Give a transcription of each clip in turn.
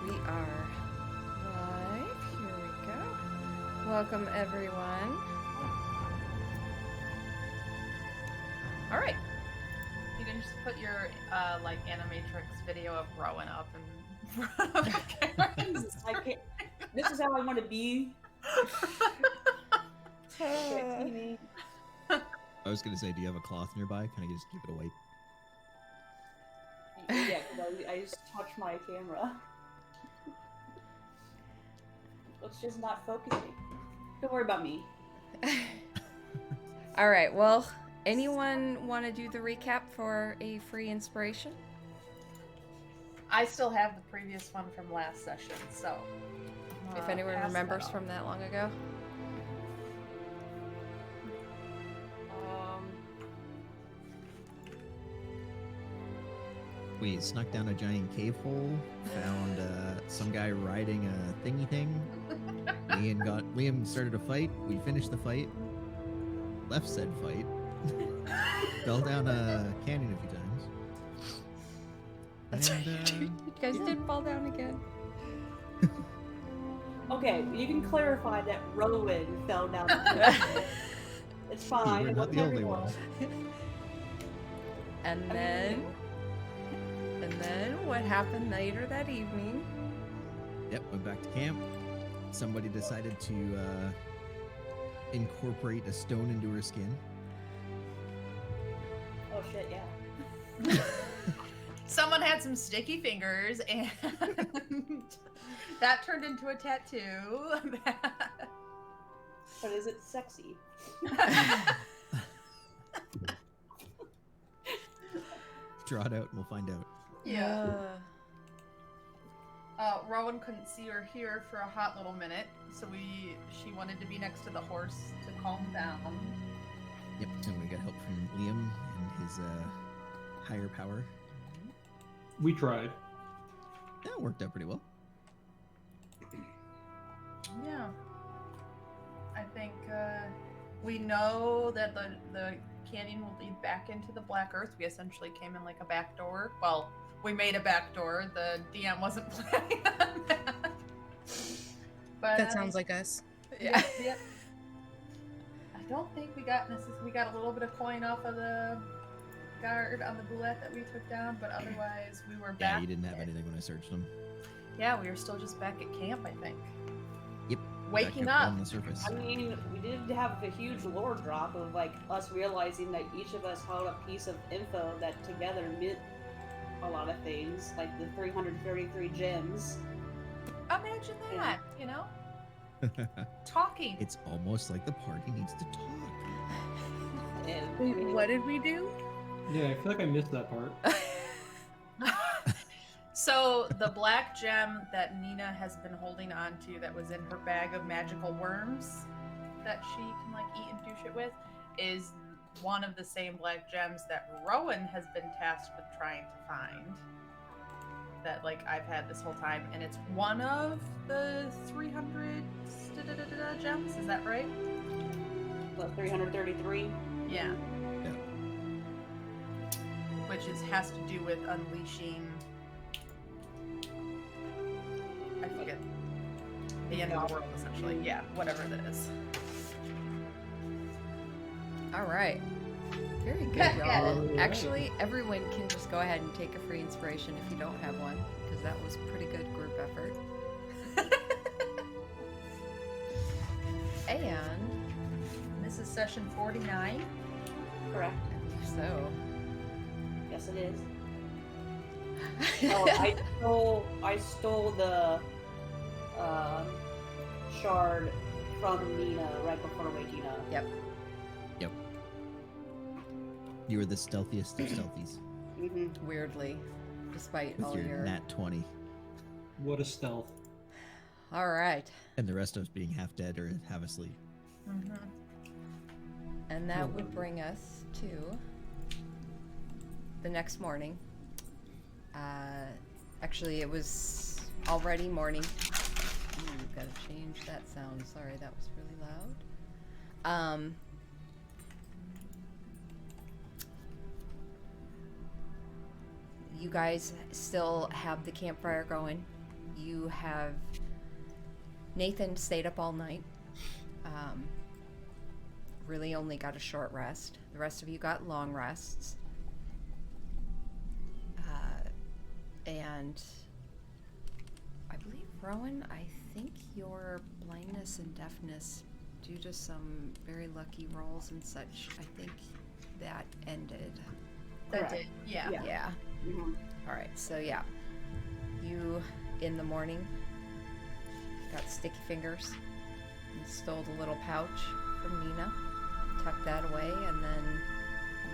We are live. Here we go. Welcome, everyone. All right. You can just put your like animatrix video of Rowan up in front of the cameras. I can't. This is how I want to be. Uh, I was gonna say, do you have a cloth nearby? Can I just give it a wipe? Yeah, because I just touched my camera. It's just not focusing. Don't worry about me. All right. Well, anyone want to do the recap for a free inspiration? I still have the previous one from last session, so If anyone pass remembers that from that long ago. We snuck down a giant cave hole, found some guy riding a thingy thing. Liam started a fight. We finished the fight. Left said fight. Fell down a canyon a few times. That's And, right. You guys yeah. did fall down again. Okay, you can clarify that Rowan fell down. The cliff. It's fine. We're it not wasn't the only everyone. ones. And then what happened later that evening? Yep, went back to camp. Somebody decided to incorporate a stone into her skin. Oh shit! Yeah. Someone had some sticky fingers, and that turned into a tattoo. But is it sexy? Draw it out and we'll find out. Yeah. Rowan couldn't see or hear for a hot little minute, so she wanted to be next to the horse to calm down. Yep, and we got help from Liam and his higher power. We tried. Yeah, it worked out pretty well. Yeah. I think we know that the canyon will lead back into the Black Earth. We essentially came in like a back door. Well, we made a back door. The DM wasn't planning on that. But That sounds like us. yeah. Yeah. I don't think we got we got a little bit of coin off of the guard on the boulette that we took down, but otherwise we were Yeah, back. you didn't have anything when I searched them. Yeah, we were still just back at camp, I think. Yep. Waking back up. on the surface. I mean, we did have a huge lore drop of like us realizing that each of us held a piece of info that together meant a lot of things, like the 333 gems. Imagine Yeah. that, you know? Talking. It's almost like the party needs to talk. And I mean, What did we do? Yeah, I feel like I missed that part. So the black gem that Nina has been holding on to that was in her bag of magical worms that she can like eat and do shit with is one of the same black gems that Rowan has been tasked with trying to find. That like I've had this whole time, and it's one of the 300 gems. Is that right? the 333. Yeah. Yeah. Which has to do with unleashing. I forget. The end of the world, essentially. Yeah, whatever that is. All right. Very good, Yeah. y'all. Actually, everyone can just go ahead and take a free inspiration if you don't have one, because that was a pretty good group effort. And This is session 49. Correct. so, Yes, it is. Oh, I stole the shard from Nina right before waking up. Yep. Yep. You were the stealthiest of stealthies Mm-hmm. Weirdly, despite with all your your. nat 20. What a stealth. All right. And the rest of us being half dead or half asleep. Mm-hmm. And that would bring us to the next morning. Actually, it was already morning. Ooh, gotta change that sound. Sorry, that was really loud. You guys still have the campfire going. you have Nathan stayed up all night. Really only got a short rest. The rest of you got long rests. And I believe, Rowan, I think your blindness and deafness, due to some very lucky rolls and such, I think that ended. That Correct. did. Yeah. Yeah. Mhm. All right. So yeah, you in the morning got sticky fingers and stole the little pouch from Nina, tucked that away, and then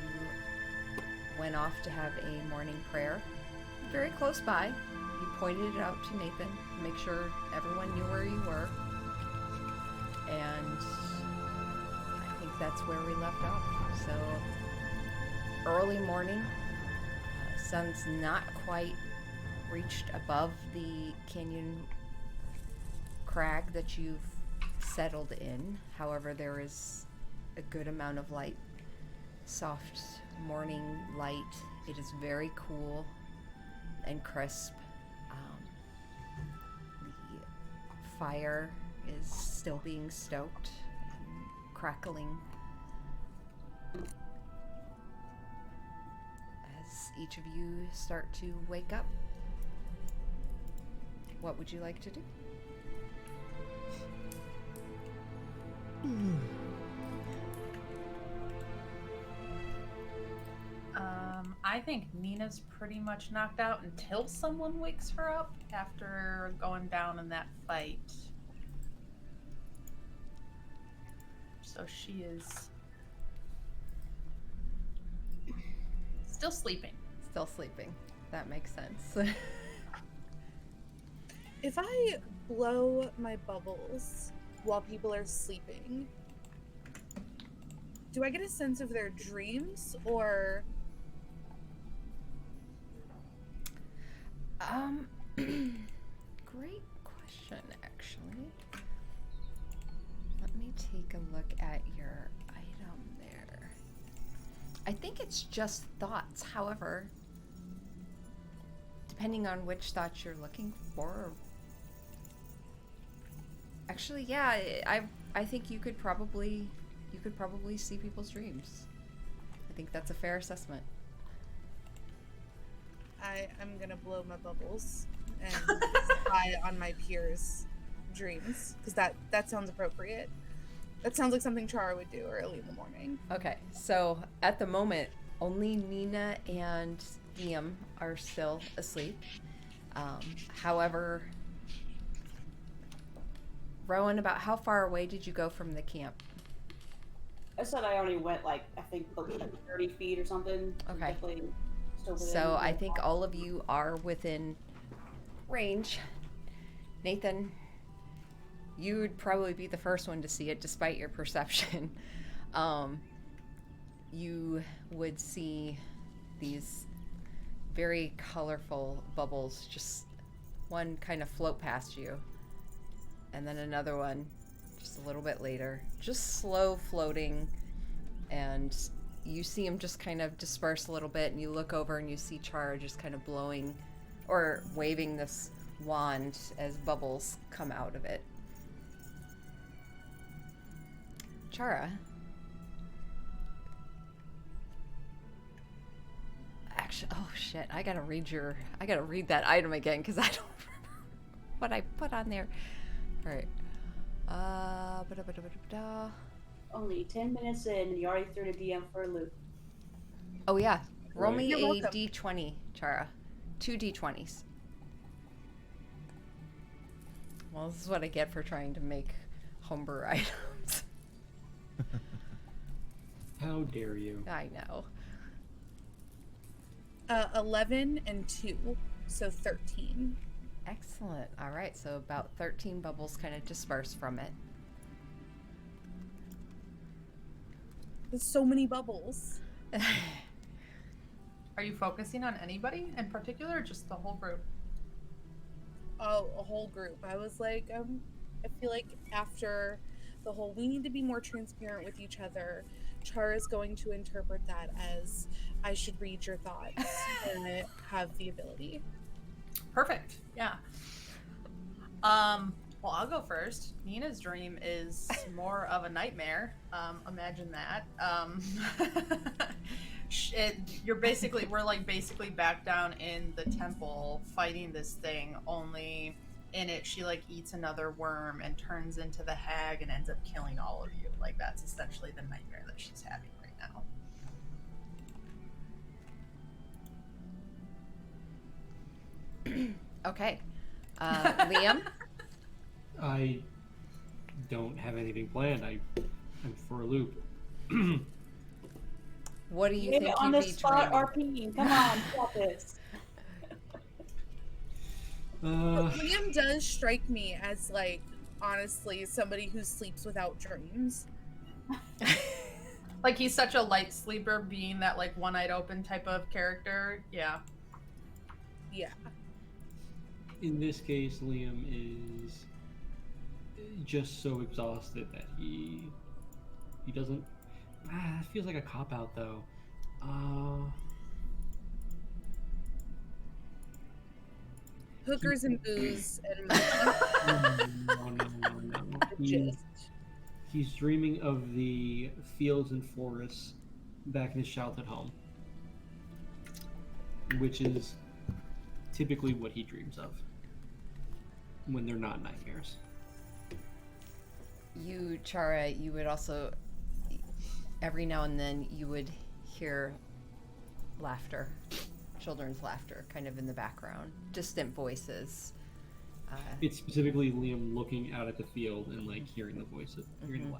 you went off to have a morning prayer. Very close by. You pointed it out to Nathan to make sure everyone knew where you were. And I think that's where we left off. So early morning, sun's not quite reached above the canyon crag that you've settled in. However, there is a good amount of light, soft morning light. It is very cool and crisp. The fire is still being stoked and crackling as each of you start to wake up. What would you like to do? I think Nina's pretty much knocked out until someone wakes her up after going down in that fight. So she is still sleeping. Still sleeping. That makes sense. If I blow my bubbles while people are sleeping, do I get a sense of their dreams or great question, actually. Let me take a look at your item there. I think it's just thoughts. However, depending on which thoughts you're looking for. Actually, yeah, I think you could probably see people's dreams. I think that's a fair assessment. I'm gonna blow my bubbles and spy on my peers' dreams because that sounds appropriate. That sounds like something Chara would do early in the morning. Okay, so at the moment, only Nina and Liam are still asleep. However, Rowan, about how far away did you go from the camp? I said I only went like I think like 30 feet or something. Okay. Definitely still within So I the think box. all of you are within range. Nathan, you would probably be the first one to see it despite your perception. You would see these very colorful bubbles, just one kind of float past you, and then another one just a little bit later, just slow floating, and you see him just kind of disperse a little bit, and you look over and you see Chara just kind of blowing or waving this wand as bubbles come out of it. Chara. Actually, oh shit, I gotta read that item again because I don't remember what I put on there. Alright. Only 10 minutes in, and you already threw the DM for a loop. Oh yeah. Roll me You're a welcome. d20, Chara. 2 d20s. Well, this is what I get for trying to make homebrew items. How dare you? I know. 11 and 2, so 13. Excellent. All right, so about 13 bubbles kind of disperse from it. There's so many bubbles. Are you focusing on anybody in particular or just the whole group? Oh, a whole group. I was like, I feel like after the whole, we need to be more transparent with each other. Chara's going to interpret that as I should read your thoughts and have the ability. Perfect. Yeah. Well, I'll go first. Nina's dream is more of a nightmare. Imagine that. We're like basically back down in the temple fighting this thing, only in it she like eats another worm and turns into the hag and ends up killing all of you. Like that's essentially the nightmare that she's having right now. Okay. Liam? I don't have anything planned. I'm for a loop. What do you Maybe think on you'd the be spot dreaming? RP. Come on, stop this. Liam does strike me as like honestly somebody who sleeps without dreams. Like he's such a light sleeper, being that like one-eyed open type of character. Yeah. Yeah. In this case, Liam is just so exhausted that he doesn't. It feels like a cop out though. Hookers and booze and No. gist. He's dreaming of the fields and forests back in his childhood home, which is typically what he dreams of when they're not nightmares. You, Chara, you would also, every now and then, you would hear laughter, children's laughter, kind of in the background, distant voices. It's specifically Liam looking out at the field and like hearing the voices, hearing the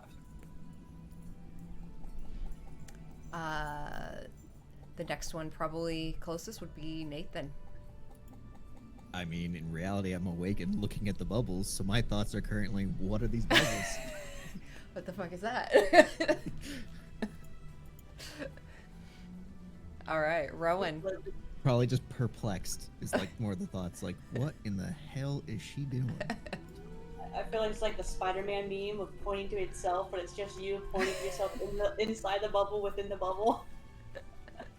laughter. The next one, probably closest, would be Nathan. I mean, in reality, I'm awake and looking at the bubbles, so my thoughts are currently, what are these bubbles? What the fuck is that? All right, Rowan. Probably just perplexed is like more the thoughts, like, what in the hell is she doing? I feel like it's like the Spider-Man meme of pointing to itself, but it's just you pointing to yourself inside the bubble within the bubble.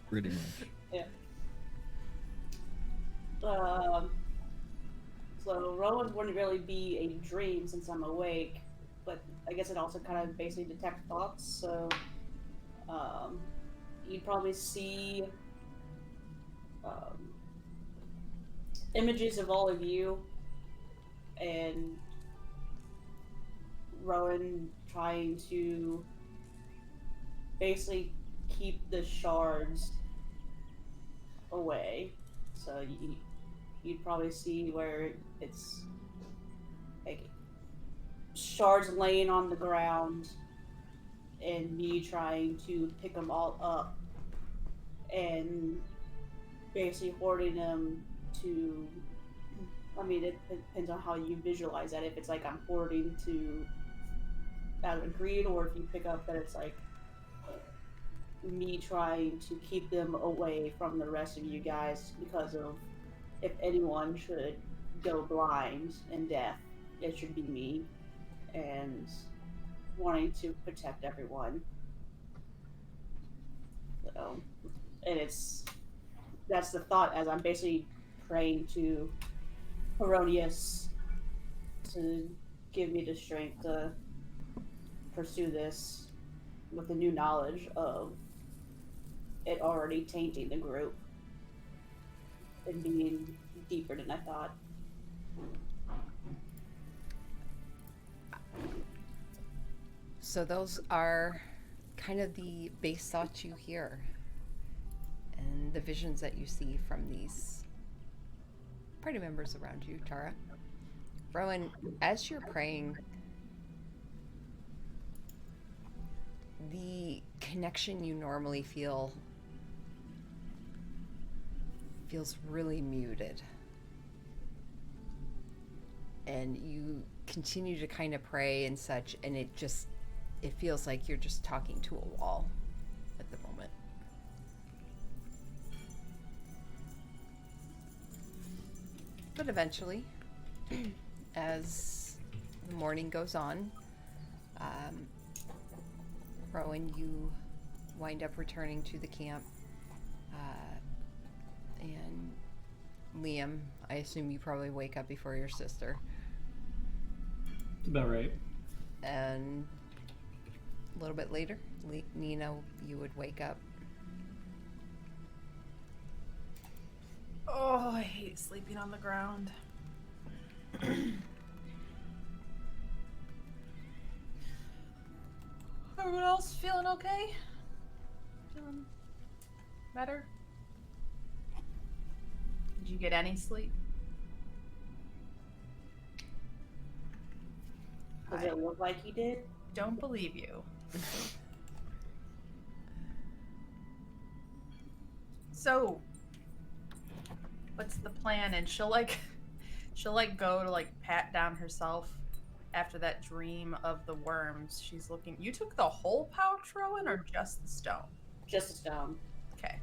Pretty much. Yeah. So Rowan wouldn't really be a dream since I'm awake, but I guess it also kind of basically detect thoughts. So you'd probably see images of all of you, and Rowan trying to basically keep the shards away. So you'd probably see where it's like shards laying on the ground and me trying to pick them all up and basically hoarding them to, I mean, it depends on how you visualize that. If it's like I'm hoarding to out of greed, or if you pick up that it's like me trying to keep them away from the rest of you guys, because of if anyone should go blind and deaf, it should be me, and wanting to protect everyone. So, and that's the thought as I'm basically praying to Herodias to give me the strength to pursue this with the new knowledge of it already tainting the group and being deeper than I thought. So those are kind of the base thoughts you hear and the visions that you see from these party members around you, Tara. Rowan, as you're praying, the connection you normally feel feels really muted. And you continue to kind of pray and such, and it feels like you're just talking to a wall at the moment. But eventually, as the morning goes on, Rowan, you wind up returning to the camp. And Liam, I assume you probably wake up before your sister. It's about right. And a little bit later, Nina, you would wake up. Oh, I hate sleeping on the ground. Everyone else feeling okay? Feeling better? Did you get any sleep? Does it look like he did? Don't believe you. So, what's the plan? And she'll go to like pat down herself after that dream of the worms. She's looking. You took the whole pouch, Rowan, or just the stone? Just a stone. Okay.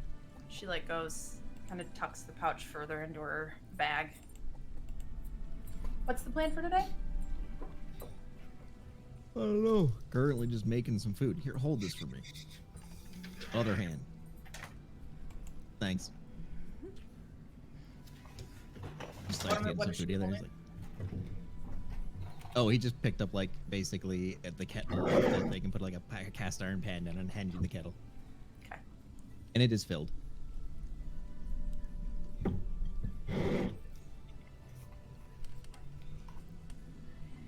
She like goes, kind of tucks the pouch further into her bag. What's the plan for today? I don't know. Currently just making some food. Here, hold this for me. Other hand. Thanks. Just like getting some food together. He's like, oh, he just picked up like basically at the kettle that they can put like a cast iron pan down and hand you the kettle. Okay. And it is filled.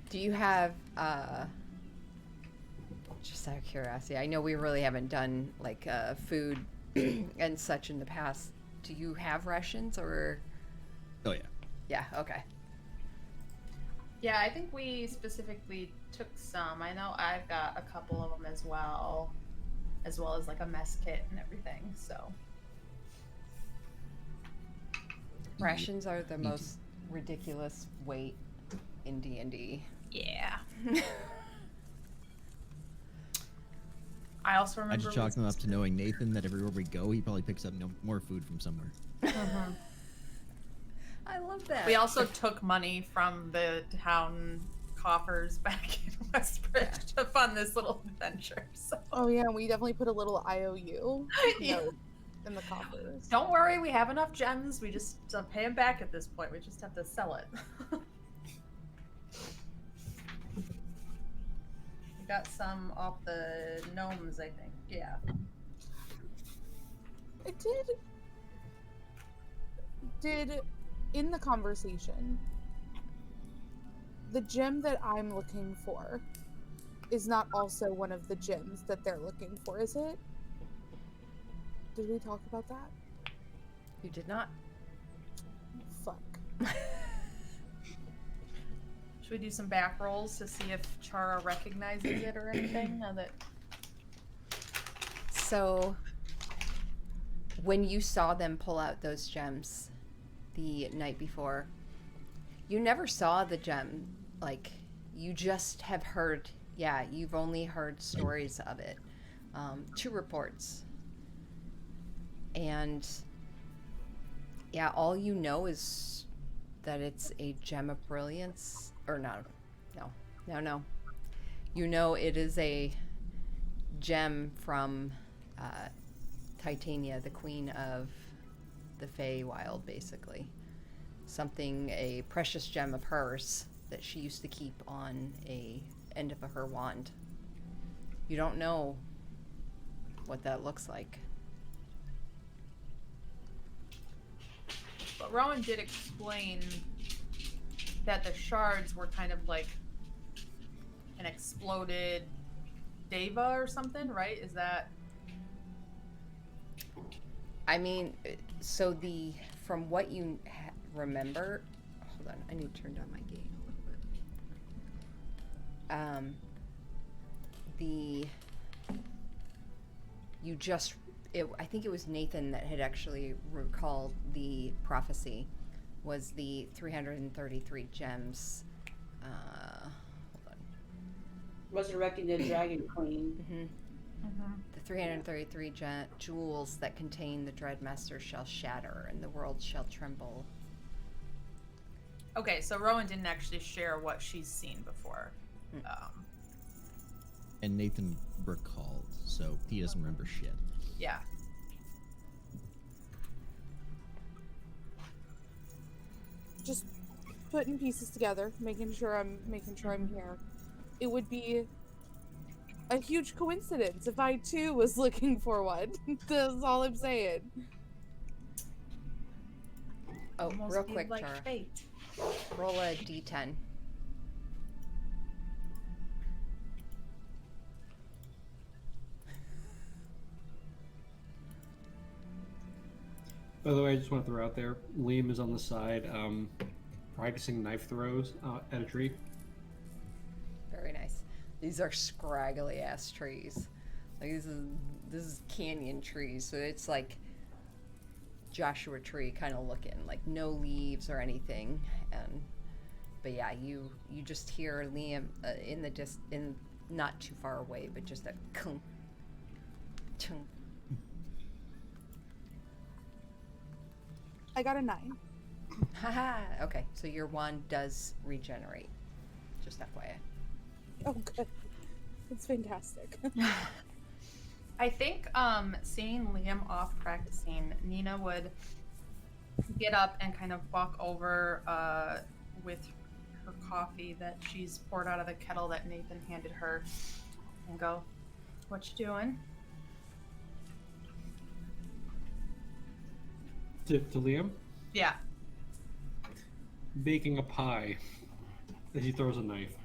Do you have, just out of curiosity, I know we really haven't done like food and such in the past. Do you have rations or? Oh yeah. Yeah, okay. Yeah, I think we specifically took some. I know I've got a couple of them as well as like a mess kit and everything. So Rations are the most ridiculous weight in D&D. yeah. I also remember. I just chalk them up to knowing Nathan that everywhere we go, he probably picks up more food from somewhere. I love that. We also took money from the town coffers back in Westbridge to fund this little adventure. So. Oh yeah, we definitely put a little IOU Yeah. note in the coffers. Don't worry, we have enough gems. We just pay them back at this point. We just have to sell it. We got some off the gnomes, I think. Yeah. It did in the conversation, the gem that I'm looking for is not also one of the gems that they're looking for, is it? Did we talk about that? You did not. Fuck. Should we do some back rolls to see if Chara recognizes it or anything? Now that So, when you saw them pull out those gems the night before, you never saw the gem. Like, you just have heard, you've only heard stories of it. 2 reports. And, all you know is that it's a gem of brilliance. Or no. You know it is a gem from Titania, the queen of the Feywild, basically. A precious gem of hers that she used to keep on a end of her wand. You don't know what that looks like. But Rowan did explain that the shards were kind of like an exploded deva or something, right? Is that... I mean, so from what you remember, hold on, I need to turn down my gain a little bit. I think it was Nathan that had actually recalled the prophecy was the 333 gems. Hold on. Resurrecting the Dragon Queen. The 333 jewels that contain the Dreadmaster shall shatter, and the world shall tremble. Okay, so Rowan didn't actually share what she's seen before. And Nathan recalled, so he doesn't remember shit. Yeah. Just putting pieces together, making sure I'm here. It would be a huge coincidence if I too was looking for one. That's all I'm saying. Oh, Almost real be quick, like Chara. fate. Roll a d10. By the way, I just want to throw out there, Liam is on the side, practicing knife throws at a tree. Very nice. These are scraggly ass trees. Like this is canyon trees, so it's like Joshua tree kind of looking, like no leaves or anything. And but yeah, you just hear Liam in not too far away, but just a kunk, chunk. I got a 9. Haha. Okay, so your wand does regenerate. Just FYI. Oh, good. It's fantastic. I think seeing Liam off practicing, Nina would get up and kind of walk over with her coffee that she's poured out of the kettle that Nathan handed her and go, "What you doing?" To Liam, Yeah. baking a pie as he throws a knife.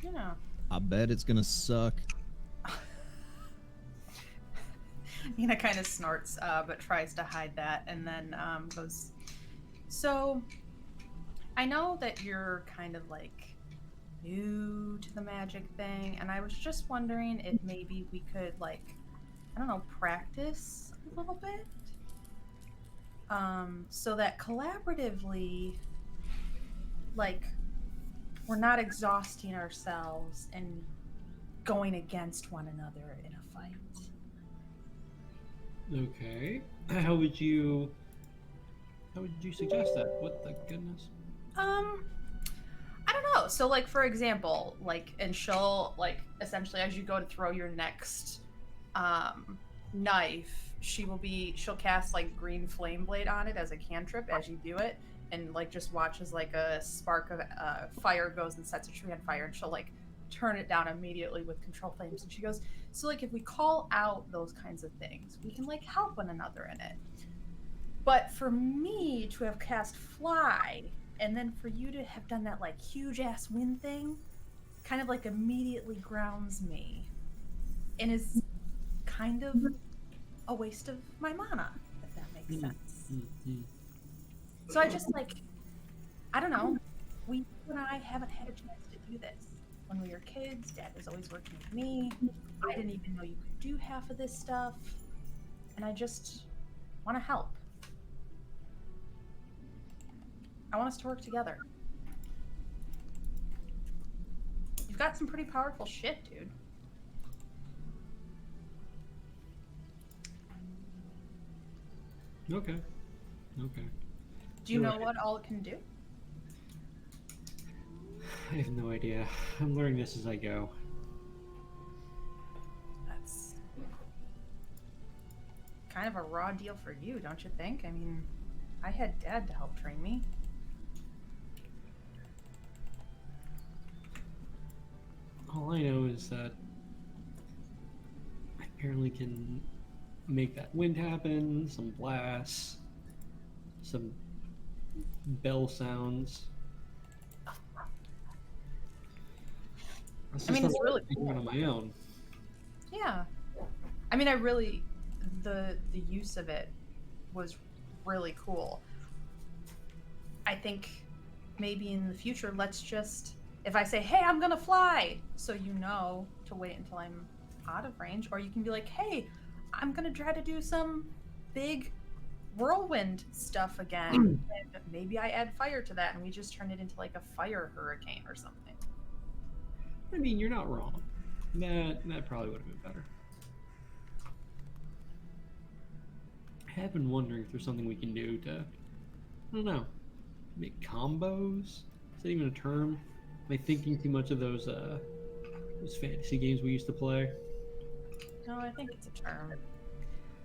Yeah. I bet it's gonna suck. Nina kind of snorts, but tries to hide that, and then goes, "So, I know that you're kind of like new to the magic thing, and I was just wondering if maybe we could, like, I don't know, practice a little bit? So that collaboratively, like, we're not exhausting ourselves and going against one another in a fight." Okay. How would you suggest that? What the goodness? I don't know. So, like, for example, like, and she'll, like, essentially, as you go to throw your next knife, she'll cast, like, green flame blade on it as a cantrip as you do it, and, like, just watches, like, a spark of fire goes and sets a tree on fire, and she'll, like, turn it down immediately with control flames. And she goes, "So, like, if we call out those kinds of things, we can, like, help one another in it. But for me to have cast fly, and then for you to have done that, like, huge ass wind thing, kind of, like, immediately grounds me and is kind of a waste of my mana, if that makes sense." Mm-hmm. So I just, like, I don't know. You and I haven't had a chance to do this. When we were kids, Dad was always working with me. I didn't even know you could do half of this stuff. And I just want to help. I want us to work together. You've got some pretty powerful shit, dude. Okay. Okay. Do you You're know right. what all it can do? I have no idea. I'm learning this as I go. That's kind of a raw deal for you, don't you think? I mean, I had Dad to help train me. All I know is that I apparently can make that wind happen, some blasts, some bell sounds. That's I mean, just it's not really figuring out on my own. Yeah. I mean, the use of it was really cool. I think maybe in the future, let's just, if I say, "Hey, I'm gonna fly," so you know to wait until I'm out of range, or you can be like, "Hey, I'm gonna try to do some big whirlwind stuff again," and maybe I add fire to that, and we just turn it into like a fire hurricane or something. I mean, you're not wrong. That probably would have been better. I have been wondering if there's something we can do to, I don't know, make combos? Is that even a term? Am I thinking too much of those fantasy games we used to play? No, I think it's a term.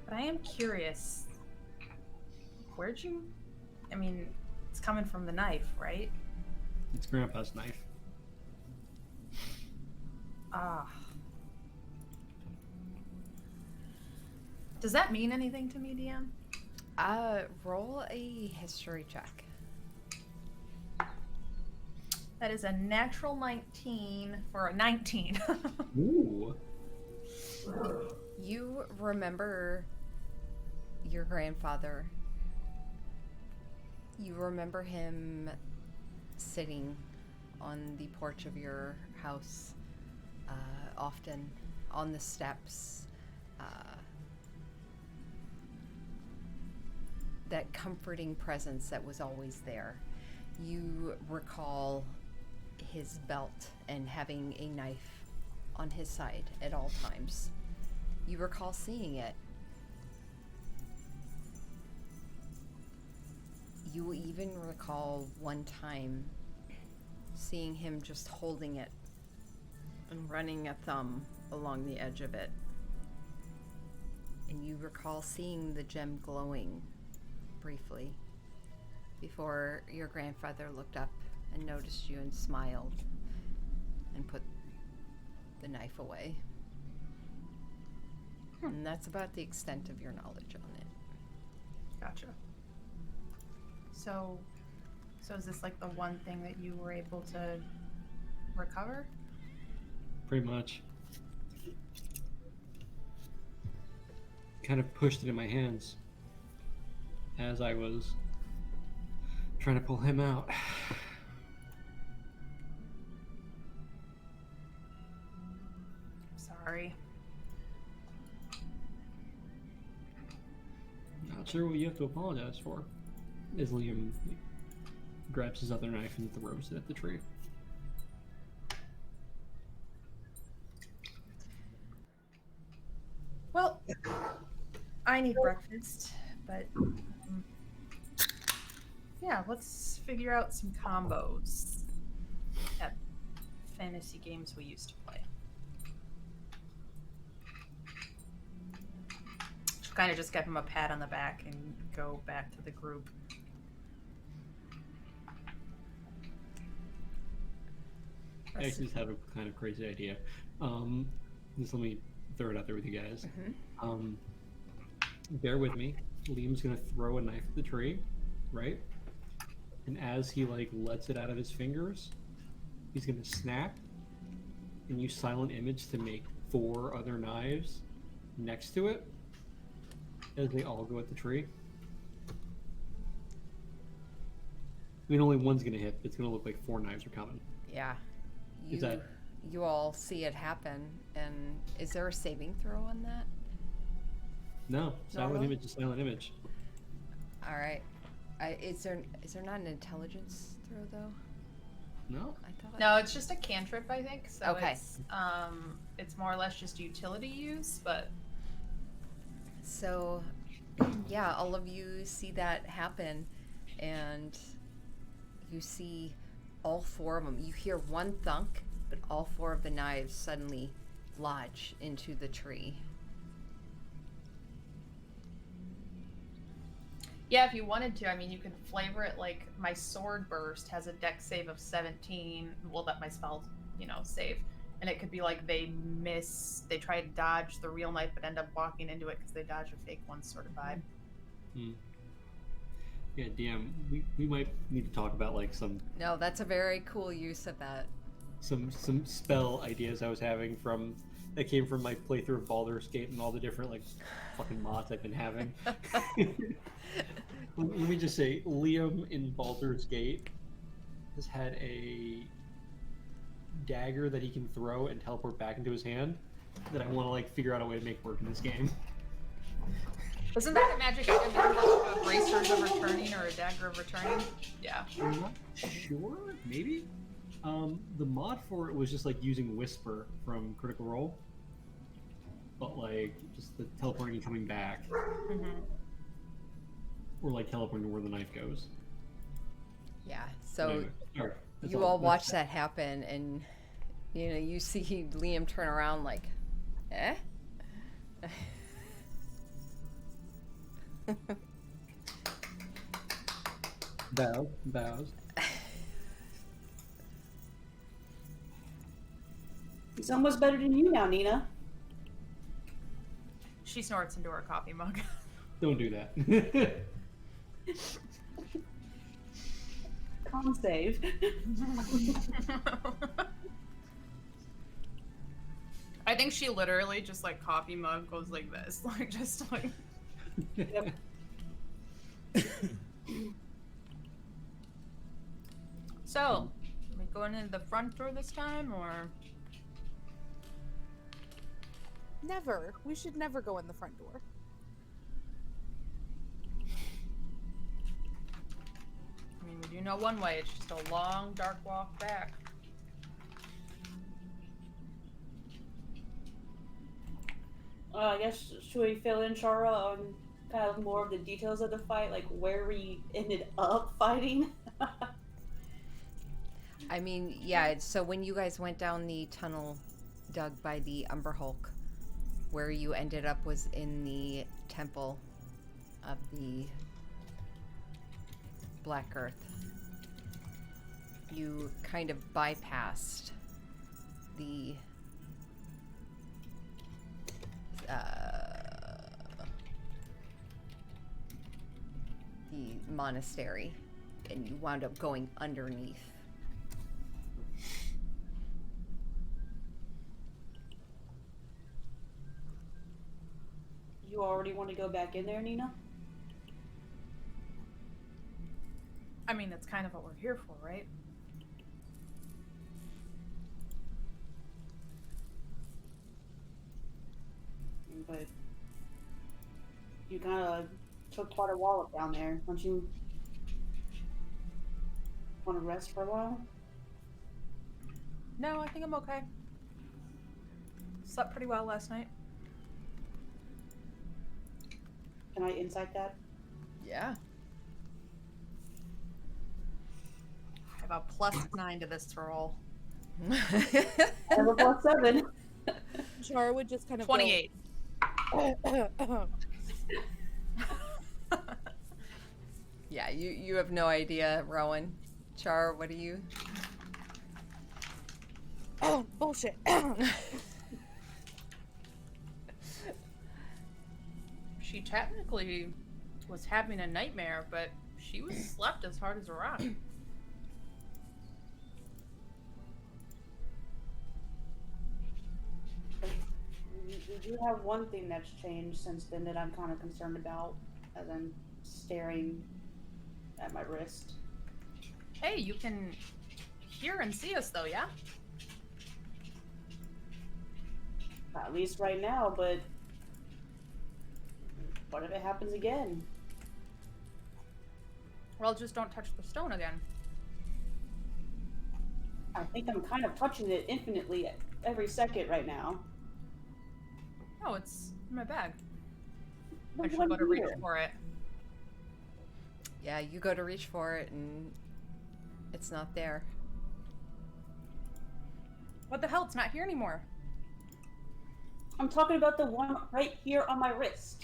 But I am curious. Where'd you? I mean, it's coming from the knife, right? It's Grandpa's knife. Ah. Does that mean anything to me, DM? Roll a history check. That is a natural 19 for a 19. Ooh. You remember your grandfather. You remember him sitting on the porch of your house, often on the steps. That comforting presence that was always there. You recall his belt and having a knife on his side at all times. You recall seeing it. You even recall one time seeing him just holding it and running a thumb along the edge of it. And you recall seeing the gem glowing briefly before your grandfather looked up and noticed you and smiled and put the knife away. And that's about the extent of your knowledge on it. Gotcha. So is this like the one thing that you were able to recover? Pretty much. Kind of pushed it in my hands as I was trying to pull him out. Sorry. Not sure what you have to apologize for. As Liam grabs his other knife and throws it at the tree. Well, I need breakfast, but yeah, let's figure out some combos at fantasy games we used to play. Should kind of just give him a pat on the back and go back to the group. I actually just have a kind of crazy idea. Just let me throw it out there with you guys. Bear with me. Liam's gonna throw a knife at the tree, right? And as he lets it out of his fingers, he's gonna snap and use silent image to make 4 other knives next to it as they all go at the tree. I mean, only one's gonna hit. It's gonna look like 4 knives are coming. Yeah. Is that- You all see it happen, and is there a saving throw on that? No, silent Normal? image is silent image. All right. Is there not an intelligence throw though? No. I thought. No, it's just a cantrip, I think. So Okay. it's more or less just utility use, but So, yeah, all of you see that happen, and you see all 4 of them. You hear one thunk, but all 4 of the knives suddenly lodge into the tree. yeah, if you wanted to, I mean, you could flavor it like my sword burst has a dex save of 17. Well, that my spell, save. And it could be like they try to dodge the real knife, but end up walking into it because they dodge a fake one sort of vibe. Yeah, DM, we might need to talk about some No, that's a very cool use of that. some spell ideas I was having that came from my playthrough of Baldur's Gate and all the different fucking mods I've been having. Let me just say, Liam in Baldur's Gate has had a dagger that he can throw and teleport back into his hand that I want to figure out a way to make work in this game. Isn't that a magic item? Isn't that a bracers of returning or a dagger of returning? Yeah. I'm not sure. Maybe. The mod for it was just using Whisper from Critical Role, but just the teleporting and coming back, or teleporting to where the knife goes. Yeah, so Anyway, sorry, that's you all watch that happen, and you see Liam turn around eh? Bows. He's almost better than you now, Nina. She snorts into her coffee mug. Don't do that. Con save. I think she literally just like coffee mug goes like this, like just like. Yep. So, are we going in the front door this time, or? Never. We should never go in the front door. I mean, we do know one way. It's just a long, dark walk back. I guess should we fill in Chara on kind of more of the details of the fight, like where we ended up fighting? I mean, yeah, so when you guys went down the tunnel dug by the Umber Hulk, where you ended up was in the temple of the Black Earth. You kind of bypassed the monastery, and you wound up going underneath. You already want to go back in there, Nina? I mean, that's kind of what we're here for, right? But you kind of took quite a wallop down there. Don't you want to rest for a while? No, I think I'm okay. Slept pretty well last night. Can I insight that? Yeah. I have a +9 to this roll. I have a +7. Char would just kind of 28. Go, Yeah, you have no idea, Rowan. Char, what do you? bullshit. She technically was having a nightmare, but she was slept as hard as a rock. We do have one thing that's changed since then that I'm kind of concerned about, as I'm staring at my wrist. Hey, you can hear and see us though, yeah? At least right now, but what if it happens again? Well, just don't touch the stone again. I think I'm kind of touching it infinitely every second right now. Oh, it's in my bag. But I should what go to reach here? for it. Yeah, you go to reach for it and it's not there. What the hell? It's not here anymore. I'm talking about the one right here on my wrist.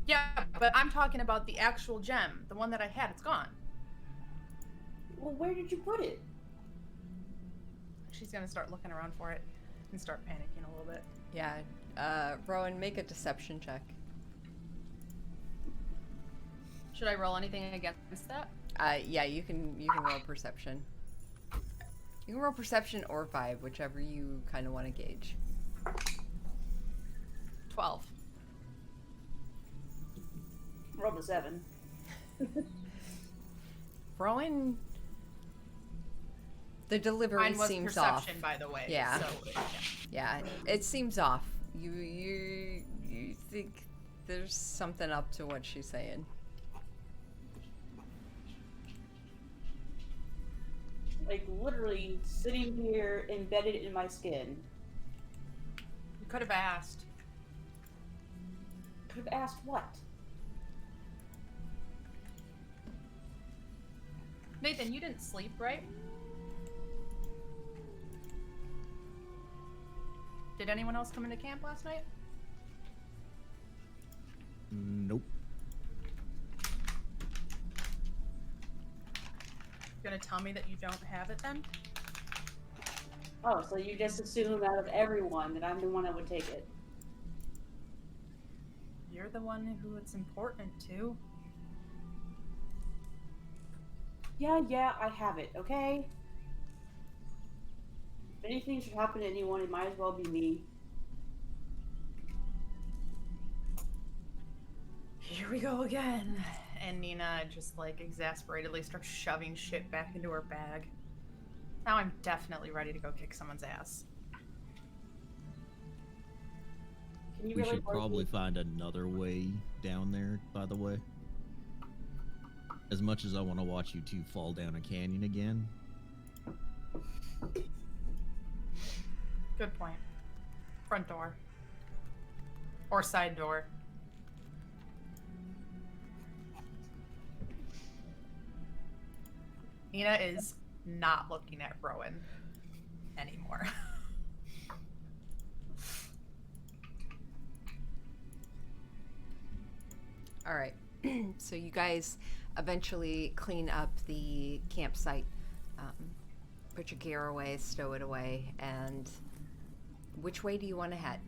Yeah, but I'm talking about the actual gem. The one that I had, it's gone. Well, where did you put it? She's gonna start looking around for it and start panicking a little bit. Yeah, Rowan, make a deception check. Should I roll anything against that? Yeah, you can roll perception. You can roll perception or vibe, whichever you kind of want to gauge. 12. Rolled a 7. Rowan, the delivery Mine was seems off. perception, by the way. Yeah. So, Yeah, it seems off. You think there's something up to what she's saying. Like literally sitting here embedded in my skin. You could have asked. Could have asked what? Nathan, you didn't sleep, right? Did anyone else come into camp last night? Nope. Gonna tell me that you don't have it then? Oh, so you just assume out of everyone that I'm the one that would take it. You're the one who it's important to. Yeah, I have it, okay? If anything should happen to anyone, it might as well be me. Here we go again. And Nina just like exasperatedly starts shoving shit back into her bag. Now I'm definitely ready to go kick someone's ass. Can you We really should work probably me? find another way down there, by the way. As much as I want to watch you two fall down a canyon again. Good point. Front door. Or side door. Nina is not looking at Rowan anymore. All right. So you guys eventually clean up the campsite, put your gear away, stow it away, and which way do you want to head?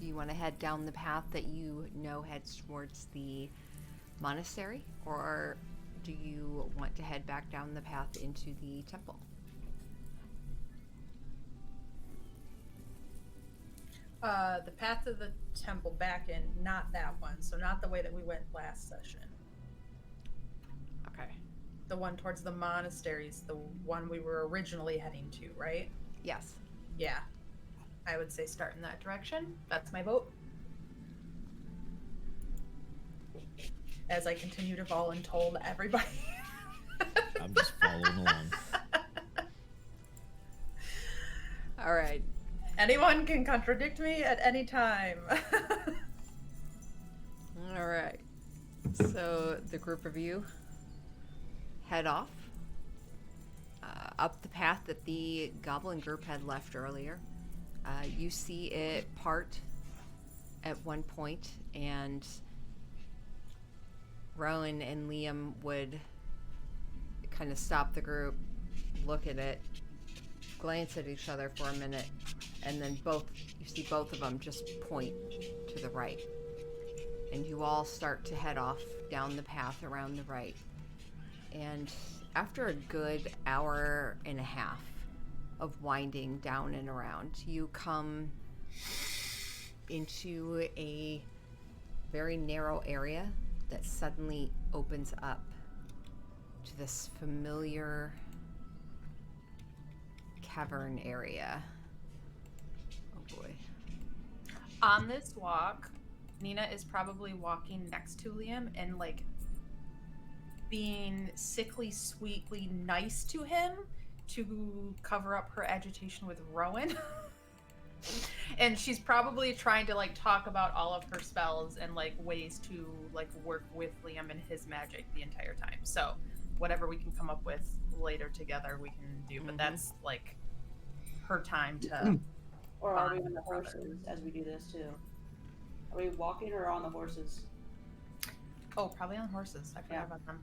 Do you want to head down the path that you know heads towards the monastery, or do you want to head back down the path into the temple? The path to the temple back in, not that one. So not the way that we went last session. Okay. The one towards the monasteries, the one we were originally heading to, right? Yes. Yeah. I would say start in that direction. That's my vote. As I continue to voluntold everybody. I'm just following along. All right. Anyone can contradict me at any time. All right. So the group of you head off up the path that the goblin group had left earlier. You see it part at one point, and Rowan and Liam would kind of stop the group, look at it, glance at each other for a minute, and then you see both of them just point to the right. And you all start to head off down the path around the right. And after a good hour and a half of winding down and around, you come into a very narrow area that suddenly opens up to this familiar cavern area. Oh boy. On this walk, Nina is probably walking next to Liam and like being sickly sweetly nice to him to cover up her agitation with Rowan. And she's probably trying to like talk about all of her spells and like ways to like work with Liam and his magic the entire time. So whatever we can come up with later together we can do, but that's like her time to Or are we bond on the with brother. horses as we do this too? Are we walking or on the horses? Oh, probably on horses. I forgot Yeah. about them.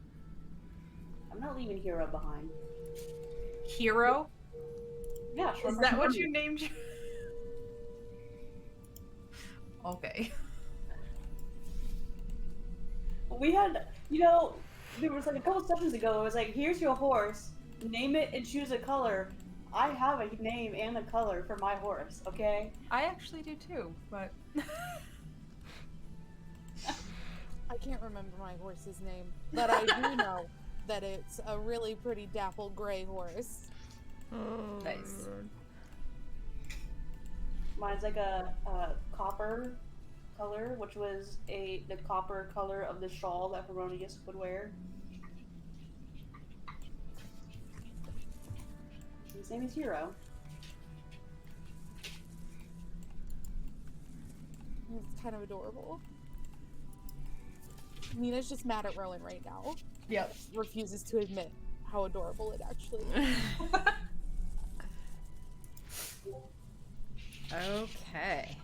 I'm not leaving Hero behind. Hero? Yeah, sure. Is that what you named you? Okay. We had, there was like a couple sessions ago, it was like, here's your horse, name it and choose a color. I have a name and a color for my horse, okay? I actually do too, but I can't remember my horse's name, but I do know that it's a really pretty dapple gray horse. nice. Mine's like a copper color, which was the copper color of the shawl that Heronius would wear. His name is Hero. It's kind of adorable. Nina's just mad at Rowan right now. Yep. Refuses to admit how adorable it actually is. Okay.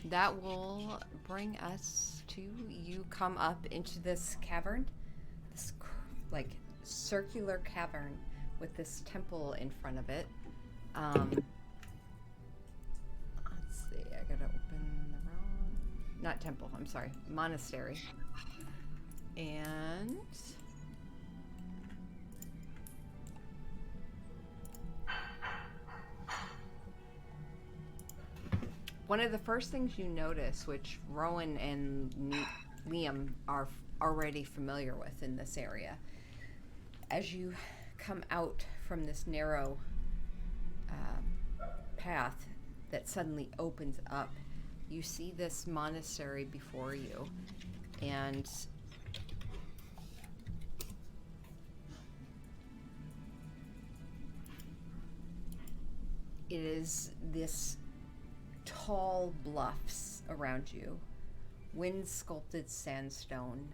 that will bring us to you come up into this cavern, this like circular cavern with this temple in front of it. Let's see, I gotta open the wrong, not temple, I'm sorry, monastery. And one of the first things you notice, which Rowan and Liam are already familiar with in this area, as you come out from this narrow path that suddenly opens up, you see this monastery before you, and it is this tall bluffs around you, wind-sculpted sandstone,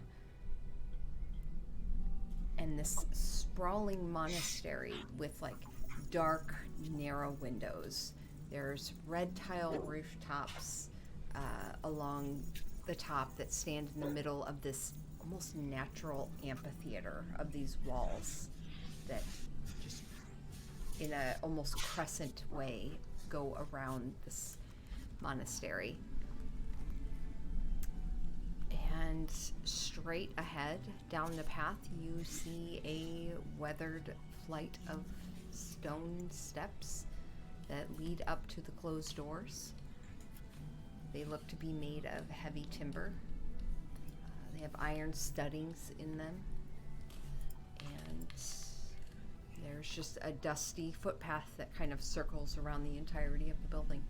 and this sprawling monastery with like dark, narrow windows. There's red tile rooftops along the top that stand in the middle of this almost natural amphitheater of these walls that just in a almost crescent way go around this monastery. And straight ahead down the path you see a weathered flight of stone steps that lead up to the closed doors. They look to be made of heavy timber. They have iron studdings in them, and there's just a dusty footpath that kind of circles around the entirety of the building.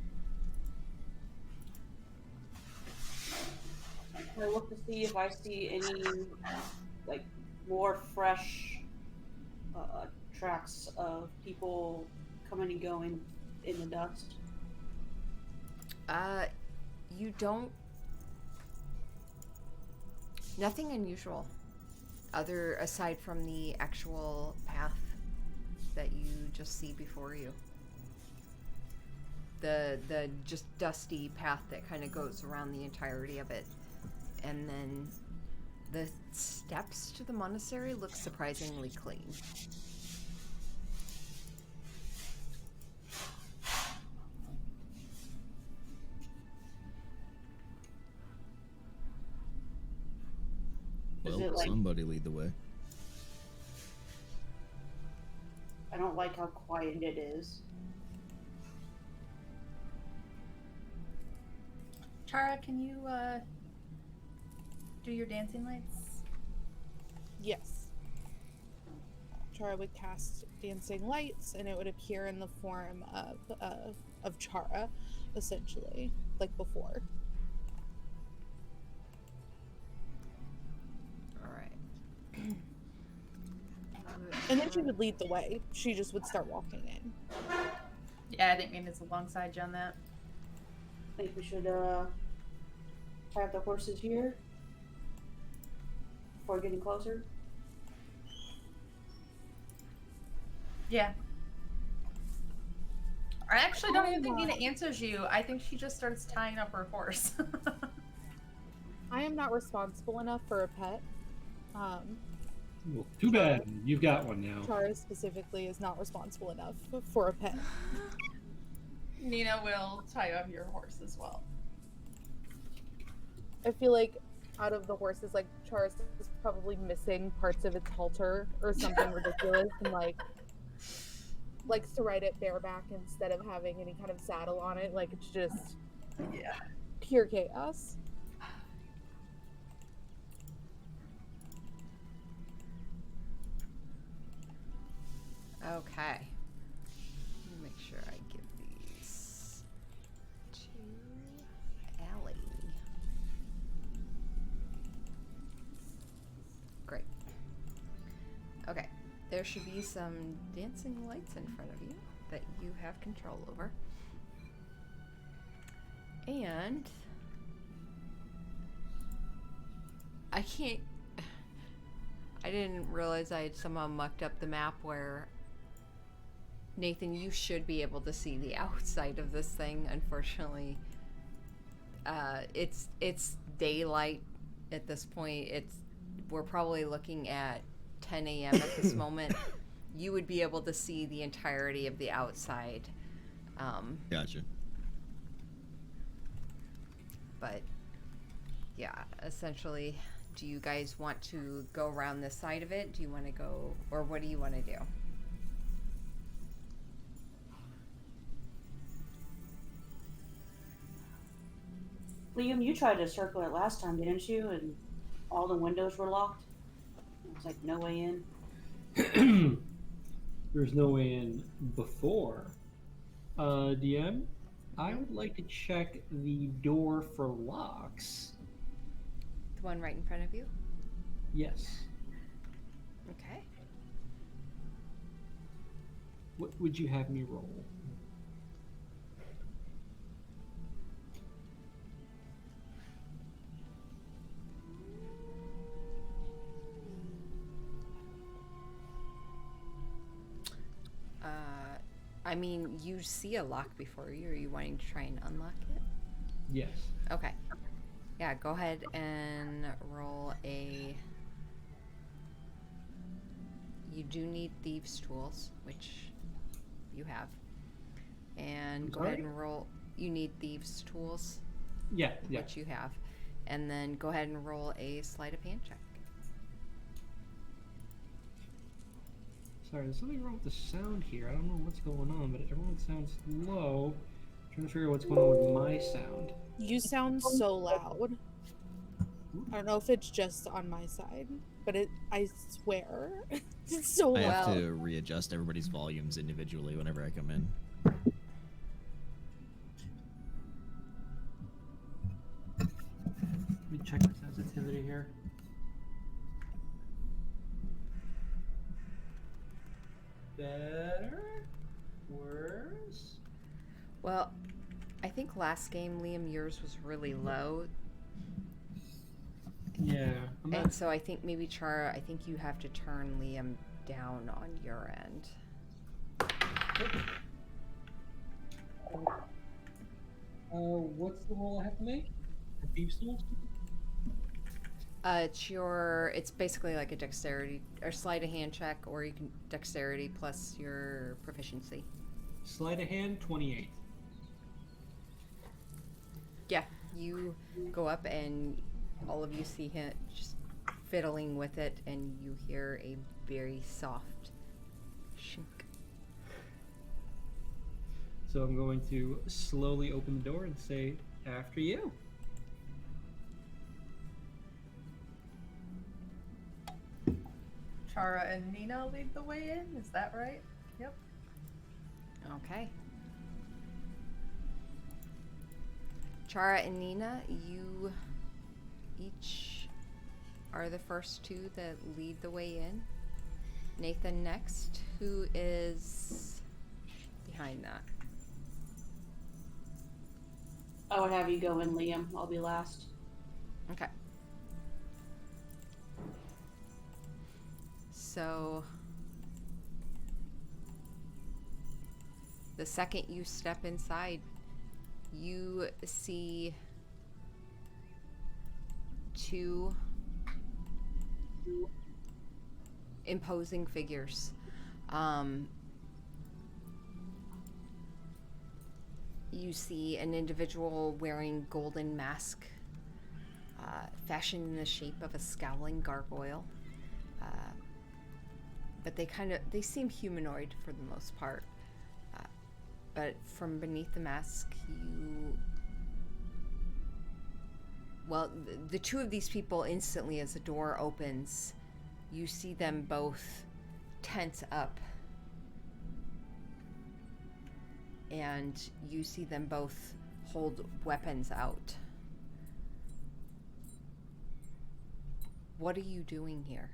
I look to see if I see any, like, more fresh tracks of people coming and going in the dust. You don't. Nothing unusual, aside from the actual path that you just see before you. The just dusty path that kind of goes around the entirety of it. And then the steps to the monastery look surprisingly clean. Is Well, it like- somebody lead the way. I don't like how quiet it is. Chara, can you do your dancing lights? Yes. Chara would cast dancing lights, and it would appear in the form of Chara, essentially, like before. All right. And then she would lead the way. She just would start walking in. Yeah, I didn't mean it's alongside you on that. I think we should have the horses here before getting closer. Yeah. I actually don't even think Nina answers you. I think she just starts tying up her horse. I am not responsible enough for a pet. Well, too bad. You've got one now. Chara specifically is not responsible enough for a pet. Nina will tie up your horse as well. I feel like out of the horses, like Chara is probably missing parts of its halter or something ridiculous, and likes to ride it bareback instead of having any kind of saddle on it. Like it's just pure chaos. Okay. Let me make sure I give these to Allie. Great. Okay. There should be some dancing lights in front of you that you have control over. And I didn't realize I had somehow mucked up the map where Nathan, you should be able to see the outside of this thing. Unfortunately, It's daylight at this point. We're probably looking at 10 a.m. at this moment. You would be able to see the entirety of the outside. Gotcha. But yeah, essentially, do you guys want to go around this side of it? Do you want to go, or what do you want to do? Liam, you tried to circle it last time, didn't you? And all the windows were locked. It was like no way in. There's no way in before. DM, I would like to check the door for locks. The one right in front of you? Yes. Okay. What would you have me roll? I mean, you see a lock before you. Are you wanting to try and unlock it? Yes. Okay. Yeah, go ahead and roll a... You do need thieves' tools, which you have. And go ahead and roll... You need thieves' tools, Yeah. which you have. And then go ahead and roll a sleight of hand check. Sorry, there's something wrong with the sound here. I don't know what's going on, but everyone sounds low. I'm trying to figure out what's going on with my sound. You sound so loud. I don't know if it's just on my side, but I swear, it's so I have loud. to readjust everybody's volumes individually whenever I come in. Let me check my sensitivity here. Better? Worse? Well, I think last game, Liam, yours was really low. Yeah. And so I think maybe, Chara, I think you have to turn Liam down on your end. What's the roll I have to make? For thieves' tools? It's basically like a dexterity or sleight of hand check, or you can dexterity plus your proficiency. Sleight of hand, 28. Yeah, you go up and all of you see him just fiddling with it, and you hear a very soft shink. So I'm going to slowly open the door and say, after you. Chara and Nina lead the way in, is that right? Yep. Okay. Chara and Nina, you each are the first two that lead the way in. Nathan next, who is behind that. I would have you go in, Liam. I'll be last. Okay. So the second you step inside, you see two imposing figures. You see an individual wearing golden mask, fashioned in the shape of a scowling gargoyle. But they seem humanoid for the most part. But from beneath the mask, the two of these people instantly, as the door opens, you see them both tense up. And you see them both hold weapons out. What are you doing here?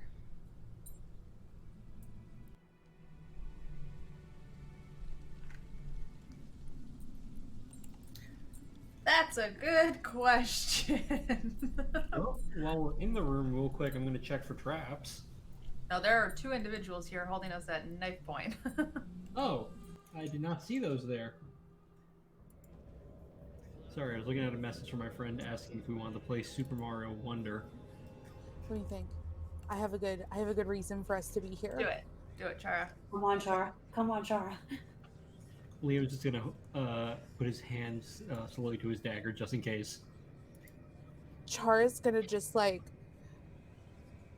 That's a good question. Well, while we're in the room real quick, I'm going to check for traps. Now, there are two individuals here holding us at knife point. Oh, I did not see those there. Sorry, I was looking at a message from my friend asking if we wanted to play Super Mario Wonder. What do you think? I have a good reason for us to be here. Do it, Chara. Come on, Chara. Come on, Chara. Liam's just gonna put his hands slowly to his dagger just in case. Chara's gonna just like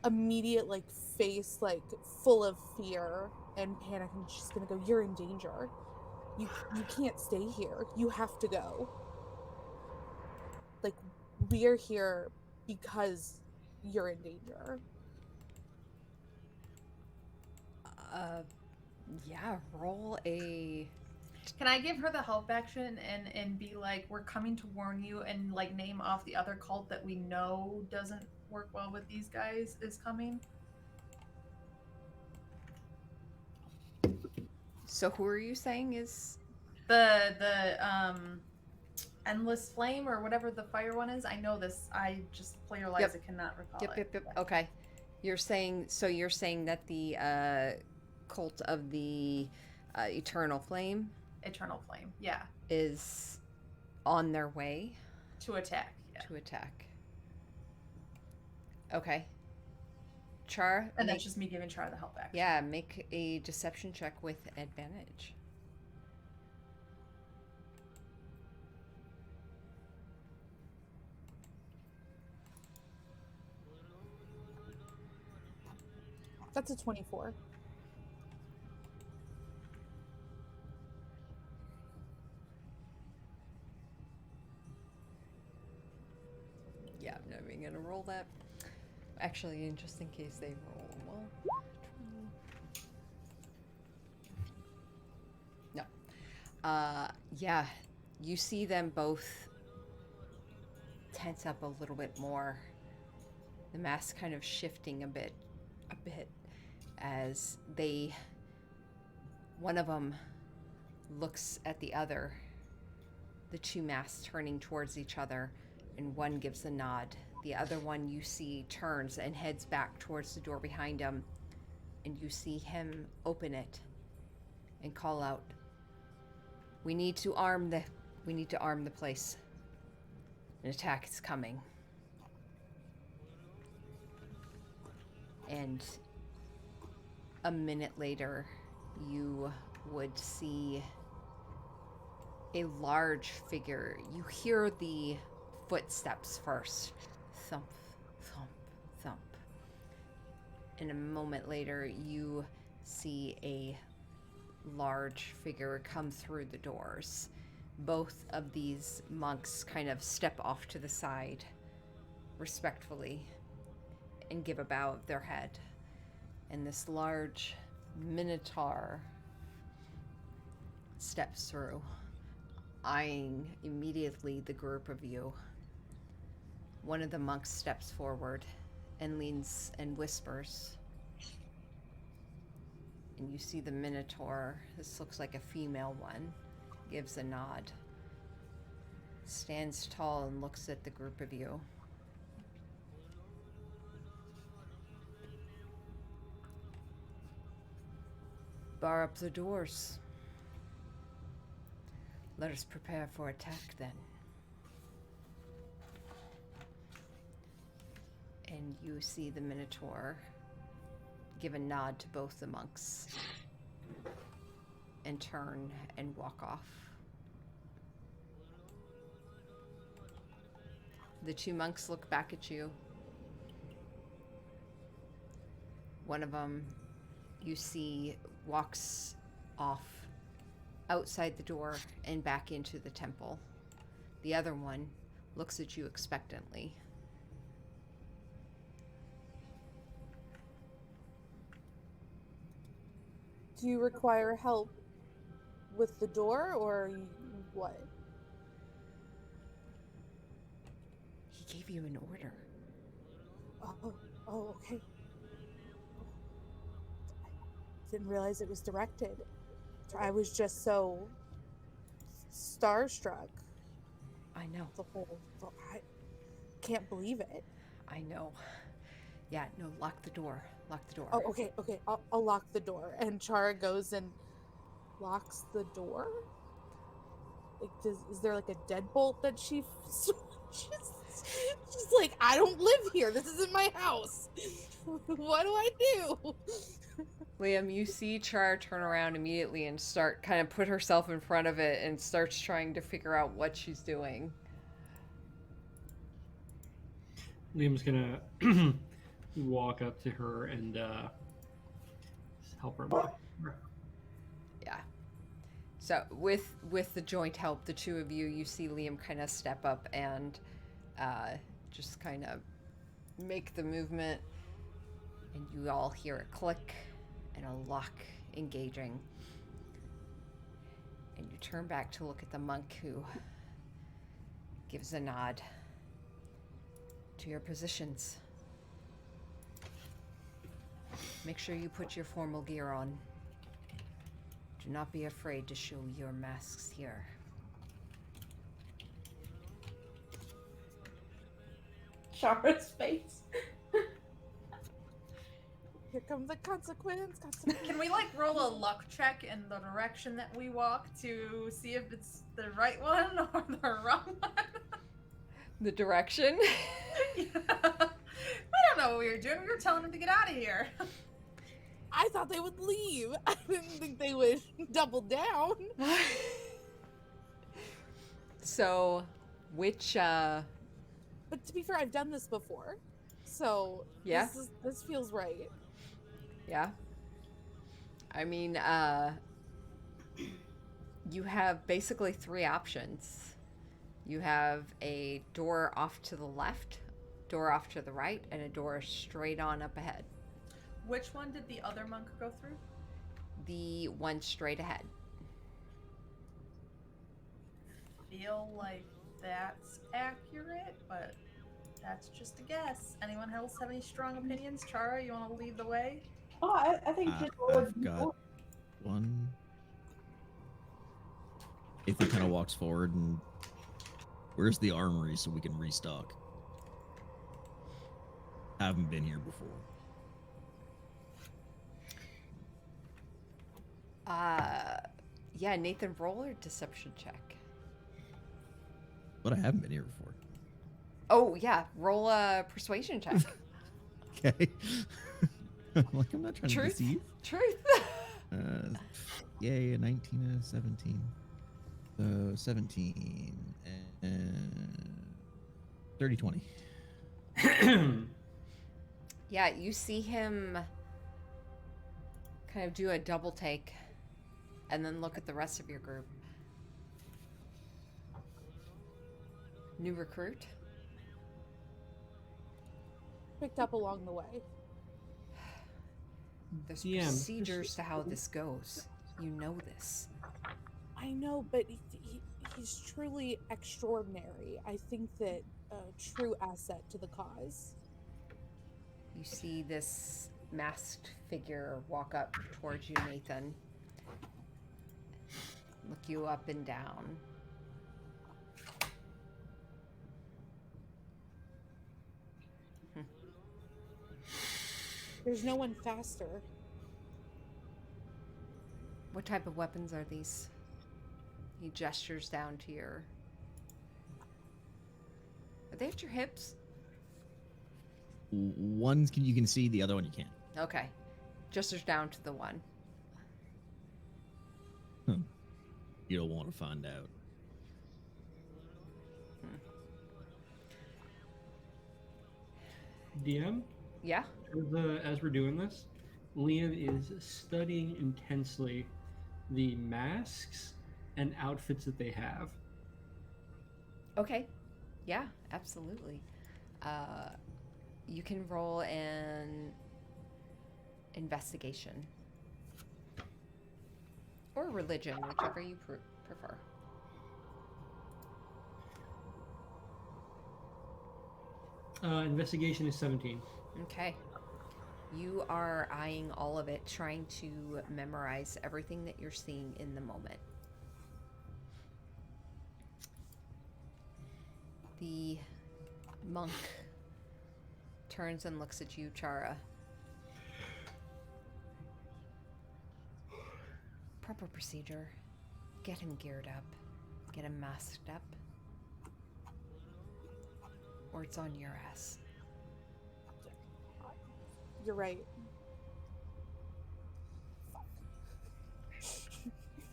immediate like face like full of fear and panic, and she's gonna go, "You're in danger. You can't stay here. You have to go. Like, we're here because you're in danger." Yeah, roll a. Can I give her the help action and be like, we're coming to warn you, and like name off the other cult that we know doesn't work well with these guys is coming? So who are you saying is? The endless flame or whatever the fire one is. I know this. I just player Liza cannot recall it. Yep. Okay. You're saying that the cult of the eternal flame Eternal flame. Yeah. is on their way To attack. Yeah. to attack. Okay. Char, And that's just me giving Char the help action. yeah, make a deception check with advantage. That's a 24. Yeah, I'm not even gonna roll that. Actually, just in case they roll well. 20. No. Yeah, you see them both tense up a little bit more. The mask kind of shifting a bit as one of them looks at the other, the two masks turning towards each other, and one gives a nod. The other one you see turns and heads back towards the door behind him, and you see him open it and call out, we need to arm the place. An attack is coming." And a minute later, you would see a large figure. You hear the footsteps first. Thump, thump, thump. And a moment later, you see a large figure come through the doors. Both of these monks kind of step off to the side respectfully and give a bow of their head. And this large minotaur steps through, eyeing immediately the group of you. One of the monks steps forward and leans and whispers. And you see the minotaur, this looks like a female one, gives a nod, stands tall and looks at the group of you. Bar up the doors. Let us prepare for attack then. And you see the minotaur give a nod to both the monks and turn and walk off. The two monks look back at you. One of them you see walks off outside the door and back into the temple. The other one looks at you expectantly. Do you require help with the door or what? He gave you an order. Oh, okay. Didn't realize it was directed. I was just so starstruck. I know. I can't believe it. I know. Yeah, no, lock the door. Lock the door. Oh, okay. I'll lock the door. And Chara goes and locks the door. Like, is there like a deadbolt that she's like, I don't live here. This isn't my house. What do I do? Liam, you see Char turn around immediately and start kind of put herself in front of it and starts trying to figure out what she's doing. Liam's gonna walk up to her and help her. Yeah. So with the joint help, the two of you see Liam kind of step up and just kind of make the movement, and you all hear a click and a lock engaging. And you turn back to look at the monk, who gives a nod to your positions. Make sure you put your formal gear on. Do not be afraid to show your masks here. Shara's face. Here comes the consequence. Can we like roll a luck check in the direction that we walk to see if it's the right one or the wrong one? The direction? Yeah. We don't know what we were doing. We were telling them to get out of here. I thought they would leave. I didn't think they would double down. So, which, But to be fair, I've done this before. So, Yeah? this feels right. yeah? I mean, you have basically three options. You have a door off to the left, door off to the right, and a door straight on up ahead. Which one did the other monk go through? The one straight ahead. Feel like that's accurate, but that's just a guess. Anyone else have any strong opinions? Chara, you want to lead the way? Oh, I think just roll a I've got one. Ethan kind of walks forward and where's the armory so we can restock? Haven't been here before. Yeah, Nathan, roll a deception check. But I haven't been here before. Oh, yeah, roll a persuasion check. Okay. I'm like, I'm not trying Truth? to deceive. Truth. Yay, a 19 a 17. So 17 and 30 20. Yeah, you see him kind of do a double take and then look at the rest of your group. New recruit? Picked up along the way. There's DM, procedures to how this goes. You know this. I know, but he's truly extraordinary. I think that a true asset to the cause. You see this masked figure walk up towards you, Nathan. Look you up and down. There's no one faster. What type of weapons are these? He gestures down to your... Are they at your hips? One you can see, the other one you can't. Okay. Gestures down to the one. You don't want to find out. DM, Yeah? as we're doing this, Liam is studying intensely the masks and outfits that they have. Okay. Yeah, absolutely. You can roll an investigation. Or religion, whichever you prefer. Investigation is 17. Okay. You are eyeing all of it, trying to memorize everything that you're seeing in the moment. The monk turns and looks at you, Chara. Proper procedure. Get him geared up. get him masked up. Or it's on your ass. You're right.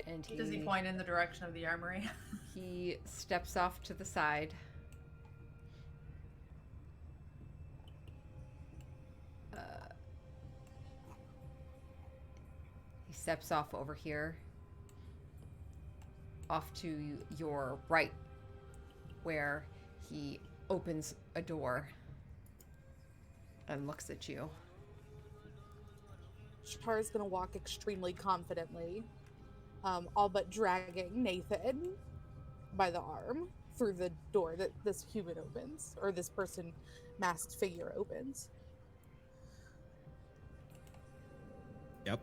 And Does he point in the direction of the armory? He steps off to the side. He steps off over here. Off to your right, where he opens a door and looks at you. Char's gonna walk extremely confidently, all but dragging Nathan by the arm through the door that this human opens, or this person masked figure opens. Yep.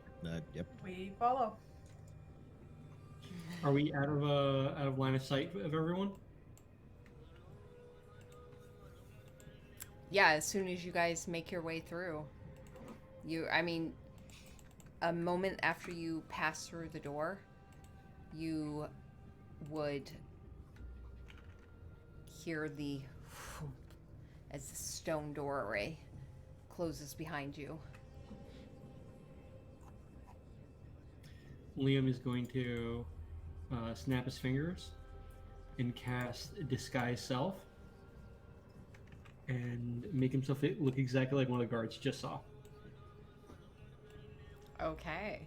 Yep. We follow. Are we out of line of sight of everyone? Yeah, as soon as you guys make your way through. A moment after you pass through the door, you would hear the as the stone doorway closes behind you. Liam is going to snap his fingers and cast Disguise Self and make himself look exactly like one of the guards you just saw. Okay.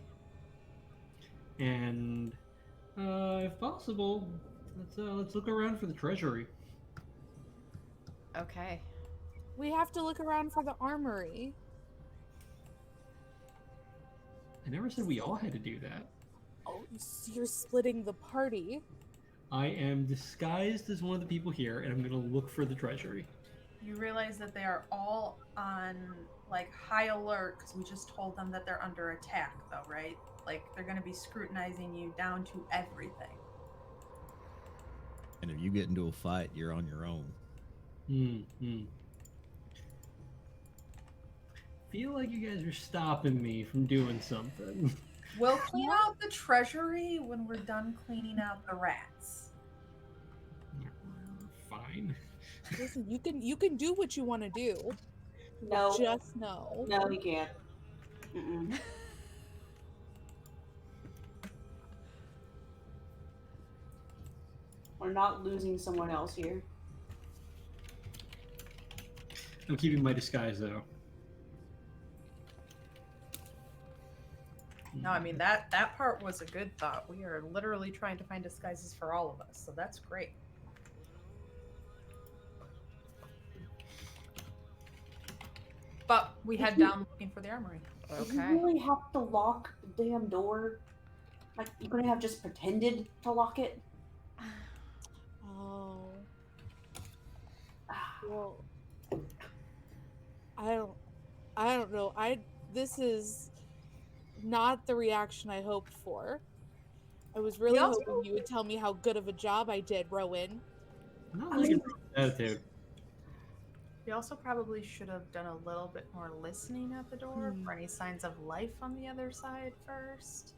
And if possible, let's look around for the treasury. Okay. We have to look around for the armory. I never said we all had to do that. Oh, you're splitting the party. I am disguised as one of the people here, and I'm going to look for the treasury. You realize that they are all on like high alert because we just told them that they're under attack, though, right? Like they're going to be scrutinizing you down to everything. And if you get into a fight, you're on your own. Feel like you guys are stopping me from doing something. We'll clean out the treasury when we're done cleaning out the rats. Fine. Listen, you can do what you want to do. No. Just no. No, he can't. Mm-mm. We're not losing someone else here. I'm keeping my disguise, though. No, I mean that part was a good thought. We are literally trying to find disguises for all of us, so that's great. But we head down looking for the armory. Do Okay. you really have to lock the damn door? Like, you couldn't have just pretended to lock it? Oh. Well, I don't know. This is not the reaction I hoped for. I was really We also- hoping you would tell me how good of a job I did, Rowan. I'm not looking for attitude. We also probably should have done a little bit more listening at the door for any signs of life on the other side first.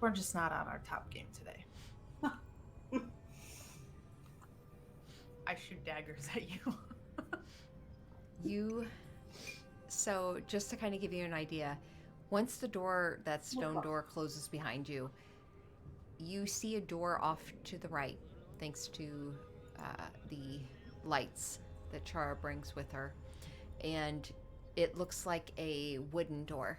We're just not on our top game today. I shoot daggers at you. So just to kind of give you an idea, once that stone door closes behind you, you see a door off to the right, thanks to the lights that Chara brings with her. And it looks like a wooden door.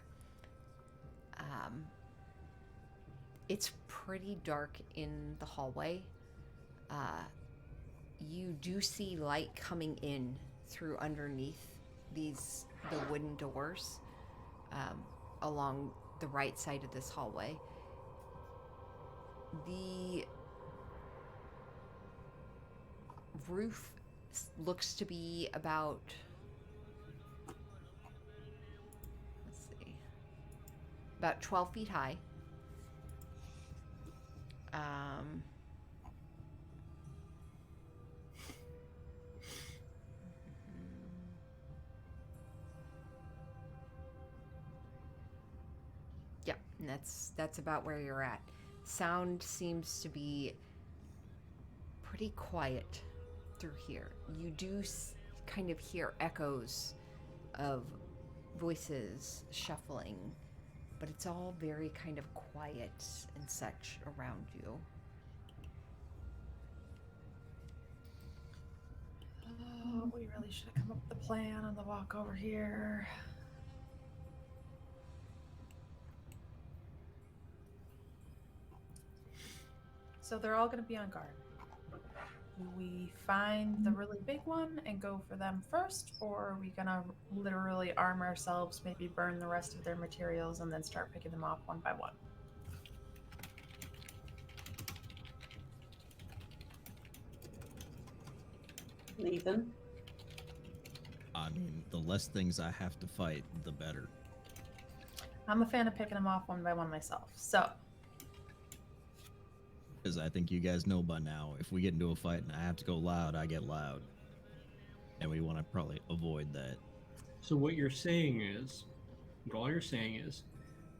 It's pretty dark in the hallway. You do see light coming in through underneath the wooden doors along the right side of this hallway. The roof looks to be about, about 12 feet high. Yeah, and that's about where you're at. sound seems to be pretty quiet through here. You do kind of hear echoes of voices shuffling, but it's all very kind of quiet and such around you. Oh, we really should have come up with a plan on the walk over here. So they're all going to be on guard. Do we find the really big one and go for them first, or are we going to literally arm ourselves, maybe burn the rest of their materials, and then start picking them off one by one? Nathan. I mean, the less things I have to fight, the better. I'm a fan of picking them off one by one myself. So, Because I think you guys know by now, if we get into a fight and I have to go loud, I get loud. And we want to probably avoid that. So what you're saying is, all you're saying is,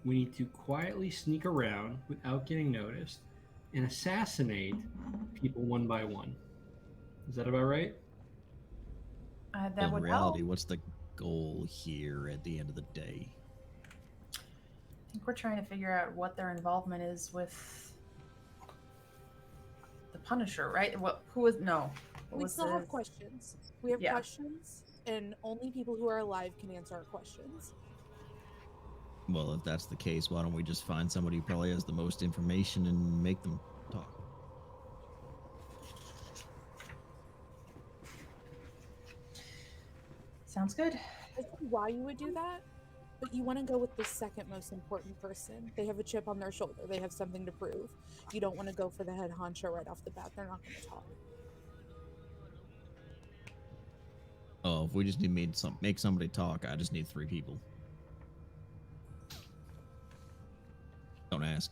we need to quietly sneak around without getting noticed and assassinate people one by one. Is that about right? that Well, in would reality, help. what's the goal here at the end of the day? I think we're trying to figure out what their involvement is with the Punisher, right? What? Who was? No. What We was still have his- questions. We have Yeah. questions, and only people who are alive can answer our questions. Well, if that's the case, why don't we just find somebody who probably has the most information and make them talk? Sounds good. I see why you would do that, but you want to go with the second most important person. They have a chip on their shoulder. They have something to prove. You don't want to go for the head honcho right off the bat. They're not going to talk. Oh, if we just need to make somebody talk, I just need 3 people. Don't ask.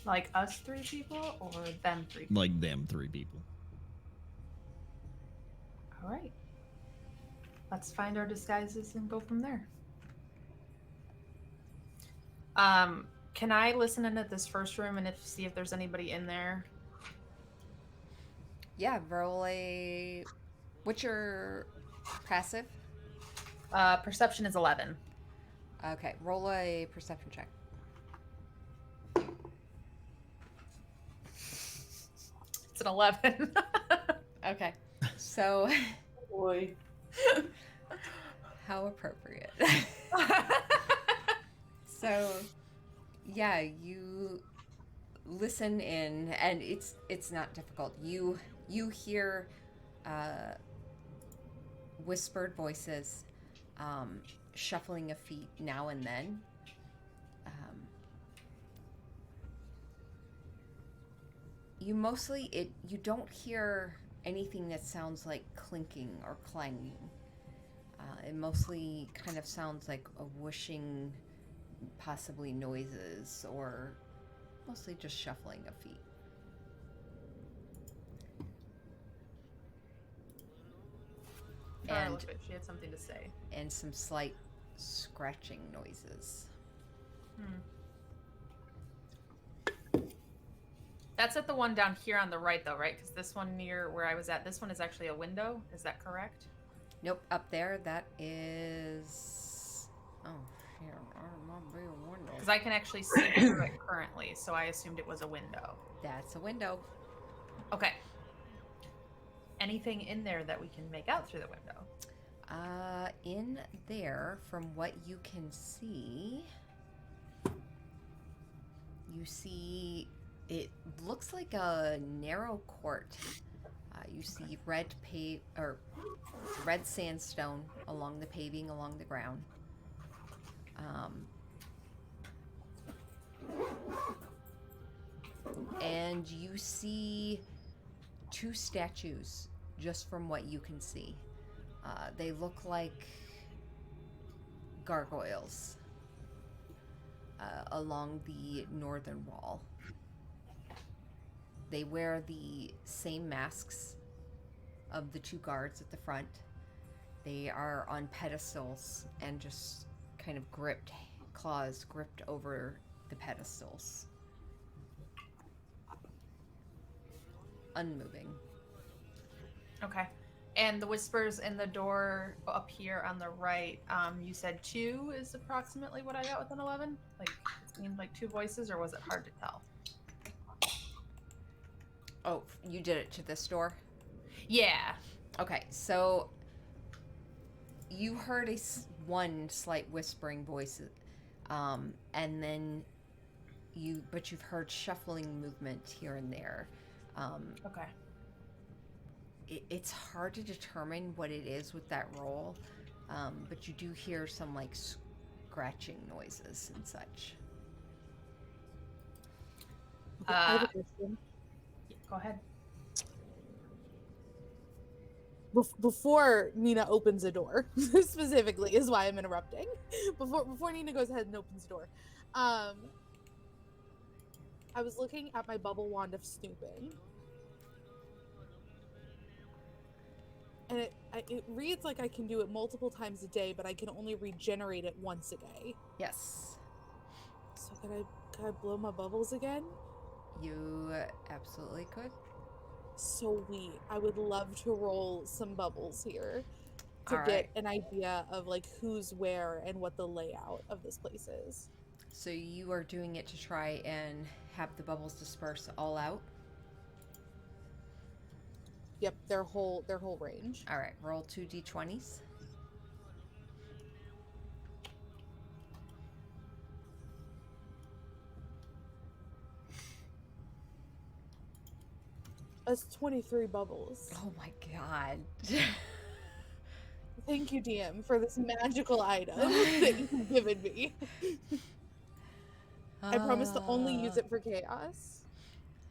Like us 3 people or them 3 people? Like them 3 people. All right. Let's find our disguises and go from there. Can I listen in at this first room and see if there's anybody in there? Yeah, roll a. What's your passive? Perception is 11. Okay, roll a perception check. It's an 11. Okay, so Boy. how appropriate. So, yeah, you listen in, and it's not difficult. You hear whispered voices, shuffling of feet now and then. You don't hear anything that sounds like clinking or clanging. It mostly kind of sounds like a whooshing, possibly noises, or mostly just shuffling of feet. Tara And looked like she had something to say. and some slight scratching noises. That's at the one down here on the right, though, right? Because this one near where I was at, this one is actually a window. Is that correct? Nope, up there, that is... Oh, here, might be a window. Because I can actually see through it currently, so I assumed it was a window. That's a window. Okay. Anything in there that we can make out through the window? In there, from what you can see, you see it looks like a narrow court. You see red sandstone along the paving, along the ground. And you see 2 statues just from what you can see. They look like gargoyles along the northern wall. They wear the same masks of the 2 guards at the front. They are on pedestals and just kind of claws gripped over the pedestals. Unmoving. Okay. And the whispers in the door up here on the right, you said 2 is approximately what I got with an 11? Like, it seemed like 2 voices, or was it hard to tell? Oh, you did it to this door? Yeah. Okay, so you heard one slight whispering voice, and then you've heard shuffling movement here and there. Okay. It's hard to determine what it is with that roll, but you do hear some like scratching noises and such. I have a question. Go ahead. Before Nina opens the door, specifically is why I'm interrupting. Before Nina goes ahead and opens the door, I was looking at my bubble wand of snooping, and it reads like I can do it multiple times a day, but I can only regenerate it once a day. Yes, So can I blow my bubbles again? you absolutely could. Sweet. I would love to roll some bubbles here to All get right. an idea of like who's where and what the layout of this place is. So you are doing it to try and have the bubbles disperse all out. Yep, their whole range. All right, roll 2 d20s. That's 23 bubbles. Oh my god. Thank you, DM, for this magical item that you've given me. I promise to only use it for chaos.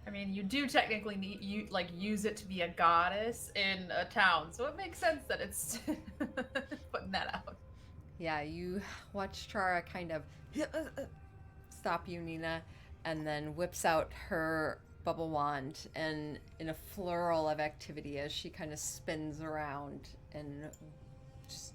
I mean, you do technically use it to be a goddess in a town, so it makes sense that it's putting that out. Yeah, you watch Chara kind of stop you, Nina, and then whips out her bubble wand, and in a flurl of activity as she kind of spins around and just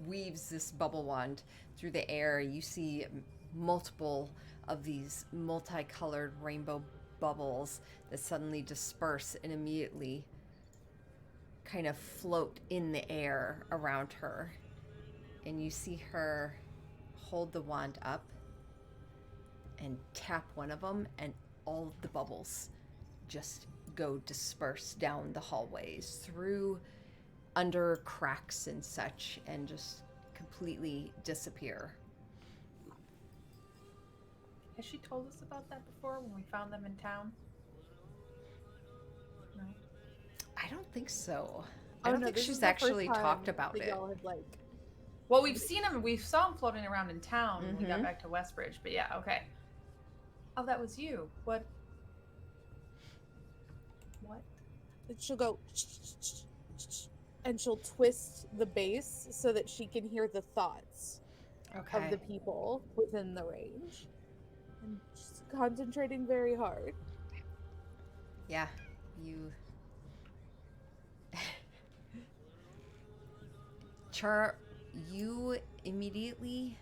weaves this bubble wand through the air, you see multiple of these multicolored rainbow bubbles that suddenly disperse and immediately kind of float in the air around her. And you see her hold the wand up and tap one of them, and all of the bubbles just go disperse down the hallways, through under cracks and such, and just completely disappear. Has she told us about that before when we found them in town? No. I don't think so. I don't think this is she's the first actually time talked about that it. y'all have like. Well, we've seen him. We saw him floating around in town when we got Mhm. back to Westbridge. But yeah, okay. Oh, that was you. What? What? She'll go, and she'll twist the base so that she can hear the thoughts of the people within the range. And she's concentrating very hard. Yeah, you. Char, you immediately.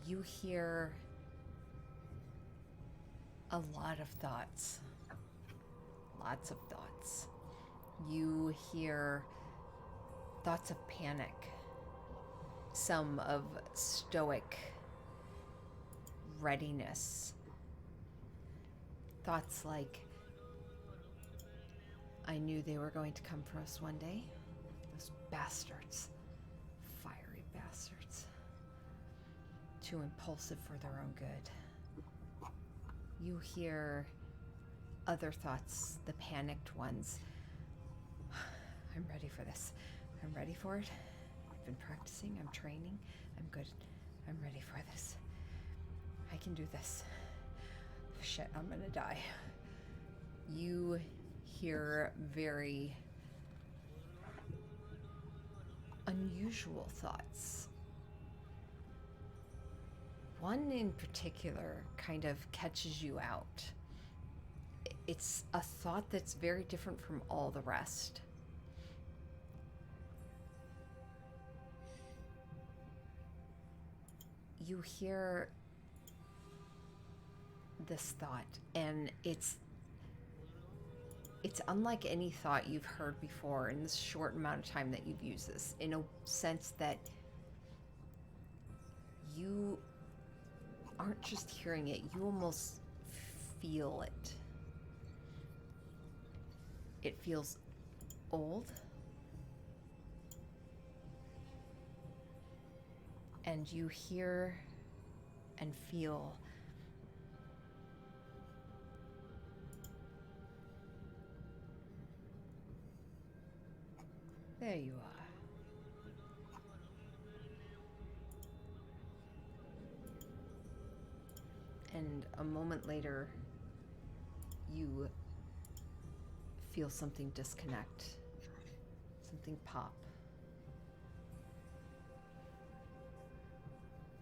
You hear a lot of thoughts. Lots of thoughts. You hear thoughts of panic, some of stoic readiness. Thoughts like, I knew they were going to come for us one day. Those bastards. Fiery bastards. Too impulsive for their own good. You hear other thoughts, the panicked ones. I'm ready for this. I'm ready for it. I've been practicing. I'm training. I'm good. I'm ready for this. I can do this. Shit, I'm gonna die. You hear very unusual thoughts. One in particular kind of catches you out. It's a thought that's very different from all the rest. You hear this thought, and it's unlike any thought you've heard before in this short amount of time that you've used this, in a sense that you aren't just hearing it, you almost feel it. It feels old, and you hear and feel there you are. And a moment later, you feel something disconnect, something pop.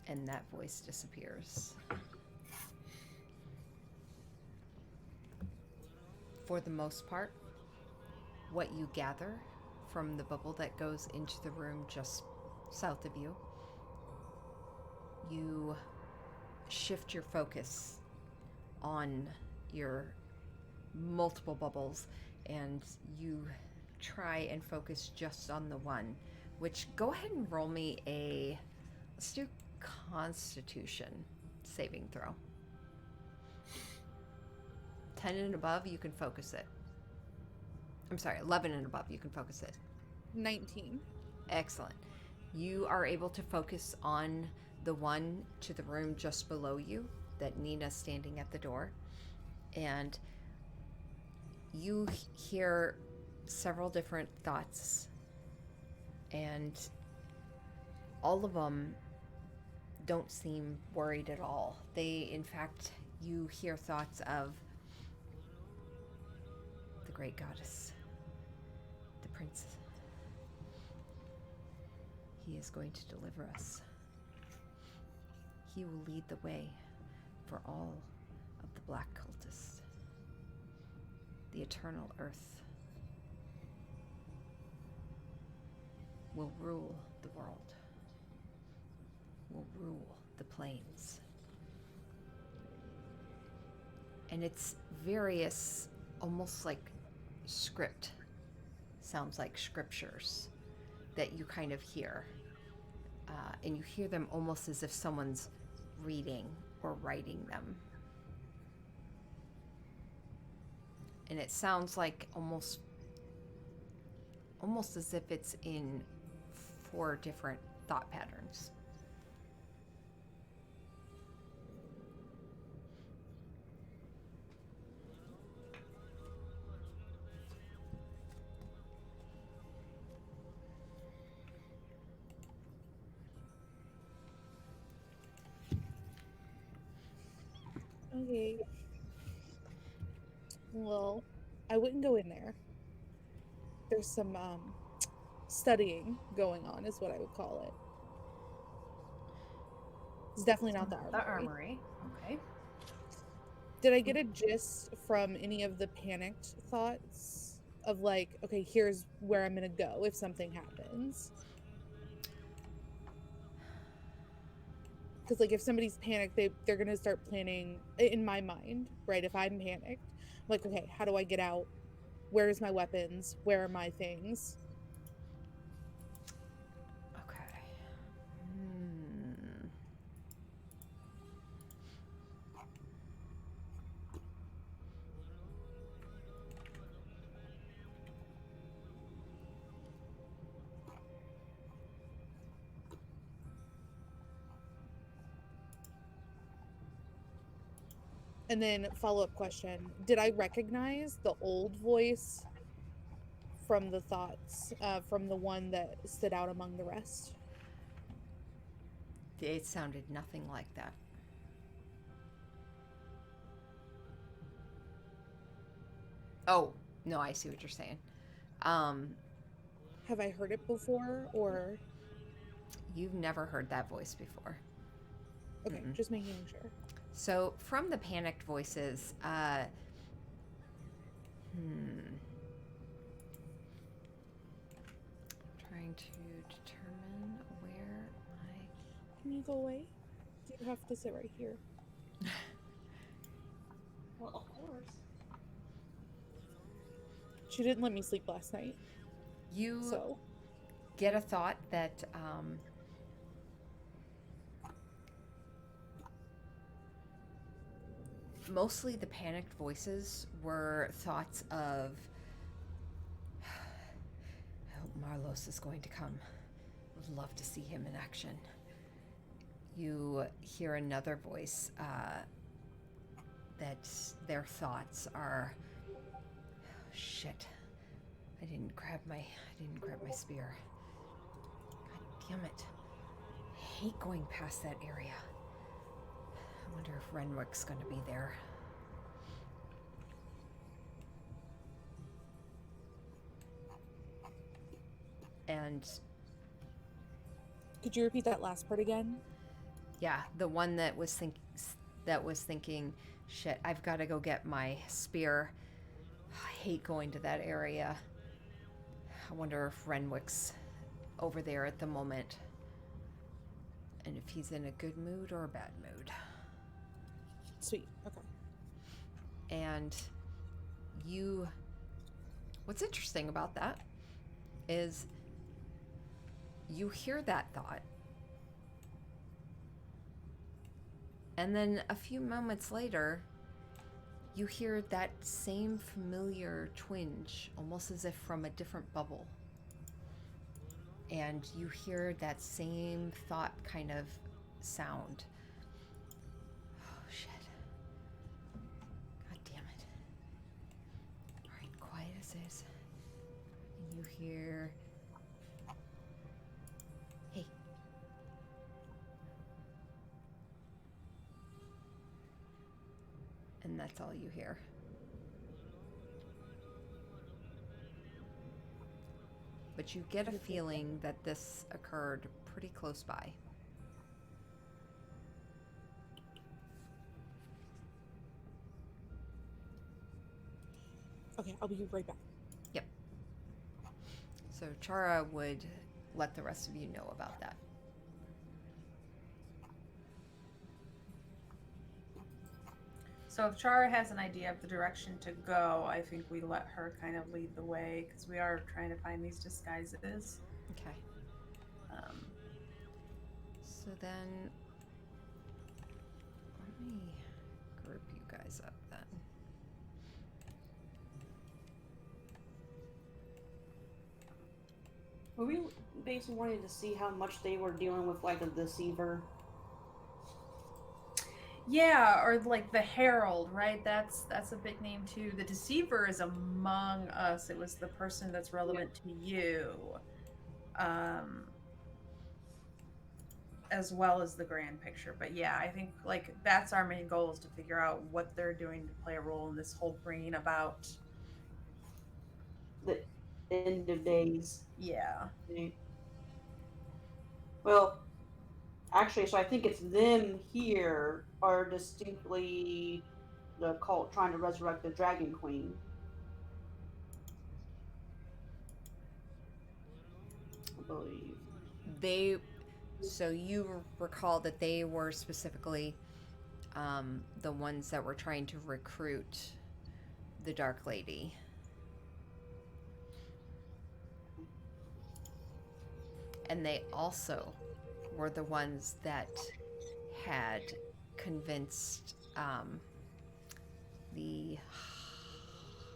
And that voice disappears. For the most part, what you gather from the bubble that goes into the room just south of you, you shift your focus on your multiple bubbles, and you try and focus just on the one, which go ahead and roll me a, let's do Constitution saving throw. 10 and above, you can focus it. I'm sorry, 11 and above, you can focus it. 19. Excellent. You are able to focus on the one to the room just below you, that Nina's standing at the door, and you hear several different thoughts, and all of them don't seem worried at all. They, in fact, you hear thoughts of the great goddess, the prince. He is going to deliver us. He will lead the way for all of the black cultists. The eternal earth will rule the world, will rule the plains. And it's various, almost like script, sounds like scriptures that you kind of hear. And you hear them almost as if someone's reading or writing them. And it sounds like almost as if it's in 4 different thought patterns. Okay. Well, I wouldn't go in there. There's some studying going on, is what I would call it. It's definitely not the armory. The armory. Okay. Did I get a gist from any of the panicked thoughts of like, okay, here's where I'm gonna go if something happens? Because like if somebody's panicked, they're gonna start planning in my mind, right? If I'm panicked, I'm like, okay, how do I get out? Where's my weapons? Where are my things? Okay. And then follow-up question, did I recognize the old voice from the thoughts, from the one that stood out among the rest? It sounded nothing like that. Oh, no, I see what you're saying. Have I heard it before, or? You've never heard that voice before. Okay, just making sure. So, from the panicked voices, trying to determine where Can you go away? Do you have to sit right here? She didn't let me sleep last night, You so get a thought that mostly the panicked voices were thoughts of, I hope Marlos is going to come. Would love to see him in action. You hear another voice that their thoughts are, oh, shit. I didn't grab my spear. God damn it. I hate going past that area. I wonder if Renwick's gonna be there. And could you repeat that last part again? yeah, the one that was thinking, shit, I've got to go get my spear. I hate going to that area. I wonder if Renwick's over there at the moment, and if he's in a good mood or a bad mood. Sweet. Okay. And what's interesting about that is you hear that thought, and then a few moments later, you hear that same familiar twinge, almost as if from a different bubble. And you hear that same thought kind of sound. Oh, shit. God damn it. All right, quiet as is. And you hear, hey. And that's all you hear. But you get a feeling that this occurred pretty close by. Okay, I'll be right back. Yep. So Chara would let the rest of you know about that. So if Chara has an idea of the direction to go, I think we let her kind of lead the way, because we are trying to find these disguises. Okay. So then, let me group you guys up then. Were we basically wanting to see how much they were dealing with, like, a deceiver? Yeah, or like the Herald, right? That's a big name too. The Deceiver is among us. It was the person that's relevant to you, as well as the grand picture. But yeah, I think like that's our main goal, is to figure out what they're doing to play a role in this whole bringing about. The end of days. Yeah. Well, actually, so I think it's them here are distinctly the cult trying to resurrect the Dragon Queen. I believe. So you recall that they were specifically the ones that were trying to recruit the Dark Lady. And they also were the ones that had convinced the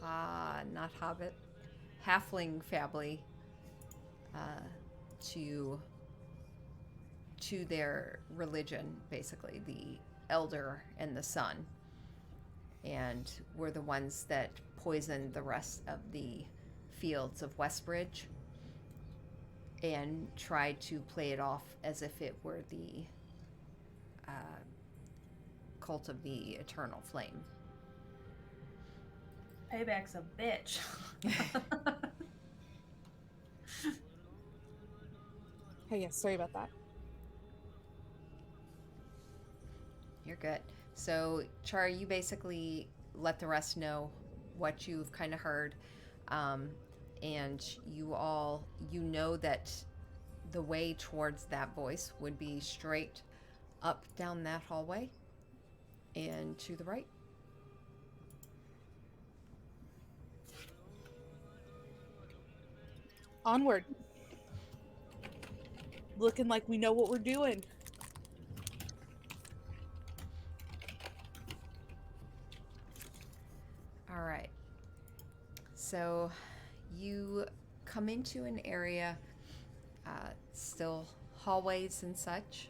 not Hobbit, Halfling family to their religion, basically the Elder and the Son, and were the ones that poisoned the rest of the fields of Westbridge and tried to play it off as if it were the cult of the Eternal Flame. Payback's a bitch. Hey, yes, sorry about that. You're good. So, Char, you basically let the rest know what you've kind of heard. And you know that the way towards that voice would be straight up down that hallway and to the right. Onward. Looking like we know what we're doing. All right. So you come into an area, still hallways and such.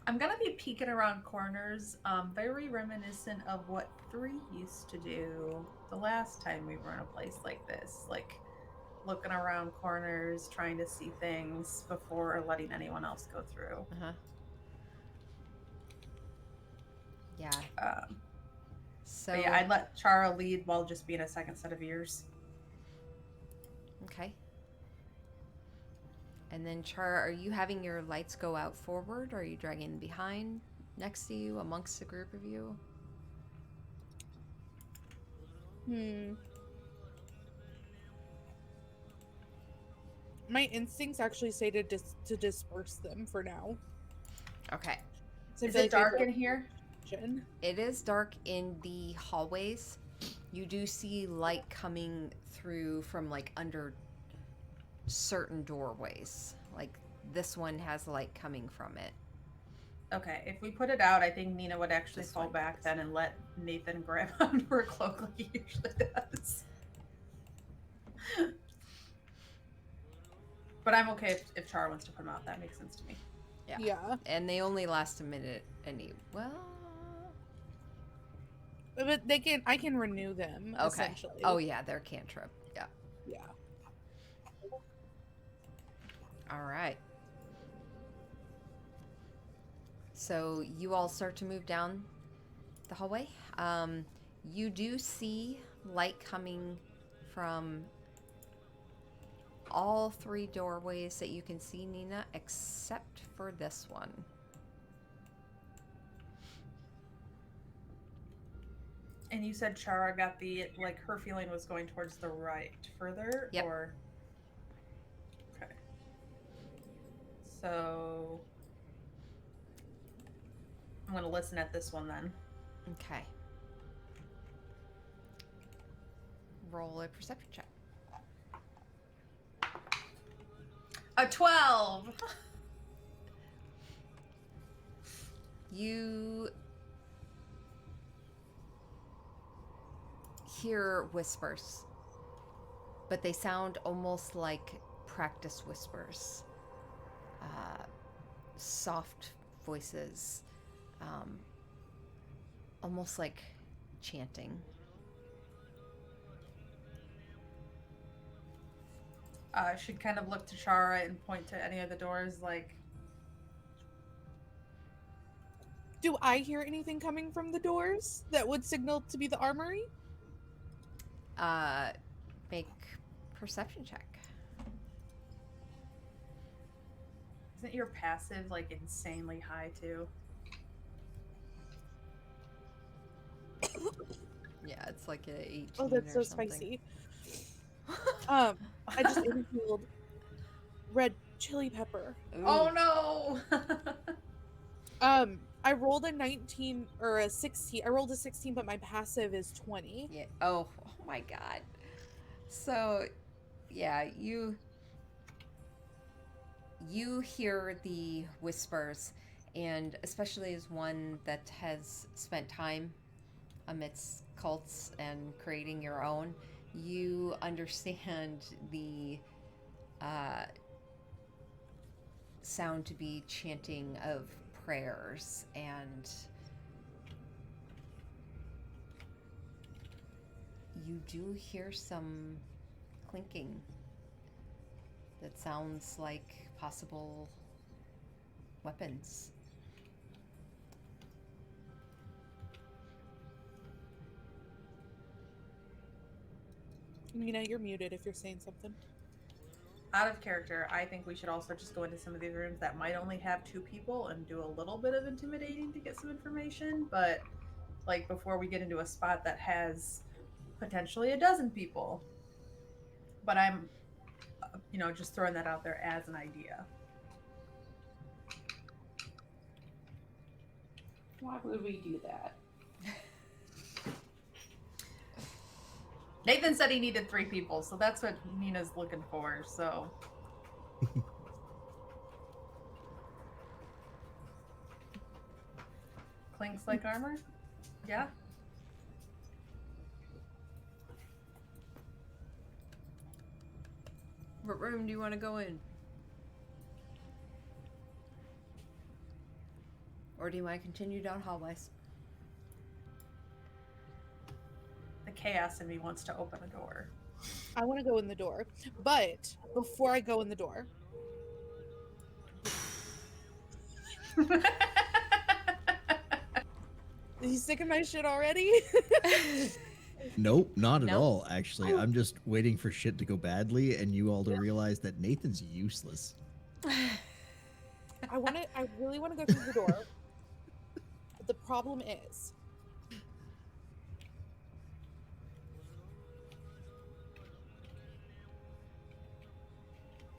I'm gonna be peeking around corners, very reminiscent of what 3 used to do the last time we were in a place like this. Like looking around corners, trying to see things before letting anyone else go through. Uh-huh. Yeah. So, But yeah, I'd let Chara lead while just being a second set of ears. okay. And then Chara, are you having your lights go out forward? Or are you dragging them behind, next to you, amongst a group of you? My instincts actually say to disperse them for now. Okay. So I Is feel it like they dark both in here? function. It is dark in the hallways. You do see light coming through from like under certain doorways. Like this one has light coming from it. Okay, if we put it out, I think Nina would actually This fall one. back then and let Nathan grab onto her cloak like he usually does. But I'm okay if Chara wants to put them out. That makes sense to me. Yeah. And they only last a minute well, But I can renew them, okay. essentially. Oh yeah, they're cantrip. Yeah. Yeah. All right. So you all start to move down the hallway. You do see light coming from all 3 doorways that you can see, Nina, except for this one. And you said Chara got like her feeling was going towards the right further? Yep. Or. Okay. So. I'm going to listen at this one then. Okay. Roll a perception check. A 12! You hear whispers, but they sound almost like practice whispers. Soft voices, almost like chanting. She'd kind of look to Chara and point to any of the doors like, Do I hear anything coming from the doors that would signal to be the armory? Make perception check. isn't your passive like insanely high too? Yeah, it's like a 18. Oh, that's or so something. spicy. I just inhaled red chili pepper. Ooh. Oh no! I rolled a 19 or a 16. I rolled a 16, but my passive is 20. Yeah. Oh my god. So, yeah, you hear the whispers, and especially as one that has spent time amidst cults and creating your own, you understand the sound to be chanting of prayers, and you do hear some clinking that sounds like possible weapons. Mina, you're muted if you're saying something. Out of character, I think we should also just go into some of these rooms that might only have 2 people and do a little bit of intimidating to get some information, but like before we get into a spot that has potentially a dozen people. But I'm, just throwing that out there as an idea. Why would we do that? Nathan said he needed 3 people, so that's what Nina's looking for, so. Clinks like armor? Yeah? What room do you want to go in? Or do you want to continue down hallways? The chaos in me wants to open a door. I want to go in the door, but before I go in the door, he's sick of my shit already. Nope, not at Nope. all, actually. I'm just waiting for shit to go badly and you all to realize that Nathan's useless. I really want to go through the door. But the problem is,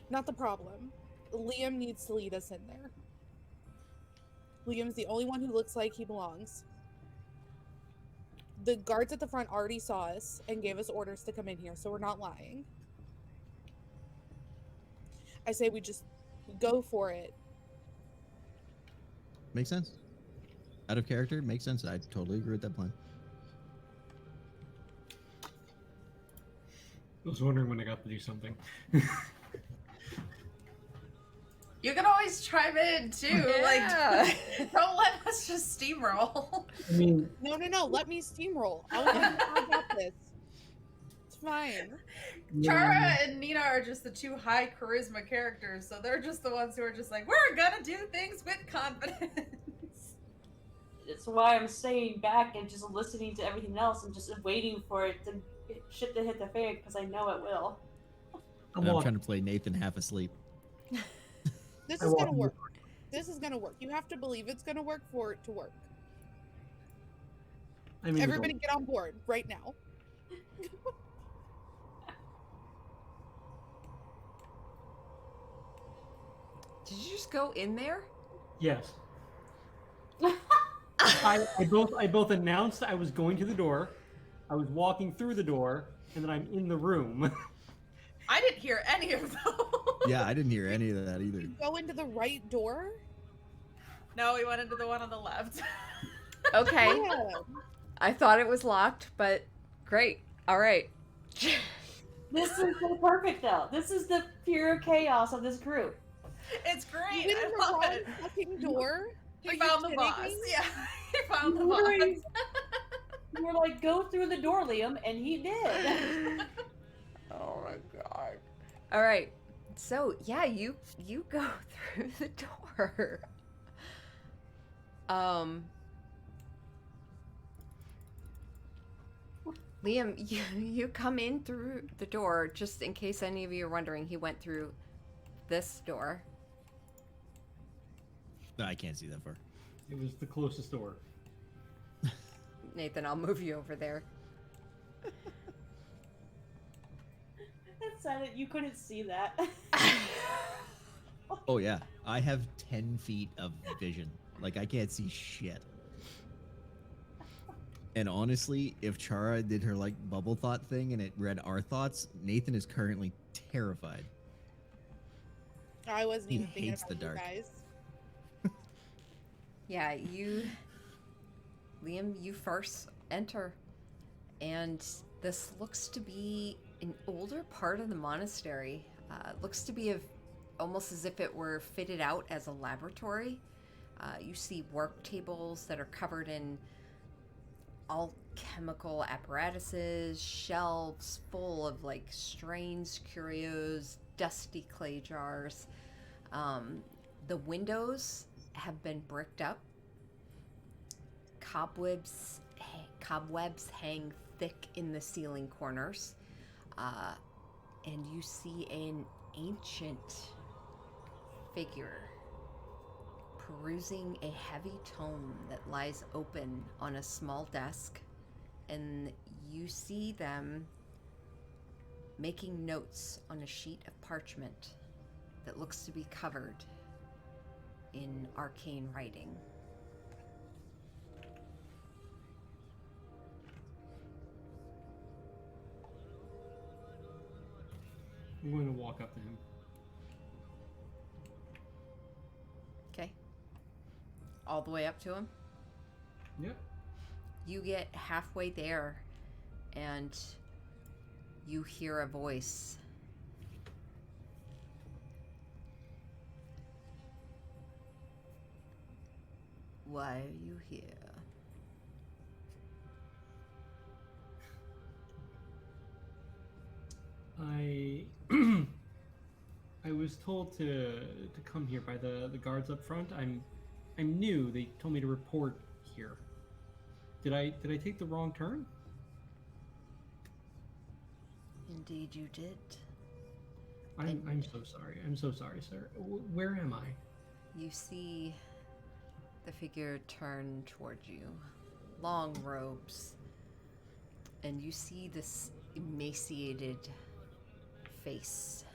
not the problem. Liam needs to lead us in there. Liam's the only one who looks like he belongs. The guards at the front already saw us and gave us orders to come in here, so we're not lying. I say we just go for it. Makes sense. Out of character, makes sense. I totally agree with that plan. I was wondering when I got to do something. You can always chime in too. Yeah. Like, don't let us just steamroll. I mean, No. Let me steamroll. I got this. It's fine. Chara and Nina are just the 2 high charisma characters, so they're just the ones who are just like, we're gonna do things with confidence. It's why I'm staying back and just listening to everything else and just waiting for it to shit to hit the fan because I know it will. I'm trying to play Nathan half asleep. This is gonna work. This is gonna work. You have to believe it's gonna work for it to work. I mean, Everybody get on board right now. Did you just go in there? yes. I both announced I was going to the door, I was walking through the door, and then I'm in the room. I didn't hear any of those. Yeah, I didn't hear any of that either. You go into the right door? No, we went into the one on the left. Okay. Yeah. I thought it was locked, but great. All right. This is so perfect though. This is the pure chaos of this group. It's You great. went in I the love wrong it. fucking door? He Are you found the kidding boss. me? Yeah, he found the boss. Literally, you were like, go through the door, Liam, and he did. Oh my god. All right. So, yeah, you go through the door. Liam, you come in through the door. Just in case any of you are wondering, he went through this door. No, I can't see that far. It was the closest door. Nathan, I'll move you over there. That said, you couldn't see that. Oh yeah, I have 10 feet of vision. Like I can't see shit. And honestly, if Chara did her like bubble thought thing and it read our thoughts, Nathan is currently terrified. I wasn't He even thinking hates about the you dark. guys. Yeah, Liam, you first enter, and this looks to be an older part of the monastery. Looks to be almost as if it were fitted out as a laboratory. You see work tables that are covered in alchemical apparatuses, shelves full of like strange curios, dusty clay jars. The windows have been bricked up. Cobwebs hang thick in the ceiling corners. And you see an ancient figure perusing a heavy tome that lies open on a small desk, and you see them making notes on a sheet of parchment that looks to be covered in arcane writing. I'm going to walk up to him. Okay. All the way up to him. Yep. You get halfway there, and you hear a voice. Why are you here? I I was told to come here by the guards up front. I'm new. They told me to report here. Did I take the wrong turn? Indeed, you did. I'm so sorry. I'm so sorry, sir. Where am I? You see the figure turn towards you, long robes, and you see this emaciated face.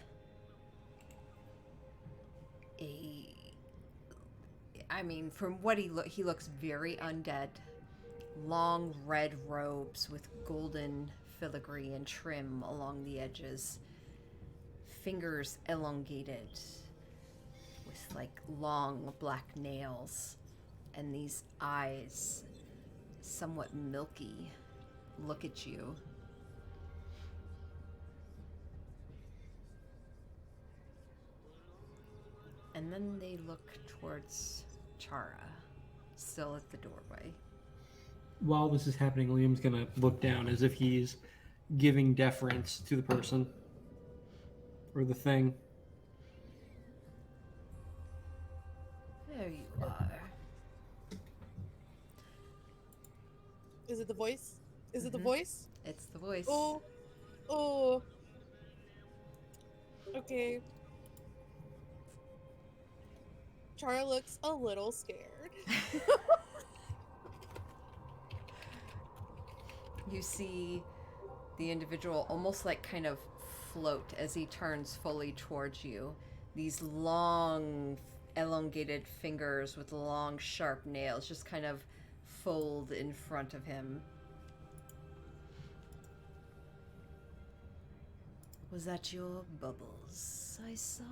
From what he looks very undead. Long red robes with golden filigree and trim along the edges. Fingers elongated with like long black nails, and these eyes, somewhat milky, look at you. And then they look towards Chara, still at the doorway. While this is happening, Liam's gonna look down as if he's giving deference to the person or the thing. There you are. Is it the voice? Is it the Mhm. voice? It's the voice. Oh. Okay. Chara looks a little scared. You see the individual almost like kind of float as he turns fully towards you. These long, elongated fingers with long, sharp nails just kind of fold in front of him. Was that your bubbles I saw?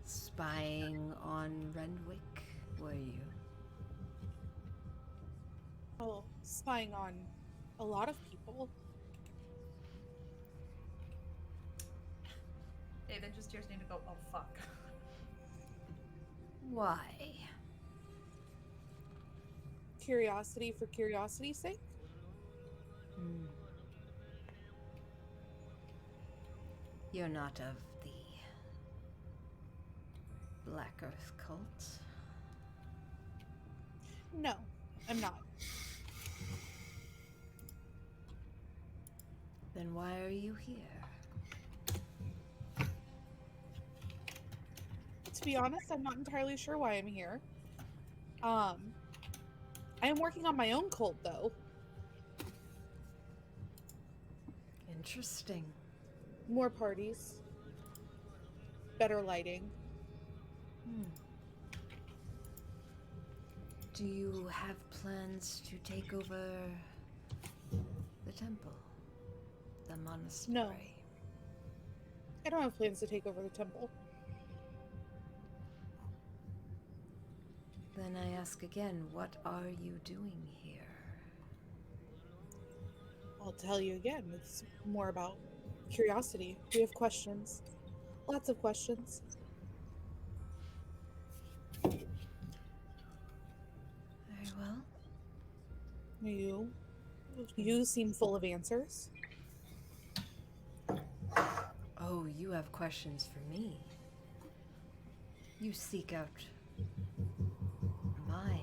Spying on Renwick, were you? Oh, spying on a lot of people. David just tears need to go, oh fuck. Why? Curiosity for curiosity's sake? You're not of the Black Earth cult? No, I'm not. Then why are you here? To be honest, I'm not entirely sure why I'm here. I am working on my own cult, though. Interesting. More parties. Better lighting. Do you have plans to take over the temple? The monastery? No. I don't have plans to take over the temple. Then I ask again, what are you doing here? I'll tell you again. It's more about curiosity. We have questions. Lots of questions. Very well. You seem full of answers. Oh, you have questions for me. You seek out my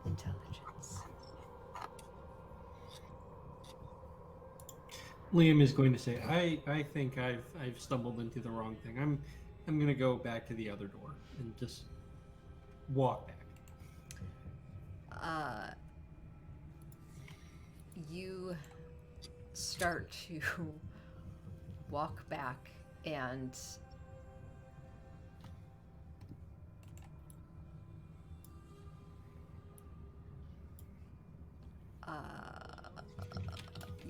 intelligence. Liam is going to say, I think I've stumbled into the wrong thing. I'm gonna go back to the other door and just walk back. You start to walk back, and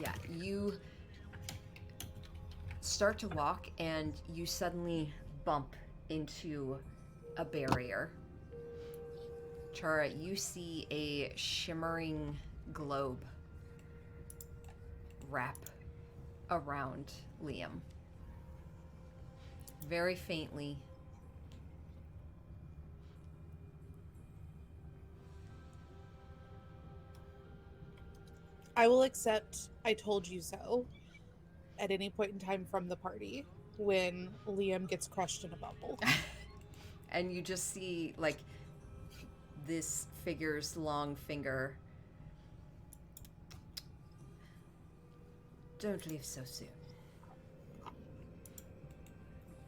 Yeah, you start to walk and you suddenly bump into a barrier. Chara, you see a shimmering globe wrap around Liam. Very faintly. I will accept I told you so at any point in time from the party when Liam gets crushed in a bubble. And you just see, like, this figure's long finger. Don't leave so soon.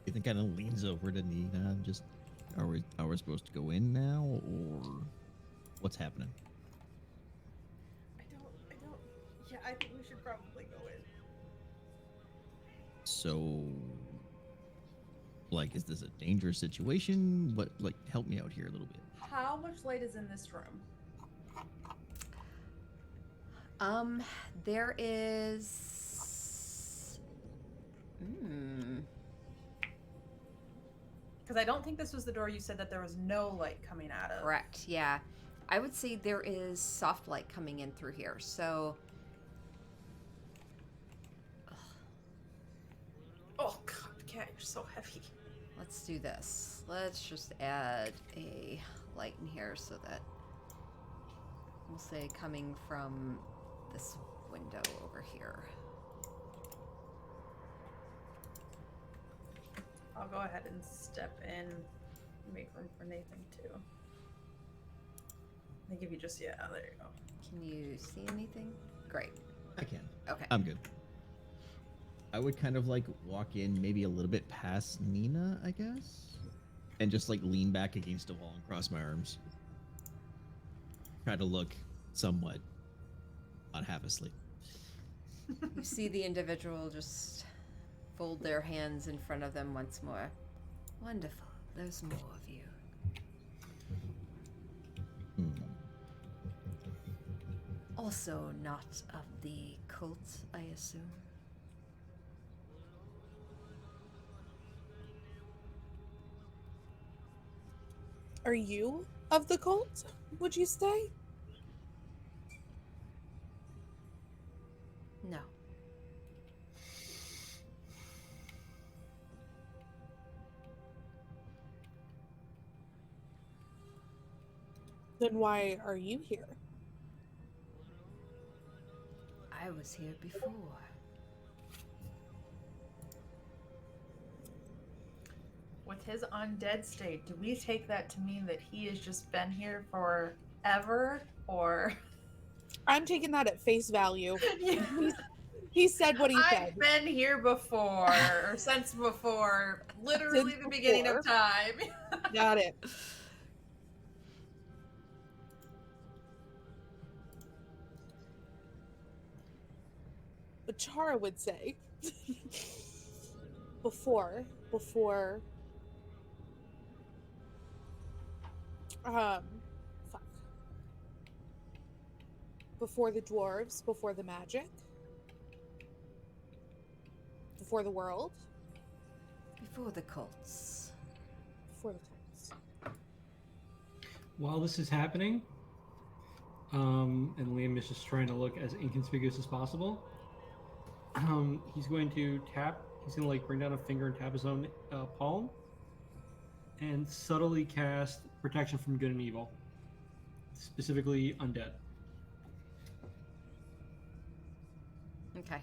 Ethan kind of leans over to Nina and just, are we supposed to go in now, or what's happening? Yeah, I think we should probably go in. So, like, is this a dangerous situation? What, like, help me out here a little bit. How much light is in this room? There is. Because I don't think this was the door you said that there was no light coming out of. Correct, yeah. I would say there is soft light coming in through here, so. Oh god, cat, you're so heavy. Let's do this. Let's just add a light in here so that we'll say coming from this window over here. I'll go ahead and step in and make room for Nathan too. I think if you just, yeah, there you go. Can you see anything? Great. I can. Okay. I'm good. I would kind of like walk in maybe a little bit past Nina, I guess, and just like lean back against a wall and cross my arms. Try to look somewhat not half asleep. You see the individual just fold their hands in front of them once more. Wonderful. There's more of you. Also not of the cult, I assume. Are you of the cult, would you say? No. Then why are you here? I was here before. With his undead state, do we take that to mean that he has just been here forever, or? I'm taking that at face value. Yeah. He said what he said. I've been here before, or since before, literally Since the beginning of before. time. Got it. But Chara would say before fuck. Before the dwarves, before the magic, before the world, Before the cults. before the cults. While this is happening, and Liam is just trying to look as inconspicuous as possible, he's going to tap. He's going to like bring down a finger and tap his own palm, and subtly cast protection from good and evil, specifically undead. Okay.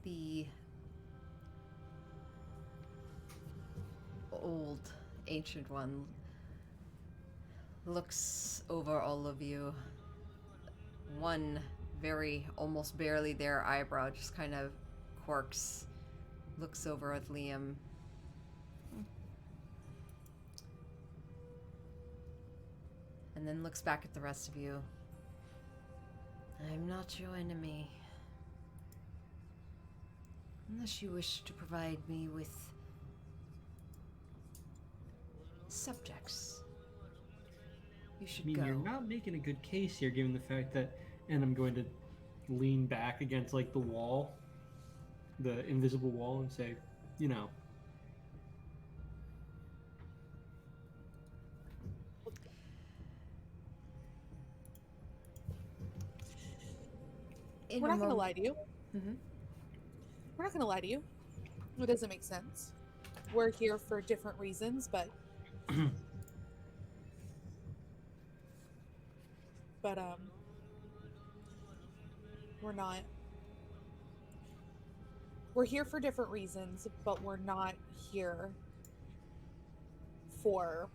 The old ancient one looks over all of you. One very almost barely there eyebrow just kind of quirks, looks over at Liam. And then looks back at the rest of you. I'm not your enemy. Unless you wish to provide me with subjects. You I should mean, go. you're not making a good case here, given the fact that, and I'm going to lean back against like the wall, the invisible wall, and say, you know, In We're a not going to moment. lie to you. Hmm. We're not going to lie to you. It doesn't make sense. We're here for different reasons, but we're not. We're here for different reasons, but we're not here for.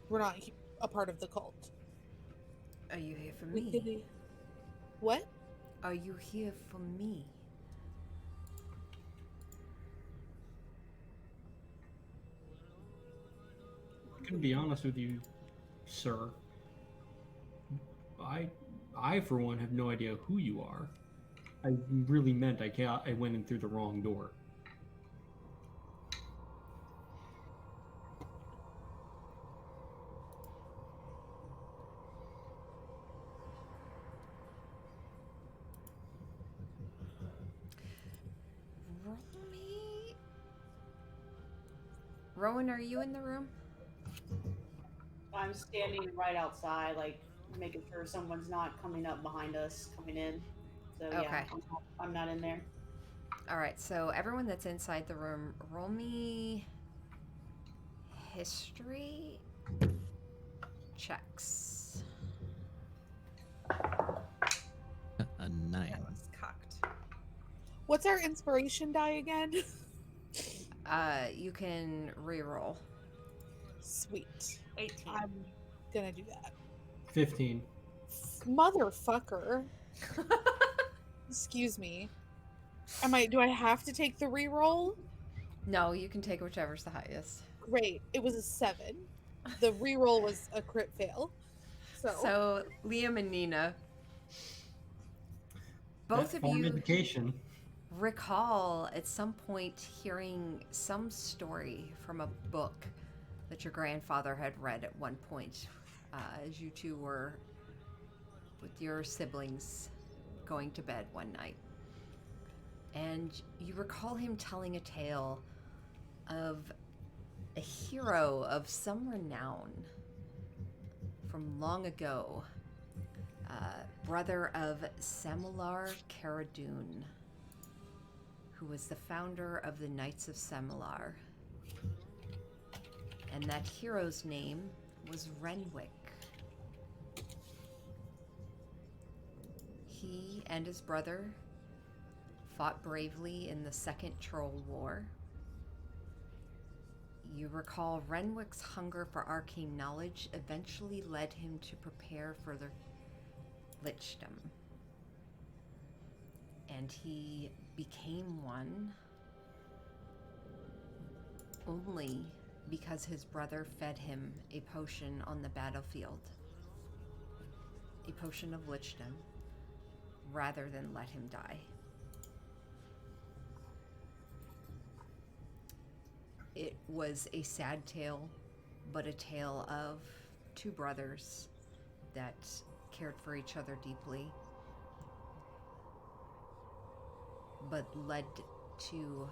We're not a part of the cult. Are you here for We me? could be. What? Are you here for me? I'm gonna be honest with you, sir. I, I for one have no idea who you are. I really meant I went in through the wrong door. Roll me. Rowan, are you in the room? I'm standing right outside, like making sure someone's not coming up behind us, coming in. So yeah, Okay. I'm not in there. All right, so everyone that's inside the room, roll me history checks. A 9. That was cocked. What's our inspiration die again? You can re-roll. Sweet. 18. I'm gonna do that. 15. Motherfucker. Excuse me. Do I have to take the reroll? No, you can take whichever's the highest. Great. It was a 7. The reroll was a crit fail. So Liam and Nina, both That of farm you education. recall at some point hearing some story from a book that your grandfather had read at one point as you two were with your siblings going to bed one night. And you recall him telling a tale of a hero of some renown from long ago, brother of Samular Caradun, who was the founder of the Knights of Samular. And that hero's name was Renwick. He and his brother fought bravely in the Second Troll War. You recall Renwick's hunger for arcane knowledge eventually led him to prepare for the lichdom. And he became one only because his brother fed him a potion on the battlefield. A potion of lichdom, rather than let him die. It was a sad tale, but a tale of two brothers that cared for each other deeply, but led to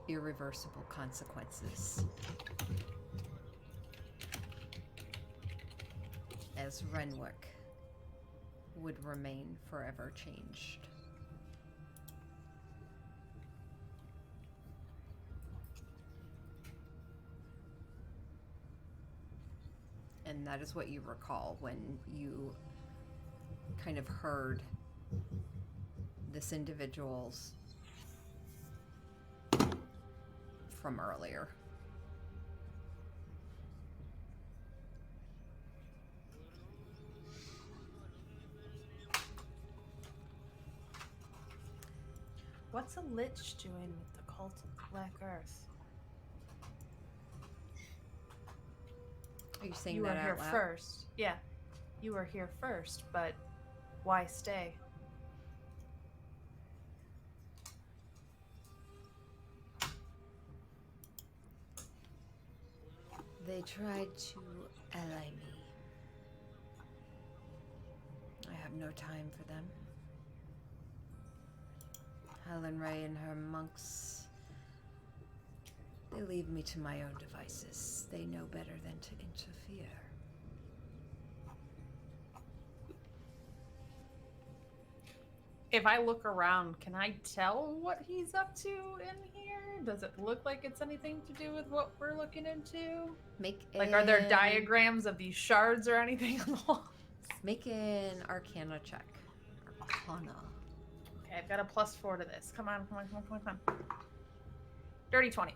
irreversible consequences. As Renwick would remain forever changed. And that is what you recall when you kind of heard this individual's from earlier. What's a lich doing with the cult of Black Earth? Are you saying You that were here out loud? first. Yeah. You were here first, but why stay? They tried to ally me. I have no time for them. Helen Ray and her monks, they leave me to my own devices. They know better than to interfere. If I look around, can I tell what he's up to in here? Does it look like it's anything to do with what we're looking into? Like, are there diagrams of these shards or anything on the walls? Make an Arcana check. Arcana. Okay, I've got a +4 to this. Come on, come on, come on, come on, come on. Dirty 20.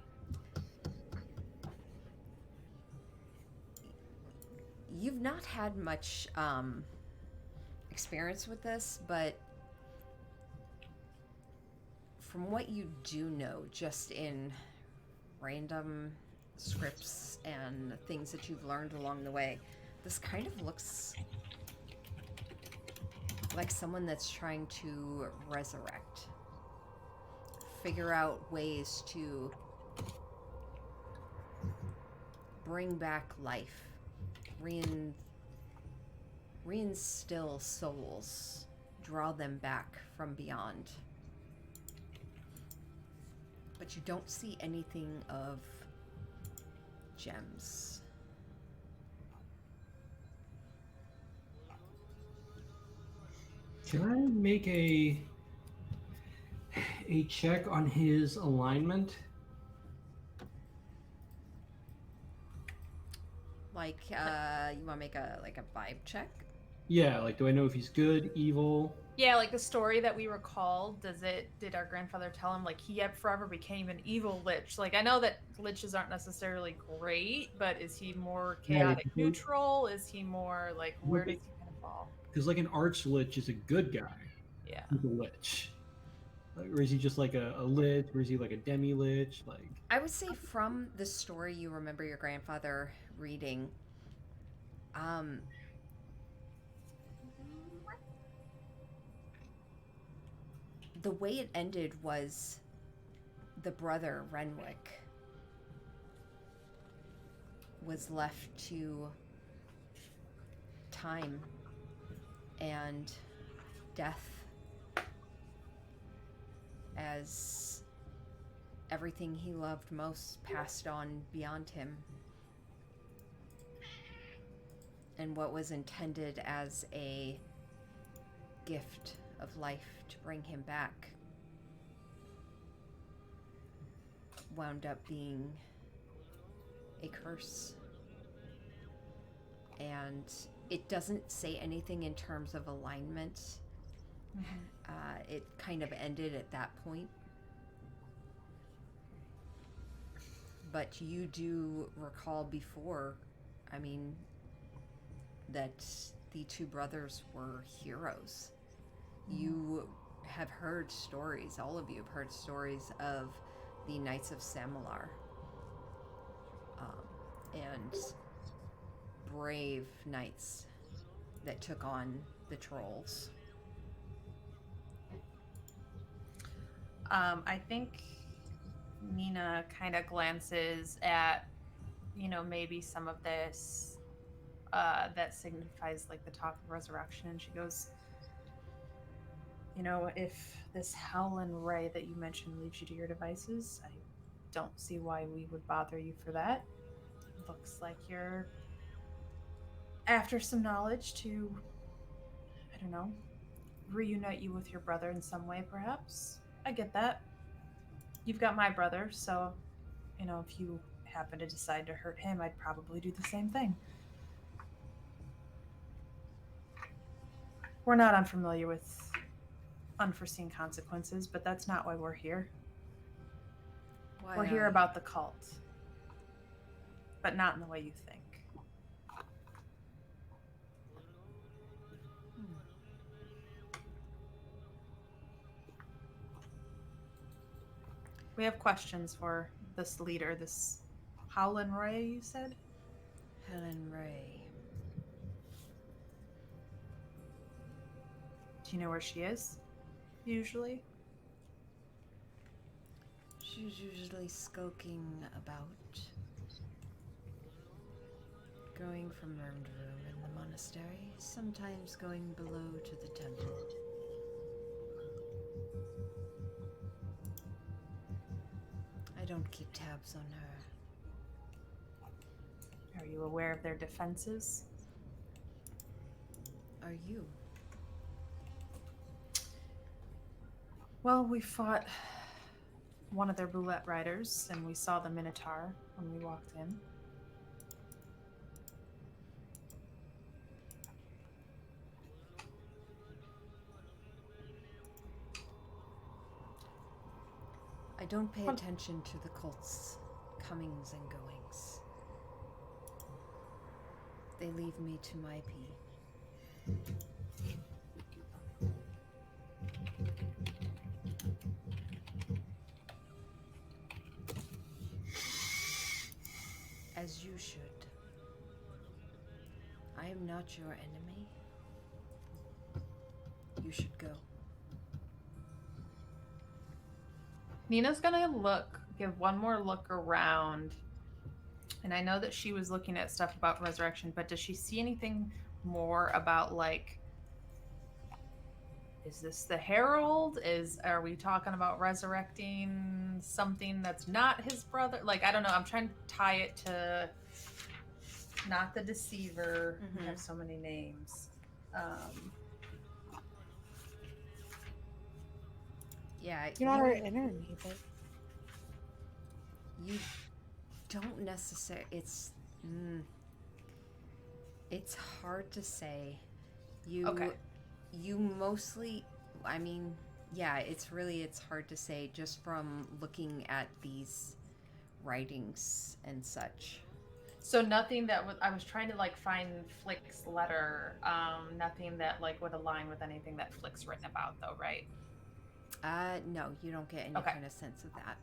You've not had much experience with this, but from what you do know, just in random scripts and things that you've learned along the way, this kind of looks like someone that's trying to resurrect. Figure out ways to bring back life. Reinstill souls. Draw them back from beyond. But you don't see anything of gems. Can I make a check on his alignment? Like, you want to make a vibe check? Yeah, like, do I know if he's good, evil? Yeah, like the story that we recalled, did our grandfather tell him, like, he forever became an evil lich? Like, I know that liches aren't necessarily great, but is he more chaotic neutral? Is he more, like, where does he kind of fall? Because, like, an arch lich is a good guy. Yeah. He's a lich. Like, or is he just like a lich? Or is he like a demi-lich? Like, I would say from the story you remember your grandfather reading, the way it ended was the brother, Renwick, was left to time and death as everything he loved most passed on beyond him. And what was intended as a gift of life to bring him back wound up being a curse. And it doesn't say anything in terms of alignment. It kind of ended at that point. But you do recall before, I mean, that the two brothers were heroes. You have heard stories, all of you have heard stories of the Knights of Samalar. And brave knights that took on the trolls. I think Nina kind of glances at, maybe some of this that signifies like the talk of resurrection, and she goes, if this Howlin' Ray that you mentioned leaves you to your devices, I don't see why we would bother you for that. Looks like you're after some knowledge to, I don't know, reunite you with your brother in some way, perhaps. I get that. You've got my brother, so, if you happen to decide to hurt him, I'd probably do the same thing. We're not unfamiliar with unforeseen consequences, but that's not why we're here. Why We're here about the cult, but not in the way you think. We have questions for this leader, this Howlin' Ray, you said? Helen Ray. Do you know where she is, usually? She's usually skulking about. Going from room to room in the monastery, sometimes going below to the temple. I don't keep tabs on her. Are you aware of their defenses? Are you? Well, we fought one of their boulette riders, and we saw the Minotaur when we walked in. I don't pay attention to the cult's comings and goings. They leave me to my pee. As you should. I am not your enemy. You should go. Nina's gonna give one more look around. And I know that she was looking at stuff about resurrection, but does she see anything more about, like, is this the Herald? Are we talking about resurrecting something that's not his brother? Like, I don't know. I'm trying to tie it to not the Deceiver. Mhm. We have so many names. Yeah, You're not our enemy, but you don't necessarily. It's hard to say. Okay. You mostly. I mean, yeah. It's hard to say just from looking at these writings and such. So nothing that I was trying to, like, find Flick's letter. Nothing that, like, would align with anything that Flick's written about, though, right? No, you don't get any Okay. kind of sense of that.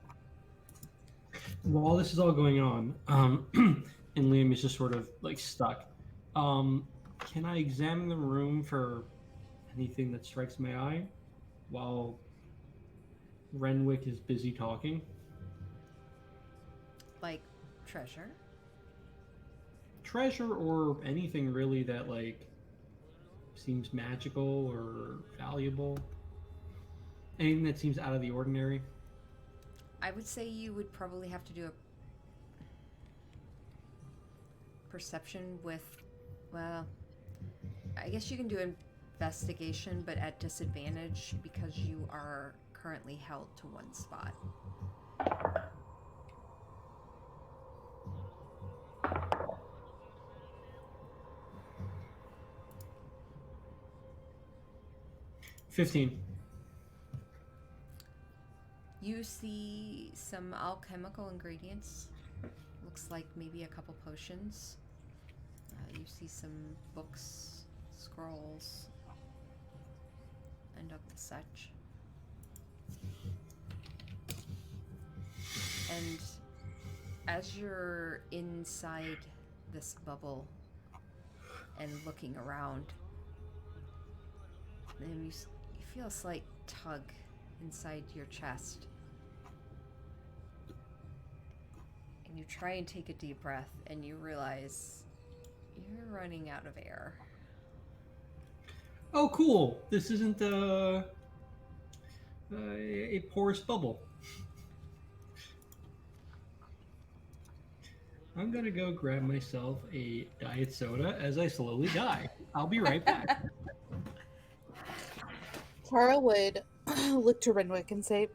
While this is all going on, and Liam is just sort of like stuck, can I examine the room for anything that strikes my eye while Renwick is busy talking? Like treasure? Treasure or anything really that, like, seems magical or valuable? Anything that seems out of the ordinary? I would say you would probably have to do a perception with, well, I guess you can do investigation, but at disadvantage because you are currently held to one spot. $15. You see some alchemical ingredients. Looks like maybe a couple potions. You see some books, scrolls, and of the such. And as you're inside this bubble and looking around, then you feel a slight tug inside your chest. And you try and take a deep breath, and you realize you're running out of air. Oh, cool! This isn't a porous bubble. I'm gonna go grab myself a diet soda as I slowly die. I'll be right back. Clara would look to Renwick and say,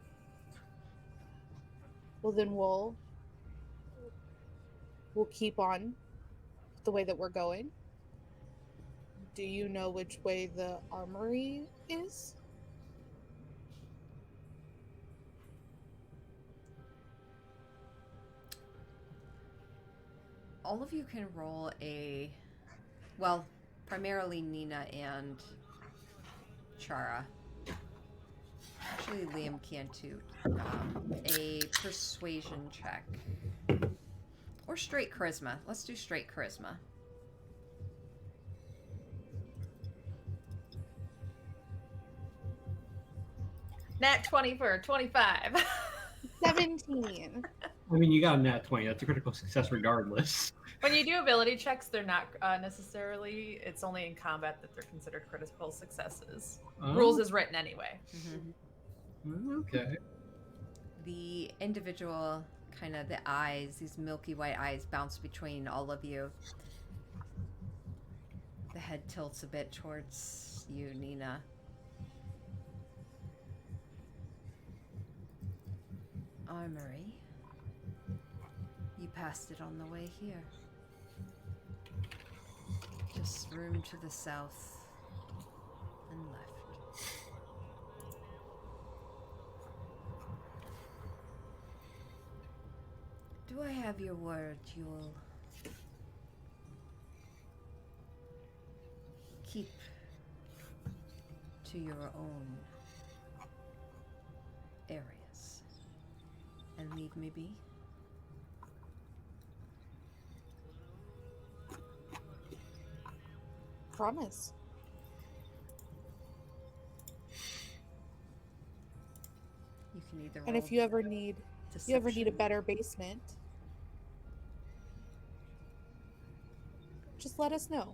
well, then we'll keep on the way that we're going. Do you know which way the armory is? All of you can roll well, primarily Nina and Chara. Actually, Liam can too. A persuasion check. Or straight charisma. Let's do straight charisma. Nat 20 for 25. 17. I mean, you got a nat 20. That's a critical success regardless. When you do ability checks, they're not necessarily. It's only in combat that they're considered critical successes. Rules is written anyway. Okay. The individual, kind of the eyes, these milky white eyes, bounce between all of you. The head tilts a bit towards you, Nina. Armory. You passed it on the way here. Just room to the south and left. Do I have your word you'll keep to your own areas and leave me be? Promise. You can either And roll if you ever need a better basement, just let us know.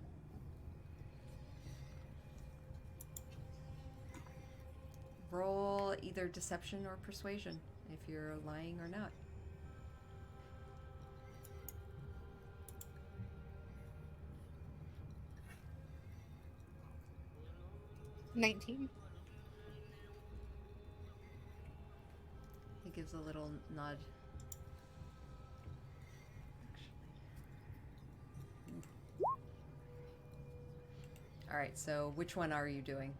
roll either deception or persuasion if you're lying or not. $19. He gives a little nod. All right, so which one are you doing?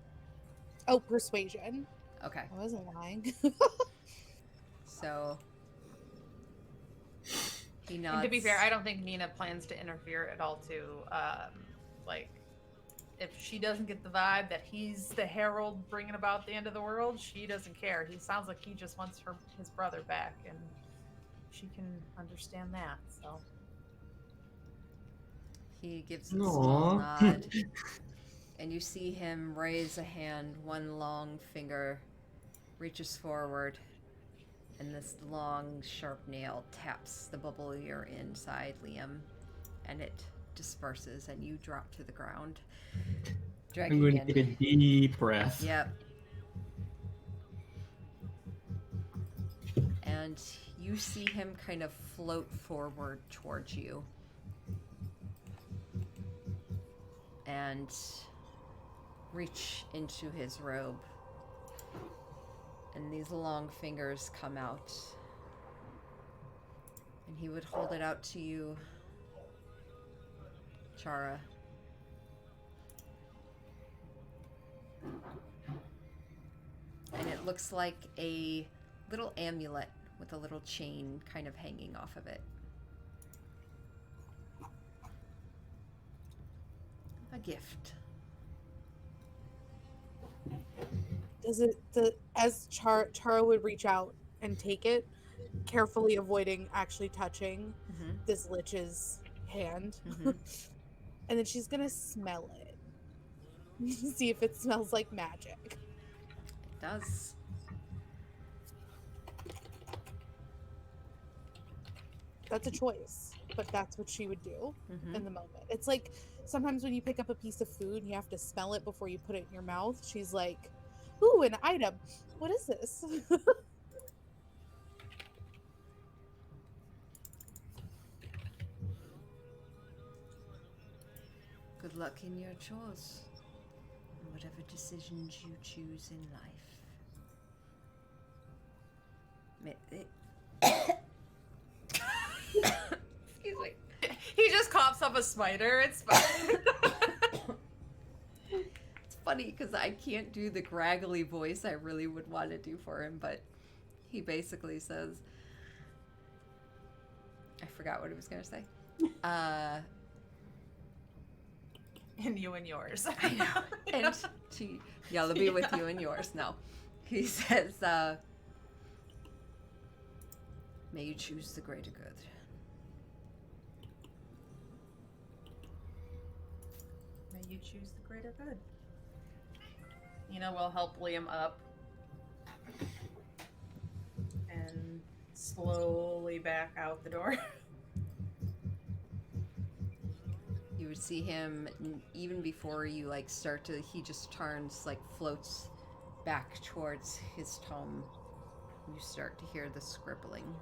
Oh, persuasion. Okay, I wasn't lying. so he nods. And to be fair, I don't think Nina plans to interfere at all. Like, if she doesn't get the vibe that he's the herald bringing about the end of the world, she doesn't care. He sounds like he just wants his brother back, and she can understand that. So He gives a small nod, and you see him raise a hand. One long finger reaches forward, and this long, sharp nail taps the bubble you're inside, Liam, and it disperses, and you drop to the ground. I'm going to take a deep breath. Yep. And you see him kind of float forward towards you. And reach into his robe. And these long fingers come out. And he would hold it out to you, Chara. And it looks like a little amulet with a little chain kind of hanging off of it. A gift. As Chara would reach out and take it, carefully avoiding actually touching this lich's hand. And then she's gonna smell it. See if it smells like magic. It does. That's a choice, but that's what she would do in the moment. It's like sometimes when you pick up a piece of food and you have to smell it before you put it in your mouth. She's like, ooh, an item. What is this? Good luck in your chores, and whatever decisions you choose in life. Excuse me. he just coughs up a spider. It's fine. It's funny because I can't do the graggly voice I really would want to do for him, but he basically says, I forgot what he was going to say. And you and yours. I know. And yeah, they'll be with you and yours. No. He says, may you choose the greater good. May you choose the greater good. Nina will help Liam up and slowly back out the door. would see him even before you like start to. He just turns, like floats back towards his tome. You start to hear the scribbling,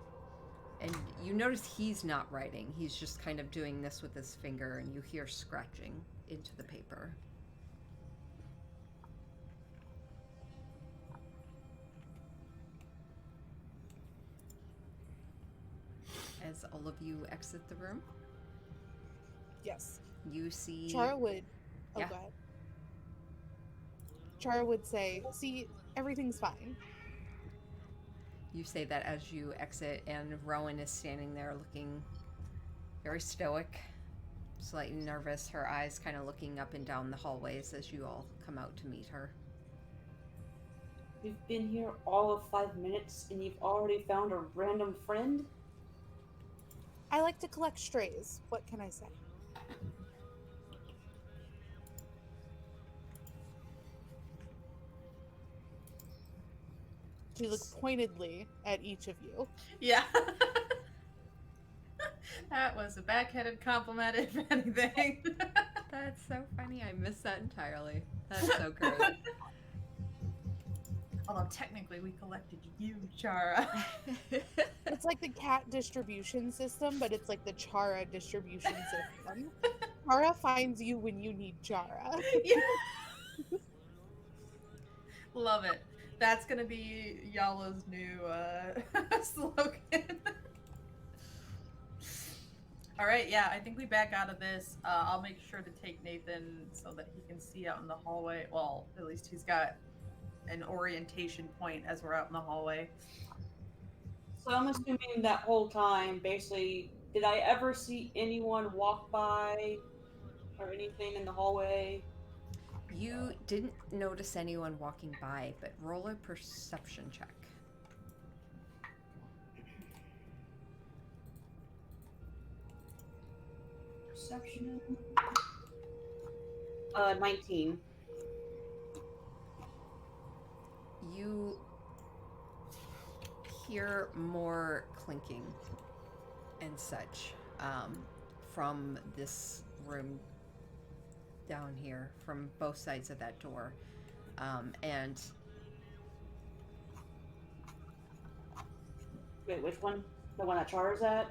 and you notice he's not writing. He's just kind of doing this with his finger, and you hear scratching into the paper. As all of you exit the room, Yes. you see. Chara would. Oh, Yeah. go ahead. Chara would say, "See, everything's fine." You say that as you exit, and Rowan is standing there looking very stoic, slightly nervous, her eyes kind of looking up and down the hallways as you all come out to meet her. We've been here all of 5 minutes and you've already found a random friend? I like to collect strays. What can I say? She looks pointedly at each of you. Yeah. That was a backhanded compliment, if anything. That's so funny. I missed that entirely. That's so great. Although technically we collected you, Chara. It's like the cat distribution system, but it's like the Chara distribution system. Chara finds you when you need Chara. Yeah. Love it. That's gonna be Yala's new slogan. All right, yeah, I think we back out of this. I'll make sure to take Nathan so that he can see out in the hallway. Well, at least he's got an orientation point as we're out in the hallway. So I'm assuming that whole time, basically, did I ever see anyone walk by or anything in the hallway? You didn't notice anyone walking by, but roll a perception check. Perception. 19. You hear more clinking and such from this room down here, from both sides of that door. And Wait, which one? The one that Chara's at?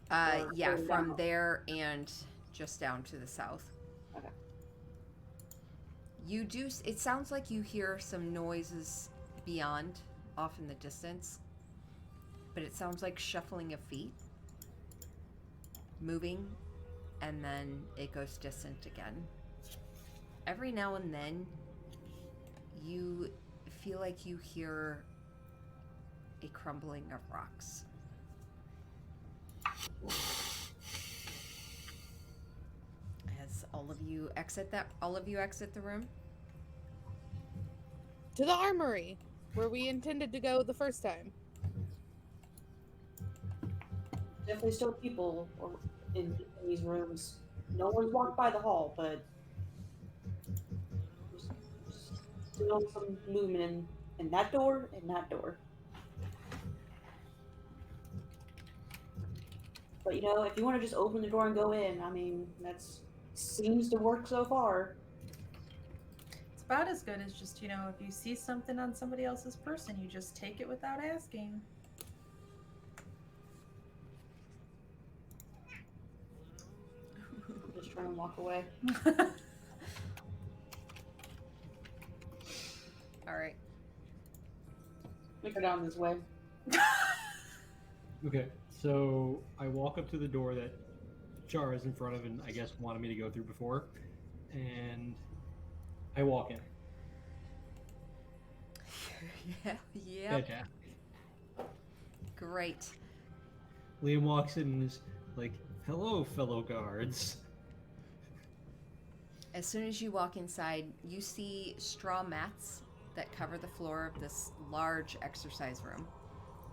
Or yeah, further from down? there and just down to the south. Okay. You do, it sounds like you hear some noises beyond, off in the distance, but it sounds like shuffling of feet, moving, and then it goes distant again. Every now and then, you feel like you hear a crumbling of rocks. As all of you exit the room. To the armory, where we intended to go the first time. Definitely still people in these rooms. No one's walked by the hall, but there's still some movement in that door and that door. But you know, if you want to just open the door and go in, I mean, that seems to work so far. It's about as good as just, you know, if you see something on somebody else's person, you just take it without asking. Just trying to walk away. All right. We go down this way. Okay, so I walk up to the door that Chara's in front of and I guess wanted me to go through before, and I walk in. Yeah. Fantastic. Great. Liam walks in and is like, "Hello, fellow guards." As soon as you walk inside, you see straw mats that cover the floor of this large exercise room.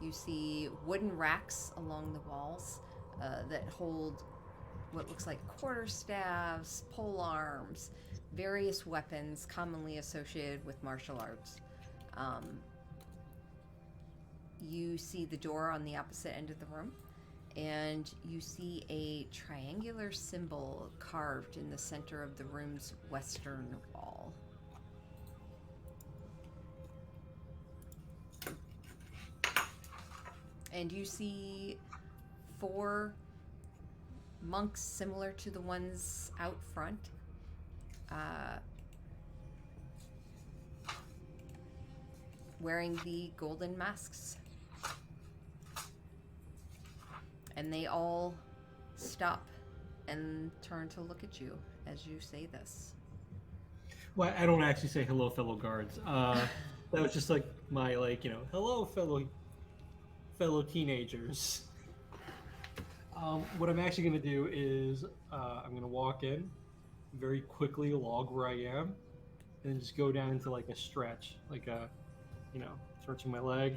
You see wooden racks along the walls that hold what looks like quarterstaffs, pole arms, various weapons commonly associated with martial arts. You see the door on the opposite end of the room, and you see a triangular symbol carved in the center of the room's western wall. And you see 4 monks similar to the ones out front. Wearing the golden masks. And they all stop and turn to look at you as you say this. Well, I don't actually say hello, fellow guards. That was just like my hello, fellow teenagers. What I'm actually going to do is I'm going to walk in, very quickly log where I am, and then just go down into like a stretch, like a, stretching my leg,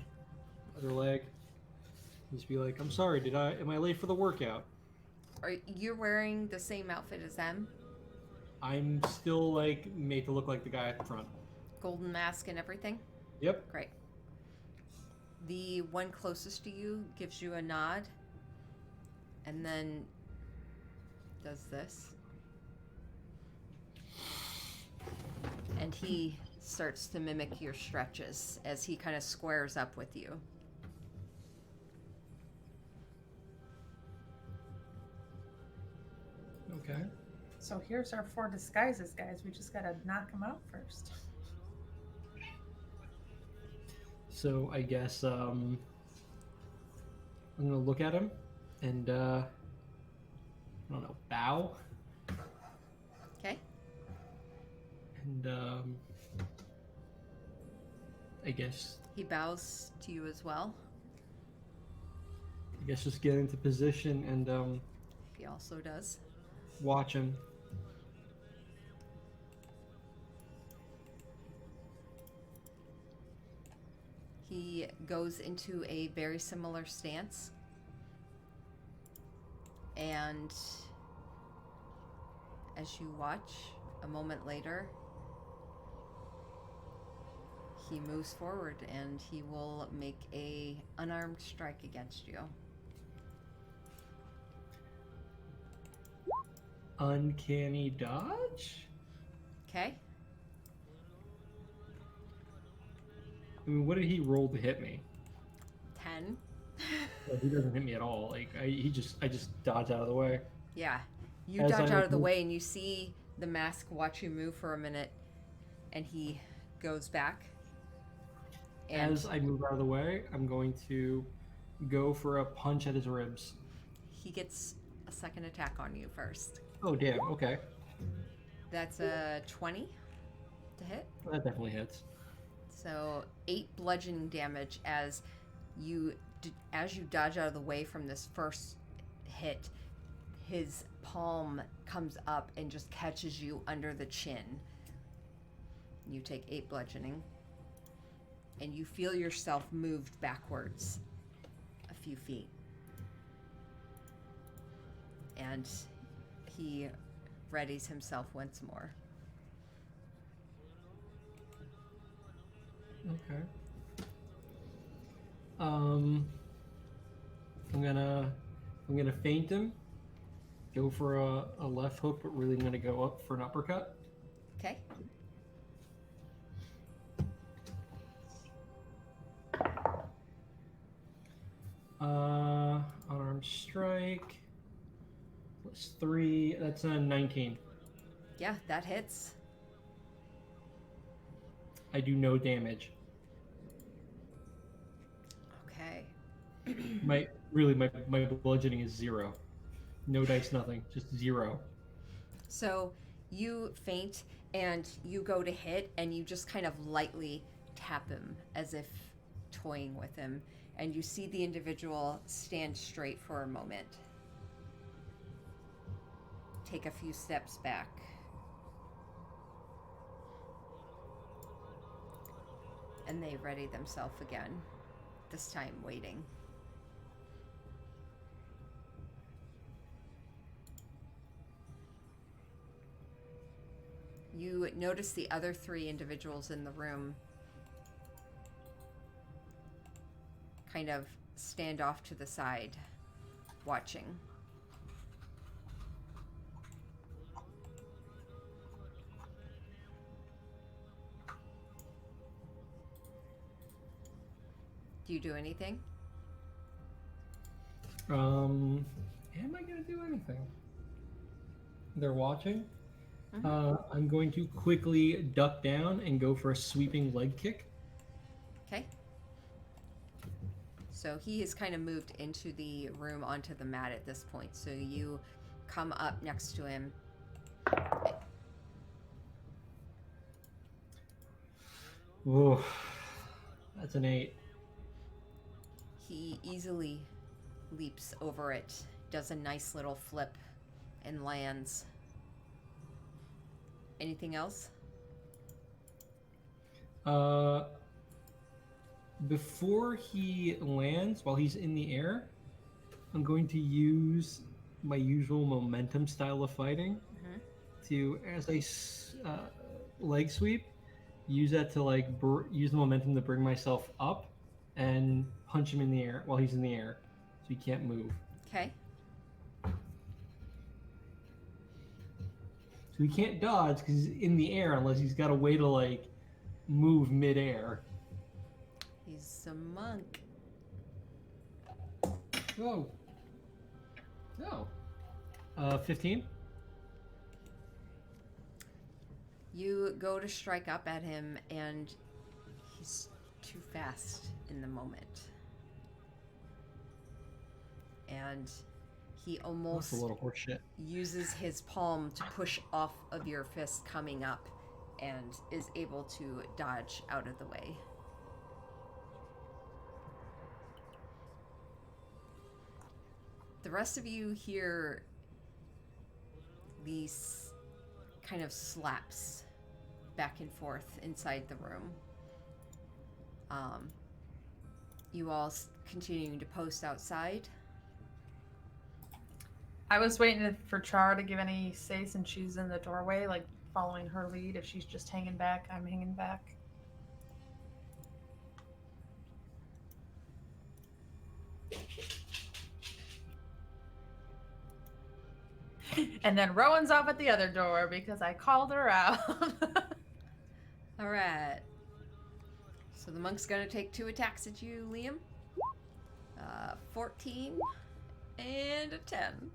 other leg. Just be like, I'm sorry, am I late for the workout? Are you wearing the same outfit as them? I'm still like made to look like the guy at the front. Golden mask and everything? Yep. Great. The one closest to you gives you a nod and then does this. And he starts to mimic your stretches as he kind of squares up with you. Okay. So here's our 4 disguises, guys. We just gotta knock them out first. So I guess I'm gonna look at him and I don't know, bow. Okay. And I guess He bows to you as well. just get into position and He also does. watch him. He goes into a very similar stance. And as you watch, a moment later, he moves forward and he will make a unarmed strike against you. Uncanny dodge? Okay? I mean, what did he roll to hit me? 10. Well, he doesn't hit me at all. Like I just dodge out of the way. Yeah. You As dodge I out of the move- way and you see the mask watch you move for a minute and he goes back. And As I move out of the way, I'm going to go for a punch at his ribs. he gets a second attack on you first. Oh damn! Okay, That's a 20 to hit. that definitely hits. So 8 bludgeoning damage as you dodge out of the way from this first hit. His palm comes up and just catches you under the chin. You take 8 bludgeoning, and you feel yourself moved backwards a few feet. And he readies himself once more. Okay. I'm gonna feint him. Go for a left hook, but really gonna go up for an uppercut. Okay? Unarmed strike. +3. That's a 19. Yeah, that hits. I do no damage. Okay. My bludgeoning is 0. No dice, nothing. Just 0. So you feint and you go to hit and you just kind of lightly tap him as if toying with him. And you see the individual stand straight for a moment. Take a few steps back. And they ready themselves again. This time waiting. You notice the other 3 individuals in the room kind of stand off to the side watching. Do you do anything? Am I gonna do anything? They're watching. I'm going to quickly duck down and go for a sweeping leg kick. Okay. So he has kind of moved into the room onto the mat at this point. So you come up next to him. Ooh, that's an 8. He easily leaps over it, does a nice little flip, and lands. Anything else? Before he lands, while he's in the air, I'm going to use my usual momentum style of fighting to, as I leg sweep, use that to like use the momentum to bring myself up and punch him in the air while he's in the air, so he can't move. Okay. So he can't dodge because he's in the air unless he's got a way to like move midair. He's a monk. Whoa. No. 15. You go to strike up at him, and he's too fast in the moment. And he almost That's a little horseshit. uses his palm to push off of your fist coming up and is able to dodge out of the way. The rest of you hear these kind of slaps back and forth inside the room. You all continuing to post outside. I was waiting for Char to give any say since she's in the doorway, like following her lead. If she's just hanging back, I'm hanging back. And then Rowan's off at the other door because I called her out. All right. So the monk's gonna take 2 attacks at you, Liam. 14 and a 10.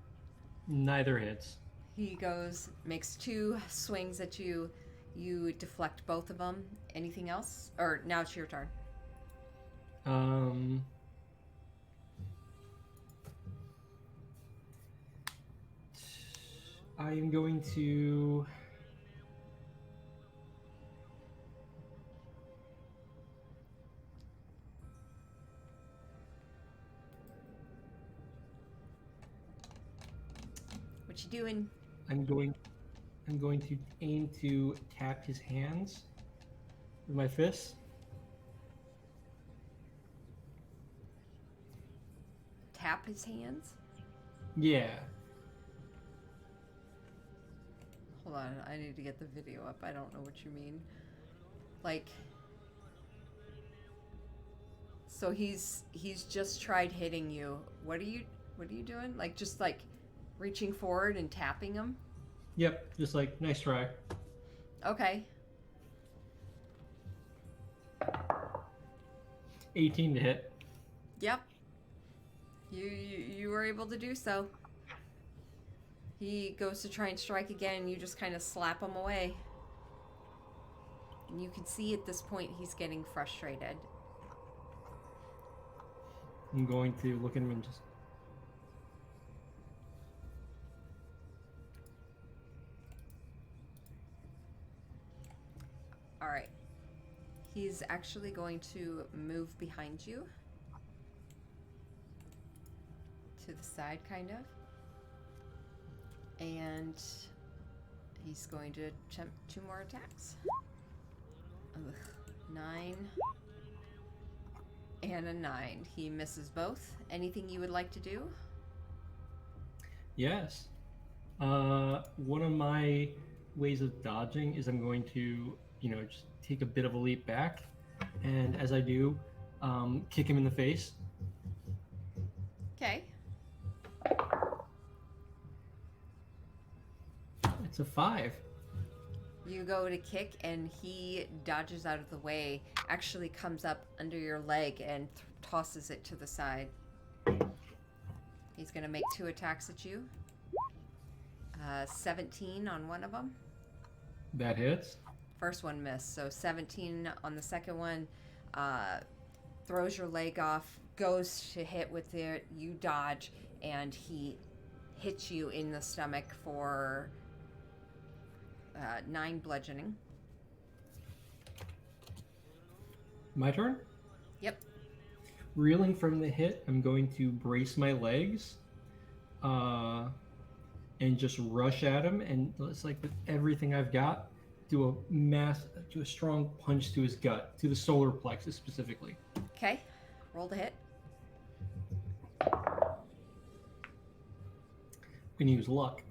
Neither hits. He makes 2 swings at you. You deflect both of them. Anything else? Or now it's your turn. I am going to... What you doing? I'm going to aim to tap his hands with my fists. Tap his hands? Yeah. Hold on, I need to get the video up. I don't know what you mean. Like, so he's just tried hitting you. What are you doing? Like, just like reaching forward and tapping him? Yep, just like, nice try. Okay. 18 to hit. Yep. You were able to do so. He goes to try and strike again, and you just kind of slap him away. And you can see at this point he's getting frustrated. I'm going to look at him and just... Alright. He's actually going to move behind you. To the side, kind of. And he's going to attempt 2 more attacks. Ugh. 9 and a 9. He misses both. Anything you would like to do? Yes. One of my ways of dodging is I'm going to, just take a bit of a leap back. And as I do, kick him in the face. Okay. It's a 5. You go to kick, and he dodges out of the way, actually comes up under your leg and tosses it to the side. He's going to make 2 attacks at you. 17 on one of them. That hits. First one missed, so 17 on the second one. Throws your leg off, goes to hit with it, you dodge, and he hits you in the stomach for 9 bludgeoning. My turn? Yep. Reeling from the hit, I'm going to brace my legs and just rush at him, and it's like with everything I've got, do a strong punch to his gut, to the solar plexus specifically. Okay, roll to hit. Gonna use luck.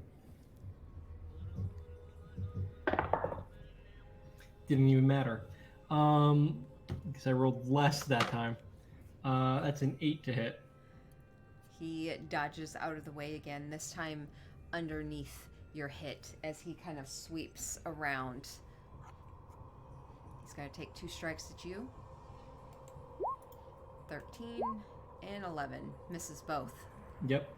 Didn't even matter. Because I rolled less that time. That's an 8 to hit. He dodges out of the way again, this time underneath your hit as he kind of sweeps around. He's going to take 2 strikes at you. 13 and 11. Misses both. Yep.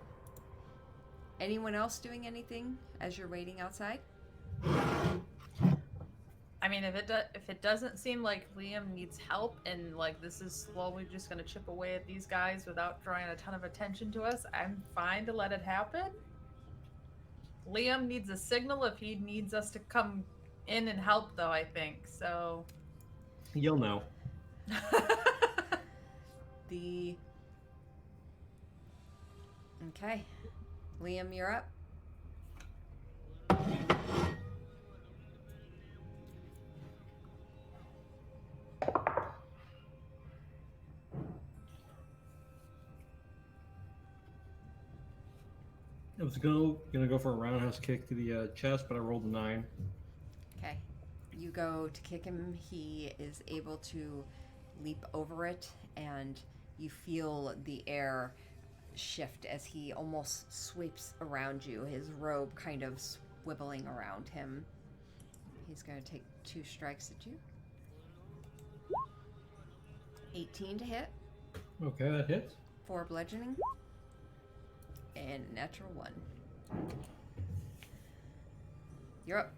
Anyone else doing anything as you're waiting outside? I mean, if it doesn't seem like Liam needs help and like this is slowly just gonna chip away at these guys without drawing a ton of attention to us, I'm fine to let it happen. Liam needs a signal if he needs us to come in and help, though, I think. So You'll know. Okay. Liam, you're up. I was gonna go for a roundhouse kick to the chest, but I rolled a 9. Okay. You go to kick him. He is able to leap over it, and you feel the air shift as he almost sweeps around you, his robe kind of swiveling around him. He's going to take 2 strikes at you. 18 to hit, Okay, that hits. 4 bludgeoning, and natural 1. You're up.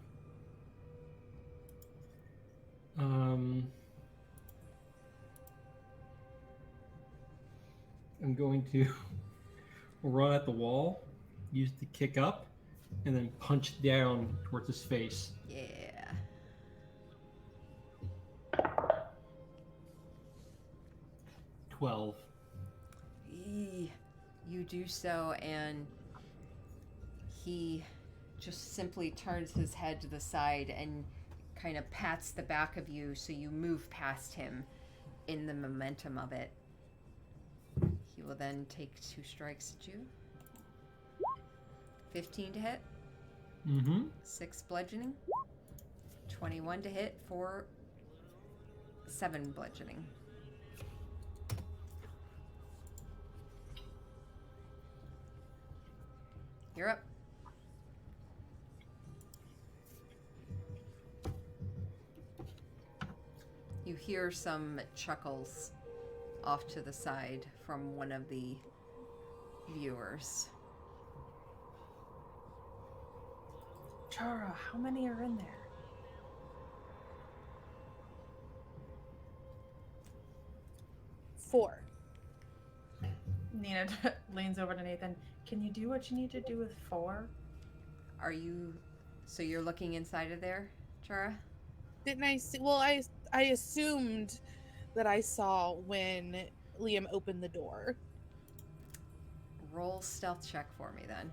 I'm going to run at the wall, use the kick up, and then punch down towards his face. Yeah. Twelve. You do so, and he just simply turns his head to the side and kind of pats the back of you so you move past him in the momentum of it. He will then take 2 strikes at you. 15 to hit, Mm-hmm. 6 bludgeoning, 21 to hit for 7 bludgeoning. You're up. You hear some chuckles off to the side from one of the viewers. Chara, how many are in there? Four. Nina leans over to Nathan. Can you do what you need to do with 4? Are you... So you're looking inside of there, Chara? Didn't I see? Well, I assumed that I saw when Liam opened the door. Roll stealth check for me then.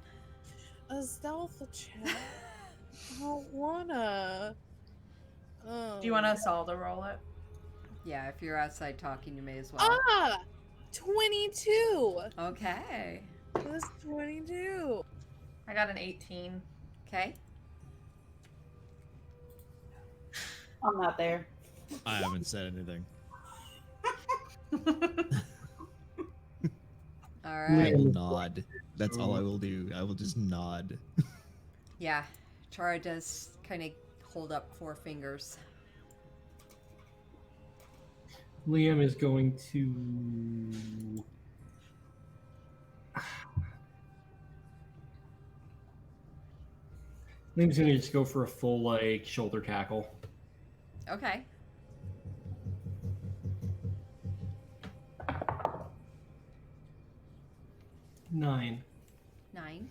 A stealth check. I don't wanna. Do you want us all to roll it? Yeah, if you're outside talking, you may as well. 22. Okay. It was 22. I got an 18. Okay. I'm not there. I haven't said anything. All I right. will nod. That's all I will do. I will just nod. Yeah. Chara does kind of hold up 4 fingers. Liam is going to. Liam's going to just go for a full like shoulder tackle. Okay. Nine. 9.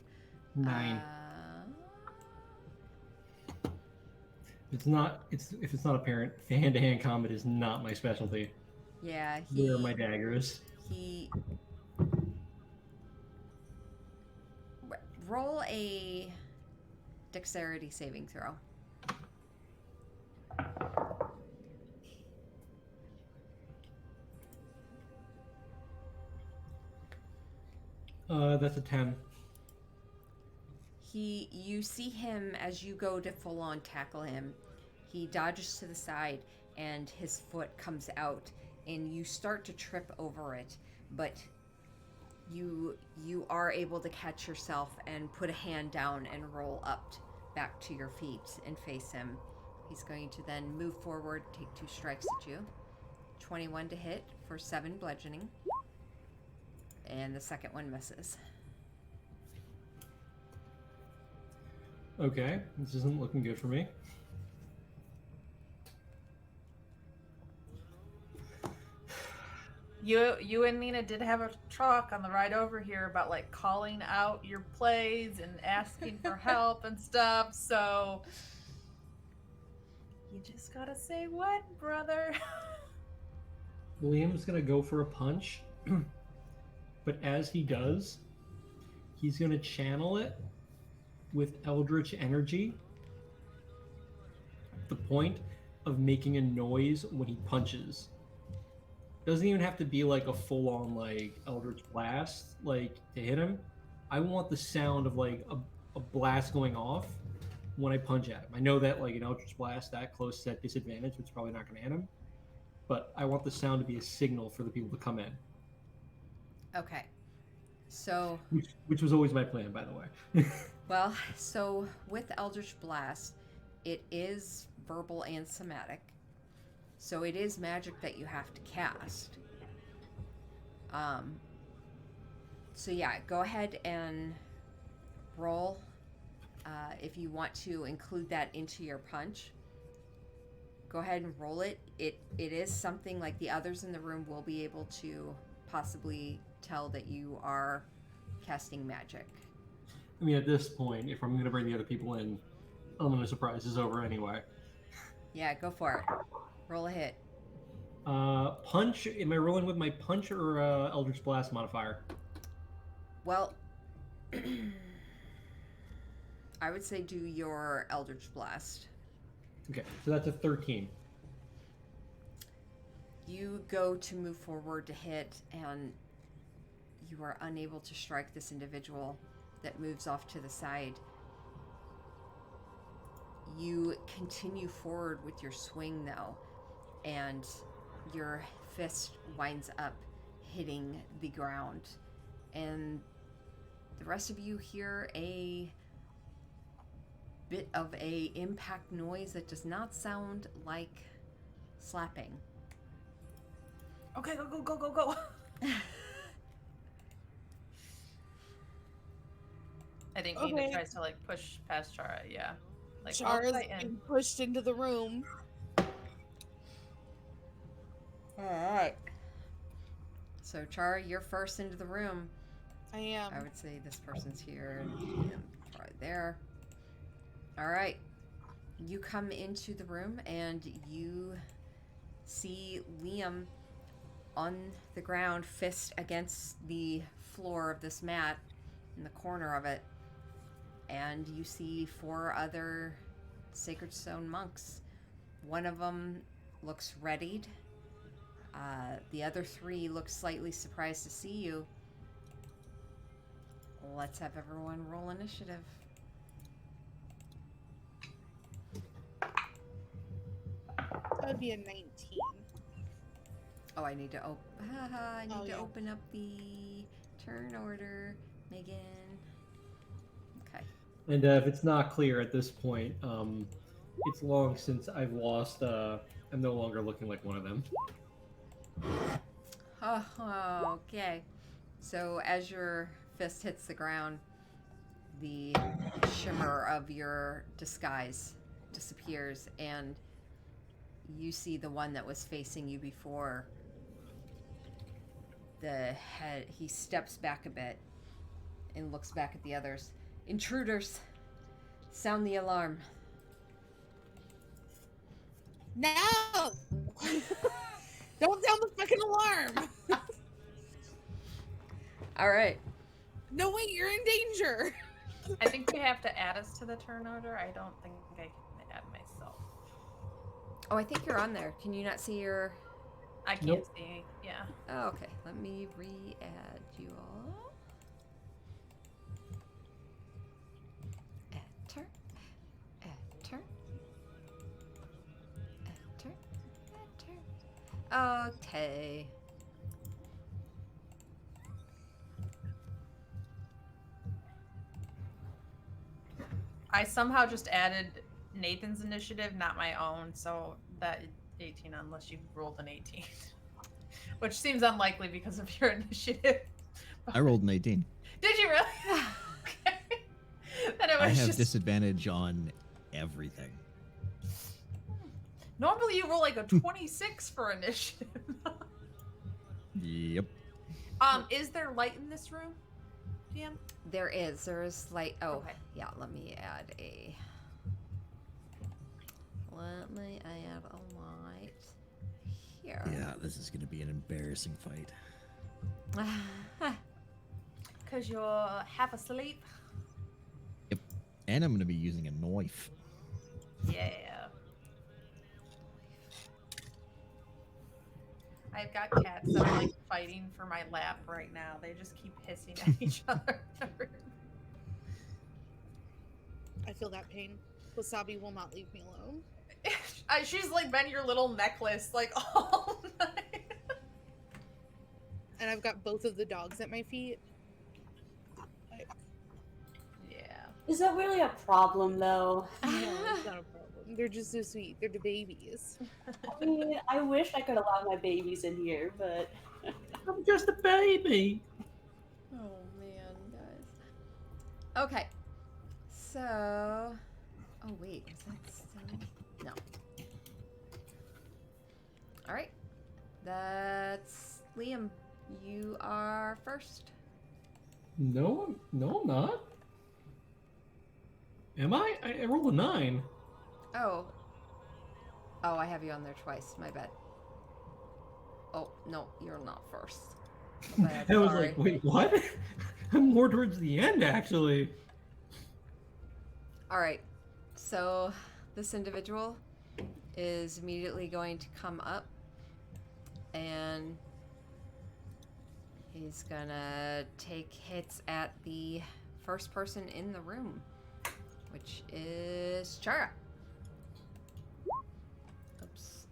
Nine. It's not. It's if it's not apparent. Hand-to-hand combat is not my specialty. Yeah, Where are my daggers? he roll a dexterity saving throw. That's a 10. You see him as you go to full on tackle him. He dodges to the side and his foot comes out and you start to trip over it, but you are able to catch yourself and put a hand down and roll up back to your feet and face him. He's going to then move forward, take 2 strikes at you. 21 to hit for 7 bludgeoning. And the second one misses. Okay, this isn't looking good for me. You and Nina did have a talk on the ride over here about like calling out your plays and asking for help and stuff, so you just gotta say what, brother? Liam's gonna go for a punch, but as he does, he's gonna channel it with Eldritch energy. The point of making a noise when he punches. Doesn't even have to be like a full-on like Eldritch blast, like to hit him. I want the sound of like a blast going off when I punch at him. I know that like an Eldritch blast that close is at disadvantage, which is probably not going to hit him. But I want the sound to be a signal for the people to come in. Okay. So Which was always my plan, by the way. well, so with Eldritch Blast, it is verbal and somatic. So it is magic that you have to cast. So yeah, go ahead and roll if you want to include that into your punch. Go ahead and roll it. It is something like the others in the room will be able to possibly tell that you are casting magic. I mean, at this point, if I'm going to bring the other people in, element of surprise is over anyway. Yeah, go for it. Roll a hit. Punch. Am I rolling with my punch or Eldritch Blast modifier? Well, I would say do your Eldritch Blast. Okay, so that's a 13. You go to move forward to hit, and you are unable to strike this individual that moves off to the side. You continue forward with your swing, though, and your fist winds up hitting the ground. And the rest of you hear a bit of a impact noise that does not sound like slapping. Okay, go. I think Nina Okay. tries to like push past Chara, yeah. Like Chara's fight in. being pushed into the room. Alright. So, Chara, you're first into the room. I am. I would say this person's here and probably there. Alright. You come into the room and you see Liam on the ground, fist against the floor of this mat in the corner of it. And you see 4 other Sacred Stone monks. One of them looks readied. The other 3 look slightly surprised to see you. Let's have everyone roll initiative. That would be a 19. Oh, I need to open up the turn order, Megan. Okay. And if it's not clear at this point, it's long since I've lost. I'm no longer looking like one of them. Oh, okay. So as your fist hits the ground, the shimmer of your disguise disappears, and you see the one that was facing you before. The head, he steps back a bit and looks back at the others. Intruders, sound the alarm. No! Don't sound the fucking alarm! All right. No, wait, you're in danger! I think we have to add us to the turn order. I don't think I can add myself. Oh, I think you're on there. Can you not see your... I can't Nope. see. Yeah. Oh, okay. Let me re-add you all. Enter. Enter. Enter. Enter. Okay. I somehow just added Nathan's initiative, not my own, so that 18 unless you rolled an 18. Which seems unlikely because of your initiative. I rolled an 18. Did you really? Okay. Then it I was have just disadvantage on everything. normally you roll like a 26 for initiative. Yep. Is there light in this room, DM? There is. There is light. Oh, Okay. yeah. Let me add a. Let me add a light here. Yeah, this is gonna be an embarrassing fight. Because you're half asleep. And I'm gonna be using a knife. Yeah. I've got cats that are like fighting for my lap right now. They just keep hissing at each other. I feel that pain. Wasabi will not leave me alone. She's like been your little necklace like all night. And I've got both of the dogs at my feet. Like, Yeah. Is that really a problem, though? no, it's not a problem. They're just so sweet. They're the babies. I mean, I wish I could allow my babies in here, but I'm just a baby. Oh man, guys. Okay. So, oh wait, is that still? No. All right. That's Liam. You are first. No, I'm not. Am I? I rolled a 9. Oh. Oh, I have you on there twice. My bad. Oh no, you're not first. Bad, I was sorry. like, wait, what? I'm more towards the end, actually. All right. So this individual is immediately going to come up and he's gonna take hits at the first person in the room, which is Chara. Oops.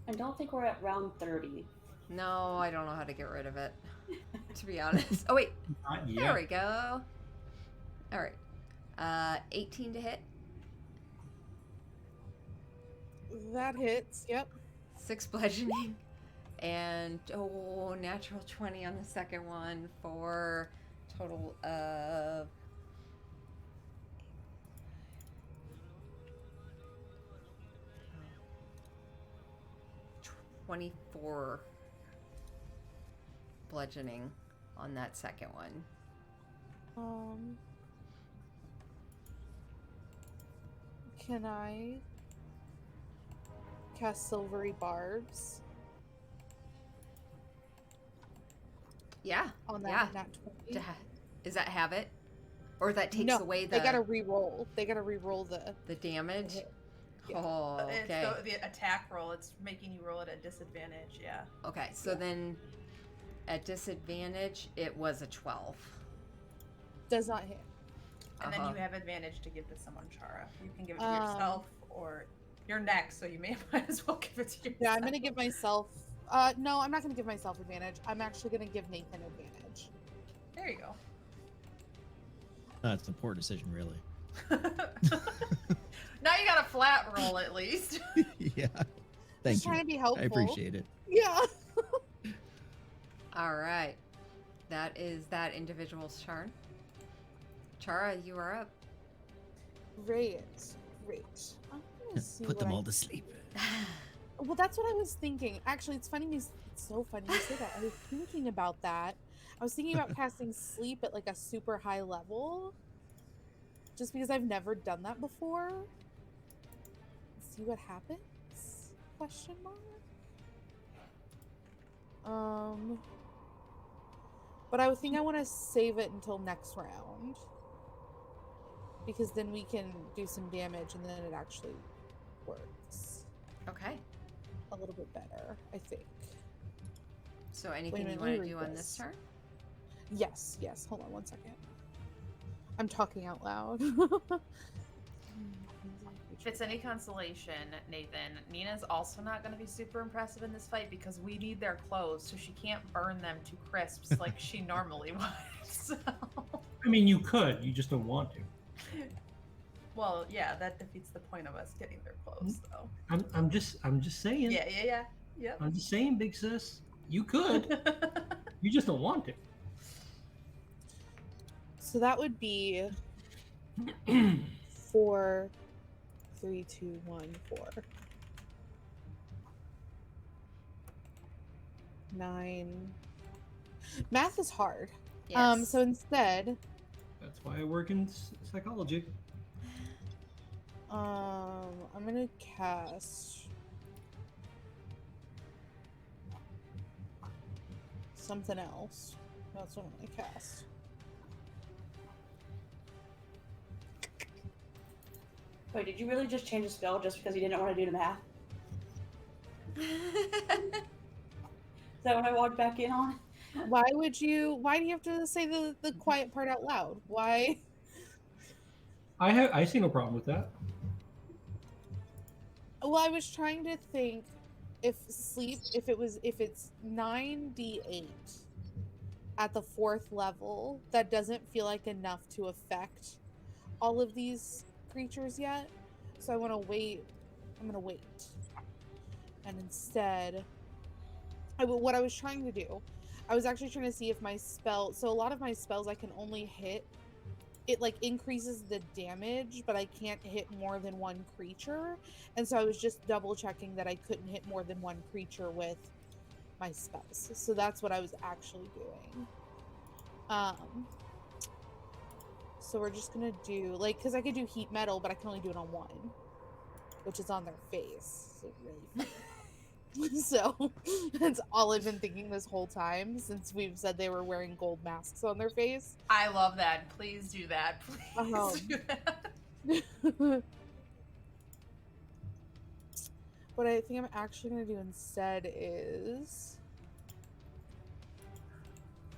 I don't think we're at round 30. No, I don't know how to get rid of it, to be honest. Oh, wait. Not There yet. we go. All right. 18 to hit, That hits. Yep. 6 bludgeoning, and natural 20 on the second one for total of 24 bludgeoning on that second one. Can I cast silvery barbs Yeah. on that Yeah. nat 20? Is that habit? Or that takes No, away they gotta re-roll. They gotta re-roll the damage? hit. Yeah. Oh, It's okay. the attack roll. It's making you roll it at disadvantage. Yeah. Okay, so then at disadvantage, it was a 12. Does not hit. And then Uh-huh. you have advantage to give to someone, Chara. You can give it to Um, yourself or you're next, so you might as well give it to yourself. Yeah, I'm gonna give myself. No, I'm not gonna give myself advantage. I'm actually gonna give Nathan advantage. There you go. That's a poor decision, really. Now you got a flat roll at least. Yeah. Thank Just you. trying to be helpful. I appreciate it. Yeah. All right. That is that individual's turn. Chara, you are up. Great. I'm gonna see Put what them I all to sleep. Well, that's what I was thinking. Actually, it's so funny you say that. I was thinking about that. I was thinking about casting sleep at like a super high level, just because I've never done that before. Let's see what happens? Question mark. But I think I want to save it until next round, because then we can do some damage and then it actually works Okay. a little bit better, I think. So anything minute, you let me want to do read on this this. turn? Yes. Hold on one second. I'm talking out loud. If it's any consolation, Nathan, Nina's also not going to be super impressive in this fight because we need their clothes, so she can't burn them to crisps like she normally would. So. I mean, you could. You just don't want to. Well, yeah, that defeats the point of us getting their clothes, though. I'm just saying. Yeah. Yep. I'm just saying, big sis. You could. You just don't want to. So that would be 4, 3, 2, 1, 4. 9. Math is hard. Yes. So instead, That's why I work in psychology. I'm gonna cast something else. That's what I'm gonna cast. Wait, did you really just change the spell just because you didn't want to do the math? Is that what I walked back in on? Why do you have to say the quiet part out loud? Why? I see no problem with that. Well, I was trying to think if it's 9d8 at the 4th level, that doesn't feel like enough to affect all of these creatures yet. So I want to wait. I'm going to wait. And instead, what I was trying to do, I was actually trying to see if my spell, so a lot of my spells I can only hit, it like increases the damage, but I can't hit more than one creature. And so I was just double checking that I couldn't hit more than one creature with my spells. So that's what I was actually doing. So we're just gonna do, like, because I could do heat metal, but I can only do it on one, which is on their face. So really so that's all I've been thinking this whole time since we've said they were wearing gold masks on their face. I love that. Please do that. Please do that. What I think I'm actually going to do instead is...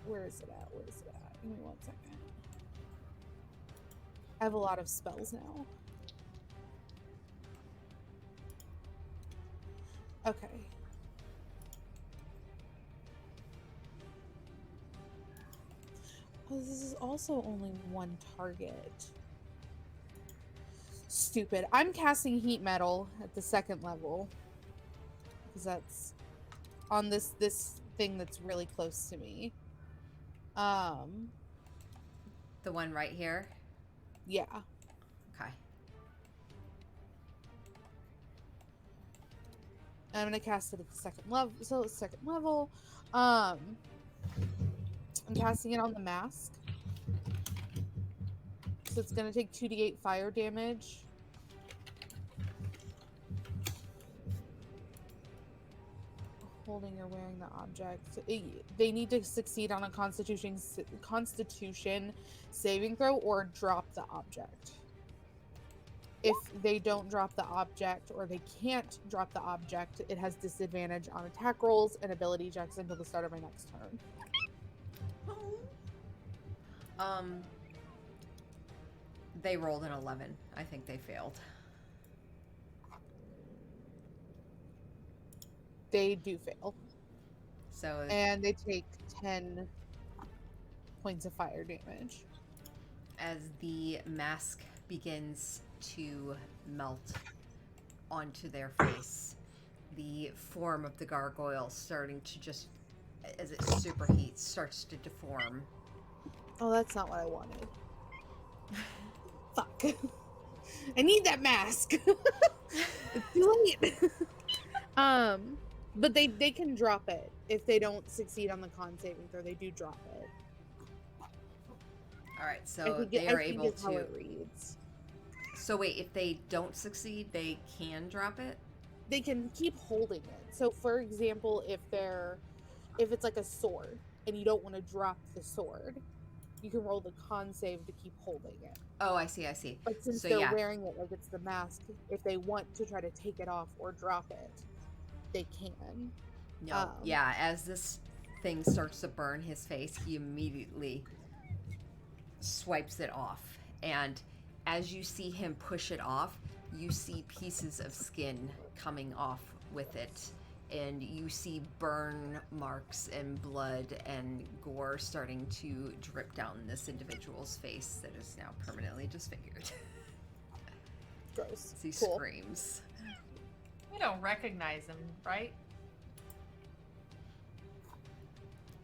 Where is it at? Give me 1 second. I have a lot of spells now. Okay. Oh, this is also only one target. Stupid. I'm casting heat metal at the 2nd level. Because that's on this thing that's really close to me. The one right here? Yeah. Okay. I'm gonna cast it at the 2nd level. So 2nd level. I'm casting it on the mask. So it's gonna take 2d8 fire damage. Holding or wearing the object. They need to succeed on a Constitution saving throw or drop the object. If they don't drop the object or they can't drop the object, it has disadvantage on attack rolls and ability checks until the start of my next turn. They rolled an 11. I think they failed. They do fail. So And they take 10 points of fire damage. as the mask begins to melt onto their face. The form of the gargoyle starting to just, as it superheats, starts to deform. Oh, that's not what I wanted. Fuck. I need that mask. It's too late. But they can drop it if they don't succeed on the con saving throw. They do drop it. All right, so they I are think able it's how to. it reads. So wait, if they don't succeed, they can drop it. They can keep holding it. So, for example, if it's like a sword and you don't want to drop the sword, you can roll the con save to keep holding it. Oh, I see. But since So they're yeah, wearing it like it's the mask, if they want to try to take it off or drop it, they can. no, yeah. As this thing starts to burn his face, he immediately swipes it off, and as you see him push it off, you see pieces of skin coming off with it, and you see burn marks and blood and gore starting to drip down this individual's face that is now permanently disfigured. Gross. As he Cool. screams. We don't recognize him, right?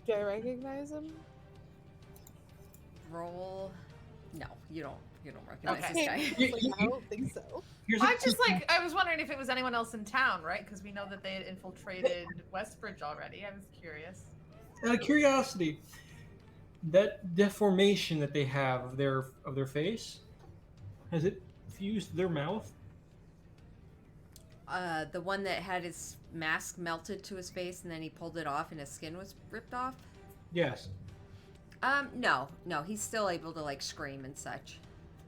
Do I recognize him? Roll. No, you don't recognize Okay. this guy. I don't think so. Here's I just I was wondering if it was anyone else in town, right? Because we know that they had infiltrated Westbridge already. I was curious. out of curiosity, that deformation that they have of their face, has it fused their mouth? The one that had his mask melted to his face and then he pulled it off and his skin was ripped off? Yes. No, he's still able to like scream and such.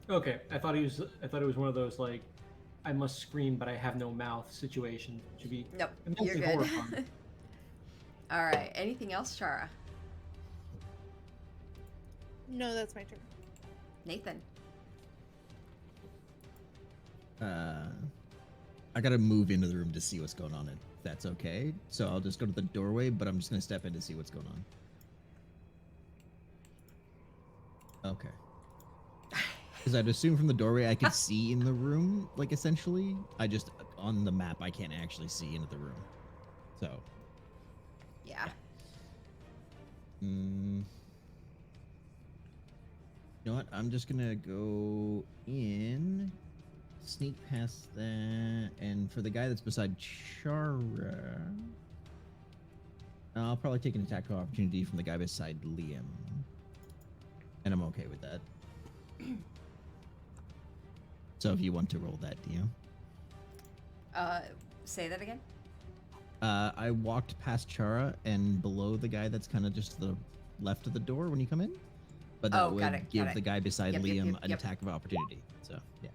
Okay, I thought it was one of those like, I must scream but I have no mouth situation. Should be Nope, you're immensely good. horrifying. All right, anything else, Chara? No, that's my turn. Nathan? I gotta move into the room to see what's going on. If that's okay. So I'll just go to the doorway, but I'm just gonna step in to see what's going on. Okay. Because I'd assume from the doorway I could see in the room, like essentially. I just on the map I can't actually see into the room. So. Yeah. You know what? I'm just gonna go in, sneak past that, and for the guy that's beside Chara, I'll probably take an attack of opportunity from the guy beside Liam, and I'm okay with that. So if you want to roll that, Dio. Say that again? I walked past Chara and below the guy that's kind of just to the left of the door when you come in. But that would give the guy beside Liam an attack of opportunity. So, yeah.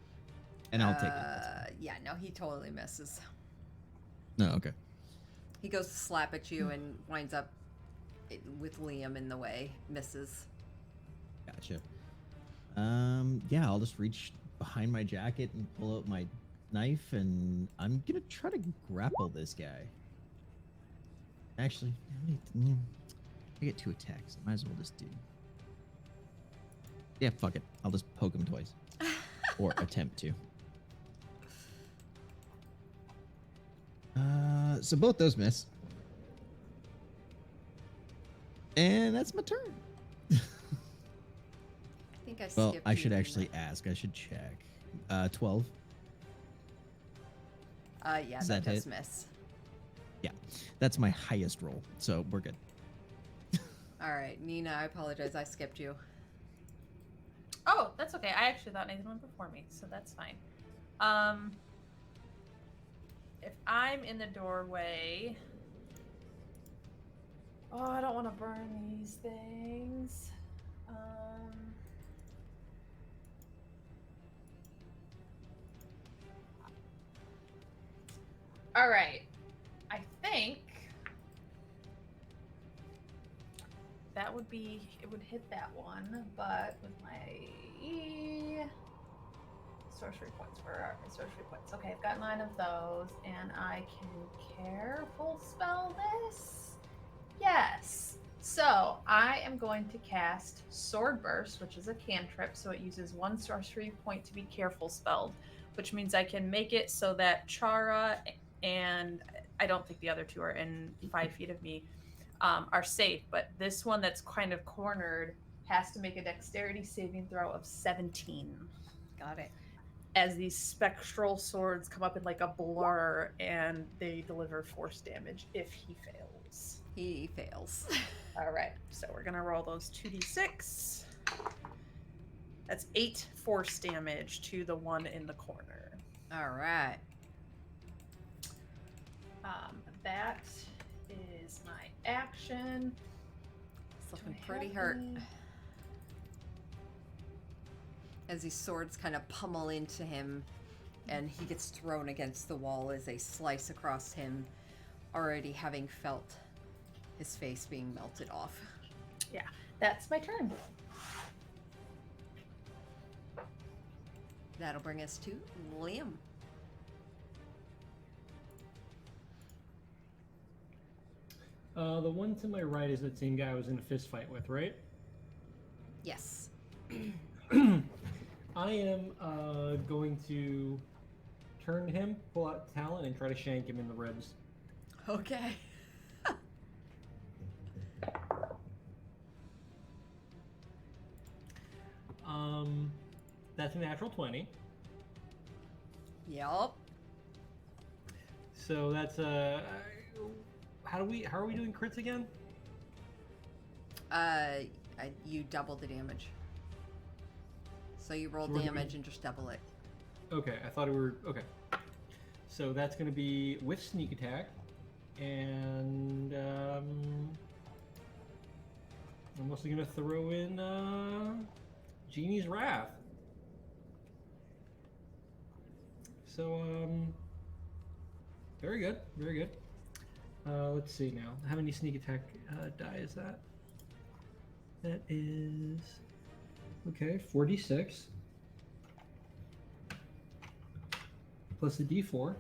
And I'll take it. Yeah, no, he totally misses. No, okay. He goes to slap at you and winds up with Liam in the way. Misses. Gotcha. Yeah, I'll just reach behind my jacket and pull out my knife, and I'm gonna try to grapple this guy. Actually, I get 2 attacks. Might as well just do. Yeah, fuck it. I'll just poke him twice. Or attempt to. So both those miss. And that's my turn. I think I skipped Well, I you should in actually ask. I should check. 12. Yeah, Does that that does hit? miss. Yeah, that's my highest roll, so we're good. All right, Nina, I apologize. I skipped you. Oh, that's okay. I actually thought Nathan went before me, so that's fine. If I'm in the doorway... Oh, I don't want to burn these things. All right. I think that would be, it would hit that one, but with my sorcery points, where are my sorcery points? Okay, I've got 9 of those, and I can careful spell this. Yes. So I am going to cast Sword Burst, which is a cantrip, so it uses 1 sorcery point to be careful spelled, which means I can make it so that Chara and I don't think the other two are in 5 feet of me are safe, but this one that's kind of cornered has to make a dexterity saving throw of 17 Got it. as these spectral swords come up in like a blur and they deliver force damage if he fails. He fails. All right, so we're gonna roll those 2d6. That's 8 force damage to the one in the corner. All right. That is my action. It's looking Do I pretty have hurt. any- As these swords kind of pummel into him, and he gets thrown against the wall as they slice across him, already having felt his face being melted off. That's my turn. That'll bring us to Liam. The one to my right is that same guy I was in a fist fight with, right? Yes. I am going to turn him, pull out talon, and try to shank him in the ribs. Okay. That's a natural 20. Yup. So that's how are we doing crits again? You double the damage. So you roll So we're doing- damage and just double it. Okay, I thought it were okay. So that's going to be with sneak attack, and I'm also going to throw in Genie's Wrath. So very good, very good. Let's see now. How many sneak attack die is that? That is okay. 4d6 plus a d4.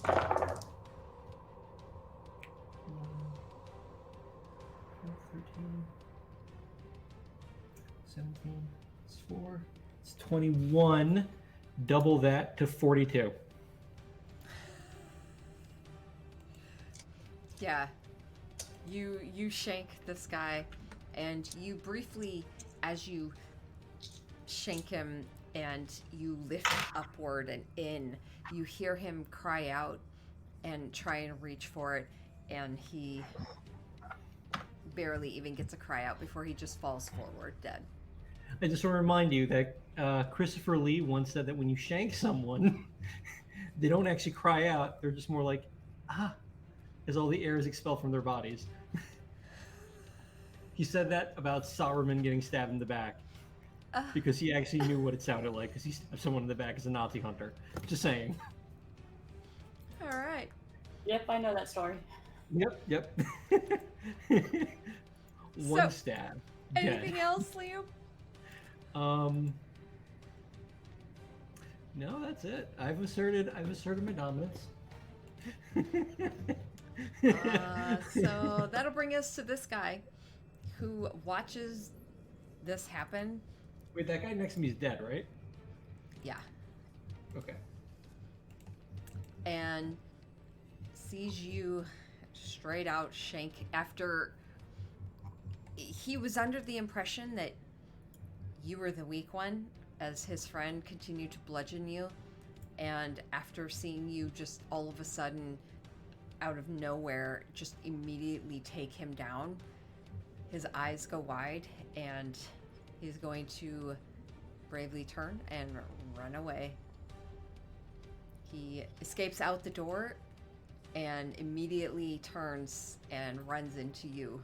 Um, 13, 17, it's 4, it's 21. Double that to 42. Yeah. You shank this guy, and you briefly, as you shank him and you lift upward and in, you hear him cry out and try and reach for it, and he barely even gets a cry out before he just falls forward dead. I just want to remind you that Christopher Lee once said that when you shank someone, they don't actually cry out. They're just more like, ah, as all the air is expelled from their bodies. He said that about Sauerman getting stabbed in the back because he actually knew what it sounded like because he stabbed someone in the back as a Nazi hunter. Just saying. All right. Yep, I know that story. Yep. One So, stab. Anything Dead. else, Liam? No, that's it. I've asserted my dominance. So that'll bring us to this guy who watches this happen. Wait, that guy next to me is dead, right? Yeah. Okay. And sees you straight out shank after he was under the impression that you were the weak one as his friend continued to bludgeon you, and after seeing you just all of a sudden out of nowhere just immediately take him down, his eyes go wide and he's going to bravely turn and run away. He escapes out the door and immediately turns and runs into you,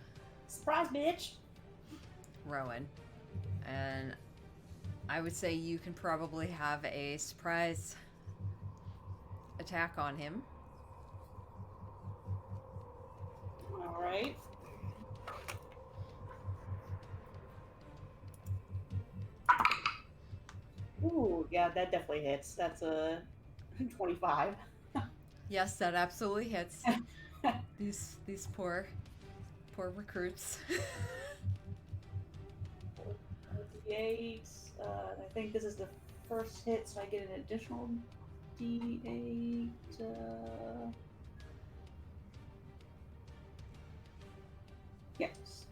Surprise, bitch! Rowan. And I would say you can probably have a surprise attack on him. All right. Ooh, yeah, that definitely hits. That's a 25. Yes, that absolutely hits. These poor recruits. D8. I think this is the first hit, so I get an additional D8. Yes.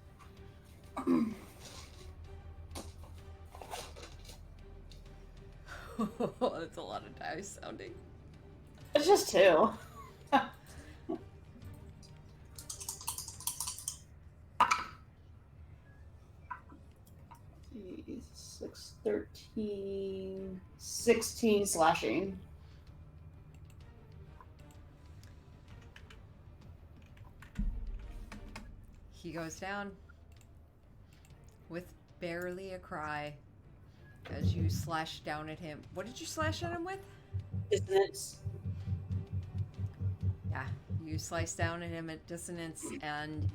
That's a lot of dice sounding. It's just two. Six, 13, 16 slashing. He goes down with barely a cry as you slash down at him. What did you slash at him with? Dissonance. Yeah, you slice down at him at dissonance and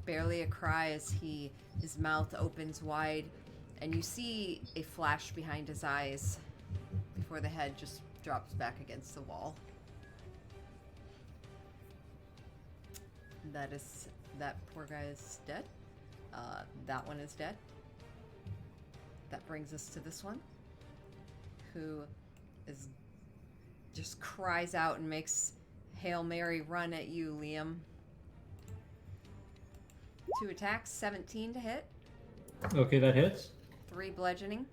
barely a cry as his mouth opens wide and you see a flash behind his eyes before the head just drops back against the wall. That poor guy is dead. That one is dead. That brings us to this one, who is just cries out and makes Hail Mary run at you, Liam. 2 attacks, 17 to hit, Okay, that hits. 3 bludgeoning,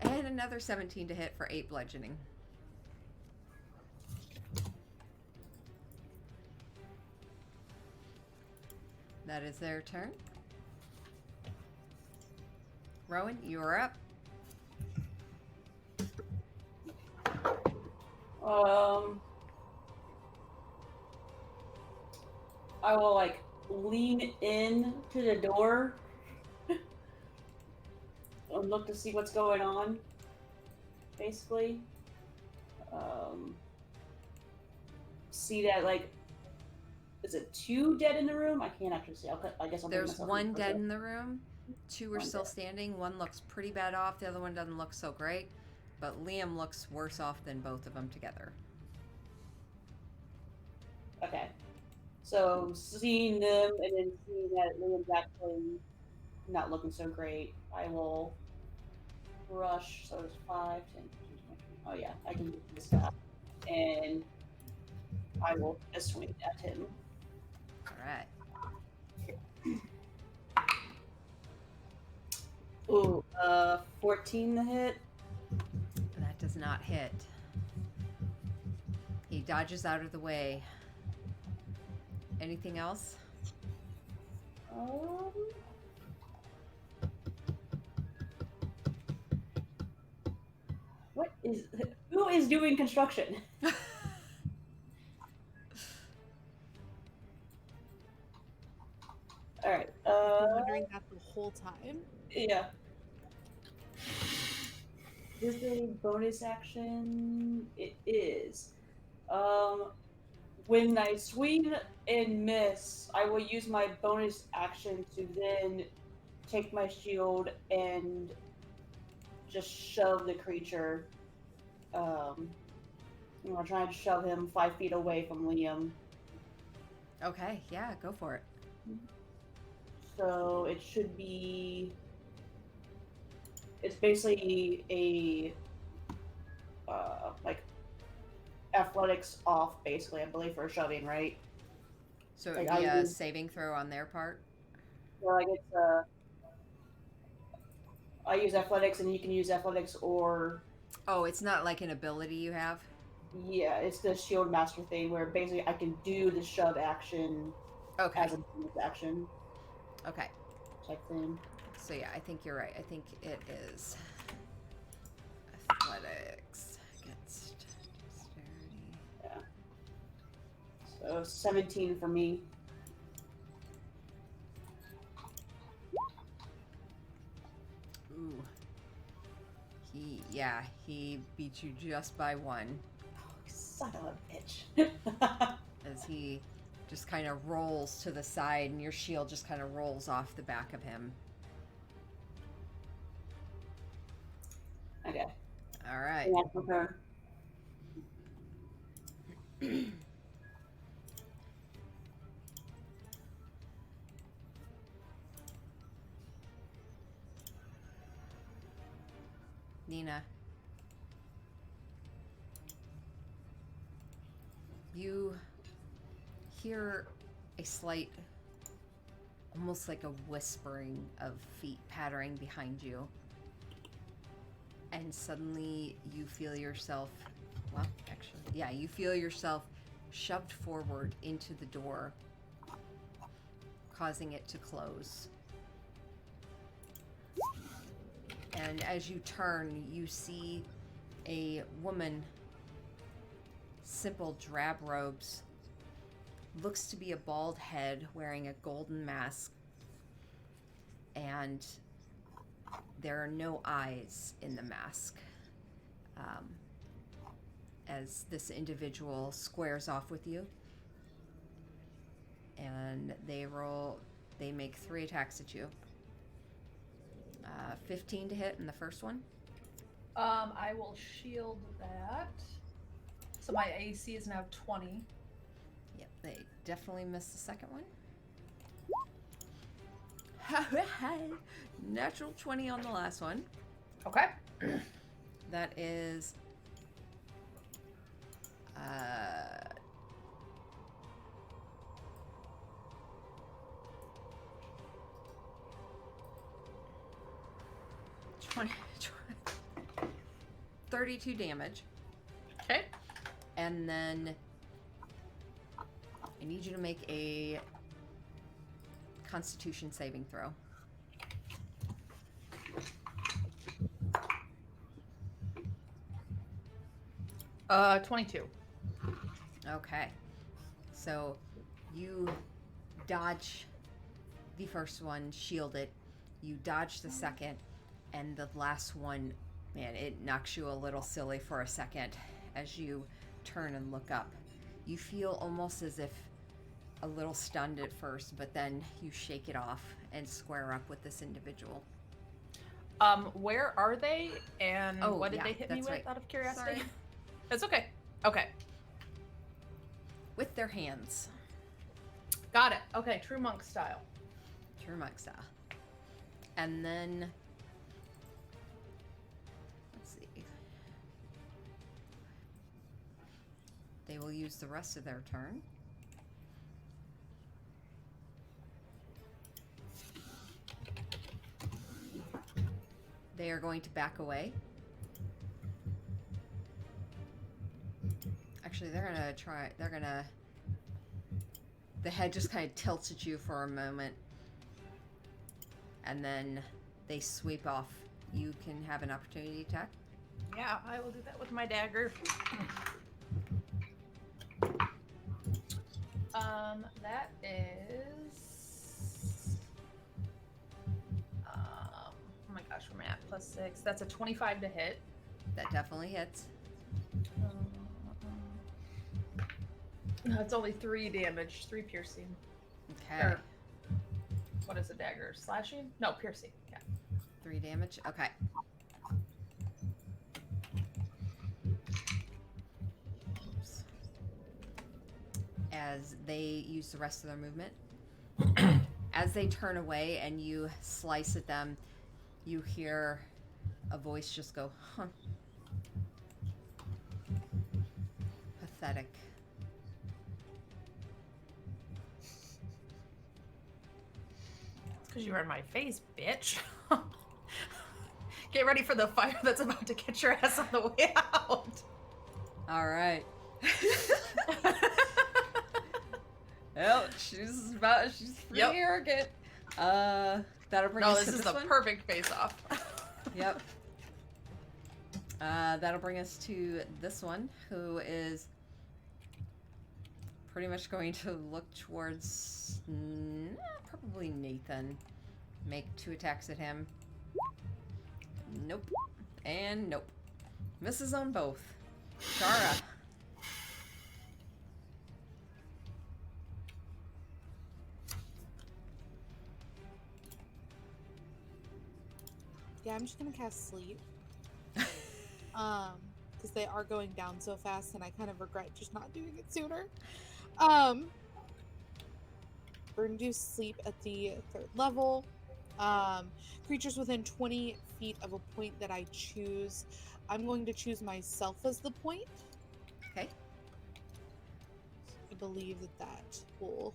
and another 17 to hit for 8 bludgeoning. That is their turn. Rowan, you are up. I will like lean in to the door and look to see what's going on. Basically, see that like, is it 2 dead in the room? I can't actually see. I guess I'll make There's myself 1 look dead closer. in the room. 2 are One still dead. standing. 1 looks pretty bad off. The other one doesn't look so great. But Liam looks worse off than both of them together. Okay. So seeing them and then seeing that Liam's actually not looking so great, I will rush. So it's 5, 10, 15, 20. Oh yeah, I can do this guy. And I will just swing at him. Alright. Ooh, 14 to hit. That does not hit. He dodges out of the way. Anything else? Who is doing construction? All right. I've been wondering that the whole time. Yeah. Is this a bonus action? It is. When I swing and miss, I will use my bonus action to then take my shield and just shove the creature. I'm trying to shove him 5 feet away from Liam. Okay, yeah, go for it. So it should be. It's basically a like athletics off, basically, I believe, for shoving, right? So Like, it'd be I a use- saving throw on their part. Well, I guess I use athletics, and you can use athletics or Oh, it's not like an ability you have? yeah, it's the shield master thing where basically I can do the shove action Okay. as a bonus action Okay. type thing. So yeah, I think you're right. I think it is athletics against dexterity. Yeah. So 17 for me. Ooh. He beat you just by 1 Son of a bitch. as he just kind of rolls to the side and your shield just kind of rolls off the back of him. Okay. All right. Yeah, okay. Nina, you hear a slight, almost like a whispering of feet pattering behind you. And suddenly you feel yourself, well, actually, yeah, you feel yourself shoved forward into the door, causing it to close. And as you turn, you see a woman, simple drab robes, looks to be a bald head wearing a golden mask, and there are no eyes in the mask. As this individual squares off with you, and they make 3 attacks at you. 15 to hit in the first one. I will shield that. So my AC is now 20. Yep, they definitely missed the second one. Natural 20 on the last one. Okay. That is 32 damage. Okay. And then I need you to make a Constitution saving throw. Uh, 22. Okay. So you dodge the first one, shield it. You dodge the second, and the last one, man, it knocks you a little silly for a second as you turn and look up. You feel almost as if a little stunned at first, but then you shake it off and square up with this individual. Where are they, and Oh, what did yeah, they hit me that's with, right. out of curiosity? Sorry. It's okay. Okay. With their hands. Got it. Okay, true monk style. True monk style. And then, let's see. They will use the rest of their turn. They are going to back away. Actually, the head just kind of tilts at you for a moment, and then they sweep off. You can have an opportunity attack. Yeah, I will do that with my dagger. That is... oh my gosh, where am I at? +6. That's a 25 to hit. That definitely hits. No, it's only 3 damage, 3 piercing. Okay. Or, what is a dagger? Slashing? No, piercing. Yeah. 3 damage. Okay. Oops. As they use the rest of their movement. As they turn away and you slice at them, you hear a voice just go, huh. Pathetic. It's because you were in my face, bitch. Get ready for the fire that's about to get your ass on the way out. All right. Well, she's pretty arrogant. That'll bring No, us this to is this the one. perfect face-off. Yep. That'll bring us to this one, who is pretty much going to look towards probably Nathan. Make 2 attacks at him. Nope. And nope. Misses on both. Shara. Yeah, I'm just gonna cast sleep. because they are going down so fast, and I kind of regret just not doing it sooner. Burn-induced sleep at the 3rd level. Creatures within 20 feet of a point that I choose. I'm going to choose myself as the point. Okay. I believe that will.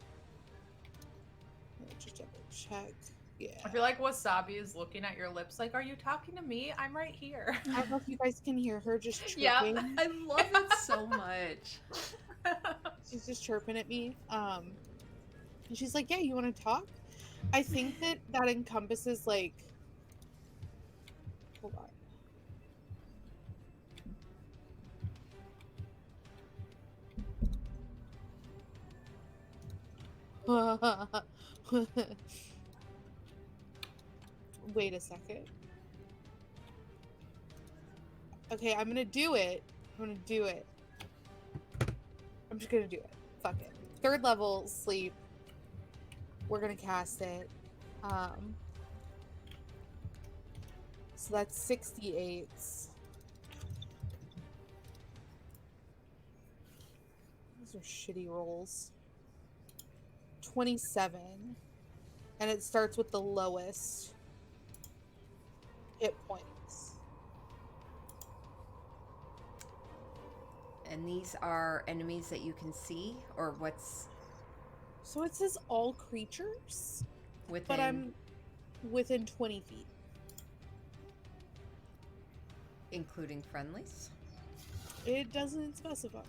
Let me just double check. Yeah. I feel like Wasabi is looking at your lips like, are you talking to me? I'm right here. I don't know if you guys can hear her just chirping. Yeah. I love it so much. She's just chirping at me. And she's like, yeah, you want to talk? I think that encompasses, like, hold on. Wait a second. Okay, I'm gonna do it. I'm just gonna do it. Fuck it. 3rd level sleep. We're gonna cast it. So that's 68. Those are shitty rolls. 27. And it starts with the lowest hit points. And these are enemies that you can see, or what's So it says all creatures, within? but I'm within 20 feet. Including friendlies? It doesn't specify.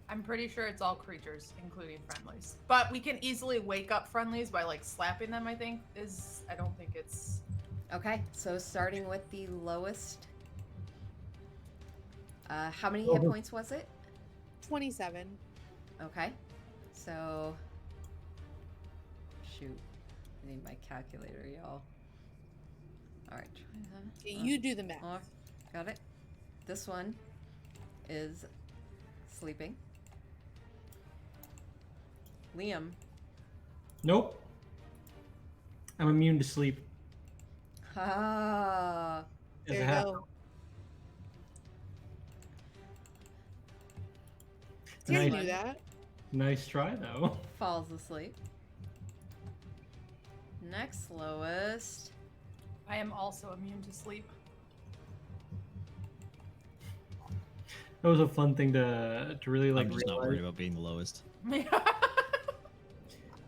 I'm pretty sure it's all creatures, including friendlies. But we can easily wake up friendlies by like slapping them, I think. I don't think it's... Okay, so starting with the lowest. How many hit points was it? 27. Okay, so shoot, I need my calculator, y'all. All right, Okay, you do the math. got it. This one is sleeping. Liam. Nope. I'm immune to sleep. Ah, As There a you half- go. Nice. Didn't do that. Nice try, though. falls asleep. Next lowest. I am also immune to sleep. That was a fun thing to really like I'm just not realize. worried about being the lowest.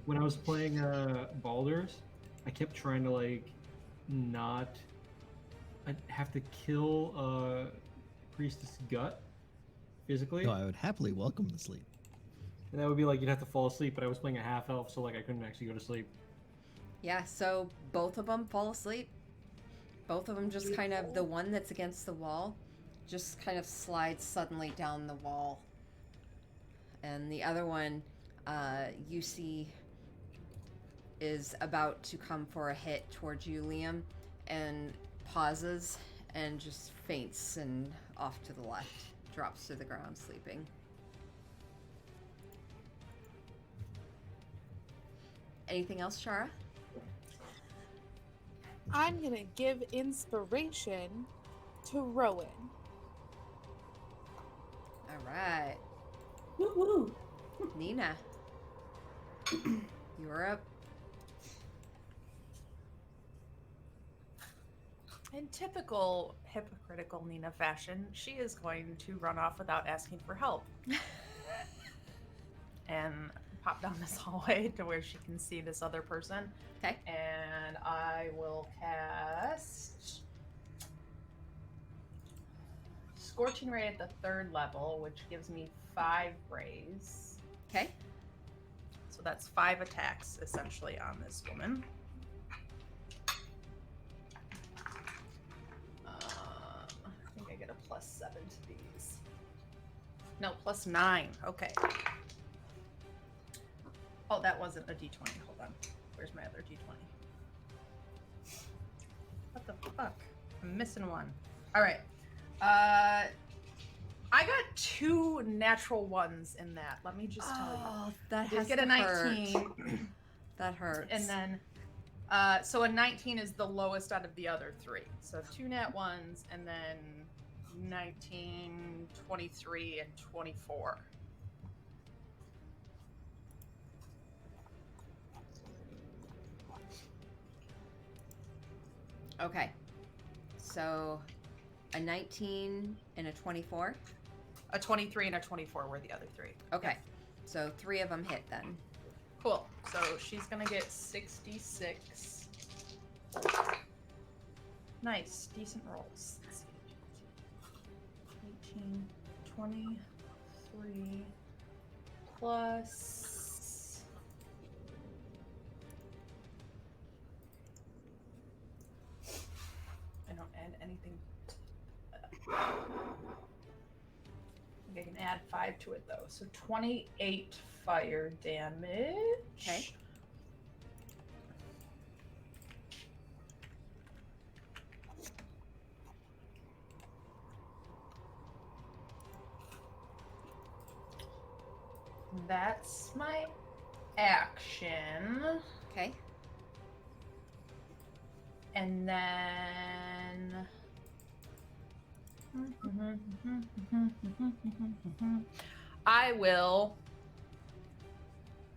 When I was playing Baldur's, I kept trying to like not I'd have to kill priestess gut physically, No, I would happily welcome the sleep. and that would be like you'd have to fall asleep. But I was playing a half elf, so like I couldn't actually go to sleep. Yeah, so both of them fall asleep. Both of them just kind of, the one that's against the wall just kind of slides suddenly down the wall. And the other one, you see, is about to come for a hit towards you, Liam, and pauses and just faints and off to the left, drops to the ground sleeping. Anything else, Shara? I'm gonna give inspiration to Rowan. All right, Woo-woo. Nina, you're up. In typical hypocritical Nina fashion, she is going to run off without asking for help. And pop down this hallway to where she can see this other person. Okay. And I will cast Scorching Ray at the 3rd level, which gives me 5 rays. Okay. So that's 5 attacks essentially on this woman. I think I get a +7 to these. No, +9. Okay. Oh, that wasn't a d20. Hold on. Where's my other d20? What the fuck? I'm missing one. All right. I got 2 natural ones in that. Let me just tell you. Oh, that I has did get to a hurt. 19. That hurts. And then, so a 19 is the lowest out of the other 3. So 2 nat ones, and then 19, 23, and 24. Okay. So a 19 and a 24. A 23 and a 24 were the other three. Okay. Yep. So 3 of them hit then. Cool. So she's going to get 66. Nice. Decent rolls. Let's see. 18, 23 plus. I don't add anything. I think I can add 5 to it though. So 28 fire damage. Okay. That's my action. Okay. And then I will,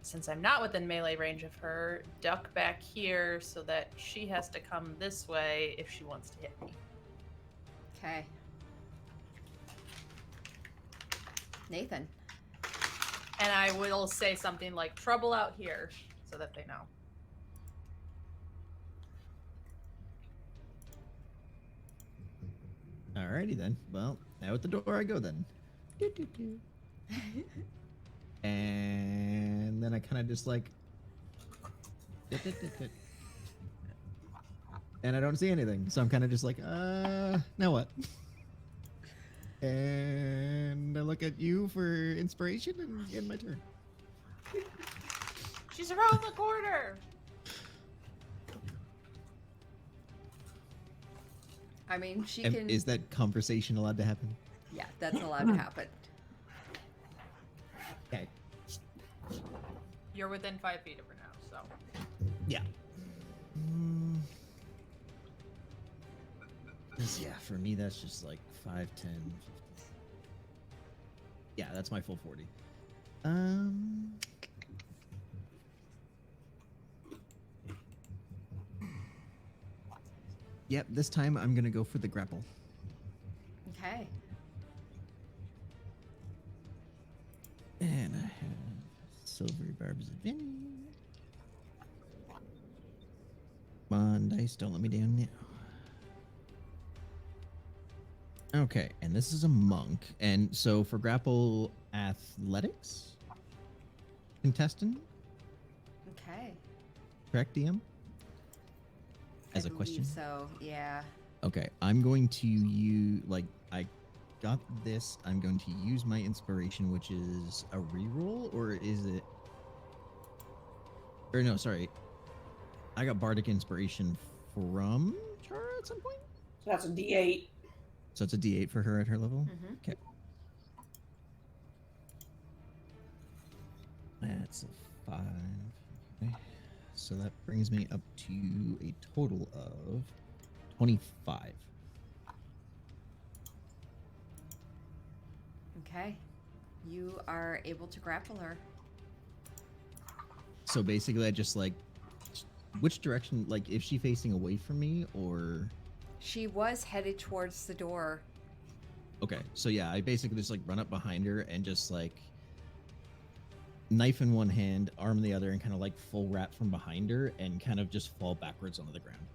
since I'm not within melee range of her, duck back here so that she has to come this way if she wants to hit me. Okay. Nathan. And I will say something like trouble out here so that they know. Alrighty then. Well, out the door I go then. Doo-doo-doo. And then I kind of just like. And I don't see anything, so I'm kind of just like, now what? And I look at you for inspiration and end my turn. She's around the corner. I mean, she And can. is that conversation allowed to happen? Yeah, that's allowed to happen. Okay. You're within 5 feet of her now, so. Yeah. Yeah, for me that's just like 5, 10. Yeah, that's my full 40. Yep, this time I'm gonna go for the grapple. Okay. And I have silvery barbs advantage. Come on, dice, don't let me down now. Okay, and this is a monk. And so for grapple athletics, contestant, Okay. correct, DM? As I a question? believe so, yeah. Okay, I'm going to use, like, I got this. I'm going to use my inspiration, which is a reroll, or is it? Or no, sorry. I got bardic inspiration from Chara at some point. So that's a D8. So it's a D8 for her at her level. Mm-hmm. Okay. That's a 5. Okay. So that brings me up to a total of 25. Okay. You are able to grapple her. So basically, I just like, which direction? Like, is she facing away from me or? She was headed towards the door. Okay, so yeah, I basically just like run up behind her and just like knife in one hand, arm in the other, and kind of like full wrap from behind her and kind of just fall backwards onto the ground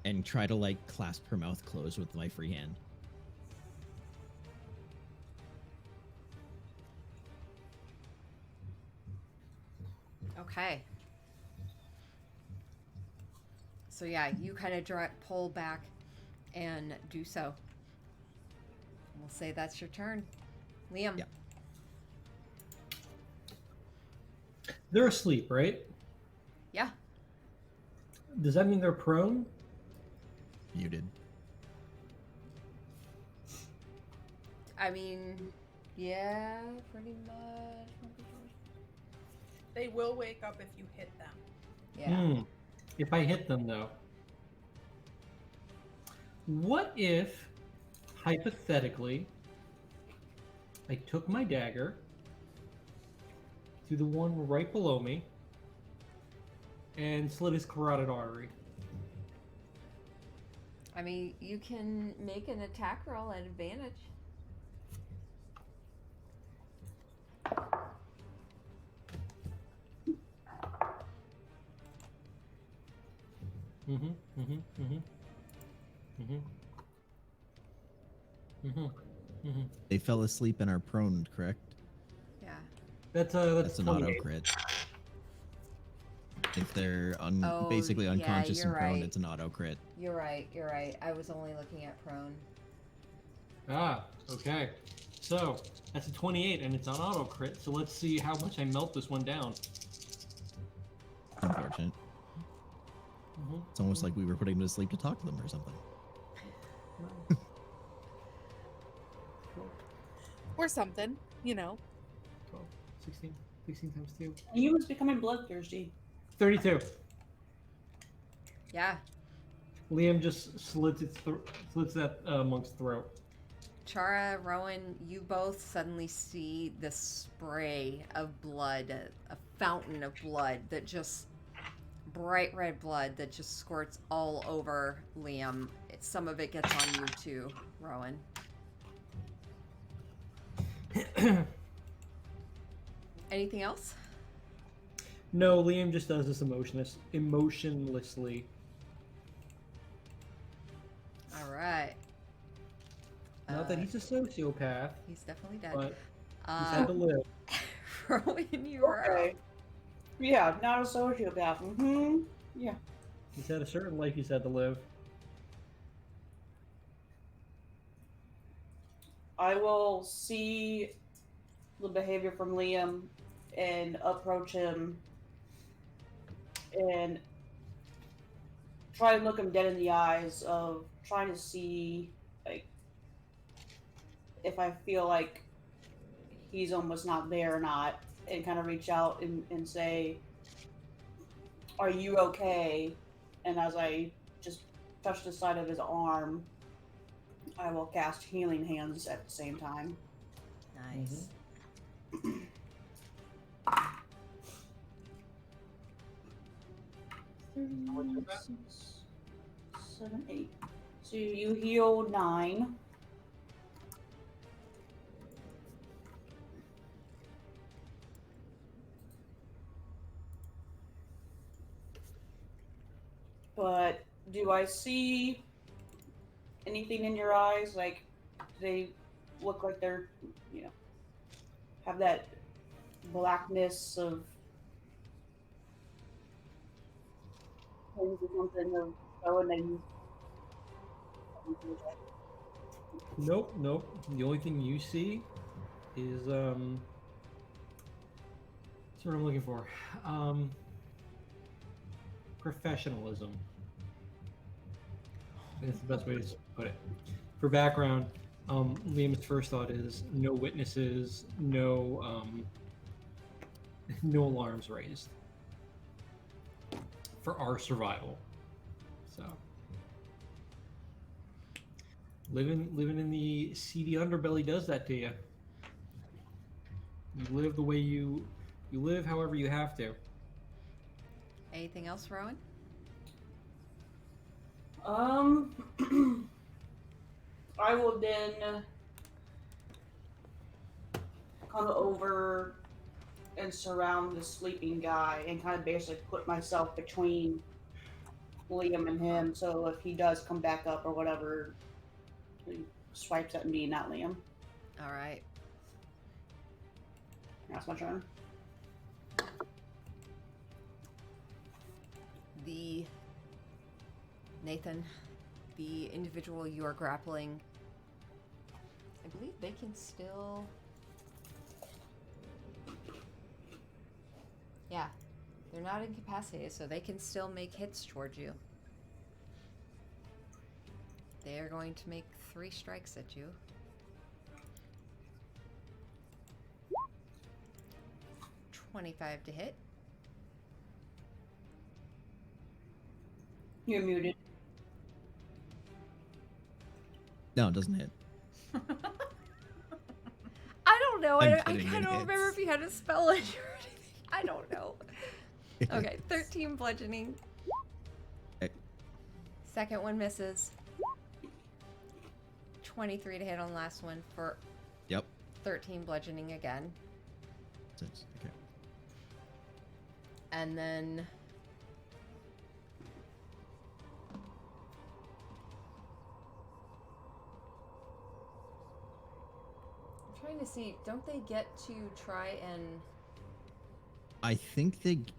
and try to like clasp her mouth closed with my free hand. Okay. So yeah, you kind of pull back and do so. We'll say that's your turn. Liam. Yeah. They're asleep, right? Yeah. Does that mean they're prone? Muted. I mean, yeah, pretty much. They will wake up if you hit them. Yeah. If I hit them, though. What if hypothetically, I took my dagger to the one right below me and slit his carotid artery. I mean, you can make an attack roll at advantage. Mm-hmm. Mm-hmm. Mm-hmm. Mm-hmm. Mm-hmm. Mm-hmm. They fell asleep and are prone, correct? Yeah. That's That's an 28. auto crit. If they're Oh, basically yeah, unconscious you're and prone, right. it's an auto crit. You're right. You're right. I was only looking at prone. Ah, okay. So that's a 28, and it's on auto crit. So let's see how much I melt this one down. Unfortunate. Mm-hmm. It's almost like we were putting them to sleep to talk to them or something. Or something, you know. 12, 16, 16 times 2. You was becoming bloodthirsty. 32. Yeah. Liam just slits that monk's throat. Chara, Rowan, you both suddenly see this spray of blood, a fountain of blood that just bright red blood that just squirts all over Liam. Some of it gets on you too, Rowan. Anything else? No, Liam just does this emotionlessly. All right. Not that he's a sociopath, He's definitely dead. but he's had to live. Rowan, you're Okay. up. Yeah, not a sociopath. Mm-hmm. Yeah. He's had a certain life he's had to live. I will see the behavior from Liam and approach him and try to look him dead in the eyes of trying to see, like, if I feel like he's almost not there or not, and kind of reach out and say, "Are you okay?" And as I just touch the side of his arm, I will cast Healing Hands at the same time. Nice. Six, 7, 8. So you heal 9. But do I see anything in your eyes? Like, do they look like they're, have that blackness of things or something of showing that you. Nope, nope. The only thing you see is that's what I'm looking for. Professionalism. That's the best way to put it. For background, Liam's first thought is no witnesses, no no alarms raised for our survival. So living in the seedy underbelly does that to you. You live the way you live however you have to. Anything else, Rowan? I will then come over and surround the sleeping guy and kind of basically put myself between Liam and him, so if he does come back up or whatever, he swipes at me, not Liam. All right. That's my turn. Nathan, the individual you are grappling, I believe they can still. Yeah, they're not incapacitated, so they can still make hits towards you. They are going to make 3 strikes at you. $25 to hit. You're muted. No, it doesn't hit. I don't know. I'm I kidding, kind it of remember hits. if you had a spell on you or anything. I don't know. Okay, 13 bludgeoning. Okay. Second one misses. 23 to hit on the last one for Yep. 13 bludgeoning again. Okay. And then I'm trying to see, don't they get to try and I think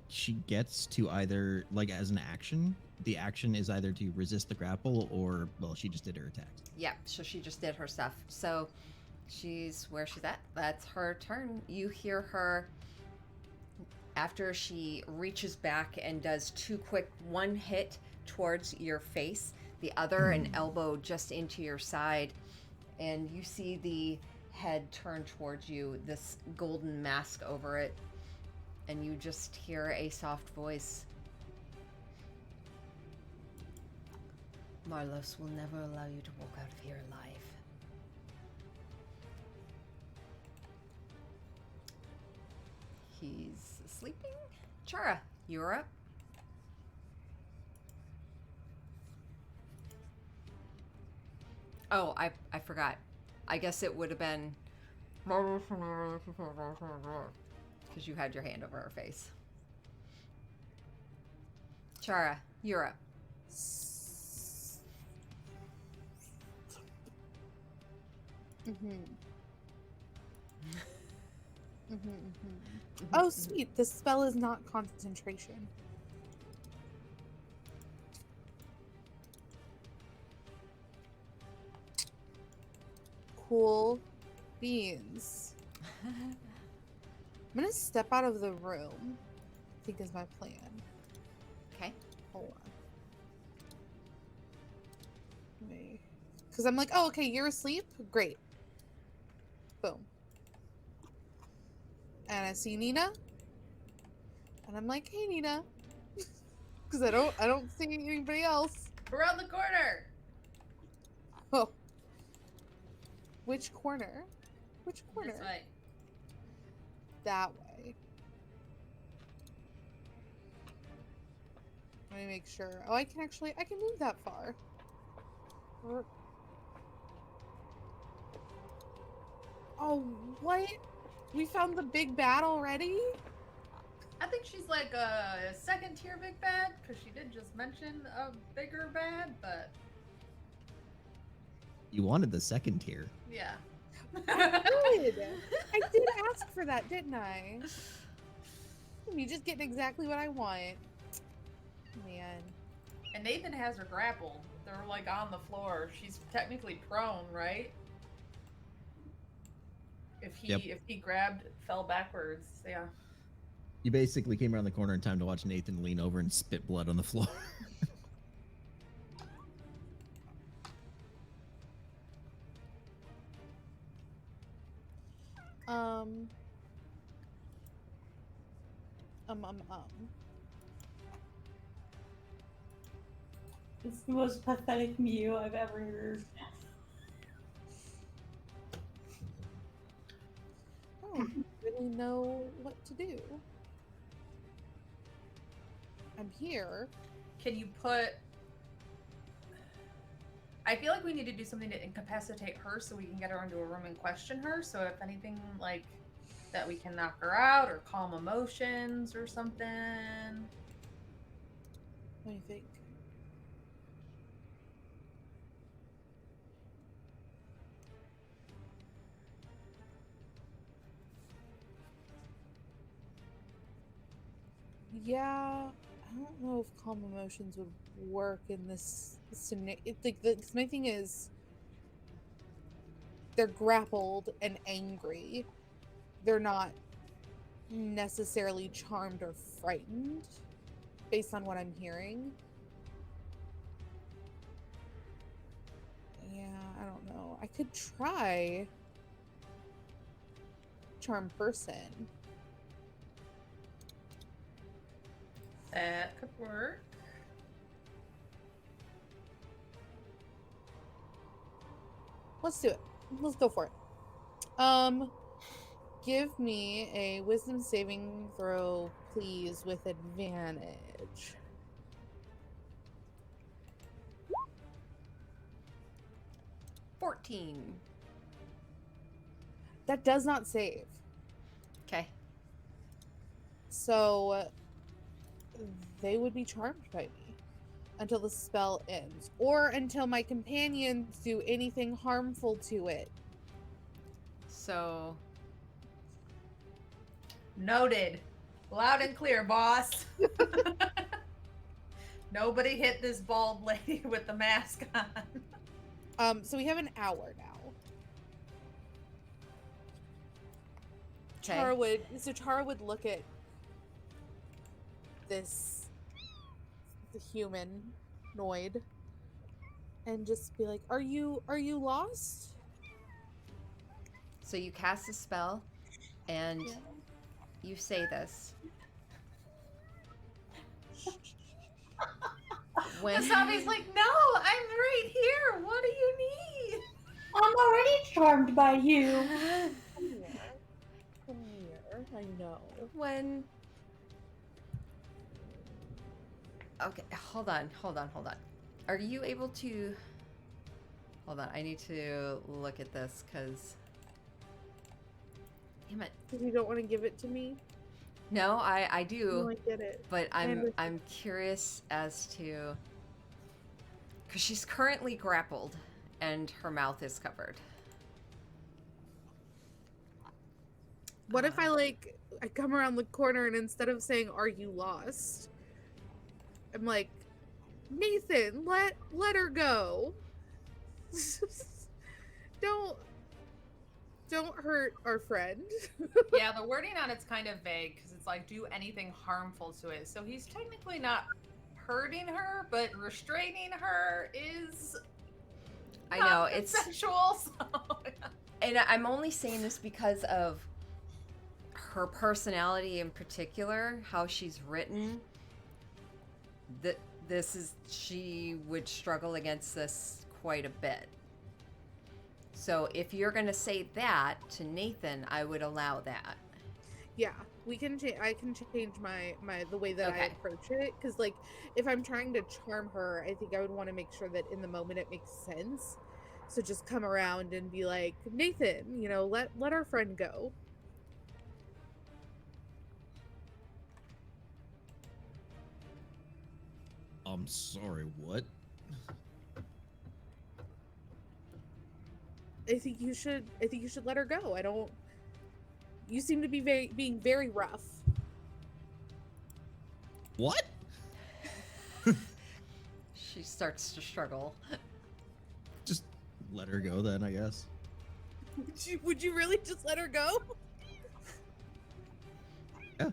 she gets to either, like, as an action, the action is either to resist the grapple or, well, she just did her attack. yeah, so she just did her stuff. So she's where she's at. That's her turn. You hear her after she reaches back and does two quick, one hit towards your face, the other an elbow just into your side, and you see the head turn towards you, this golden mask over it, and you just hear a soft voice. Marlos will never allow you to walk out of here alive. He's sleeping. Chara, you're up. Oh, I forgot. I guess it would have been because you had your hand over her face. Chara, you're up. Oh, sweet. The spell is not concentration. Cool beans. I'm gonna step out of the room, I think is my plan. Okay. Hold on. Because I'm like, oh, okay, you're asleep? Great. Boom. And I see Nina. And I'm like, hey, Nina. Because I don't see anybody else. Around the corner. Oh. Which corner? Which corner? This way. That way. Let me make sure. Oh, I can move that far. Oh, what? We found the big bad already? I think she's like a second tier big bad because she did just mention a bigger bad, but You wanted the second tier. yeah. Good. I did ask for that, didn't I? You just getting exactly what I want. Man. And Nathan has her grappled. They're like on the floor. She's technically prone, right? If he grabbed, fell backwards, yeah. You basically came around the corner in time to watch Nathan lean over and spit blood on the floor. It's the most pathetic mew I've ever heard. I don't really know what to do. I'm here. Can you put... I feel like we need to do something to incapacitate her so we can get her into a room and question her. So if anything, like, that we can knock her out or calm emotions or something. What do you think? Yeah, I don't know if calm emotions would work in this scenario. Like, my thing is, they're grappled and angry. They're not necessarily charmed or frightened, based on what I'm hearing. Yeah, I don't know. I could try charm person. That could work. Let's do it. let's go for it. Give me a wisdom saving throw, please, with advantage. 14. That does not save. Okay. So they would be charmed by me until the spell ends, or until my companions do anything harmful to it. So Noted. Loud and clear, boss. Nobody hit this bald lady with the mask on. So we have an hour now. okay. Chara would look at the humanoid and just be like, "Are you lost?" So you cast a spell, and Yeah. you say this. When Wasabi's like, no, I'm right here. What do you need? I'm already charmed by you. Come here. Come here. I know. when okay, hold on. Are you able to hold on, I need to look at this because damn it. Because you don't want to give it to me. No, I do. No, I get it. But I understand. I'm curious as to because she's currently grappled and her mouth is covered. What if I come around the corner and instead of saying, "Are you lost?" I'm like, "Nathan, let her go. don't hurt our friend." Yeah, the wording on it's kind of vague because it's like, do anything harmful to it. So he's technically not hurting her, but restraining her is. I know not it's consensual. So and I'm only saying this because of her personality in particular, how she's written. She would struggle against this quite a bit. So if you're going to say that to Nathan, I would allow that. Yeah, we can change. I can change the way that I Okay. approach it, because if I'm trying to charm her, I think I would want to make sure that in the moment it makes sense. So just come around and be like, "Nathan, let our friend go." I'm sorry, what? I think you should let her go. I don't. You seem to be being very rough. What? She starts to struggle. Just let her go then, I guess. Would you really just let her go? Yeah.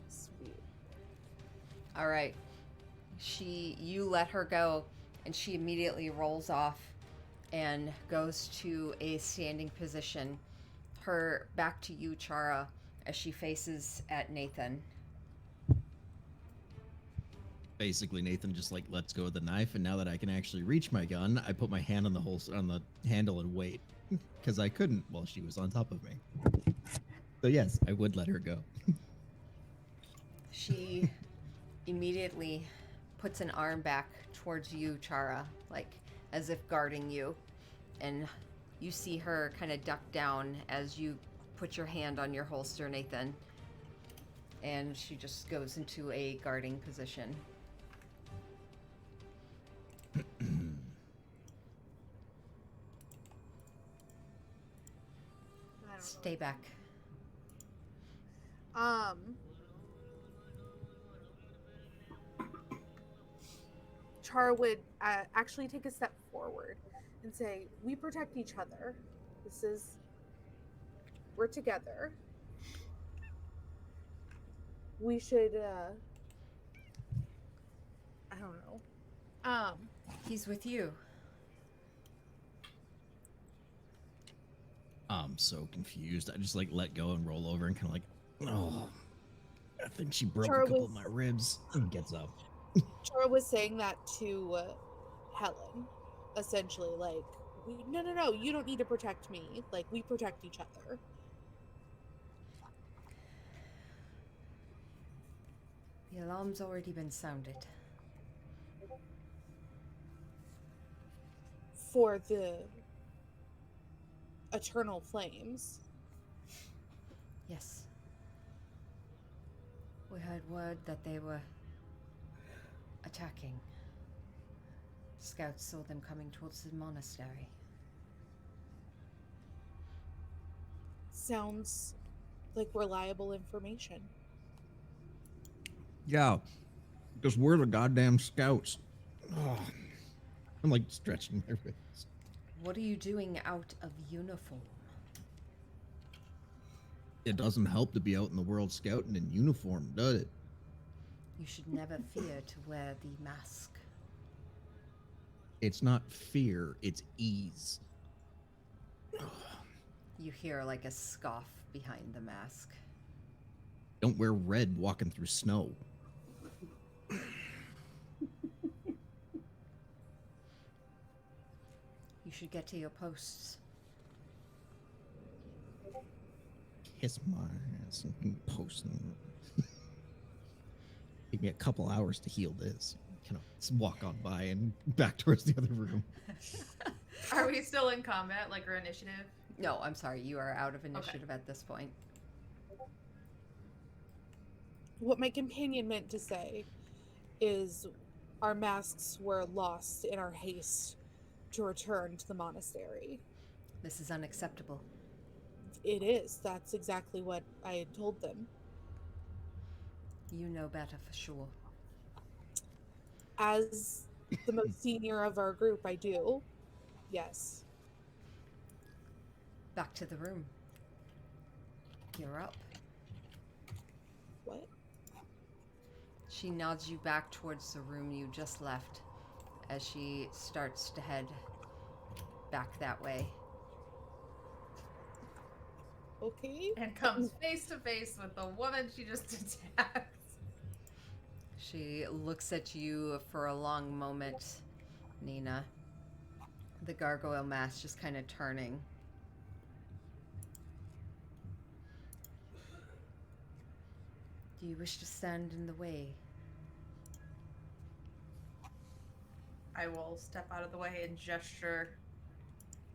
Sweet. All right. You let her go, and she immediately rolls off and goes to a standing position. Her back to you, Chara, as she faces at Nathan. Basically, Nathan just lets go of the knife, and now that I can actually reach my gun, I put my hand on the handle and wait, because I couldn't while she was on top of me. So yes, I would let her go. She immediately puts an arm back towards you, Chara, as if guarding you. And you see her kind of duck down as you put your hand on your holster, Nathan. And she just goes into a guarding position. Stay back. Char would actually take a step forward and say, "We protect each other. We're together. We should, I don't know. He's with you. I'm so confused. I just let go and roll over and kind of oh, I think she broke a couple of my ribs, and gets up. Char was saying that to Helen, essentially, No. You don't need to protect me. Like, we protect each other. The alarm's already been sounded. For the eternal flames. Yes. We heard word that they were attacking. Scouts saw them coming towards the monastery. Sounds like reliable information. Yeah, because we're the goddamn scouts. Oh, I'm like stretching my wrists. What are you doing out of uniform? It doesn't help to be out in the world scouting in uniform, does it? You should never fear to wear the mask. It's not fear, it's ease. You hear like a scoff behind the mask. Don't wear red walking through snow. You should get to your posts. Kiss my ass and post them. Give me a couple hours to heal this. Just walk on by and back towards the other room. Are we still in combat, like, or initiative? No, I'm sorry. You are out of initiative at this point. What my companion meant to say is our masks were lost in our haste to return to the monastery. This is unacceptable. It is. That's exactly what I had told them. You know better for sure. As the most senior of our group, I do. Yes. Back to the room. You're up. What? She nods you back towards the room you just left as she starts to head back that way. Okay. And comes face to face with the woman she just attacked. She looks at you for a long moment, Nina. The gargoyle mask just kind of turning. Do you wish to stand in the way? I will step out of the way and gesture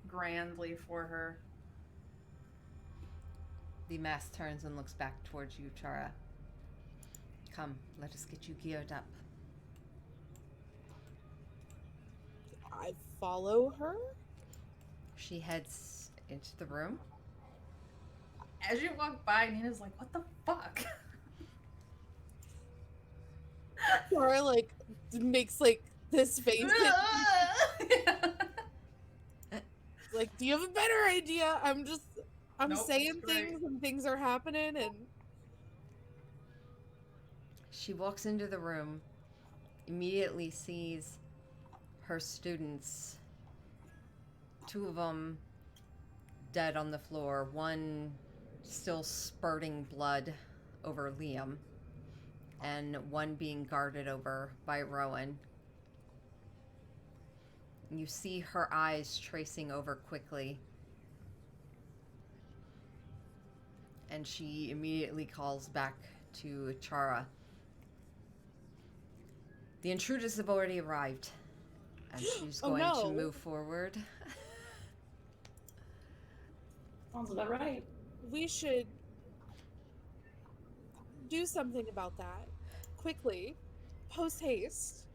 grandly for her. The mask turns and looks back towards you, Chara. Come, let us get you geared up. I follow her? She heads into the room. As you walk by, Nina's like, what the fuck? Or like makes like this face. Like, do you have a better idea? I'm Nope, saying it's great. things and things are happening and She walks into the room, immediately sees her students. Two of them dead on the floor, one still spurting blood over Liam, and one being guarded over by Rowan. You see her eyes tracing over quickly, and she immediately calls back to Chara. The intruders have already arrived, and she's Oh, going no. to move forward. Sounds about right. we should do something about that. Quickly. Post haste.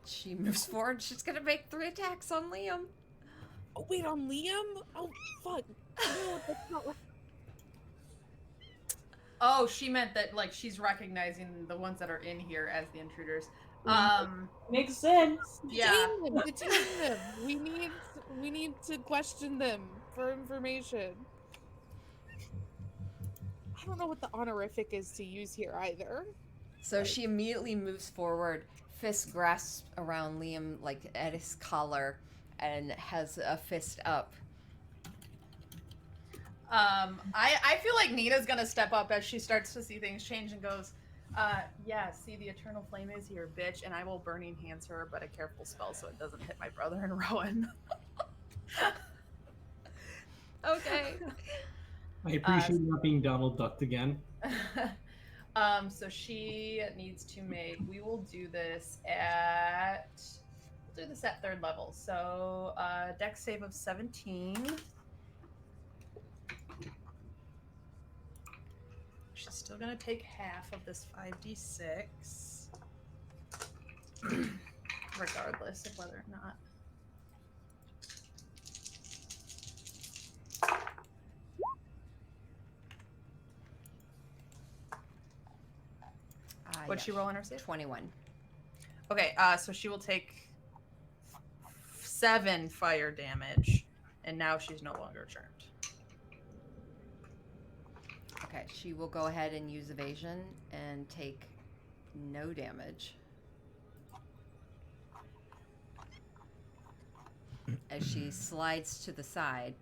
She moves forward. She's gonna make 3 attacks on Liam. Oh wait, on Liam? Oh fuck. No, that's not right. Oh, she meant that, like, she's recognizing the ones that are in here as the intruders. Makes sense. Yeah. Detain them. We need to question them for information. I don't know what the honorific is to use here either. So she immediately moves forward, fist grasps around Liam, like at his collar, and has a fist up. I feel like Nina's gonna step up as she starts to see things change and goes, Yeah, see, the Eternal Flame is here, bitch, and I will Burning Hands her, but a careful spell so it doesn't hit my brother and Rowan. Okay. I appreciate not being Donald Ducked again. So she needs to make. We will do this at. We'll do this at 3rd level. So, Dex save of 17. She's still gonna take half of this 5d6, regardless of whether or not. What'd she roll in her save? 21. Okay, so she will take 7 fire damage, and now she's no longer charmed. Okay, she will go ahead and use evasion and take no damage. As she slides to the side.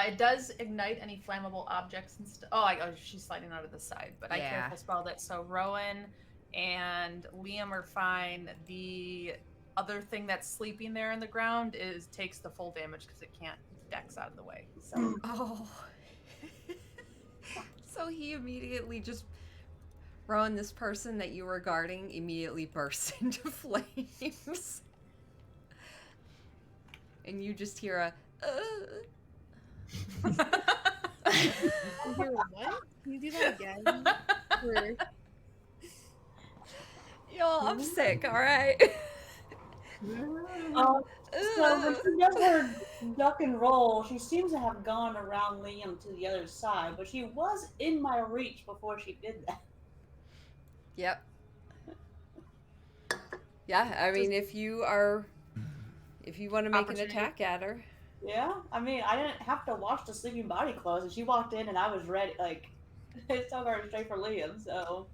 It does ignite any flammable objects and stuff. Oh, she's sliding out of the side, but I Yeah. careful spelled it. So Rowan and Liam are fine. The other thing that's sleeping there in the ground takes the full damage because it can't dex out of the way. So Oh. So he immediately just, Rowan, this person that you were guarding, immediately bursts into flames. And you just hear a, You hear what? Can you do that again? Or- Y'all, I'm sick, alright? So when she does her duck and roll, she seems to have gone around Liam to the other side, but she was in my reach before she did that. Yep. Yeah, I mean, if you want to make an Opportunity. attack at her. Yeah, I mean, I didn't have to wash the sleeping body clothes, and she walked in, and I was ready. Like, it's still going straight for Liam. So,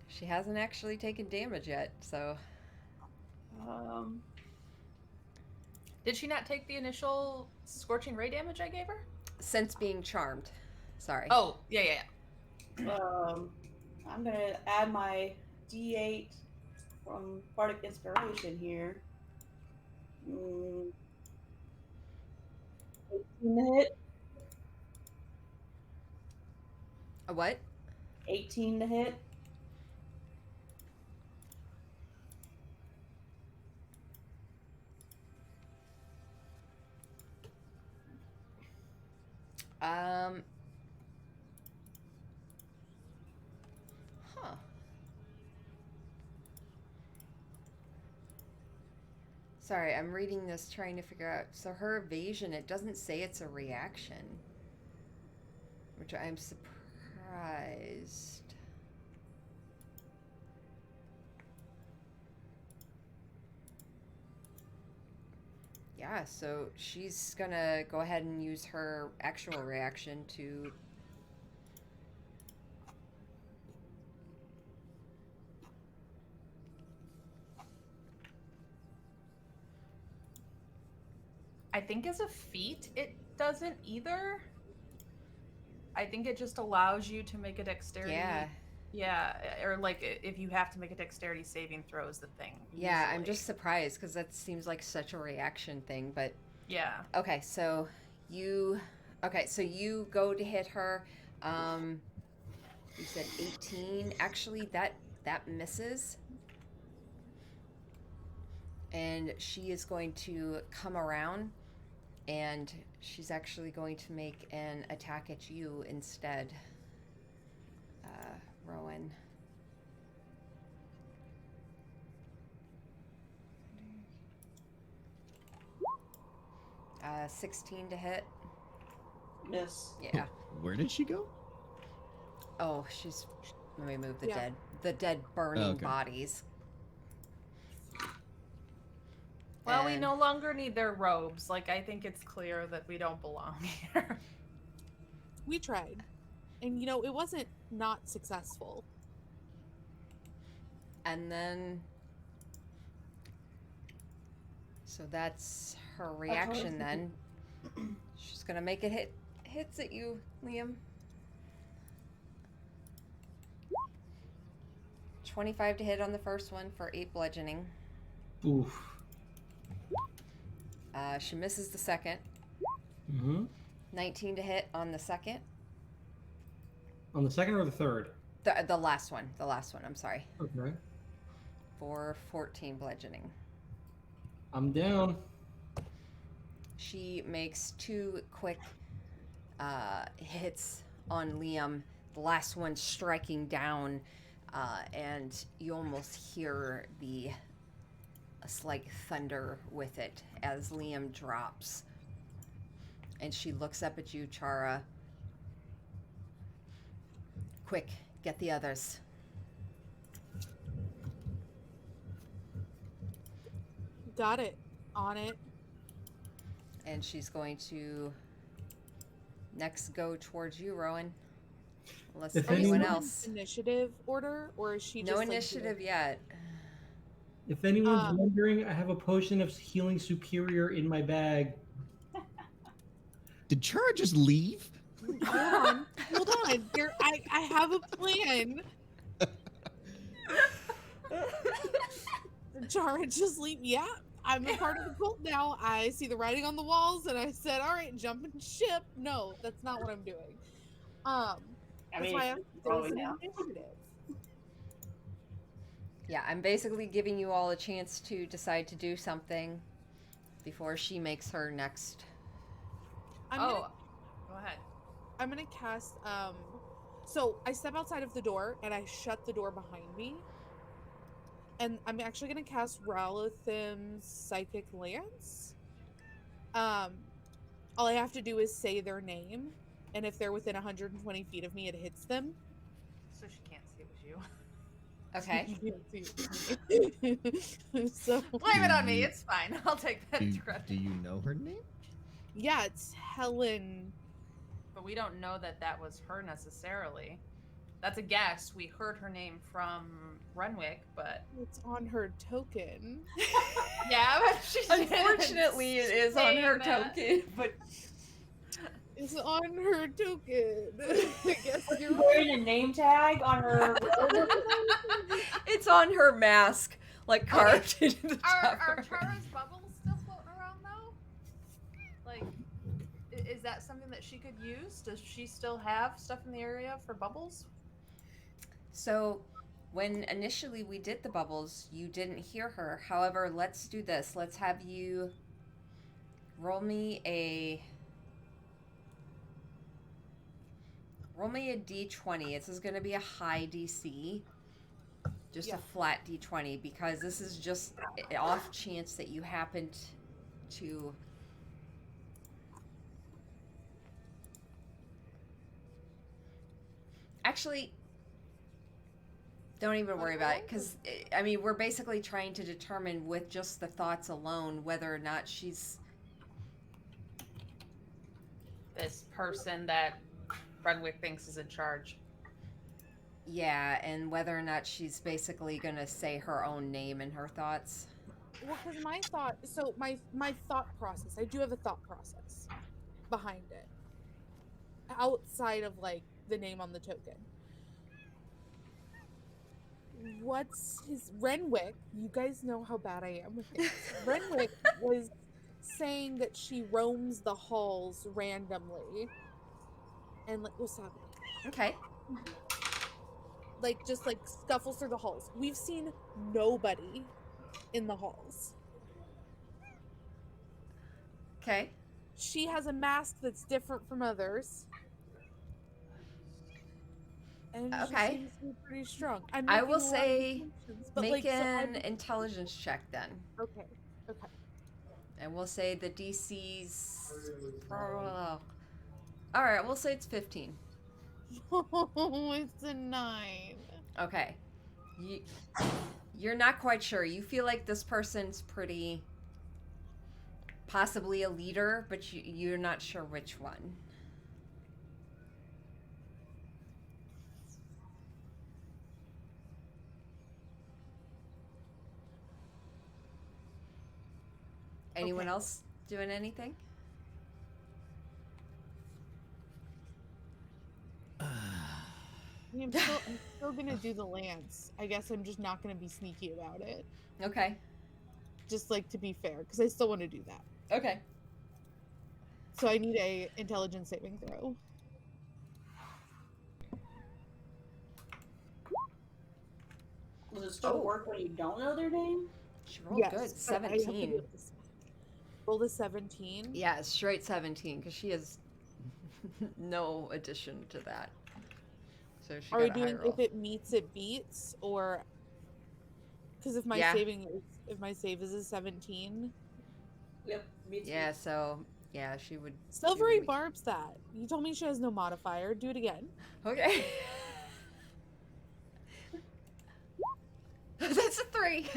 She hasn't actually taken damage yet, so. Did she not take the initial scorching ray damage I gave her? Since being charmed. Sorry. Oh, yeah. I'm gonna add my D8 from Bardic Inspiration here. 18 to hit. A what? 18 to hit. Huh. Sorry, I'm reading this trying to figure out. So her evasion, it doesn't say it's a reaction. Which I'm surprised. Yeah, so she's gonna go ahead and use her actual reaction to. I think as a feat, it doesn't either. I think it just allows you to make a dexterity. Yeah. Yeah, or like if you have to make a dexterity saving throw is the thing. Yeah, I'm usually. just surprised because that seems like such a reaction thing, but. Yeah. Okay, so you go to hit her. You said 18. Actually, that misses. And she is going to come around, and she's actually going to make an attack at you instead, Rowan. 16 to hit. Miss. Yeah. Where did she go? Oh, let me move the Yeah. dead burning Okay. bodies. Well, we And- no longer need their robes. Like, I think it's clear that we don't belong here. We tried. And it wasn't not successful. And then, so that's her reaction then. She's gonna make it hits at you, Liam. 25 to hit on the first one for 8 bludgeoning. Oof. She misses the second. Mm-hmm. 19 to hit on the second. On the second or the third? The last one. The last one, I'm sorry. Okay. For 14 bludgeoning. I'm down. She makes 2 quick hits on Liam, the last one striking down, and you almost hear a slight thunder with it as Liam drops. And she looks up at you, Chara. Quick, get the others. Got it. On it. And she's going to next go towards you, Rowan. Unless If anyone anyone- else. Initiative order, or is she just No like, initiative doing- yet. If anyone's wondering, I have a potion of healing superior in my bag. Did Chara just leave? Hold on. I have a plan. Chara just leave. Yeah, I'm a part of the cult now. I see the writing on the walls, and I said, "All right, jump and ship." No, that's not what I'm doing. That's why I there was an initiative. Yeah, I'm basically giving you all a chance to decide to do something before she makes her next. Go ahead. I'm gonna cast. So I step outside of the door and I shut the door behind me. And I'm actually gonna cast Ralathim's Psychic Lance. All I have to do is say their name, and if they're within 120 feet of me, it hits them. So she can't see it was you. Okay. You can't see it. So Blame it on me. It's fine. I'll take that Do, credit. do you know her name? yeah, it's Helen. But we don't know that that was her necessarily. That's a guess. We heard her name from Renwick, but It's on her token. yeah, but she Unfortunately, it is on her say that. token, but It's on her token. I guess you're Wearing a name tag on her. it's on her mask, like carved into the top. Are of her- Chara's bubbles still floating around though? Like, is that something that she could use? Does she still have stuff in the area for bubbles? So, when initially we did the bubbles, you didn't hear her. However, let's do this. Let's have you roll me a d20. This is going to be a high DC. Just Yeah. a flat d20 because this is just an off chance that you happened to actually don't even worry about it because I mean we're basically trying to determine with just the thoughts alone whether or not she's This person that Renwick thinks is in charge. and whether or not she's basically gonna say her own name in her thoughts. well, because my thought process. I do have a thought process behind it, outside of like the name on the token. What's his Renwick? You guys know how bad I am with it. Renwick was saying that she roams the halls randomly, and like what's happening? Okay. Like just like scuffles through the halls. We've seen nobody in the halls. Okay. She has a mask that's different from others. And Okay. she seems to be pretty strong. I'm I making will a lot of say assumptions, but, Make like, so an I'm- intelligence check then. Okay. Okay. And we'll say the DC's. All right, we'll say it's 15. It's a 9. Okay. You're not quite sure. You feel like this person's pretty. Possibly a leader, but you're not sure which one. Anyone Okay. else doing anything? I'm still still gonna do the lance. I guess I'm just not gonna be sneaky about it. Okay. Just like to be fair, because I still want to do that. Okay. So I need a intelligence saving throw. Does it still Oh. work when you don't know their name? She rolled Yes, good. but I have to be 17. able to roll the 17. Yeah, straight 17 because she has no addition to that. So she Are got we a doing high roll. if it meets it beats, or because if my Yeah. if my save is a 17, Yep. Meets Yeah, me. so yeah, she would. Silvery meet- barbs that. You told me she has no modifier. Do it again. Okay. That's a 3.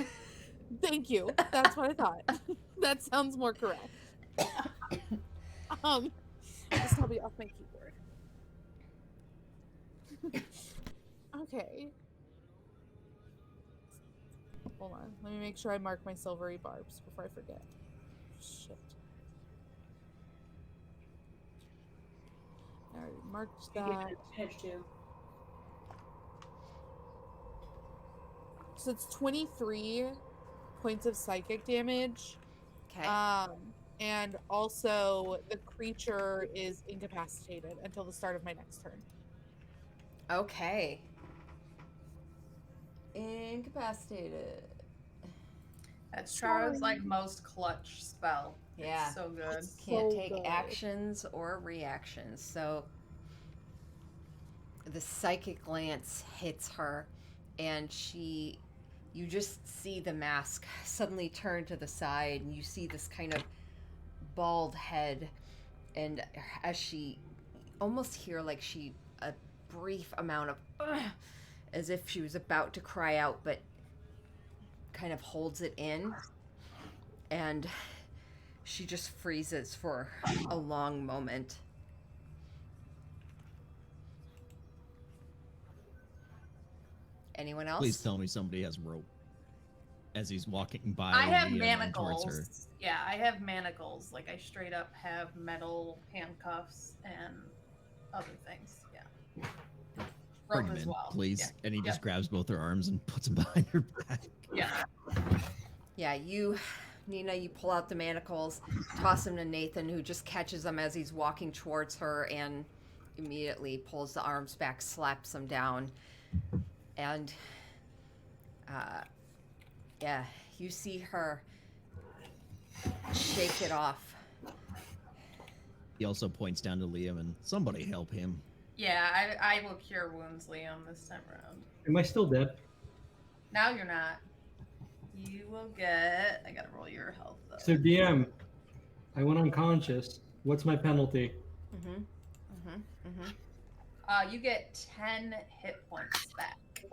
Thank you. That's what I thought. That sounds more correct. This will be off my keyboard. Okay. Hold on. Let me make sure I mark my silvery barbs before I forget. Shit. I already marked You that. get pitch too. So it's 23 points of psychic damage. Okay. And also the creature is incapacitated until the start of my next turn. Okay. Incapacitated. That's Chara's like most clutch spell. Yeah. It's so good. Can't So take good. actions or reactions. So the psychic lance hits her, and you just see the mask suddenly turn to the side, and you see this kind of bald head, and as she almost hear like a brief amount of as if she was about to cry out, but kind of holds it in, and she just freezes for a long moment. Anyone else? Please tell me somebody has rope as he's walking by. I have Liam and towards her. manacles. Yeah, I have manacles. Like I straight up have metal handcuffs and other things. Yeah. Bring Rope him as in, well. please. Yeah. And he just Yep. grabs both her arms and puts them behind her back. Yeah. Yeah, Nina, you pull out the manacles, toss them to Nathan, who just catches them as he's walking towards her and immediately pulls the arms back, slaps them down. And, yeah, you see her shake it off. He also points down to Liam and somebody help him. Yeah, I will cure wounds, Liam, this time around. Am I still dead? Now you're not. You will get. I gotta roll your health though. So DM, I went unconscious. What's my penalty? You get 10 hit points back.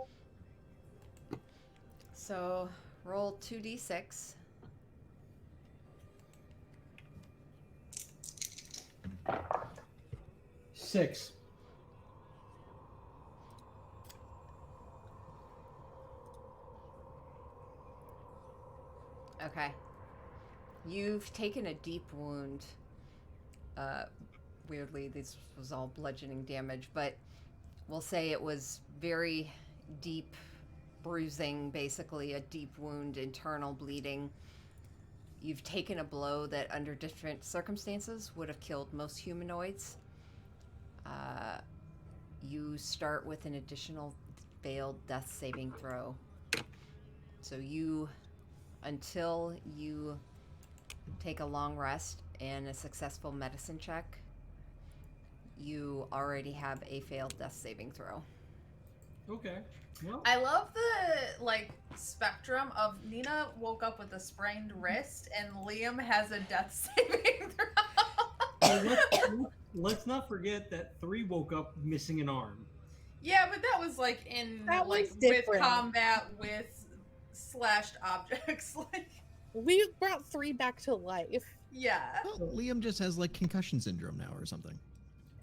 So roll 2d6. Six. Okay. You've taken a deep wound. Weirdly, this was all bludgeoning damage, but we'll say it was very deep bruising, basically a deep wound, internal bleeding. You've taken a blow that under different circumstances would have killed most humanoids. You start with an additional failed death saving throw. So until you take a long rest and a successful medicine check, you already have a failed death saving throw. Okay. Well, I love the spectrum of Nina woke up with a sprained wrist and Liam has a death saving throw. let's not forget that 3 woke up missing an arm. Yeah, but that was in That was with different. combat with slashed objects. We brought 3 back to life. Yeah, Well, Liam just has like concussion syndrome now or something.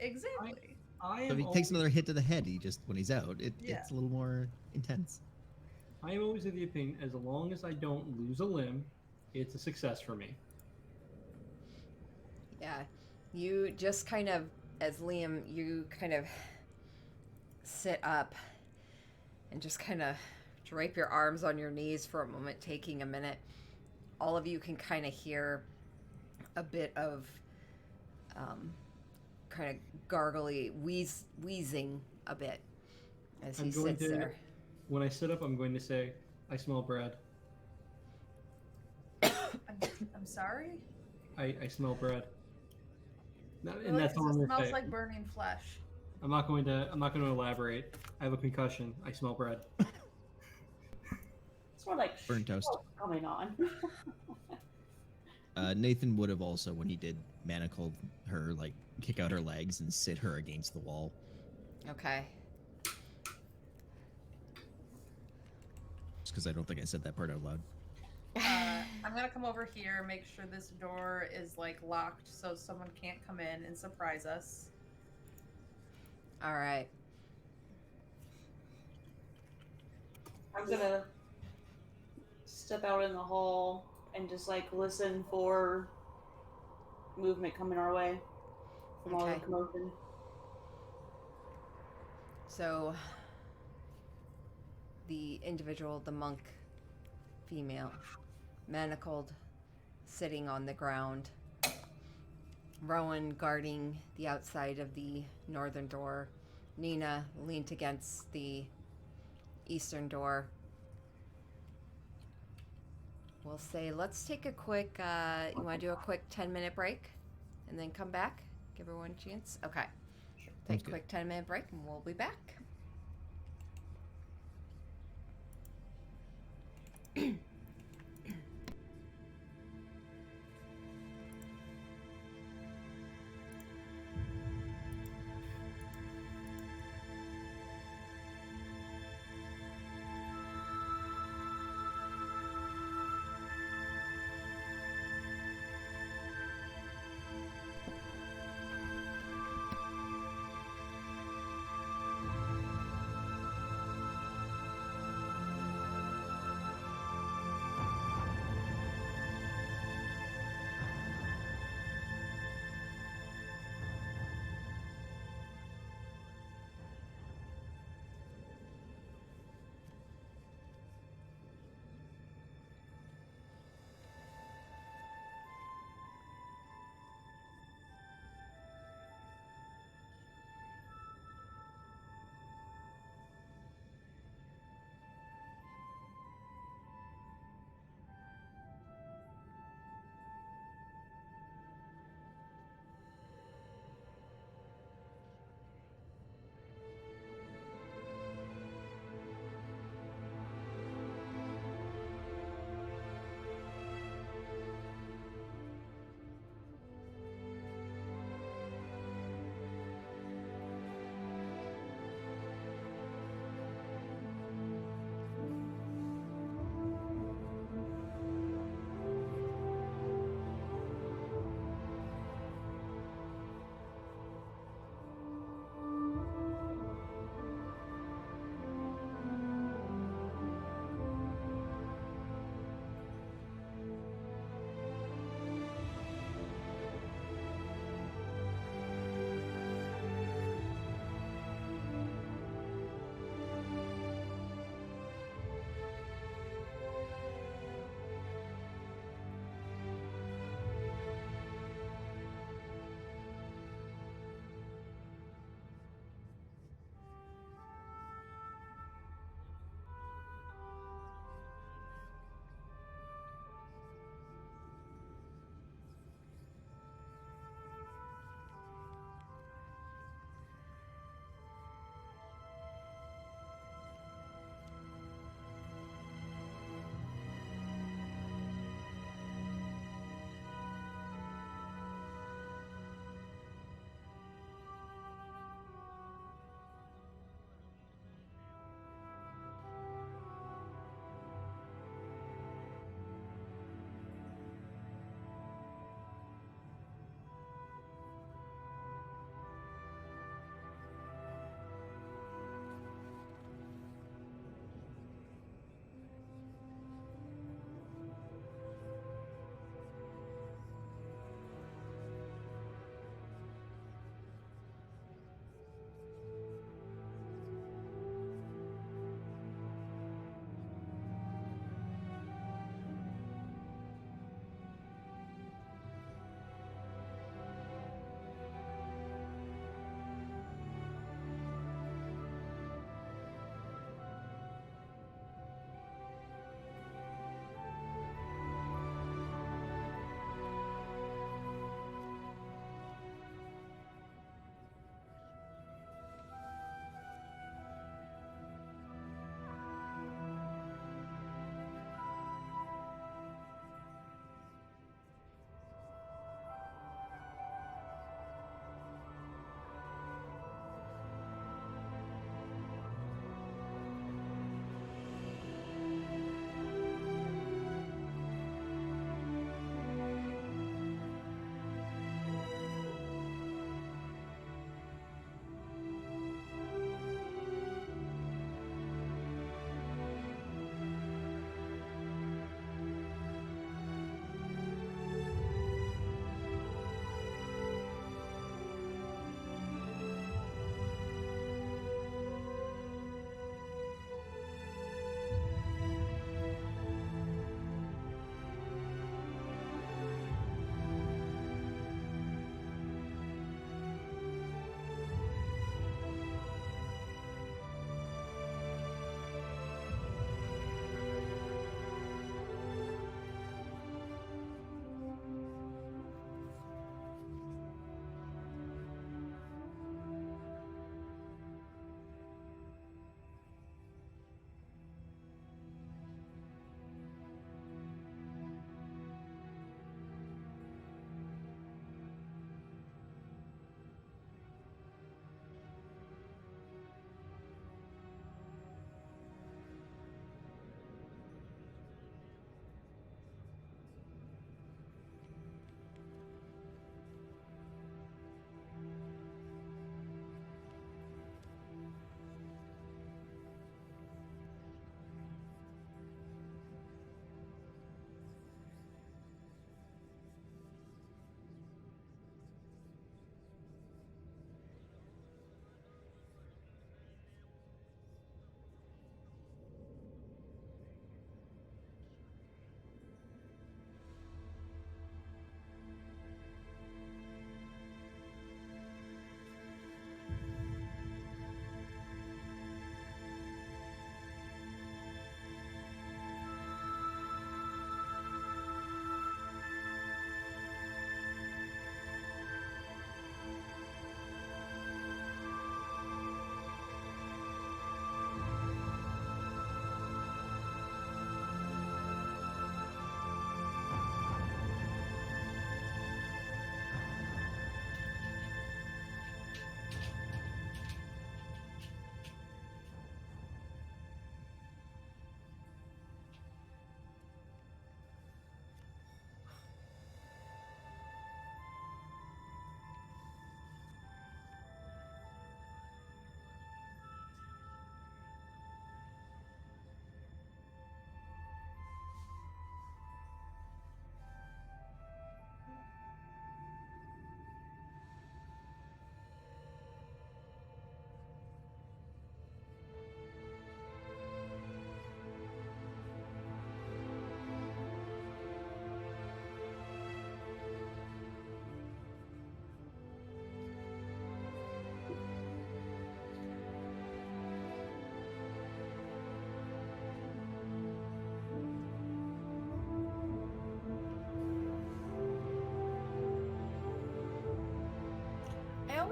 exactly. I So am if he takes another hit to the head, when he's out, Yeah. it's a little more intense. I am always of the opinion, as long as I don't lose a limb, it's a success for me. Yeah. You just kind of, as Liam, you kind of sit up and just kind of drape your arms on your knees for a moment, taking a minute. All of you can kind of hear a bit of kind of gargly wheezing a bit as he sits there. When I sit up, I'm going to say, I smell bread. I'm sorry? I smell bread. No, It and that's all I'm going to smells say. like burning flesh. I'm not going to elaborate. I have a concussion. I smell bread. It's more like Burnt toast. coming on. Nathan would have also, when he did manacle her, like kick out her legs and sit her against the wall. Okay. Just because I don't think I said that part out loud. I'm gonna come over here, make sure this door is like locked so someone can't come in and surprise us. All right. I'm gonna step out in the hall and just like listen for movement coming our way from all the Okay. commotion. So, the individual, the monk, female, manacled, sitting on the ground. Rowan guarding the outside of the northern door. Nina leaned against the eastern door. We'll say, let's take a quick, you want to do a quick 10-minute break and then come back? Give everyone a chance? Okay. Take a quick 10-minute break and we'll be back.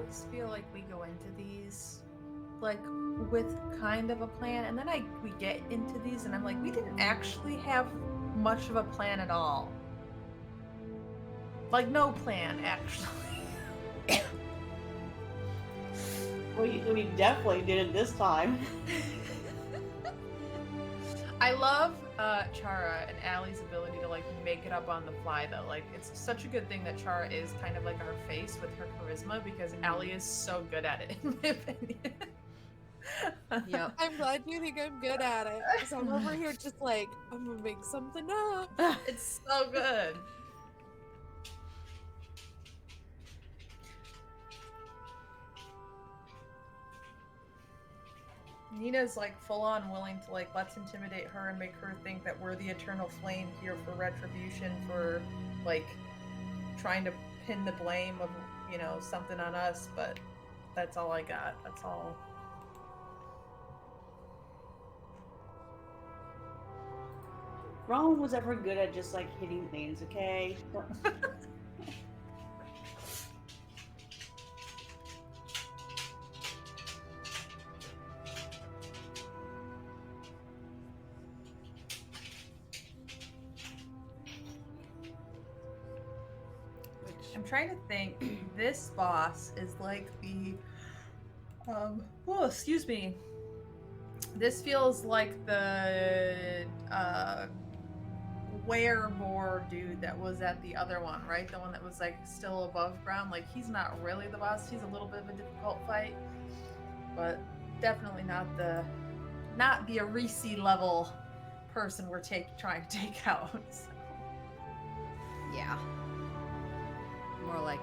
always feel like we go into these like with kind of a plan, and then we get into these and I'm like, we didn't actually have much of a plan at all. Like no plan actually. We definitely didn't this time. I love Chara and Allie's ability to like make it up on the fly though. Like it's such a good thing that Chara is kind of like our face with her charisma because Allie is so good at it in my opinion. Yep. I'm glad you think I'm good at it. Because I'm over here just like, I'm gonna make something up. It's so good. Nina's like full on willing to like let's intimidate her and make her think that we're the eternal flame here for retribution for like trying to pin the blame of, you know, something on us, but that's all I got. That's all. Ron was ever good at just like hitting things, okay? I'm trying to think. This boss is like the oh, excuse me. This feels like the werebore dude that was at the other one, right? The one that was like still above ground. Like he's not really the boss. He's a little bit of a difficult fight, but definitely not the Arisi level person we're trying to take out. So. Yeah. More like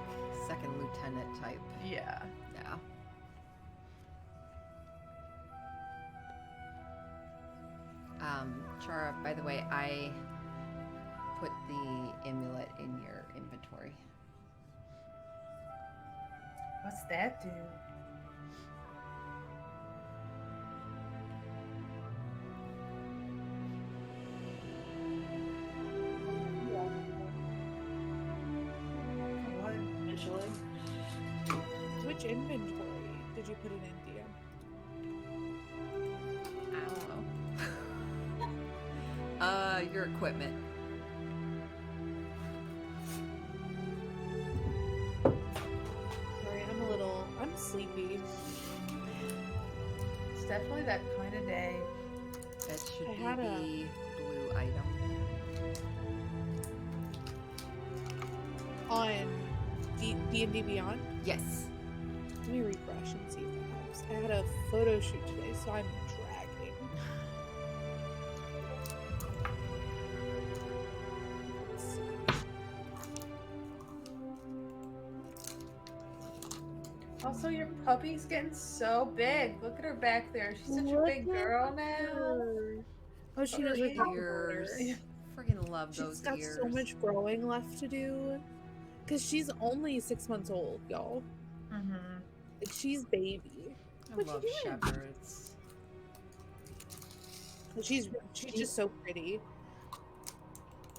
second lieutenant type. Yeah. Yeah. Chara, by the way, I put the amulet in your inventory. What's that do? What? Eventually. Which inventory did you put it in, Dia? I don't know. Your equipment. Sorry, I'm sleepy. It's definitely that kind of day. That should I be had the a- blue item. On D&D Beyond? Yes. Let me refresh and see if that helps. I had a photo shoot today, so I'm dragging. Let's see. Also, your puppy's getting so big. Look at her back there. She's such a Look big at girl now. her. Oh, she Her knows her Ears. ears. Friggin' love those She's got ears. so much growing left to do. Because she's only 6 months old, y'all. Mm-hmm. Like, she's baby. I What you love doing? shepherds. She's just so pretty.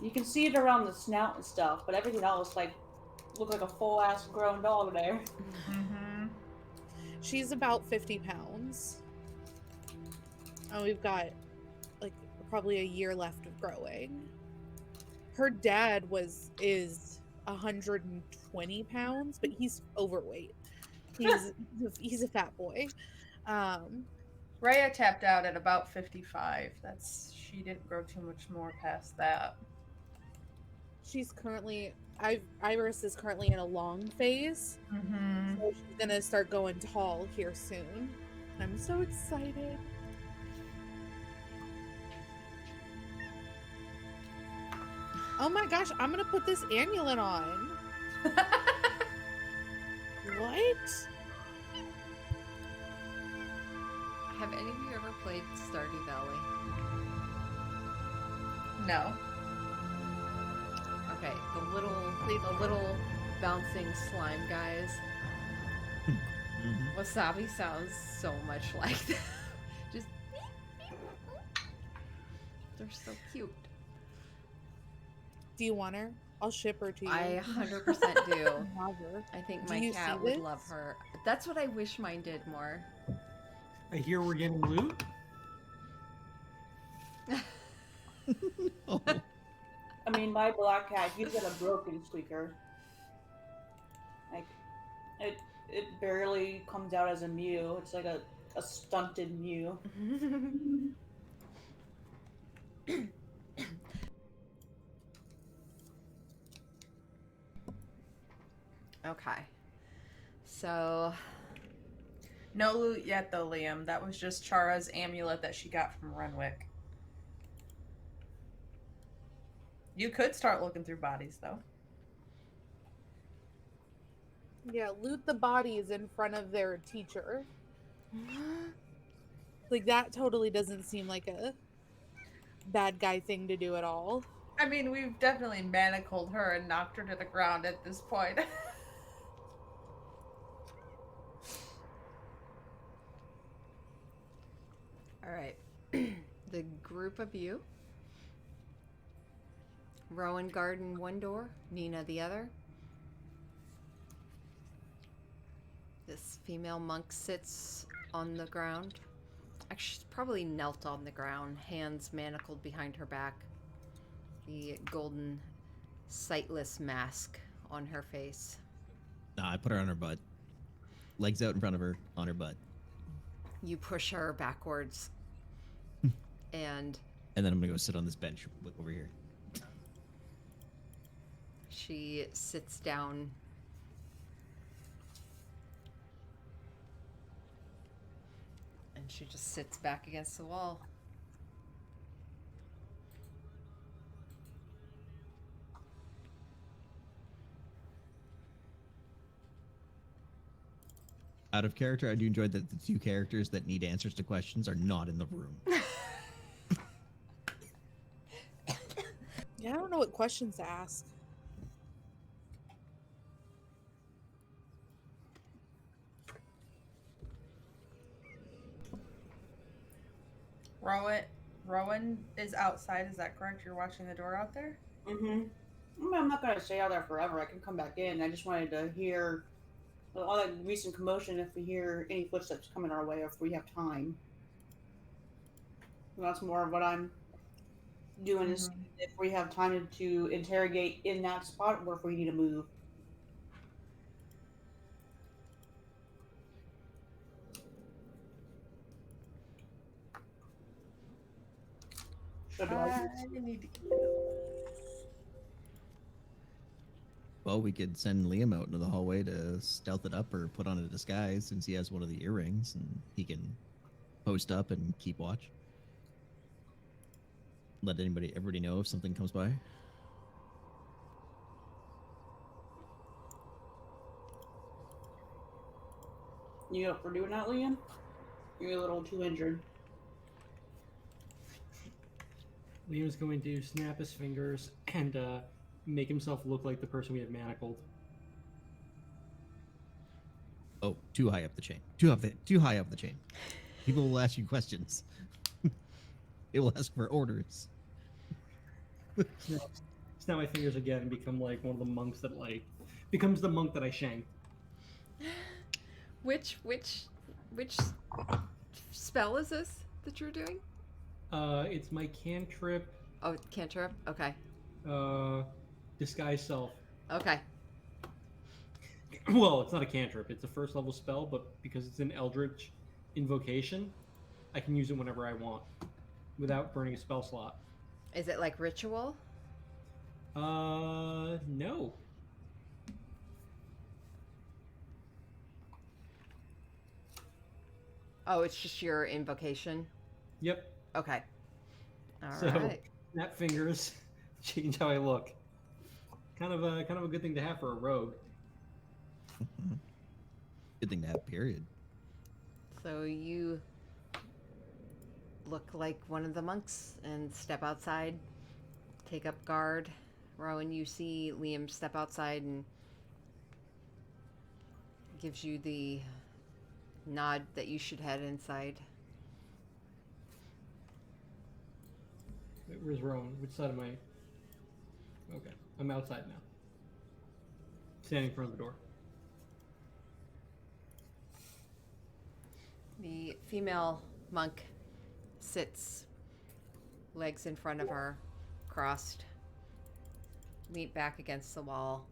You can see it around the snout and stuff, but everything else like look like a full ass grown dog there. Mm-hmm. She's about 50 pounds. And we've got like probably a year left of growing. Her dad is 120 pounds, but he's overweight. He's a fat boy. Rhea tapped out at about 55. She didn't grow too much more past that. She's currently Iris is currently in a long phase. Mm-hmm. So she's gonna start going tall here soon. I'm so excited. Oh my gosh, I'm gonna put this amulet on. What? Have any of you ever played Stardew Valley? No. Okay, the little bouncing slime guys. Mhm. Wasabi sounds so much like that. Just they're so cute. Do you want her? I'll ship her to you. I 100% do. Have her. I think Do my you cat see would this? love her. That's what I wish mine did more. I hear we're getting loot. Oh, I mean, my black cat, he's got a broken squeaker. Like, it barely comes out as a mew. It's like a stunted mew. Okay. So, No loot yet, though, Liam. That was just Chara's amulet that she got from Renwick. You could start looking through bodies, though. Yeah, loot the bodies in front of their teacher. Like, that totally doesn't seem like a bad guy thing to do at all. I mean, we've definitely manacled her and knocked her to the ground at this point. all right. The group of you. Rowan Garden one door, Nina the other. This female monk sits on the ground. Actually, she's probably knelt on the ground, hands manacled behind her back. The golden, sightless mask on her face. nah, I put her on her butt. Legs out in front of her, on her butt. You push her backwards. And And then I'm gonna go sit on this bench over here. she sits down. And she just sits back against the wall. Out of character, I do enjoy that the two characters that need answers to questions are not in the room. Yeah, I don't know what questions to ask. Rowan is outside, is that correct? You're watching the door out there? Mm-hmm. I mean, I'm not gonna stay out there forever. I can come back in. I just wanted to hear all that recent commotion. If we hear any footsteps coming our way, or if we have time. That's more of what I'm doing. Is if we have time to interrogate in that spot, or if we need to move. Should I? need to Well, we could send Liam out into the hallway to stealth it up or put on a disguise since he has one of the earrings and he can post up and keep watch. Let everybody know if something comes by. You up for doing that, Liam? You're a little too injured. Liam's going to snap his fingers and make himself look like the person we have manacled. Oh, too high up the chain. Too high up the chain. People will ask you questions. They will ask for orders. Snap my fingers again and become like one of the monks that becomes the monk that I shanked. Which spell is this that you're doing? It's my cantrip. Oh, cantrip? Okay. Disguise self. Okay. Well, it's not a cantrip. It's a first level spell, but because it's an eldritch invocation, I can use it whenever I want without burning a spell slot. Is it like ritual? No. Oh, it's just your invocation? Yep. Okay. All So, right. snap fingers, change how I look. Kind of a good thing to have for a rogue. Good thing to have, period. So you look like one of the monks and step outside, take up guard. Rowan, you see Liam step outside and gives you the nod that you should head inside. Wait, where's Rowan? Which side am I? Okay. I'm outside now. Standing in front of the door. The female monk sits, legs in front of her, crossed, leaned back against the wall.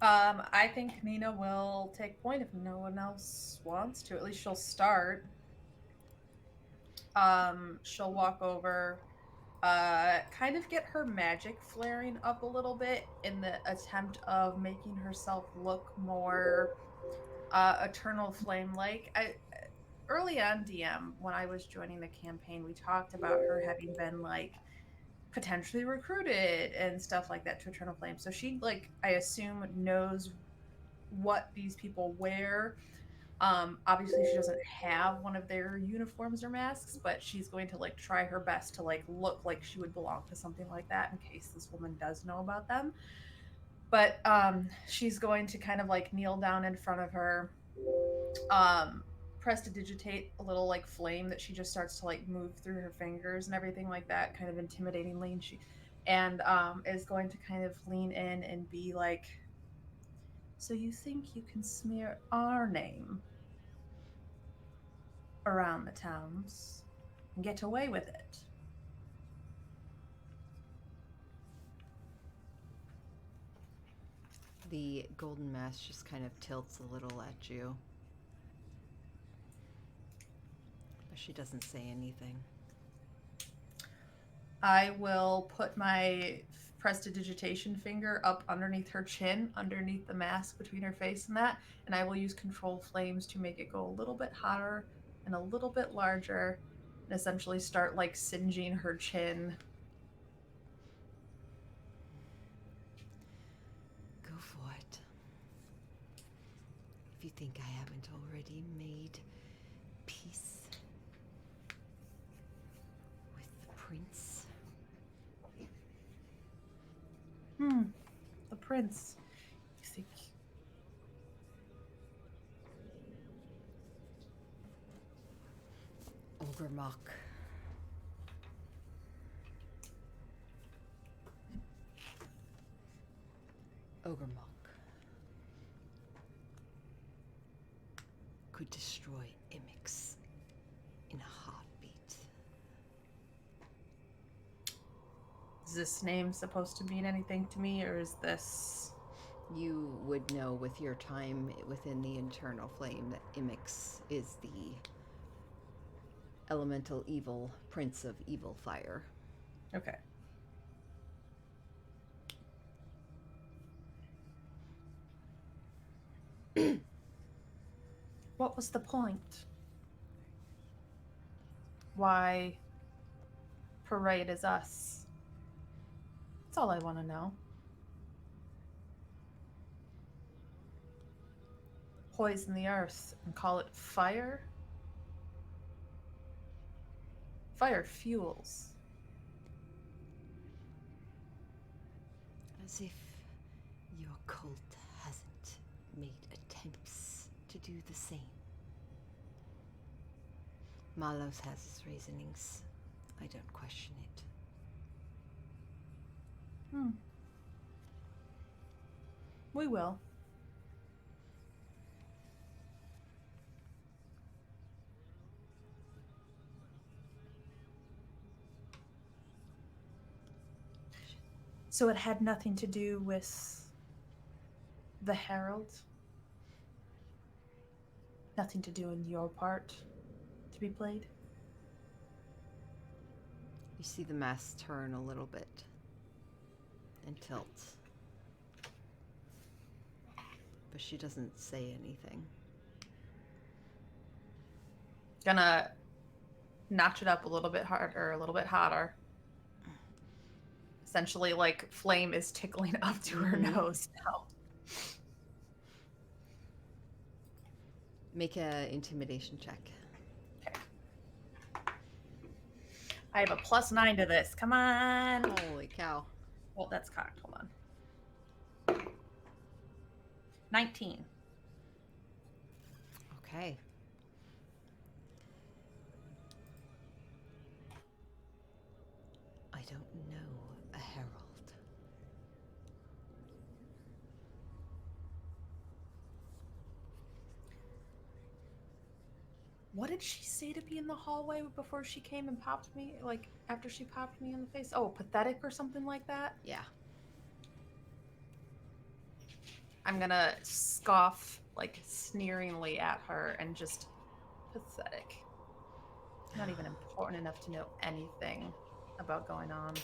I think Nina will take point if no one else wants to. At least she'll start. She'll walk over, kind of get her magic flaring up a little bit in the attempt of making herself look more eternal flame like. Early on DM, when I was joining the campaign, we talked about her having been like potentially recruited and stuff like that to eternal flame. So she, like, I assume knows what these people wear. Obviously she doesn't have one of their uniforms or masks, but she's going to like try her best to like look like she would belong to something like that in case this woman does know about them. But she's going to kind of like kneel down in front of her, prestidigitate a little like flame that she just starts to like move through her fingers and everything like that, kind of intimidatingly, and she is going to kind of lean in and be like, so you think you can smear our name around the towns and get away with it? The golden mask just kind of tilts a little at you. But she doesn't say anything. I will put my prestidigitation finger up underneath her chin, underneath the mask between her face and that, and I will use control flames to make it go a little bit hotter and a little bit larger, and essentially start like singeing her chin. Go for it. If you think I haven't already made peace with the prince. The prince. You think? Ogremock. Ogremock could destroy Imix in a heartbeat. Is this name supposed to mean anything to me, or is this... You would know with your time within the Eternal Flame that Imix is the elemental evil prince of evil fire. Okay. What was the point? Why parade as us? That's all I want to know. Poison the earth and call it fire? Fire fuels. As if your cult hasn't made attempts to do the same. Malos has his reasonings. I don't question it. We will. So it had nothing to do with the Herald? Nothing to do in your part to be played? You see the mask turn a little bit and tilt. But she doesn't say anything. Gonna notch it up a little bit harder, a little bit hotter. Essentially, like, flame is tickling up to her nose now. Make a intimidation check. Okay. I have a +9 to this. Come on. Holy cow. Well, that's cocked. Hold on. 19. Okay. don't know a herald. What did she say to me in the hallway before she came and popped me? Like, after she popped me in the face? Oh, pathetic or something like that? Yeah. I'm gonna scoff, like, sneeringly at her and just, pathetic. Not even important enough to know anything about going on.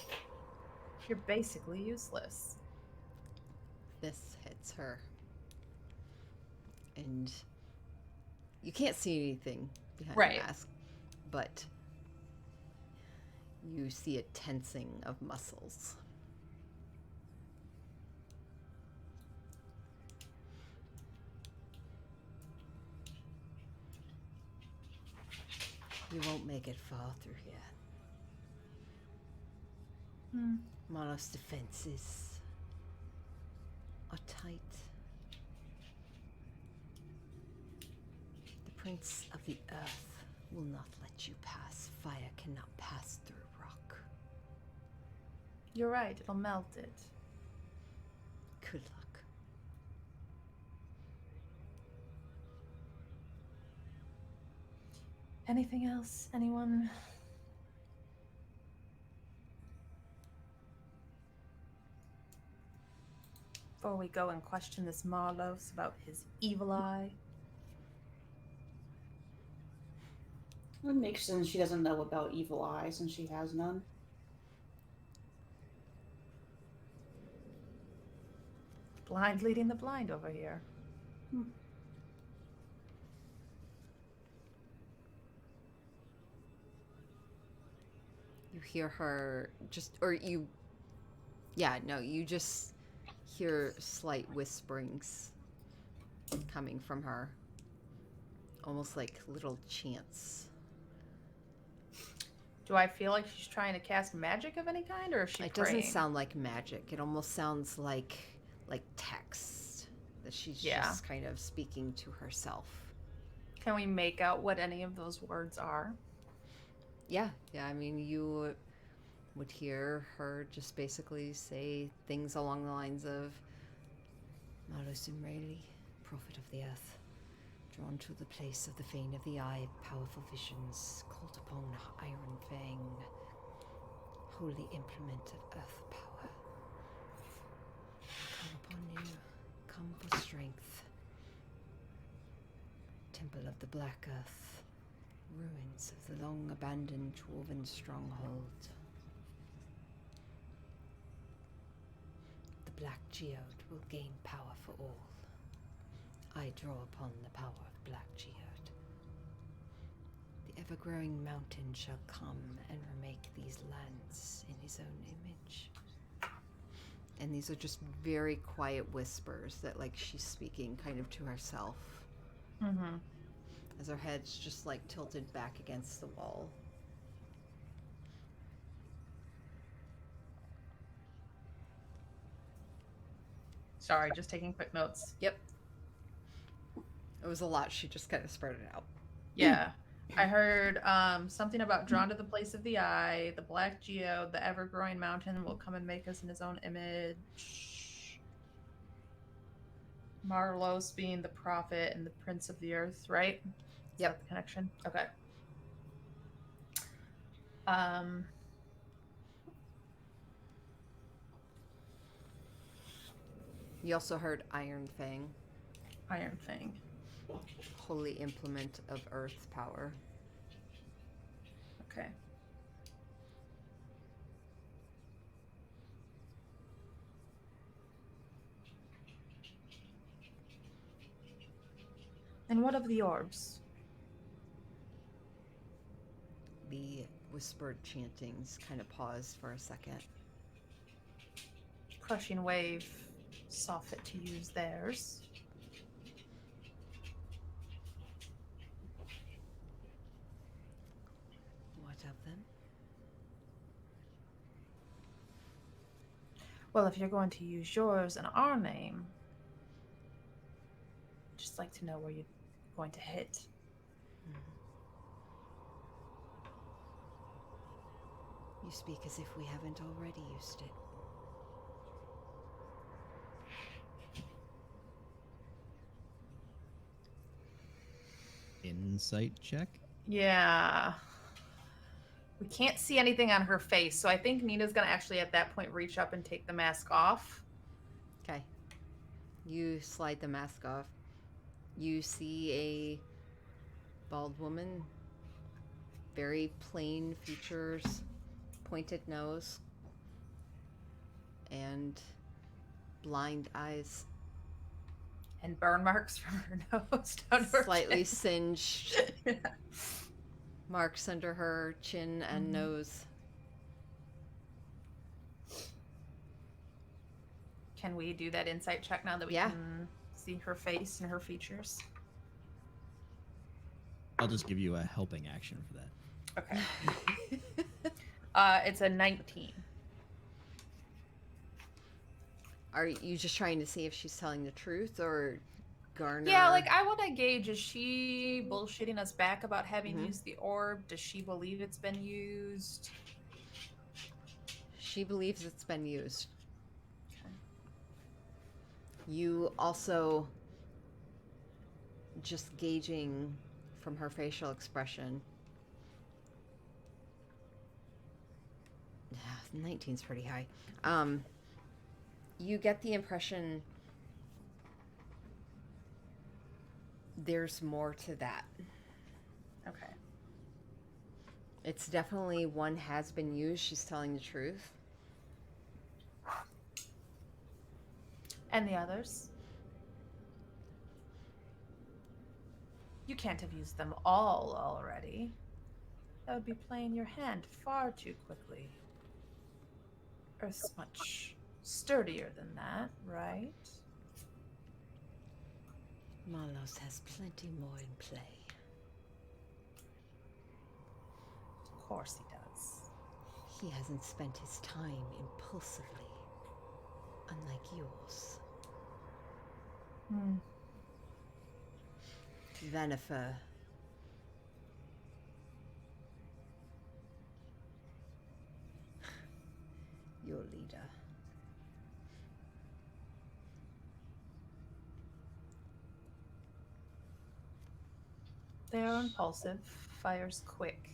You're basically useless. This hits her. And you can't see anything behind Right. the mask, but you see a tensing of muscles. You won't make it far through here. Mono's defenses are tight. The Prince of the Earth will not let you pass. Fire cannot pass through rock. You're right, it'll melt it. Good luck. Anything else? Anyone? Before we go and question this Marlos about his evil eye. It makes sense she doesn't know about evil eye since she has none. Blind leading the blind over here. You hear her you just hear slight whisperings coming from her. Almost like little chants. Do I feel like she's trying to cast magic of any kind, or is she It praying? doesn't sound like magic. It almost sounds like text that she's just kind of speaking to herself. Can we make out what any of those words are? Yeah. I mean, you would hear her just basically say things along the lines of Malos Umreli, prophet of the earth, drawn to the place of the Fane of the Eye, powerful visions, called upon Iron Fang, holy implement of earth power. Come upon you, come for strength. Temple of the Black Earth, ruins of the long abandoned dwarven stronghold. The Black Geode will gain power for all. I draw upon the power of Black Geode. The ever-growing mountain shall come and remake these lands in his own image. And these are just very quiet whispers that, like, she's speaking kind of to herself. Mm-hmm. As her head's just, like, tilted back against the wall. Sorry, just taking quick notes. Yep. It was a lot. She just kind of spread it out. Yeah. I heard something about drawn to the place of the eye, the black geode, the ever-growing mountain will come and make us in his own image. Marlos being the prophet and the prince of the earth, right? Is that the connection? Okay. You also heard Iron Fang. Iron Fang. Holy implement of earth power. Okay. And what of the orbs? The whispered chantings kind of paused for a second. Crushing Wave saw fit to use theirs. What of them? Well, if you're going to use yours and our name, I'd just like to know where you're going to hit. You speak as if we haven't already used it. Insight check. Yeah. We can't see anything on her face, so I think Nina's gonna actually at that point reach up and take the mask off. Okay. You slide the mask off. You see a bald woman, very plain features, pointed nose, and blind eyes. And burn marks from her nose down to her Slightly chin. singed Yeah. marks under her chin and Mhm. nose. Can we do that insight check now that we Yeah. can see her face and her features? I'll just give you a helping action for that. Okay. It's a 19. Are you just trying to see if she's telling the truth or garner? Yeah, like I want to gauge, is she bullshitting us back about having Mhm. used the orb? Does she believe it's been used? She believes it's been used. Okay. You also, just gauging from her facial expression. 19's pretty high. You get the impression there's more to that. Okay. It's definitely one has been used. She's telling the truth. And the others? You can't have used them all already. That would be playing your hand far too quickly. Earth's much sturdier than that, right? Marlos has plenty more in play. Of course he does. He hasn't spent his time impulsively, unlike yours. Venifer. Your leader. They are impulsive, fires quick.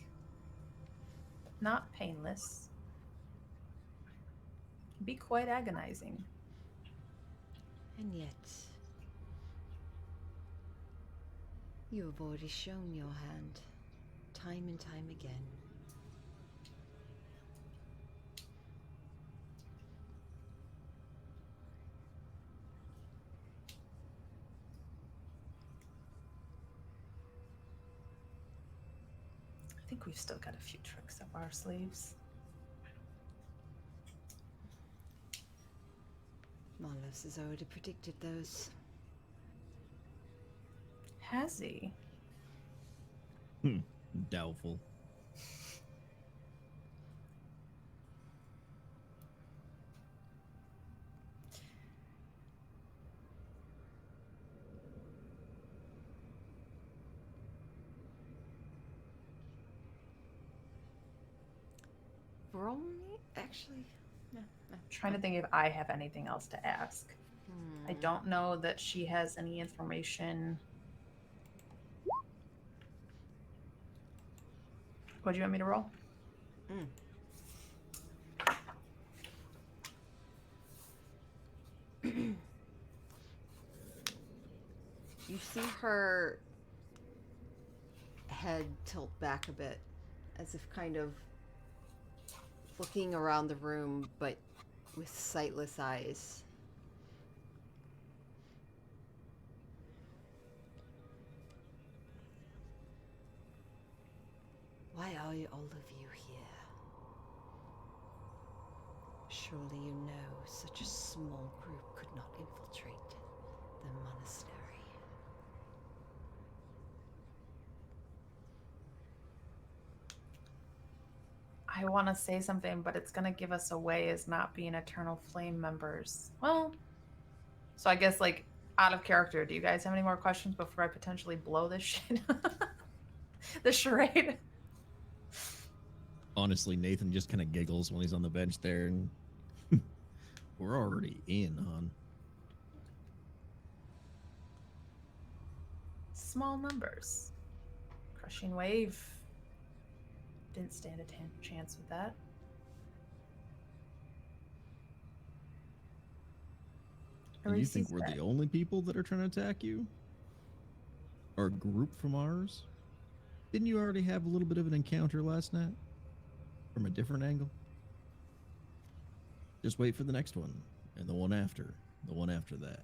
Not painless. Can be quite agonizing. And yet, you have already shown your hand, time and time again. I think we've still got a few tricks up our sleeves. Marlos has already predicted those. Has he? Doubtful. Roll me? Actually, no. Trying to think if I have anything else to ask. I don't know that she has any information. What do you want me to roll? You see her head tilt back a bit, as if kind of looking around the room, but with sightless eyes. Why are all of you here? Surely you know such a small group could not infiltrate the monastery. I want to say something, but it's going to give us away as not being Eternal Flame members. Well, so I guess, like, out of character, do you guys have any more questions before I potentially blow this shit? The charade? Honestly, Nathan just kind of giggles when he's on the bench there, and we're already in, hon. Small numbers. Crushing wave. Didn't stand a chance with that. And you think we're the only people that are trying to attack you? Or a group from ours? Didn't you already have a little bit of an encounter last night? From a different angle? Just wait for the next one, and the one after that.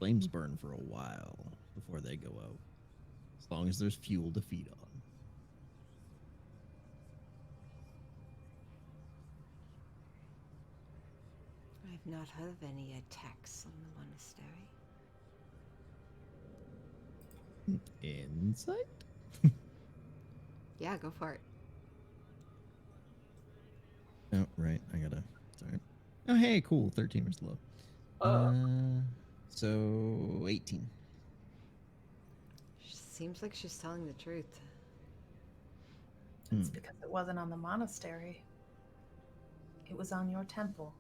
Flames burn for a while before they go out, as long as there's fuel to feed on. I've not heard of any attacks on the monastery. Insight? Yeah, go for it. Oh, right. I gotta. Sorry. Oh, hey, cool. 13 was low. So 18. Seems like she's telling the truth. It's because it wasn't on the monastery. It was on your temple.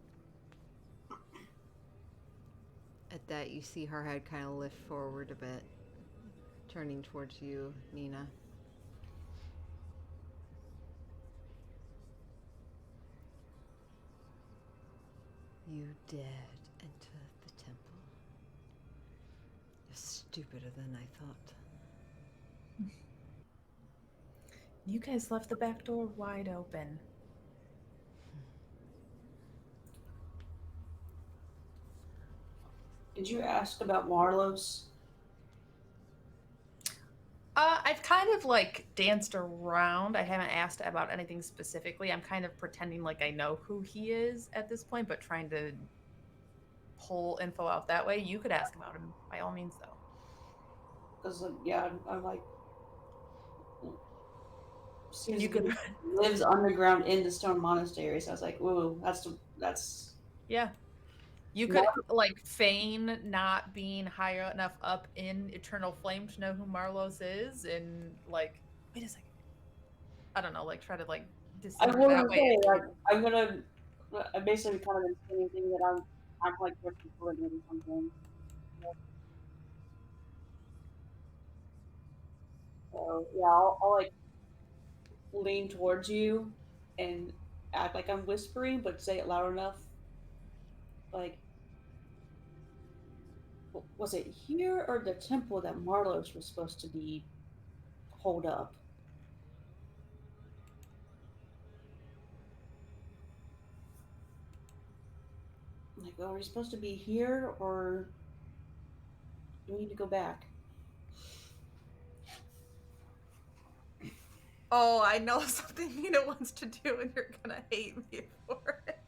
At that, you see her head kind of lift forward a bit, turning towards you, Nina. You dared enter the temple. You're stupider than I thought. You guys left the back door wide open. Did you ask about Marlos? I've kind of like danced around. I haven't asked about anything specifically. I'm kind of pretending like I know who he is at this point, but trying to pull info out that way. You could ask about him by all means, though. Because yeah, I'm like, seems You could, lives underground in the stone monastery. So I was like, ooh, that's. yeah. You could like feign not being high enough up in Eternal Flame to know who Marlos is, and like, wait a second. I don't know, like try to like I deceive wouldn't that way. say like I'm basically kind of insinuating thing that I'm like working for it or something. So yeah, I'll like lean towards you and act like I'm whispering, but say it loud enough. Like, was it here or the temple that Marlos was supposed to be holed up? Like, are we supposed to be here or do we need to go back? Oh, I know something Nina wants to do, and you're gonna hate me for it.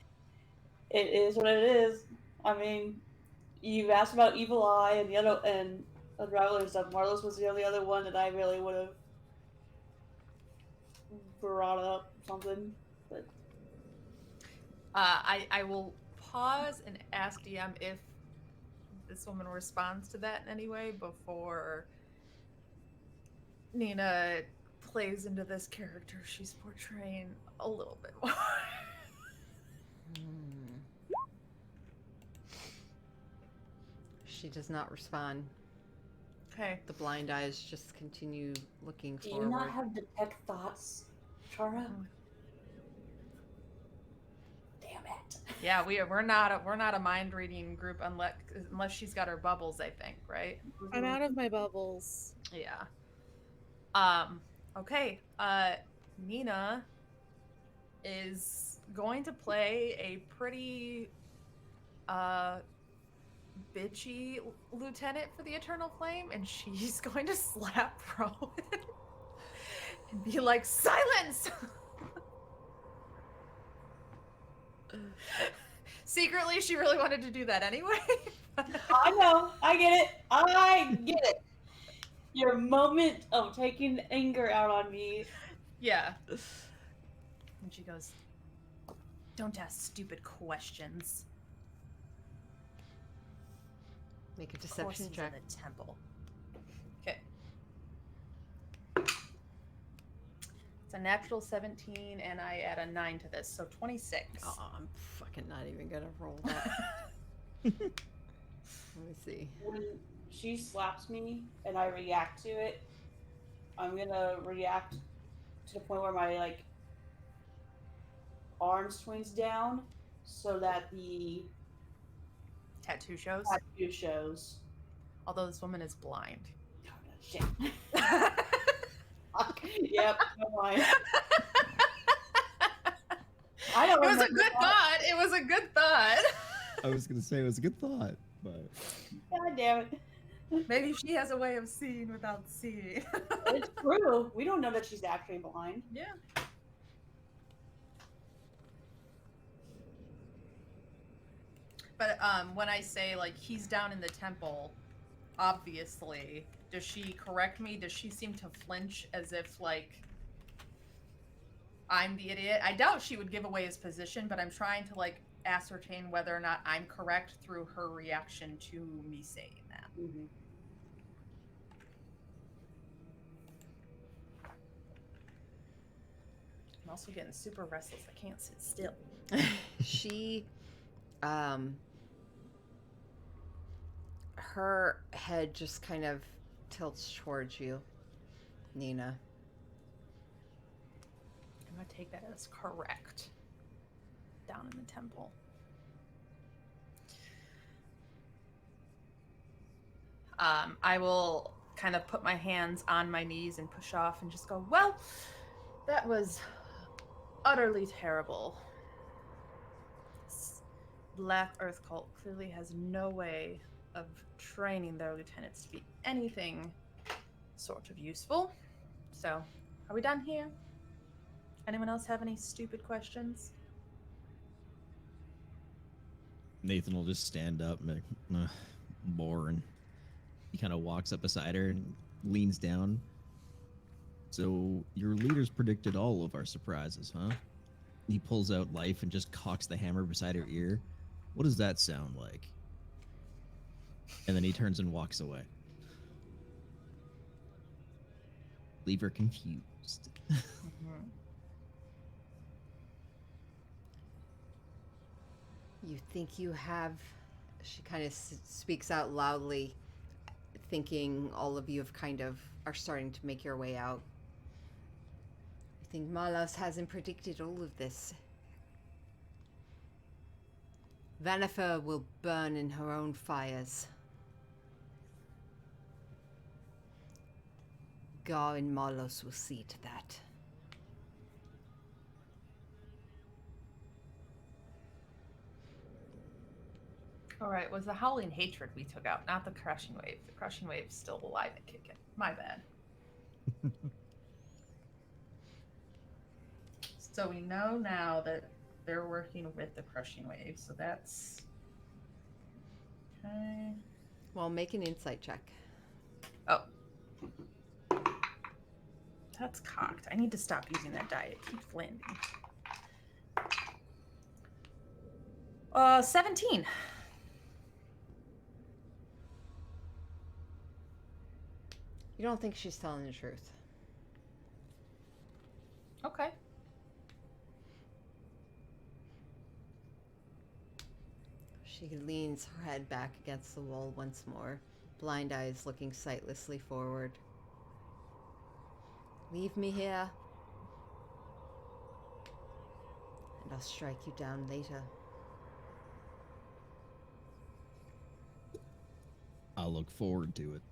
It is what it is. I mean, you asked about Evil Eye and the other and Unravel and stuff. Marlos was the only other one that I really would have brought up something, but I will pause and ask DM if this woman responds to that in any way before Nina plays into this character she's portraying a little bit more. She does not respond. Okay. The blind eyes just continue looking do forward. you not have detect thoughts, Chara? Damn it! Yeah, we're not a mind reading group unless she's got her bubbles, I think, right? I'm out of my bubbles. Yeah. Okay. Nina is going to play a pretty bitchy lieutenant for the Eternal Flame, and she's going to slap Rowan and be like, "Silence!" Secretly, she really wanted to do that anyway. I know. I get it. I get it. Your moment of taking anger out on me. Yeah. And she goes, "Don't ask stupid questions." Make a deception check. In the temple. Okay. It's a natural 17, and I add a 9 to this, so 26. Oh, I'm fucking not even gonna roll that. Let me see. When she slaps me and I react to it, I'm gonna react to the point where my like arm swings down so that the Tattoo shows. tattoo shows. Although this woman is blind. Oh, no, shit. Fuck. Yep, no mind. I don't It was a remember good that. thought. It was a good thought. I was gonna say it was a good thought, but God damn it. Maybe she has a way of seeing without seeing. It's true. We don't know that she's actually blind. Yeah. But when I say like he's down in the temple, obviously, does she correct me? Does she seem to flinch as if like I'm the idiot? I doubt she would give away his position, but I'm trying to like ascertain whether or not I'm correct through her reaction to me saying that. Mm-hmm. I'm also getting super restless. I can't sit still. She, her head just kind of tilts towards you, Nina. I'm gonna take that as correct. Down in the temple. I will kind of put my hands on my knees and push off and just go, well, that was utterly terrible. This Black Earth cult clearly has no way of training their lieutenants to be anything sort of useful. So, are we done here? Anyone else have any stupid questions? Nathan will just stand up and be like, boring. He kind of walks up beside her and leans down. So your leaders predicted all of our surprises, huh? He pulls out life and just cocks the hammer beside her ear. What does that sound like? And then he turns and walks away. Leave her confused. You think you have. She kind of speaks out loudly, thinking all of you have kind of are starting to make your way out. You think Malos hasn't predicted all of this. Vanifer will burn in her own fires. Gar and Malos will see to that. All right, was the howling hatred we took out, not the crushing wave. The crushing wave's still alive and kicking. My bad. So we know now that they're working with the crushing wave, so that's okay. Well, make an insight check. Oh, that's cocked. I need to stop using that die. It keeps landing. 17. You don't think she's telling the truth. Okay. She leans her head back against the wall once more, blind eyes looking sightlessly forward. Leave me here, and I'll strike you down later. I'll look forward to it.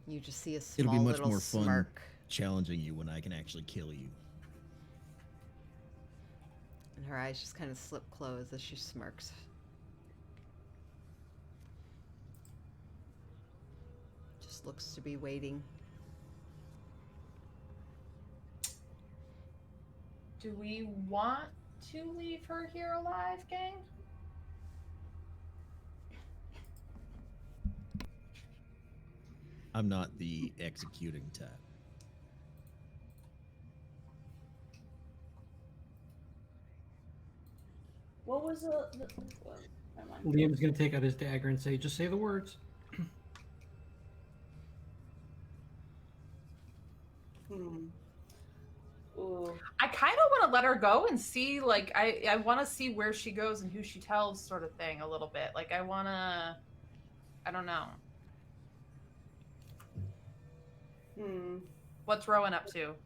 You just see a It'll small be much little more fun smirk, challenging you when I can actually kill you. and her eyes just kind of slip closed as she smirks. Just looks to be waiting. Do we want to leave her here alive, gang? I'm not the executing type. What was well, never mind. Liam's gonna take out his dagger and say, "Just say the words." I kind of want to let her go and see, like, I want to see where she goes and who she tells, sort of thing, a little bit. Like, I don't know. What's Rowan up to?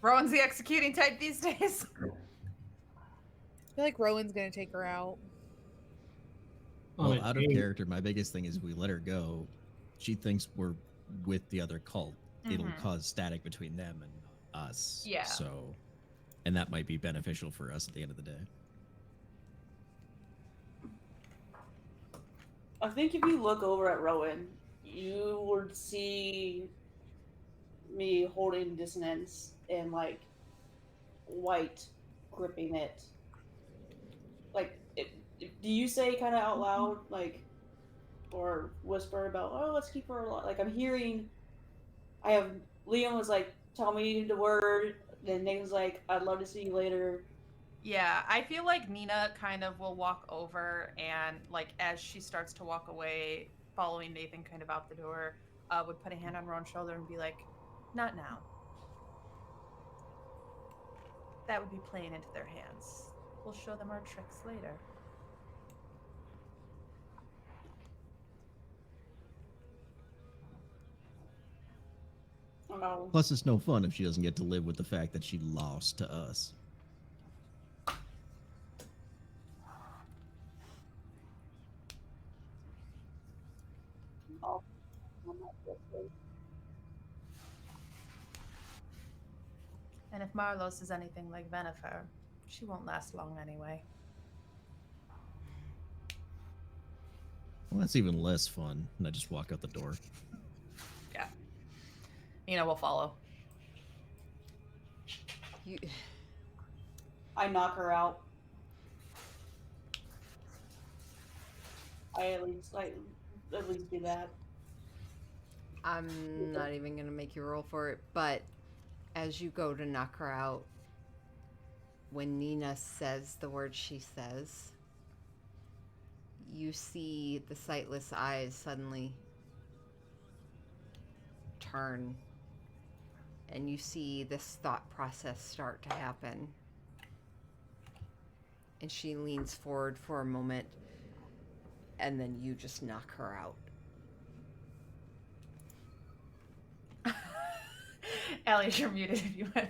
Rowan's the executing type these days. I feel like Rowan's gonna take her out. On Well, a out of date. character, my biggest thing is if we let her go, she thinks we're with the other cult. It'll Mhm. cause static between them and us. Yeah. So, and that might be beneficial for us at the end of the day. I think if you look over at Rowan, you would see me holding dissonance and like white gripping it. Like, do you say kind of out loud, like, or whisper about, oh, let's keep her alive? Like, I'm hearing, Liam was like, tell me the word. Then Nathan's like, I'd love to see you later. Yeah, I feel like Nina kind of will walk over and, like, as she starts to walk away, following Nathan kind of out the door, would put a hand on Rowan's shoulder and be like, not now. That would be playing into their hands. We'll show them our tricks later. Oh, Plus, it's no fun if she doesn't get to live with the fact that she lost to us. no. I'm not good. And if Marlos is anything like Venifer, she won't last long anyway. Well, that's even less fun. And I just walk out the door. Yeah. Nina will follow. You, I knock her out. I at least do that. I'm not even gonna make you roll for it, but as you go to knock her out, when Nina says the word she says, you see the sightless eyes suddenly turn, and you see this thought process start to happen. And she leans forward for a moment, and then you just knock her out. Allie, you're muted if you want.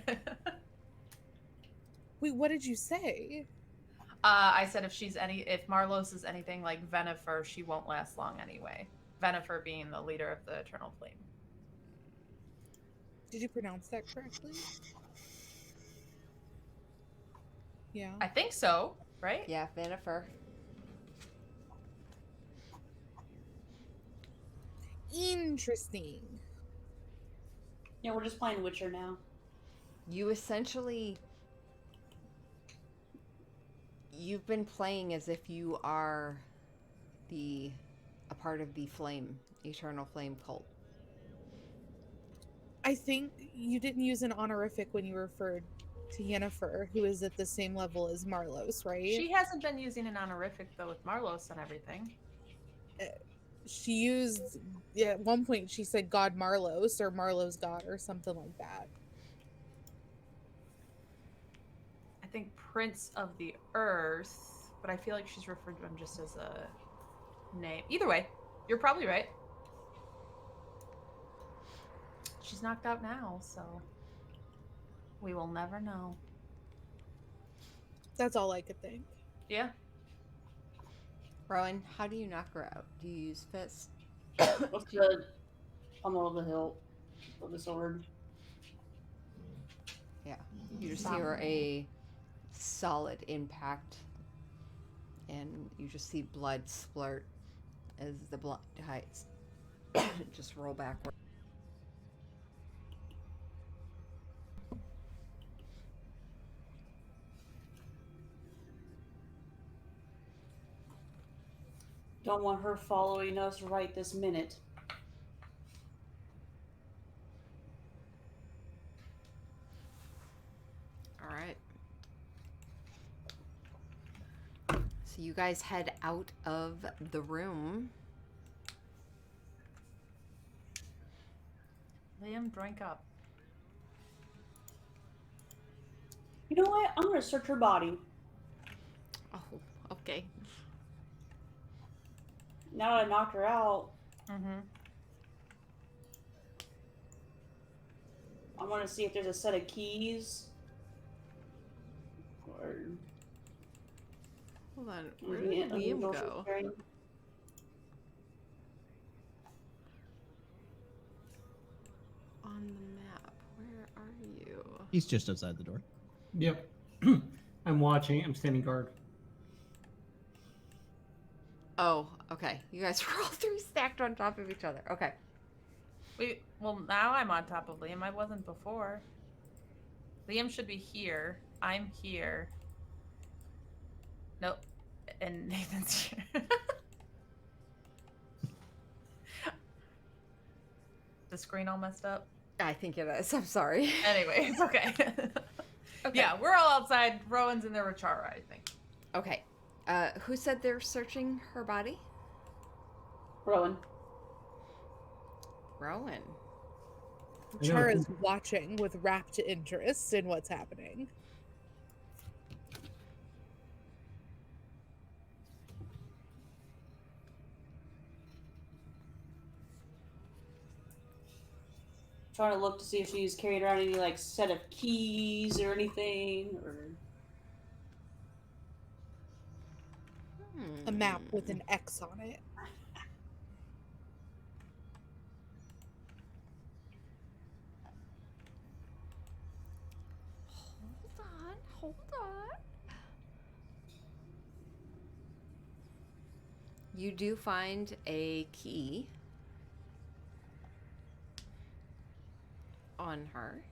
Wait, what did you say? I said if Marlos is anything like Venifer, she won't last long anyway. Venifer being the leader of the Eternal Flame. Did you pronounce that correctly? Yeah. I think so, right? Yeah, Venifer. Interesting. Yeah, we're just playing Witcher now. You essentially, you've been playing as if you are a part of the Eternal Flame cult. I think you didn't use an honorific when you referred to Yennefer, who is at the same level as Marlos, right? She hasn't been using an honorific though with Marlos and everything. She used, yeah, at one point she said God Marlos or Marlos God or something like that. I think Prince of the Earth, but I feel like she's referred to him just as a name. Either way, you're probably right. She's knocked out now, so we will never know. That's all I could think. Yeah. Rowan, how do you knock her out? Do you use fist? What's the pummel of the hilt of the sword? Yeah. You just hear a solid impact, and you just see blood splurt as the blood heights just roll backward. Don't want her following us right this minute. All right. So you guys head out of the room. Liam, drink up. You know what? I'm gonna search her body. Oh, okay. Now that I knocked her out, Mm-hmm. I want to see if there's a set of keys or Hold on. Where anything did Liam unusual she's go? carrying. On the map. Where are you? He's just outside the door. Yep. I'm watching. I'm standing guard. Oh, okay. You guys were all three stacked on top of each other. Okay. Well, now I'm on top of Liam. I wasn't before. Liam should be here. I'm here. Nope. And Nathan's here. The screen all messed up. I think it is. I'm sorry. Anyway, it's okay. Okay. Yeah, we're all outside. Rowan's in there with Chara, I think. Okay. Who said they're searching her body? Rowan. Rowan. Chara's watching with rapt interest in what's happening. Trying to look to see if she's carried around any like set of keys or anything, or A map with an X on it. Hold on. You do find a key on her.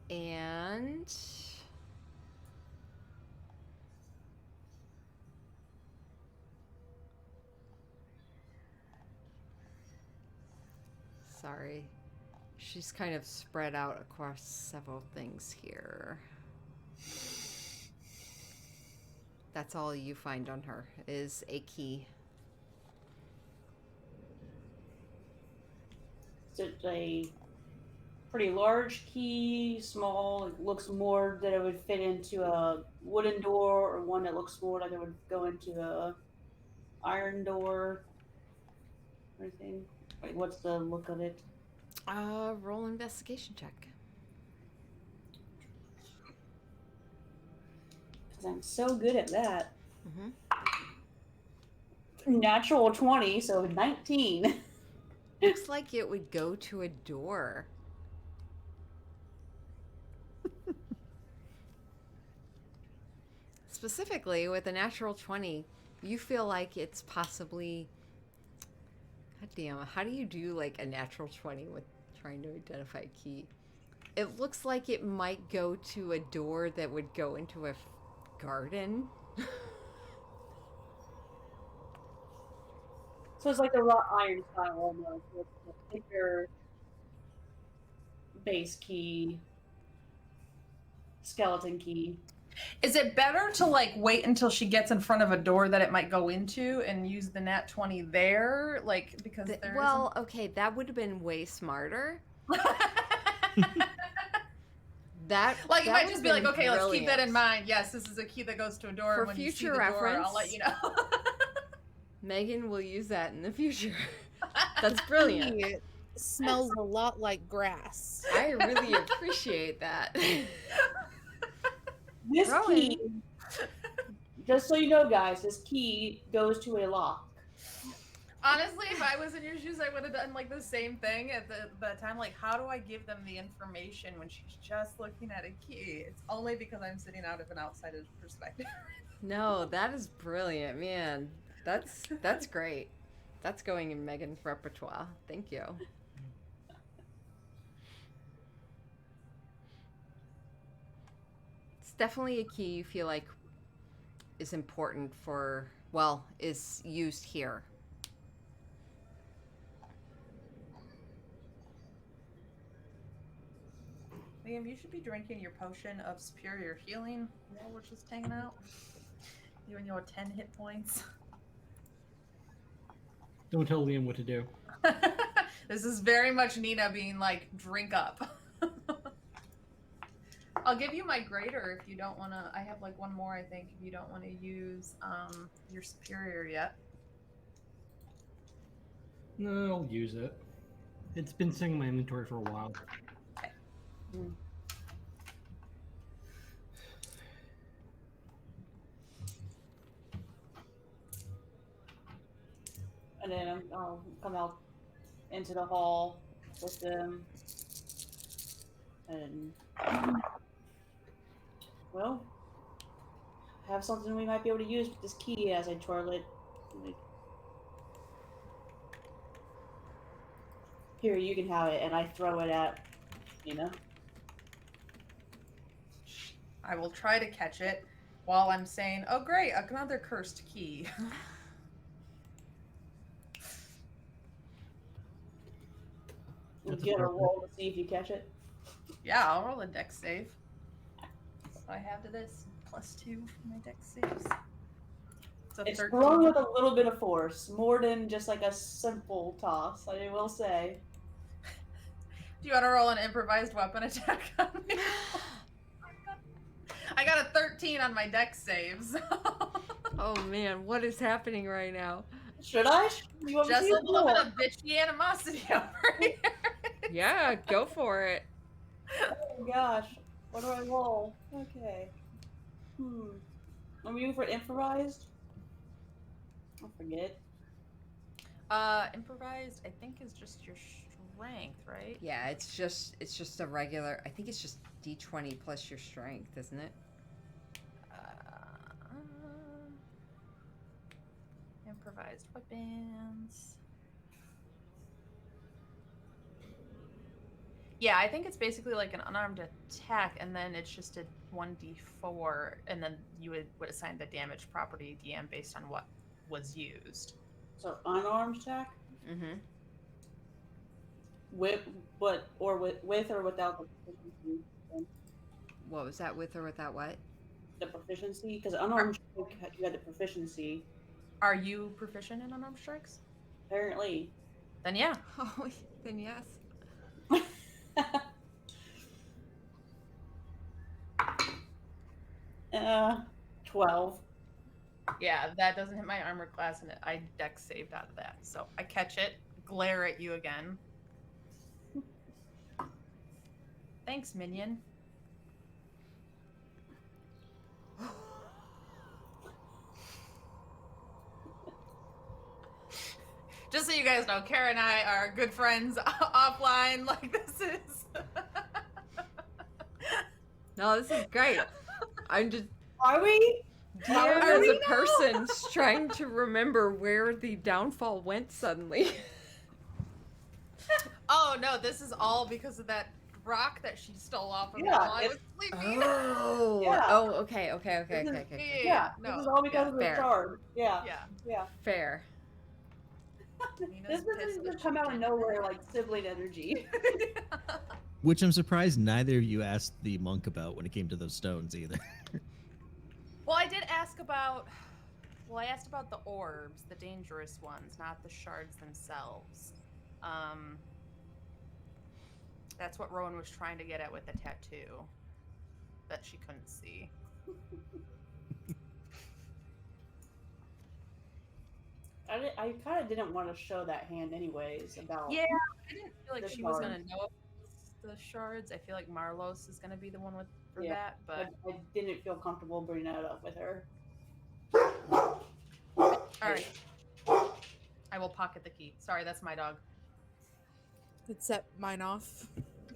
And sorry, she's kind of spread out across several things here. That's all you find on her is a key. is it a pretty large key, small? It looks more that it would fit into a wooden door, or one that looks more like it would go into a iron door. Or anything? Wait, what's the look of it? Roll investigation check. Because I'm so good at that. Mm-hmm. Natural 20, so 19. Looks like it would go to a door. Specifically, with a natural 20, you feel like it's possibly... God damn, how do you do like a natural 20 with trying to identify a key? It looks like it might go to a door that would go into a garden. So it's like a wrought iron style almost, with a thicker base key, skeleton key. Is it better to like wait until she gets in front of a door that it might go into and use the nat 20 there? Like, because there Well, okay, that would have been way smarter. That like, it that might would just have be like, been okay, let's keep that in brilliant. mind. Yes, this is a key that goes to a door. For and when you see future the door, reference, I'll let you know. Megan will use that in the future. That's brilliant. It smells a lot like grass. I really appreciate that. This Rowan. key, just so you know, guys, this key goes to a lock. Honestly, if I was in your shoes, I would have done like the same thing at the time. Like, how do I give them the information when she's just looking at a key? It's only because I'm sitting out of an outsider's perspective. No, that is brilliant, man. That's great. That's going in Megan's repertoire. Thank you. It's definitely a key you feel like is important for, well, is used here. Liam, you should be drinking your potion of superior healing while we're just hanging out. You and your 10 hit points. Don't tell Liam what to do. This is very much Nina being like, drink up. I'll give you my grater if you don't want to. I have like one more, I think, if you don't want to use your superior yet. No, I'll use it. It's been sitting in my inventory for a while. Mm. And then I'll come out into the hall with them. And, well, have something we might be able to use with this key as I twirl it. Like, here, you can have it. And I throw it at, I will try to catch it while I'm saying, oh, great, another cursed key. That's you gotta appropriate. roll to see if you catch it. Yeah, I'll roll a dex save. That's what I have to this. +2 for my dex saves. It's 13. thrown with a little bit of force, more than just like a simple toss, I will say. Do you want to roll an improvised weapon attack on me? I got a 13 on my dex saves. Oh man, what is happening right now? Should I? You want me Just to? a little bit of bitchy animosity over here. Yeah, go for it. Oh gosh. What do I roll? Okay. I'm moving for improvised? I forget. Improvised, I think, is just your strength, right? Yeah, it's just a regular. I think it's just D20 plus your strength, isn't it? Improvised weapons. Yeah, I think it's basically like an unarmed attack, and then it's just a 1d4, and then you would assign the damage property DM based on what was used. So unarmed attack? Mm-hmm. With or without the proficiency? What was that, with or without what? The proficiency? Because unarmed strike, you had the proficiency. Are you proficient in unarmed strikes? Apparently. Then yeah. Oh, then yes. 12. Yeah, that doesn't hit my armor class, and I dex saved out of that. So I catch it, glare at you again. Thanks, minion. Just so you guys know, Kara and I are good friends offline. Like, this is. No, this is great. I'm just Are we? DM Are as we a now? person trying to remember where the downfall went suddenly. Oh no, this is all because of that rock that she stole off of me Yeah, while I was sleeping. Oh. Yeah. Oh, okay. This is- Okay. Yeah, no, this is all because of the fair. charm. Yeah. Yeah. Yeah. Fair. Nina's This pissed doesn't that just come she out of didn't. nowhere like sibling energy. Which I'm surprised neither of you asked the monk about when it came to those stones either. Well, I did ask about. Well, I asked about the orbs, the dangerous ones, not the shards themselves. That's what Rowan was trying to get at with the tattoo that she couldn't see. I kind of didn't want to show that hand anyways about Yeah, I didn't feel like The she was gonna shards. know the shards. I feel like Marlos is gonna be the one for Yeah, that, but I didn't feel comfortable bringing that up with her. all right. I will pocket the key. Sorry, that's my dog. It set mine off.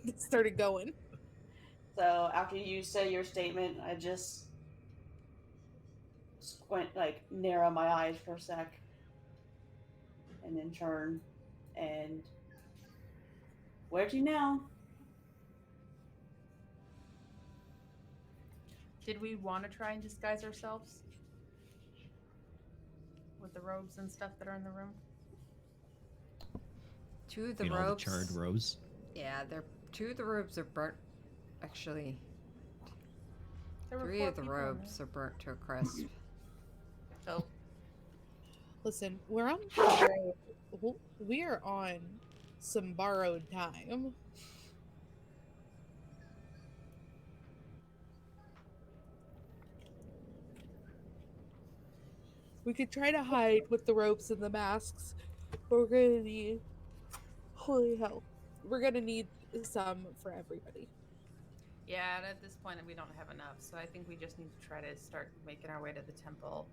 It started going. So after you say your statement, I just squint, like narrow my eyes for a sec, and then turn. And where'd you now? Did we want to try and disguise ourselves with the robes and stuff that are in the room? Two of the You know, robes. the charred rose. Yeah, two of the robes are burnt. Actually, There were 3 4 of the people in robes are burnt to a crisp. there. So Listen, we are on some borrowed time. We could try to hide with the ropes and the masks, but we're gonna need, holy hell, we're gonna need some for everybody. Yeah, and at this point we don't have enough, so I think we just need to try to start making our way to the temple.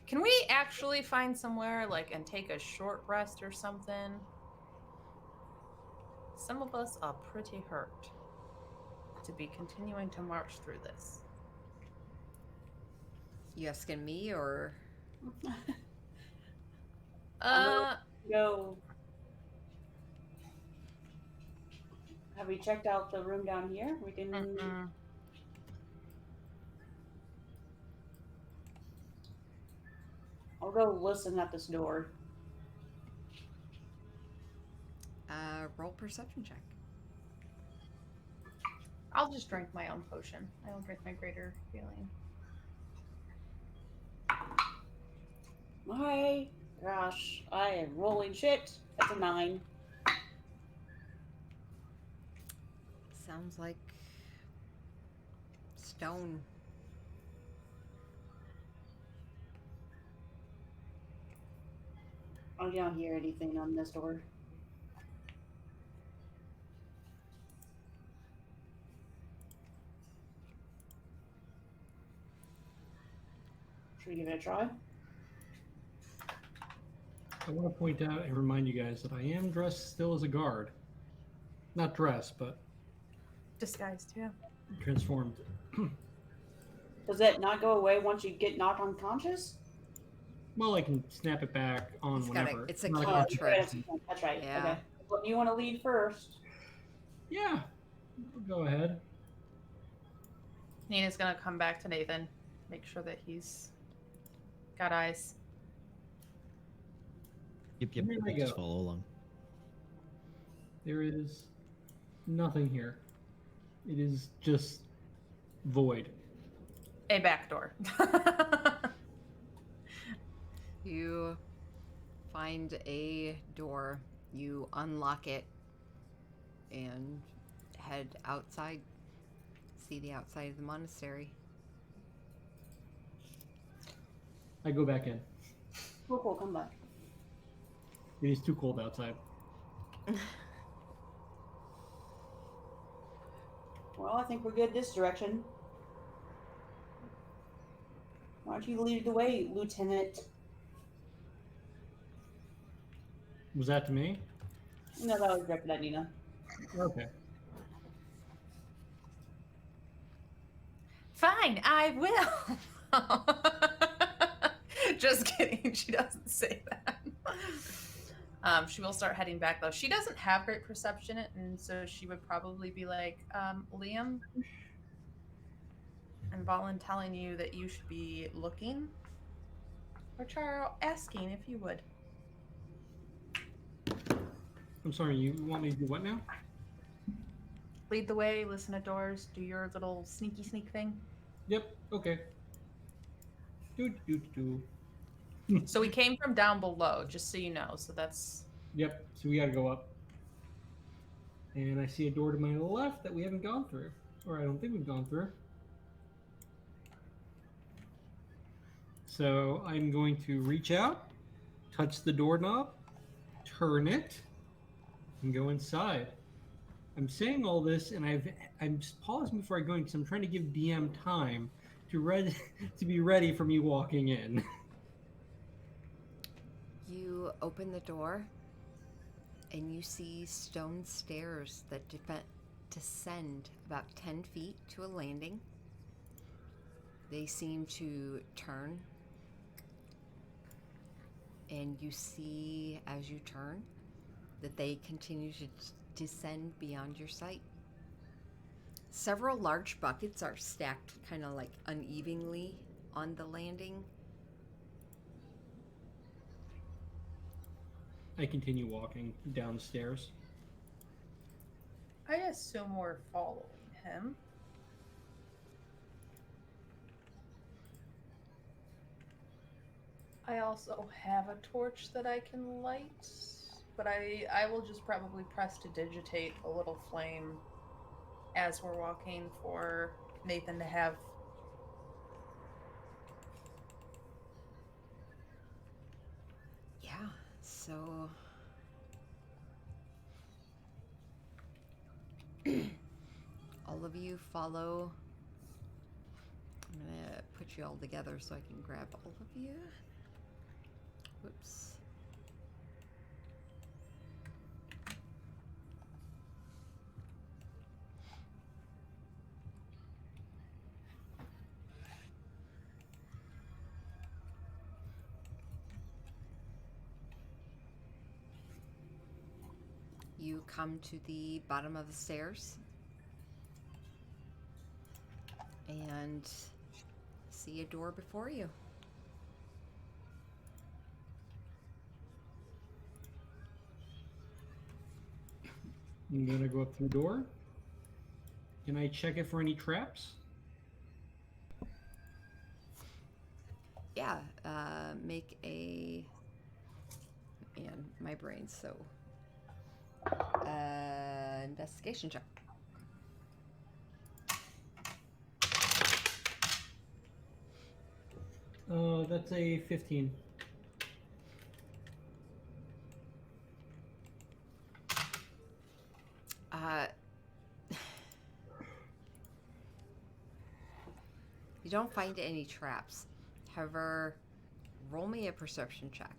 Can we actually find somewhere and take a short rest or something? Some of us are pretty hurt to be continuing to march through this. You asking me or? I'm gonna go. Have we checked out the room down here? We can. Mm-mm. I'll go listen at this door. Roll perception check. I'll just drink my own potion. I will drink my greater healing. My gosh, I am rolling shit. That's a 9. Sounds like stone. I don't hear anything on this door. Should we give it a try? I want to point out and remind you guys that I am dressed still as a guard. Not dressed, but Disguised, yeah. transformed. Does that not go away once you get knocked unconscious? Well, I can snap it back on It's gotta- whenever. it's a Not cantrip. concentration. That's right. Yeah. Okay. Well, you want to lead first? Yeah, go ahead. Nina's gonna come back to Nathan, make sure that he's got eyes. Yep. Here I Just go. follow along. There is nothing here. It is just void. A back door. You find a door, you unlock it, and head outside. See the outside of the monastery. I go back in. Cool, come back. It is too cold outside. Well, I think we're good this direction. Why don't you lead the way, Lieutenant? Was that to me? No, that was directed at Nina. Okay. Fine, I will. Just kidding. She doesn't say that. She will start heading back though. She doesn't have great perception, and so she would probably be like, Liam, and Valen telling you that you should be looking, or Charo asking if you would. I'm sorry, you want me to do what now? Lead the way, listen at doors, do your little sneaky sneak thing. Yep, okay. Do. So we came from down below, just so you know. So that's... Yep, so we gotta go up. And I see a door to my left that we haven't gone through. Or I don't think we've gone through. So I'm going to reach out, touch the doorknob, turn it, and go inside. I'm saying all this, and I'm just pausing before I go in because I'm trying to give DM time to be ready for me walking in. You open the door, and you see stone stairs that descend about 10 feet to a landing. They seem to turn, and you see as you turn that they continue to descend beyond your sight. Several large buckets are stacked kind of like unevenly on the landing. I continue walking down the stairs. I assume we're following him. I also have a torch that I can light, but I will just probably press to digitate a little flame as we're walking for Nathan to have. Yeah, so all of you follow. I'm gonna put you all together so I can grab all of you. Whoops. You come to the bottom of the stairs and see a door before you. I'm gonna go up through the door. Can I check it for any traps? Yeah, make a. Man, my brain's so. Investigation check. That's a 15. You don't find any traps. However, roll me a perception check.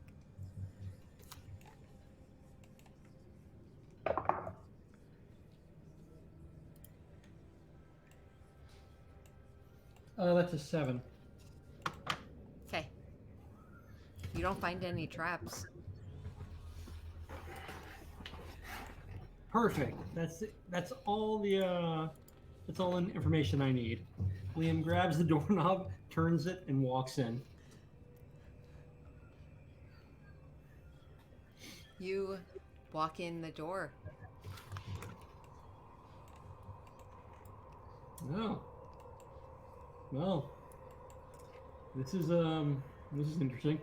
That's a 7. Okay. You don't find any traps. Perfect. That's all the information I need. Liam grabs the doorknob, turns it, and walks in. You walk in the door. Oh. Well. This is interesting.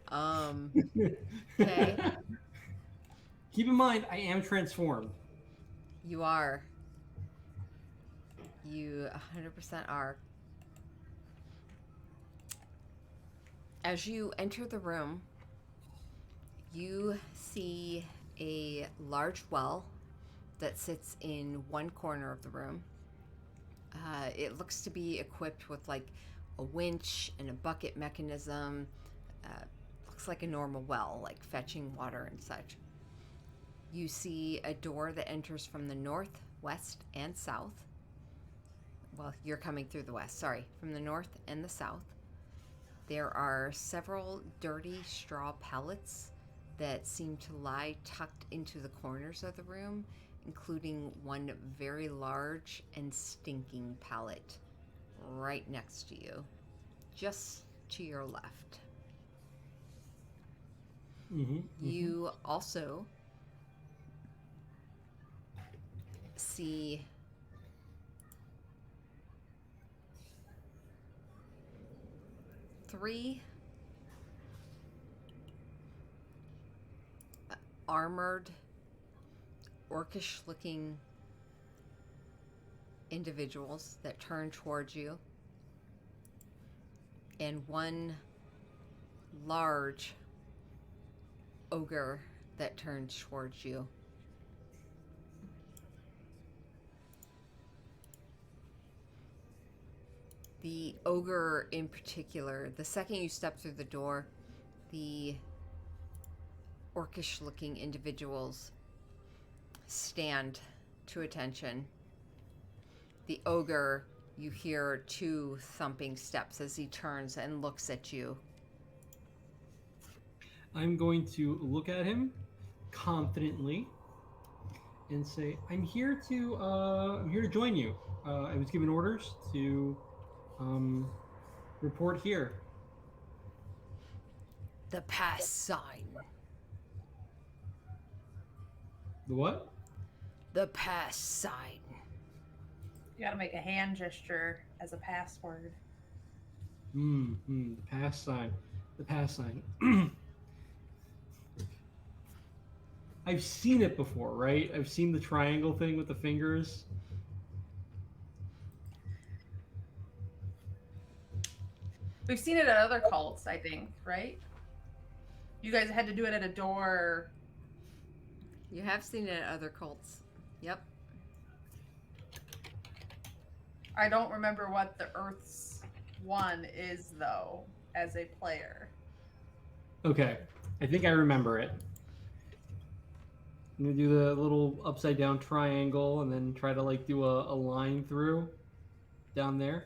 Okay. Keep in mind, I am transformed. You are. You 100% are. As you enter the room, you see a large well that sits in one corner of the room. It looks to be equipped with like a winch and a bucket mechanism. Looks like a normal well, like fetching water and such. You see a door that enters from the north, west, and south. Well, you're coming through the west, sorry, from the north and the south. There are several dirty straw pallets that seem to lie tucked into the corners of the room, including one very large and stinking pallet right next to you, just to your left. You also see three armored, orcish looking individuals that turn towards you, and one large ogre that turns towards you. The ogre in particular, the second you step through the door, the orcish looking individuals stand to attention. The ogre, you hear 2 thumping steps as he turns and looks at you. I'm going to look at him confidently and say, I'm here to join you. I was given orders to report here. The pass sign. The what? The pass sign. You gotta make a hand gesture as a password. The pass sign. The pass sign. I've seen it before, right? I've seen the triangle thing with the fingers. We've seen it at other cults, I think, right? You guys had to do it at a door. You have seen it at other cults. Yep. I don't remember what the Earth's one is, though, as a player. Okay, I think I remember it. I'm gonna do the little upside down triangle and then try to like do a line through down there.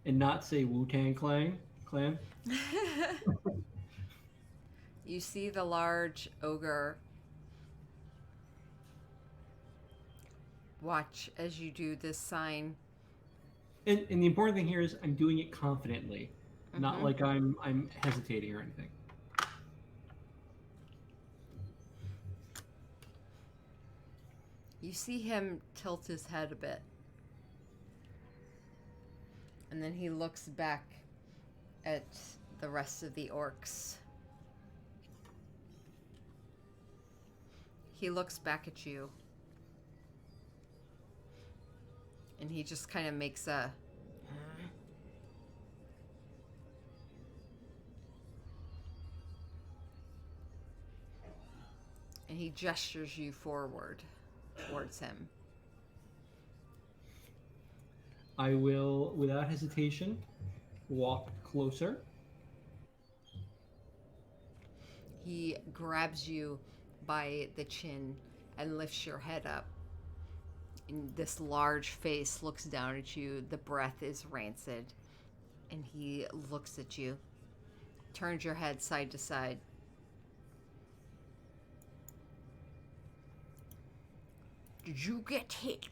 And not say Wu-Tang Clan. You see the large ogre watch as you do this sign. And the important thing here is I'm doing it confidently, not like I'm hesitating or anything. You see him tilt his head a bit. And then he looks back at the rest of the orcs. He looks back at you. And he just kind of makes a... And he gestures you forward towards him. I will, without hesitation, walk closer. He grabs you by the chin and lifts your head up. And this large face looks down at you. The breath is rancid. And he looks at you. Turns your head side to side. Did you get hit?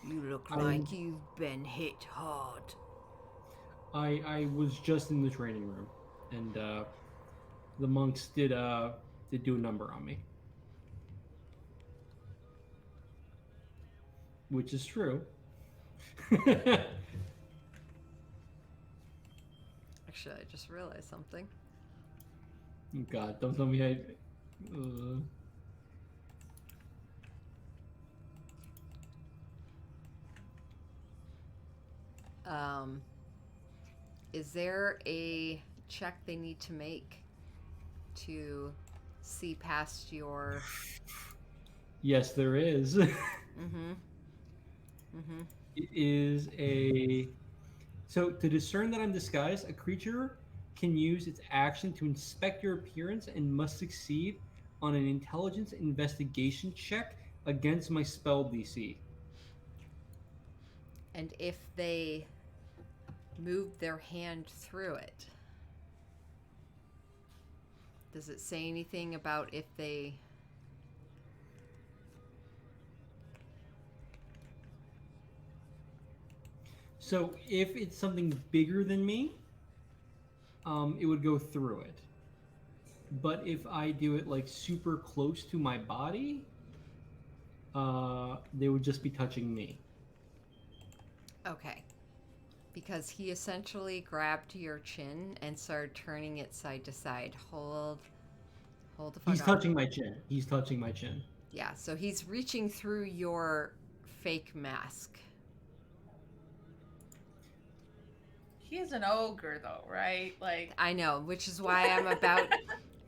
You look like you've been hit hard. I was just in the training room, and the monks did do a number on me, which is true. Actually, I just realized something. God, don't tell me I. Is there a check they need to make to see past your... Yes, there is. It is a. So, to discern that I'm disguised, a creature can use its action to inspect your appearance and must succeed on an intelligence investigation check against my spell DC. And if they move their hand through it, does it say anything about if they... So, if it's something bigger than me, it would go through it. But if I do it like super close to my body, they would just be touching me. Okay. Because he essentially grabbed your chin and started turning it side to side. Hold the fuck He's on. touching my chin. He's touching my chin. Yeah, so he's reaching through your fake mask. He is an ogre, though, right? Like, I know, which is why I'm about...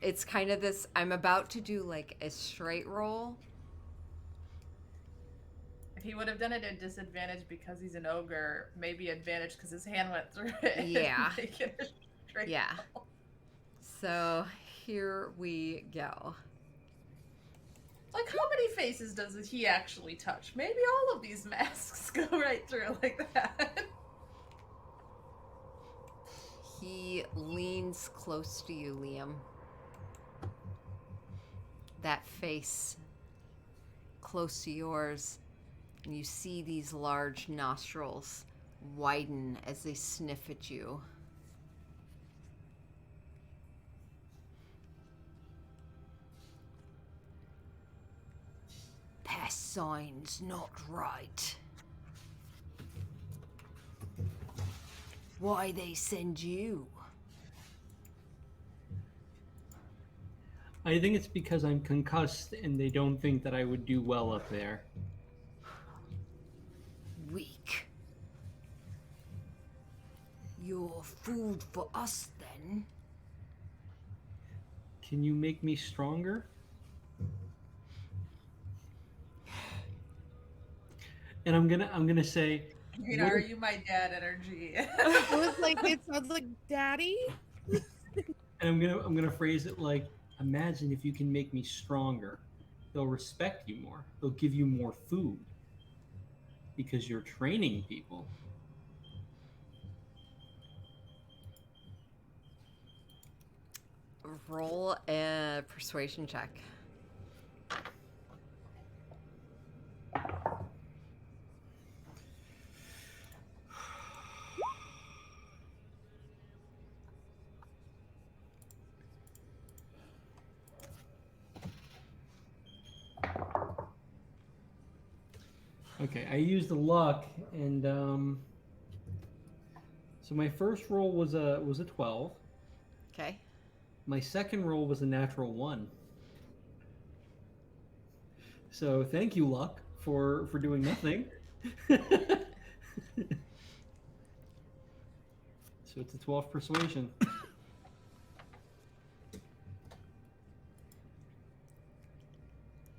It's kind of this... I'm about to do like a straight roll. if he would have done it at disadvantage because he's an ogre, maybe advantage because his hand went through it. Yeah. Make it a straight Yeah. roll. So here we go. Like, how many faces does he actually touch? Maybe all of these masks go right through like that. He leans close to you, Liam. That face close to yours, and you see these large nostrils widen as they sniff at you. Pass signs not right. why they send you. I think it's because I'm concussed and they don't think that I would do well up there. Weak. You're food for us, then. Can you make me stronger? And I'm gonna say, Nina, what are if- you my dad energy? I was like, it sounds like daddy. and I'm gonna phrase it like, imagine if you can make me stronger. They'll respect you more. They'll give you more food because you're training people. Roll a persuasion check. Okay, I used the luck, and so my first roll was a 12. Okay. My second roll was a natural 1. So thank you, luck, for doing nothing. So it's a 12 persuasion.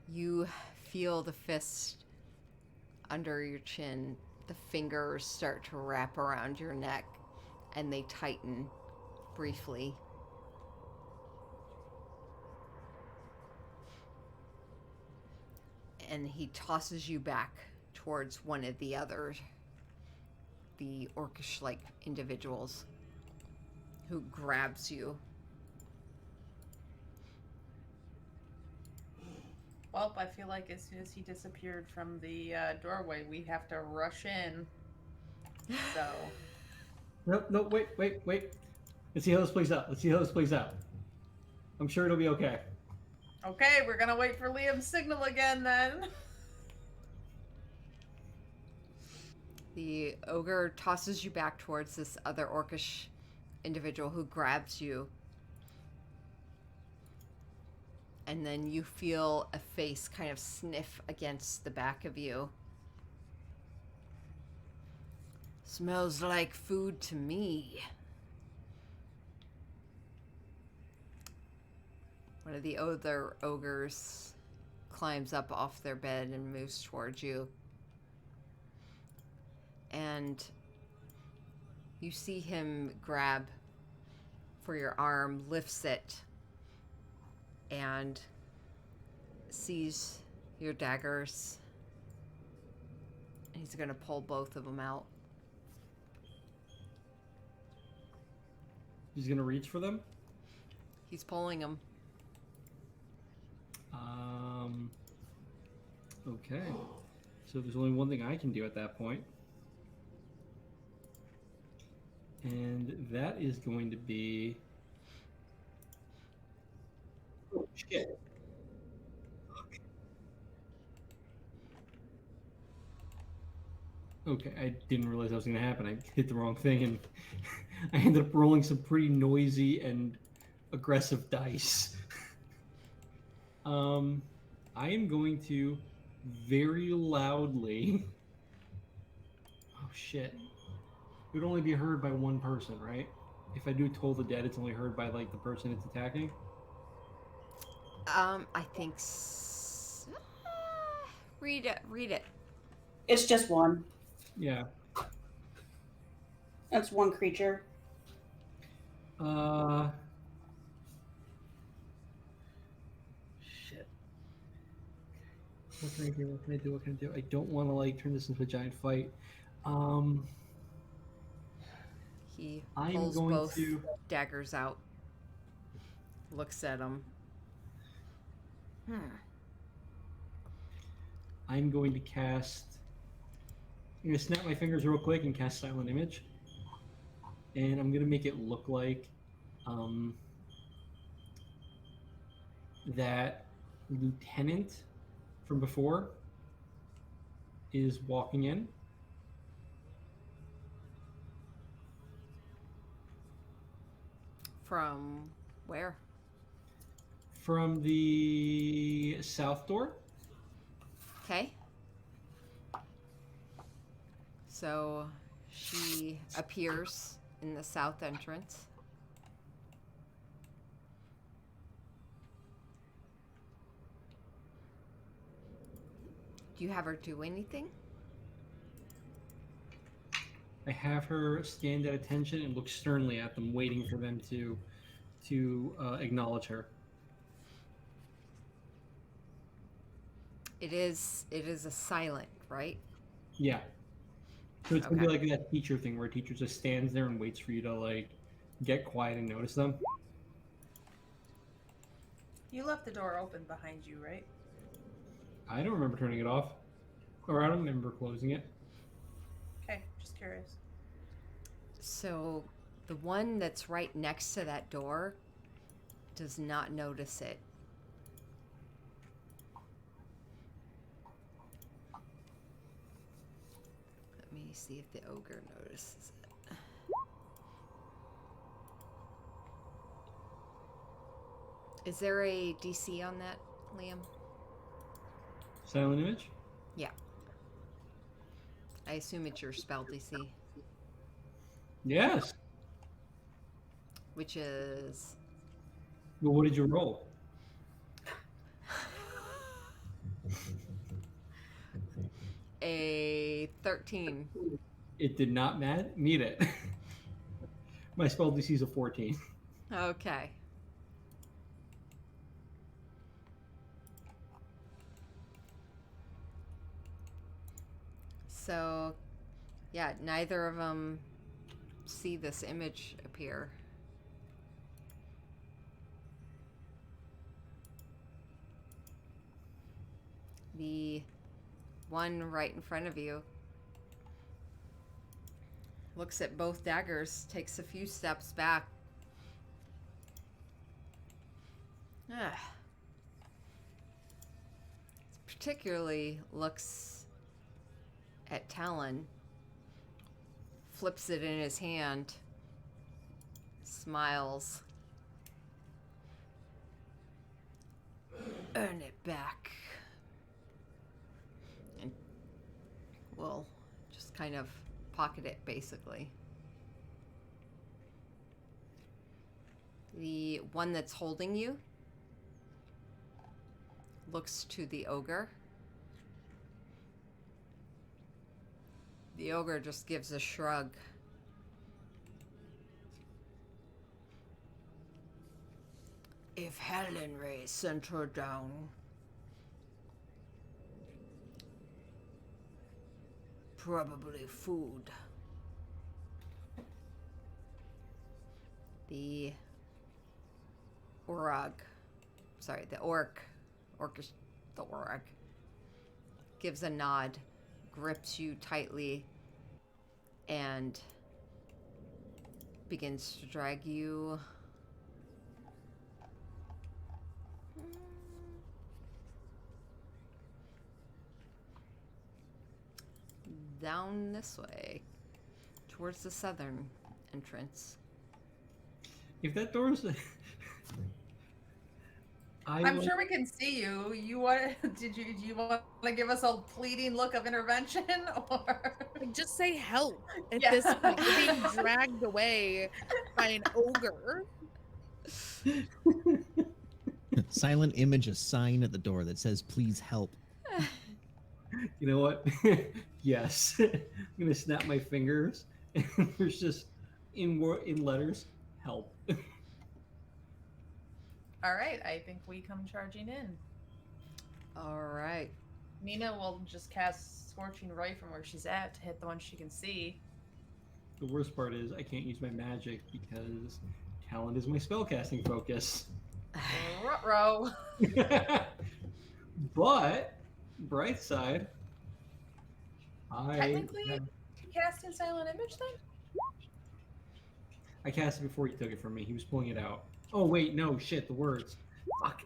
You feel the fist under your chin. The fingers start to wrap around your neck and they tighten briefly. And he tosses you back towards one of the others, the orcish-like individuals, who grabs you. Well, I feel like as soon as he disappeared from the doorway, we have to rush in. So. No, wait. Let's see how this plays out. I'm sure it'll be okay. Okay, we're gonna wait for Liam's signal again then. The ogre tosses you back towards this other orcish individual who grabs you. And then you feel a face kind of sniff against the back of you. Smells like food to me. One of the other ogres climbs up off their bed and moves towards you. And you see him grab for your arm, lifts it, and sees your daggers. He's going to pull both of them out. He's gonna reach for them. He's pulling them. Okay. So there's only one thing I can do at that point. And that is going to be... Oh, shit. Okay, I didn't realize that was going to happen. I hit the wrong thing, and I ended up rolling some pretty noisy and aggressive dice. I am going to very loudly... Oh, shit. It would only be heard by one person, right? If I do Toll the Dead, it's only heard by, like, the person it's attacking? I think... read it. It's just one. Yeah. That's one creature. Shit. What can I do? I don't want to, like, turn this into a giant fight. He I'm pulls going both to- daggers out. Looks at them. I'm going to cast... I'm going to snap my fingers real quick and cast Silent Image. And I'm going to make it look like that lieutenant from before is walking in. From where? From the south door. Okay. So she appears in the south entrance. Do you have her do anything? I have her stand at attention and look sternly at them, waiting for them to acknowledge her. It is a silent, right? Yeah. So it's gonna be Okay. like that teacher thing where a teacher just stands there and waits for you to like get quiet and notice them. You left the door open behind you, right? I don't remember turning it off, or I don't remember closing it. Okay, just curious. So the one that's right next to that door does not notice it. Let me see if the ogre notices it. Is there a DC on that, Liam? Silent image. Yeah. I assume it's your spell DC, Yes. which is But what did you roll? a 13. It did not meet it. My spell DC is a 14. Okay. So, yeah, neither of them see this image appear. The one right in front of you looks at both daggers, takes a few steps back. Ah. Particularly looks at Talon, flips it in his hand, smiles. Earn it back. And will just kind of pocket it, basically. The one that's holding you looks to the ogre. The ogre just gives a shrug. If Helen Ray sent her down, probably food. The orc gives a nod, grips you tightly, and begins to drag you down this way towards the southern entrance. If that door's I'm sure we can see you. You want? Do you want to give us a pleading look of intervention, or Like, just say help at Yeah. this point. You're being dragged away by an ogre. Silent image, a sign at the door that says, please help. You know what? Yes. I'm gonna snap my fingers and there's just in letters, help. all right? I think we come charging in. All right. Nina will just cast Scorching Ray from where she's at to hit the one she can see. The worst part is I can't use my magic because talent is my spellcasting focus. Ruh-roh. But bright side, Technically, casting Silent Image then? I cast it before he took it from me. He was pulling it out. Oh wait, no, shit, the words. Fuck.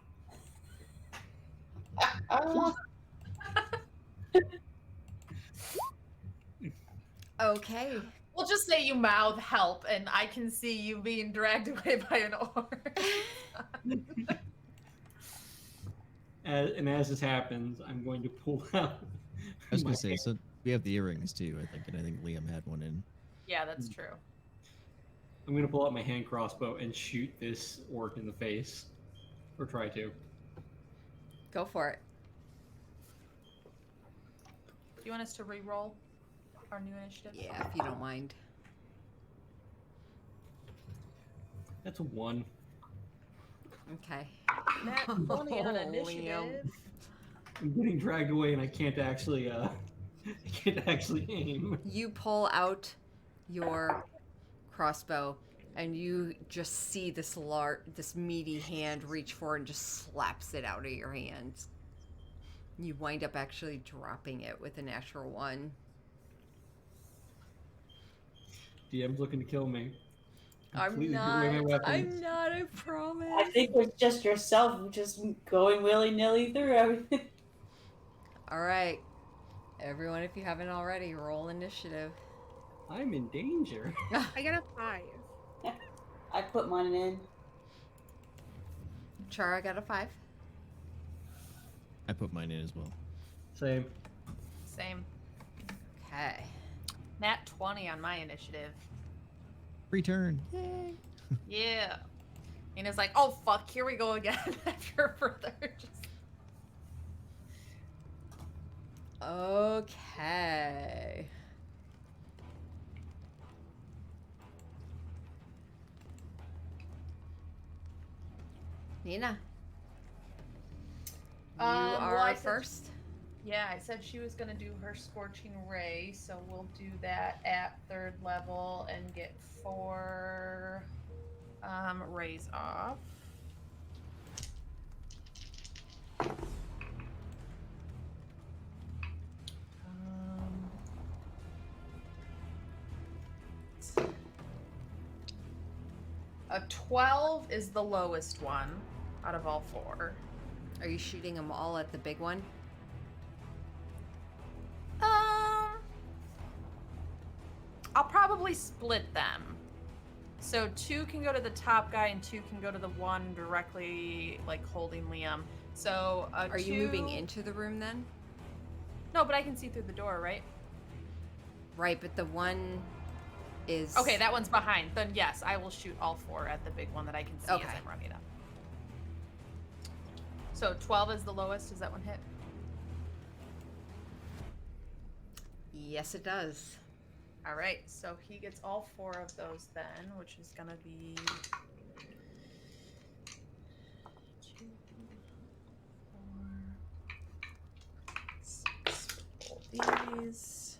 Okay. We'll just say you mouth help, and I can see you being dragged away by an orc. As this happens, I'm going to pull out. I was my gonna say, so we have the earrings too, I think, and I think Liam had one in. Yeah, that's true. I'm going to pull out my hand crossbow and shoot this orc in the face, or try to. Go for it. Do you want us to re-roll our new initiative? Yeah, if you don't mind. That's a 1. Okay. Nat 20 on Liam. initiative. I'm getting dragged away, and I can't actually I can't actually aim. You pull out your crossbow, and you just see this meaty hand reach forward and just slaps it out of your hands. You wind up actually dropping it with a natural 1. DM's looking to kill me. I'm Completely threw away my not. weapons. I'm not. I promise. I think it's just yourself just going willy-nilly through everything. All right, everyone, if you haven't already, roll initiative. I'm in danger. I got a 5. I put mine in. Chara got a 5. I put mine in as well. Same. Same. Okay. Nat 20 on my initiative. Return. Yay. Yeah. Nina's like, oh fuck, here we go again after further just... Okay. Nina. You are well, I said- first. Yeah, I said she was gonna do her Scorching Ray, so we'll do that at 3rd level and get 4 rays off. A 12 is the lowest one out of all 4. Are you shooting them all at the big one? I'll probably split them. So 2 can go to the top guy and 2 can go to the one directly, like, holding Liam. So Are you moving into the room then? No, but I can see through the door, right? Right, but the one is... Okay, that one's behind. Then yes, I will shoot all 4 at the big one that I can see Okay. as I'm running up. So 12 is the lowest. Does that one hit? Yes, it does. All right, so he gets all 4 of those then, which is gonna be 2, 4, 6. Roll these.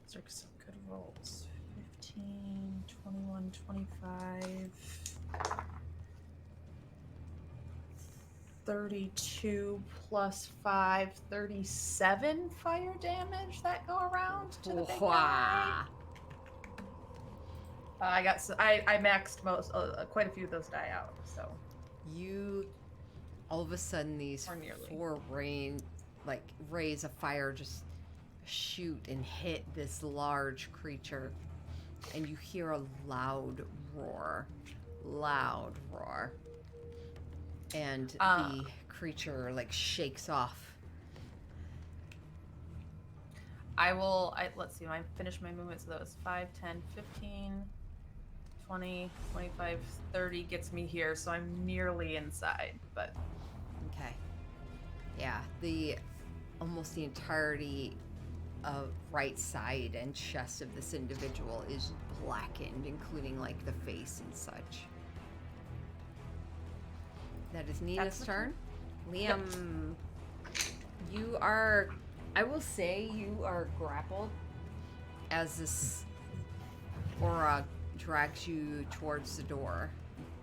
These are some good rolls. 15, 21, 25, 32 plus 5, 37 fire damage that go around to the big guy. I maxed quite a few of those die out, so. You, all of a sudden, these Or nearly. 4 rays of fire just shoot and hit this large creature, and you hear a loud roar, and the creature like shakes off. Let's see, I finished my movement, so that was 5, 10, 15, 20, 25, 30 gets me here, so I'm nearly inside, but. Okay. Yeah, almost the entirety of right side and chest of this individual is blackened, including like the face and such. That is Nina's That's turn. Liam, you are, I will say you are grappled as this aura drags you towards the door,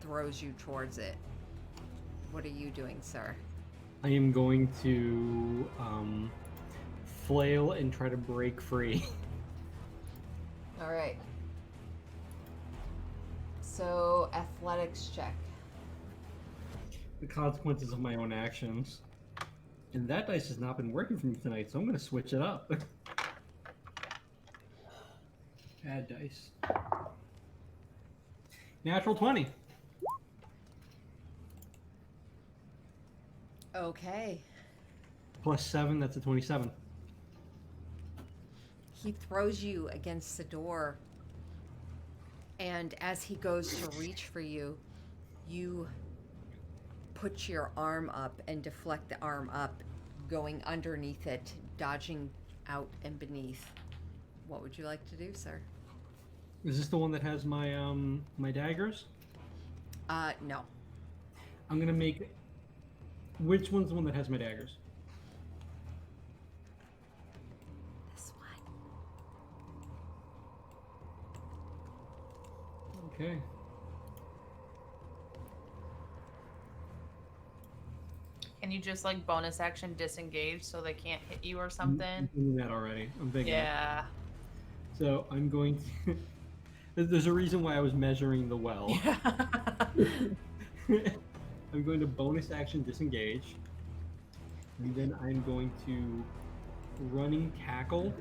throws you towards it. What are you doing, sir? I am going to flail and try to break free. All right. So, athletics check. The consequences of my own actions. And that dice has not been working for me tonight, so I'm going to switch it up. Add dice. Natural 20. Okay. Plus 7, that's a 27. He throws you against the door, and as he goes to reach for you, you put your arm up and deflect the arm up, going underneath it, dodging out and beneath. What would you like to do, sir? Is this the one that has my my daggers? No. I'm gonna make. Which one's the one that has my daggers? This one. Okay. Can you just like bonus action disengage so they can't hit you or I'm something? doing that already. I'm thinking. Yeah. So I'm going to. There's a reason why I was measuring the well. Yeah. I'm going to bonus action disengage. And then I'm going to running tackle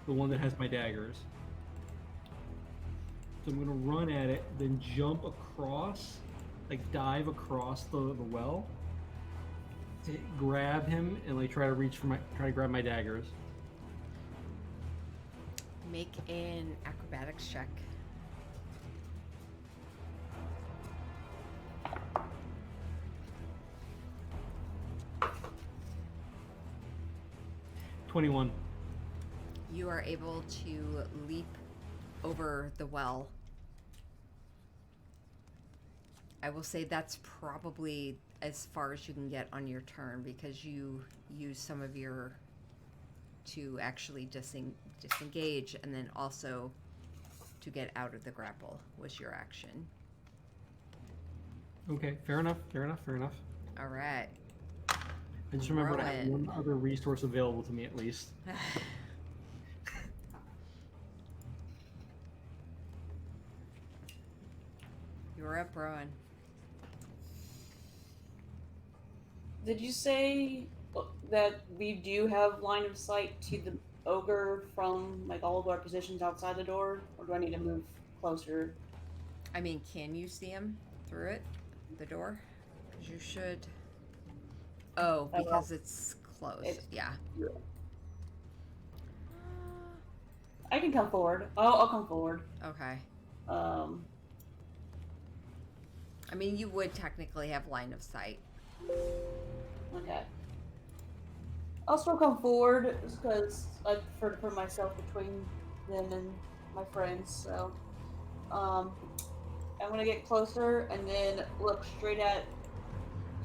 the one that has my daggers. So I'm going to run at it, then jump across, like dive across the well, to grab him and like try to grab my daggers. Make an acrobatics check. $21. You are able to leap over the well. I will say that's probably as far as you can get on your turn because you use some of your to actually disengage and then also to get out of the grapple was your action. Okay, fair enough. All right. I just remembered I have Rowan. one other resource available to me at least. You're up, Rowan. Did you say that we do have line of sight to the ogre from like all of our positions outside the door, or do I need to move closer? I mean, can you see him through it? The door? Because you should. Oh, because it's closed. Yeah. I can come forward. I'll come forward. Okay. Um, I mean, you would technically have line of sight. okay. I'll still come forward because I prefer to put myself between them and my friends. So, I'm gonna get closer and then look straight at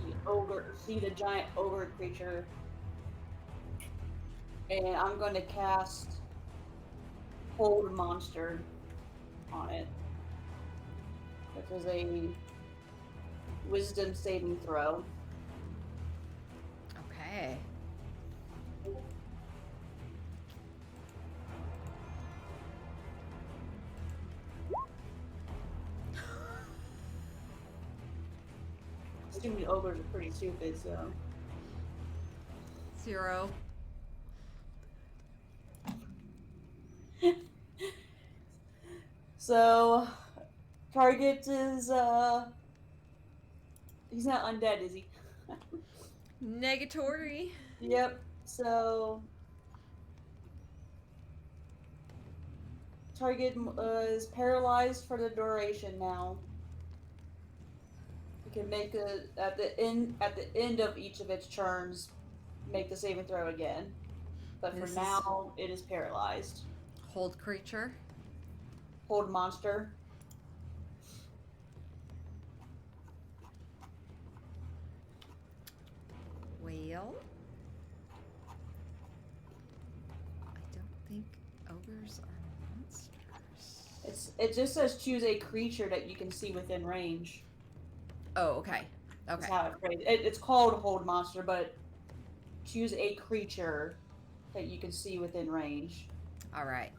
the ogre, see the giant ogre creature, and I'm going to cast Hold Monster on it. This is a Wisdom saving throw. Okay. Assuming ogres are pretty stupid, so. 0. So, target is, he's not undead, is he? Negatory. Yep, so. Target is paralyzed for the duration now. You can make at the end of each of its turns, make the saving throw again. But for This is- now, it is paralyzed. Hold creature. Hold monster. Well, I don't think ogres are monsters. It just says choose a creature that you can see within range. Oh, okay. That's Okay. how it phrased. It's called hold monster, but choose a creature that you can see within range. All right.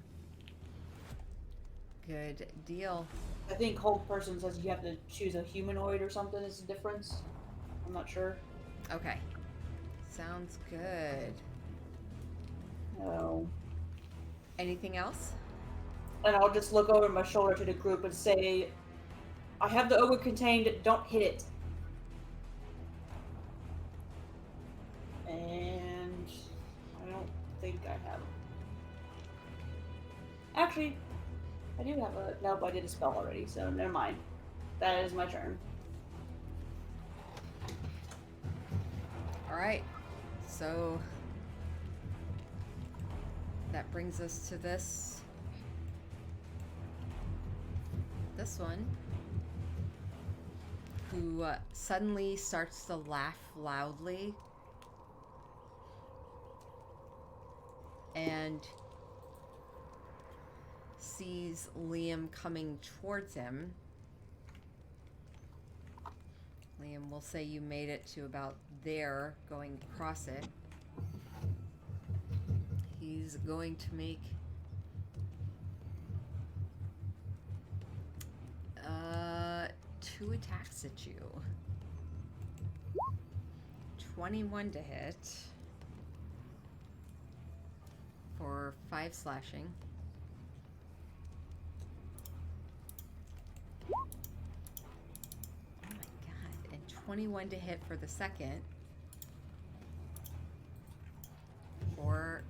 Good deal. I think hold person says you have to choose a humanoid or something is the difference. I'm not sure. Okay. Sounds good. No. Anything else? And I'll just look over my shoulder to the group and say, I have the ogre contained, don't hit it. And I don't think I have. Actually, I do have a. Nope, I did a spell already, so never mind. That is my turn. All right. So that brings us to this one, who suddenly starts to laugh loudly and sees Liam coming towards him. Liam, we'll say you made it to about there, going across it. He's going to make two attacks at you. 21 to hit for 5 slashing. Oh my god, and 21 to hit for the second for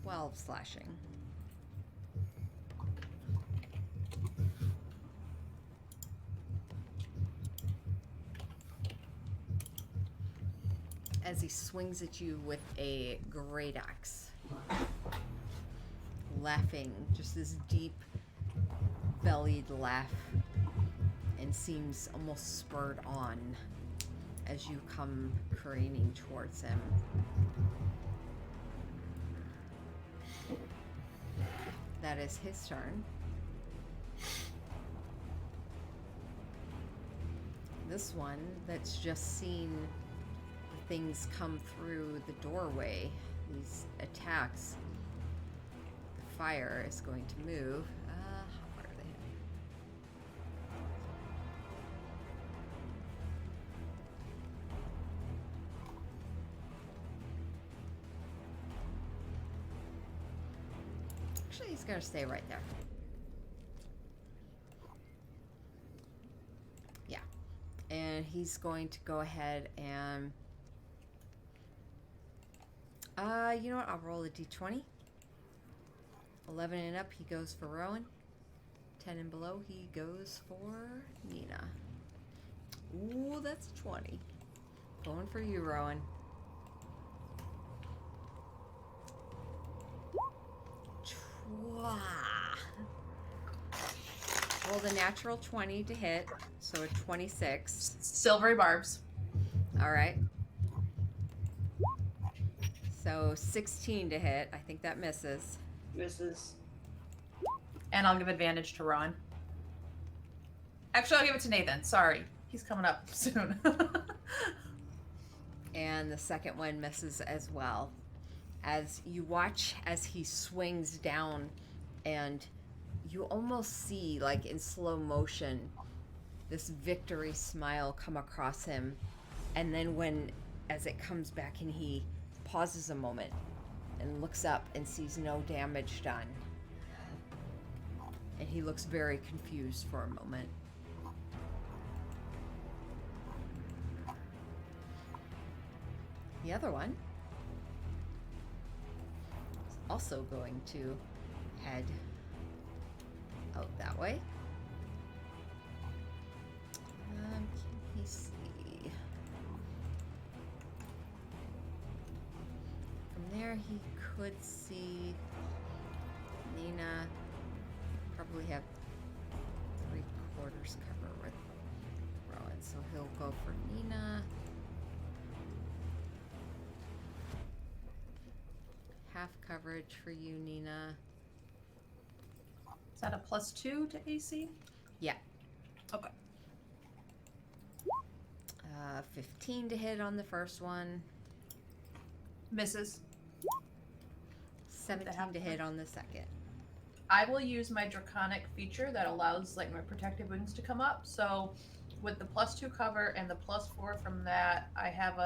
12 slashing. As he swings at you with a great axe. Laughing, just this deep bellied laugh, and seems almost spurred on as you come careening towards him. That is his turn. This one that's just seen things come through the doorway, these attacks, the fire is going to move. How far are they? Actually, he's going to stay right there. Yeah. And he's going to go ahead and you know what? I'll roll a d20. 11 and up, he goes for Rowan. 10 and below, he goes for Nina. Ooh, that's a 20. Going for you, Rowan. Roll the natural 20 to hit, so a 26. Silvery barbs. All right. So 16 to hit. I think that misses. Misses. And I'll give advantage to Ron. Actually, I'll give it to Nathan. Sorry. He's coming up soon. And the second one misses as well. As you watch as he swings down, and you almost see, like in slow motion, this victory smile come across him. And then as it comes back and he pauses a moment and looks up and sees no damage done. And he looks very confused for a moment. The other one is also going to head out that way. Can he see? From there, he could see Nina. Probably have 3/4 cover with Rowan, so he'll go for Nina. Half coverage for you, Nina. Is that a +2 to AC? Yeah. Okay. 15 to hit on the first one. Misses. 17 to hit on the second. I will use my draconic feature that allows like my protective wings to come up. So with the +2 cover and the +4 from that, I have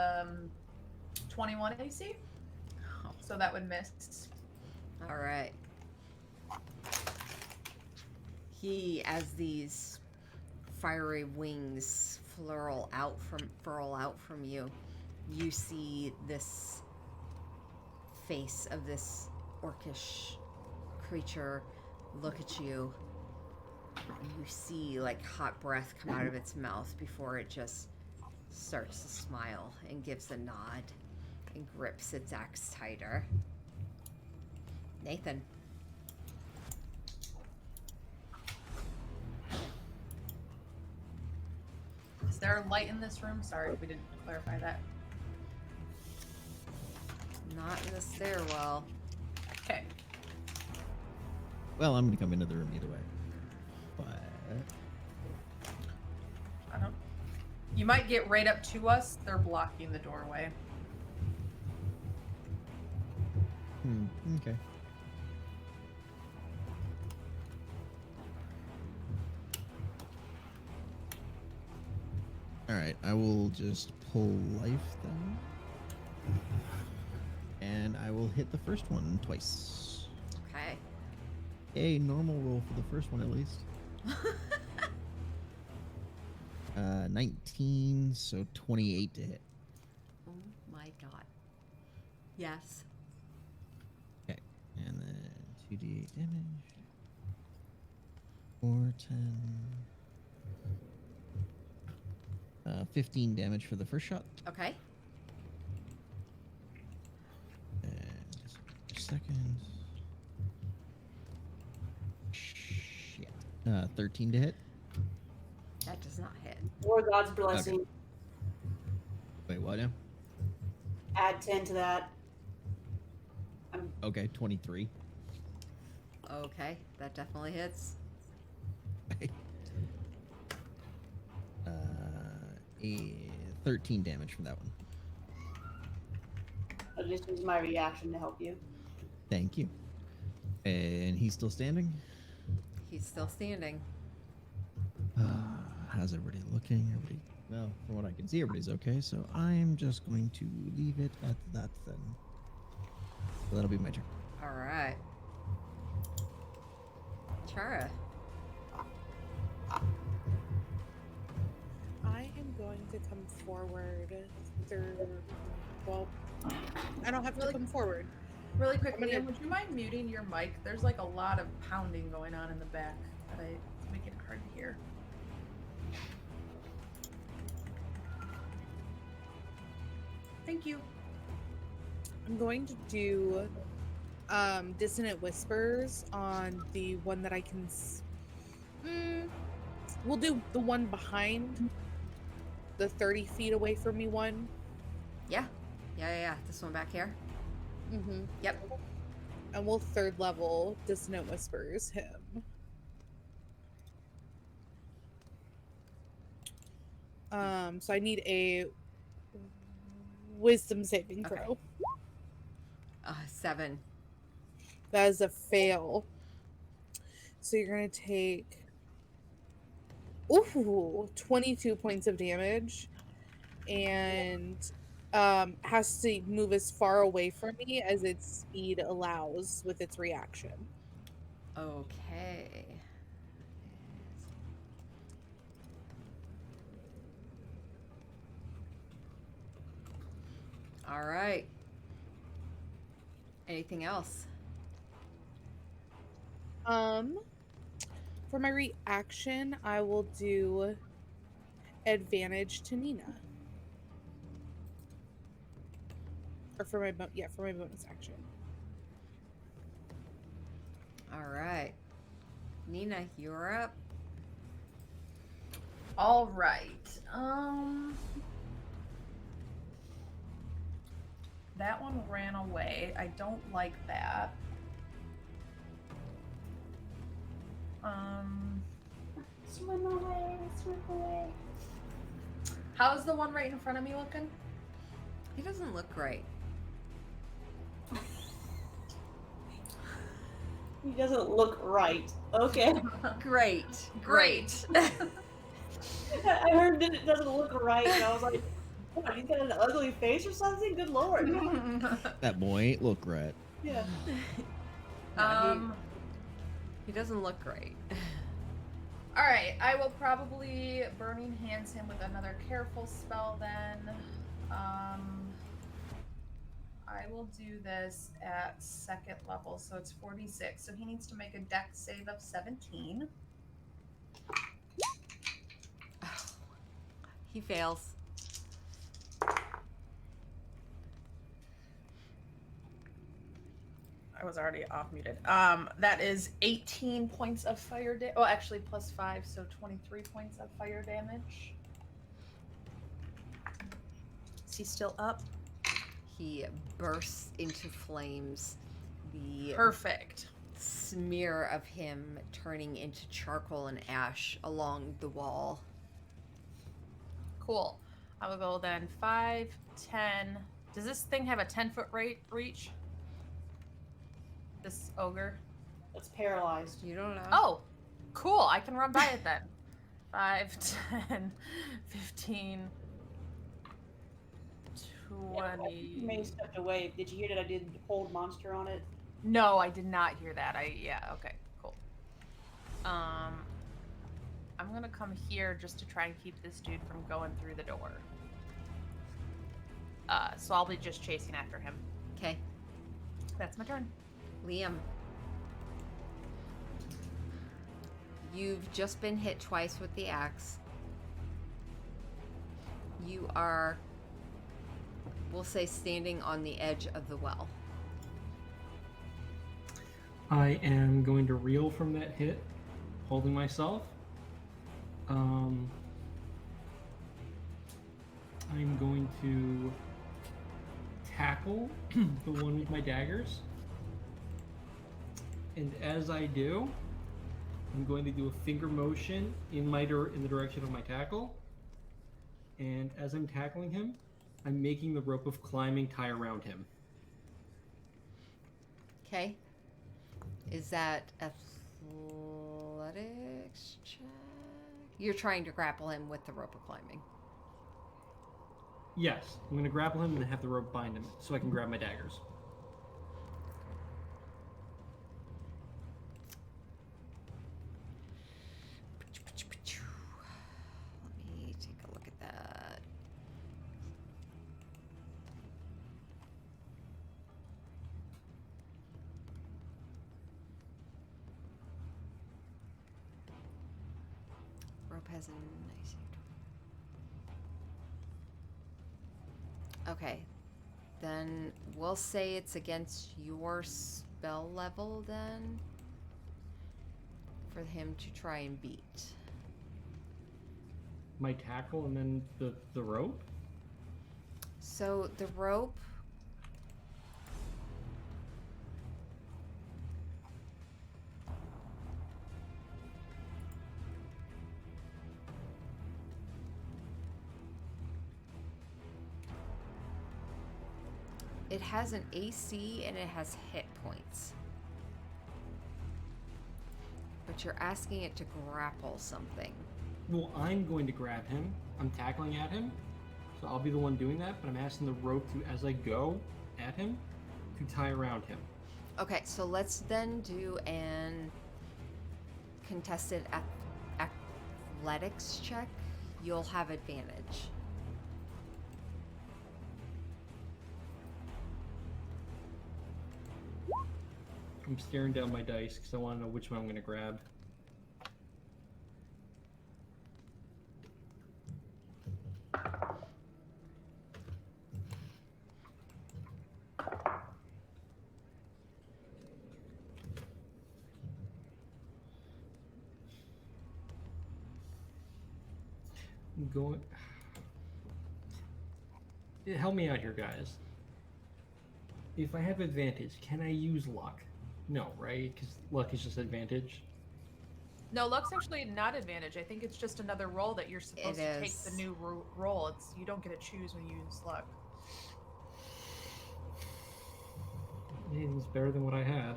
21 AC. Oh. So that would miss. All right. As these fiery wings furl out from you, you see this face of this orcish creature look at you. You see like hot breath come out of its mouth before it just starts to smile and gives a nod and grips its axe tighter. Nathan. Is there a light in this room? Sorry, we didn't clarify that. Not in the stairwell. Okay. Well, I'm gonna come into the room either way. But I don't. You might get right up to us. They're blocking the doorway. okay. All right, I will just pull life then, and I will hit the first one twice. Okay. A normal roll for the first one at least. 19, so 28 to hit. Oh my god. Yes. Okay, and then 2d8 damage. 4, 10. 15 damage for the first shot. Okay. And just second. Shit. 13 to hit. That does not hit. Or God's blessing. Wait, what now? Add 10 to that. Okay, 23. Okay, that definitely hits. A 13 damage from that one. I'll just use my reaction to help you. Thank you. And he's still standing? He's still standing. How's everybody looking? Everybody, well, from what I can see, everybody's okay. So I'm just going to leave it at that then. So that'll be my turn. All right. Chara. I am going to come forward through. Well, I don't have to come forward. Really quick, I'm gonna- Liam, would you mind muting your mic? There's like a lot of pounding going on in the back that it's making it hard to hear. Thank you. I'm going to do dissonant whispers on the one that I can. We'll do the one behind the 30 feet away from me one. Yeah. Yeah. This one back here. Mm-hmm. Yep. And we'll third level dissonant whispers him. So I need a wisdom saving Okay. throw. 7. That is a fail. So you're gonna take 22 points of damage, and has to move as far away from me as its speed allows with its reaction. Okay. All right. Anything else? For my reaction, I will do advantage to Nina. Or for my for my bonus action. All right. Nina, you're up. All right. That one ran away. I don't like that. Swim away, swim away. How's the one right in front of me looking? He doesn't look great. He doesn't look right. Okay. Great. Great. I heard that it doesn't look right, and I was like, what, he's got an ugly face or something? Good lord. That boy ain't look right. Yeah. No, he doesn't look great. All right, I will probably Burning Hands him with another careful spell then. I will do this at 2nd level, so it's 46. So he needs to make a dex save of 17. He fails. I was already off muted. That is 18 points of fire damage. Oh, actually, plus 5, so 23 points of fire damage. Is he still up? He bursts into flames. The Perfect. smear of him turning into charcoal and ash along the wall. Cool. I will go then 5, 10. Does this thing have a 10-foot reach? This ogre? It's paralyzed. You don't know. Oh, cool. I can run by it then. 5, 10, 15, Yeah, you may 20. have stepped away. Did you hear that I did hold monster on it? No, I did not hear that. Okay, cool. I'm gonna come here just to try and keep this dude from going through the door. So I'll be just chasing after him. Okay. That's my turn. Liam. You've just been hit twice with the axe. You are, we'll say, standing on the edge of the well. I am going to reel from that hit, holding myself. I'm going to tackle the one with my daggers. And as I do, I'm going to do a finger motion in the direction of my tackle. And as I'm tackling him, I'm making the rope of climbing tie around him. Okay. Is that athletics check? You're trying to grapple him with the rope of climbing. Yes, I'm going to grapple him and have the rope bind him so I can grab my daggers. Let me take a look at that. Rope has a nice. Okay, then we'll say it's against your spell level then, for him to try and beat. My tackle and then the rope? So the rope, it has an AC and it has hit points. But you're asking it to grapple something. Well, I'm going to grab him. I'm tackling at him. So I'll be the one doing that, but I'm asking the rope to, as I go at him, to tie around him. Okay, so let's then do an contested athletics check. You'll have advantage. I'm staring down my dice because I want to know which one I'm going to grab. I'm going. Help me out here, guys. If I have advantage, can I use luck? No, right? Because luck is just advantage. No, luck's actually not advantage. I think it's just another roll that you're supposed to take the new roll. It's you don't get to choose when you use luck. It's better than what I had.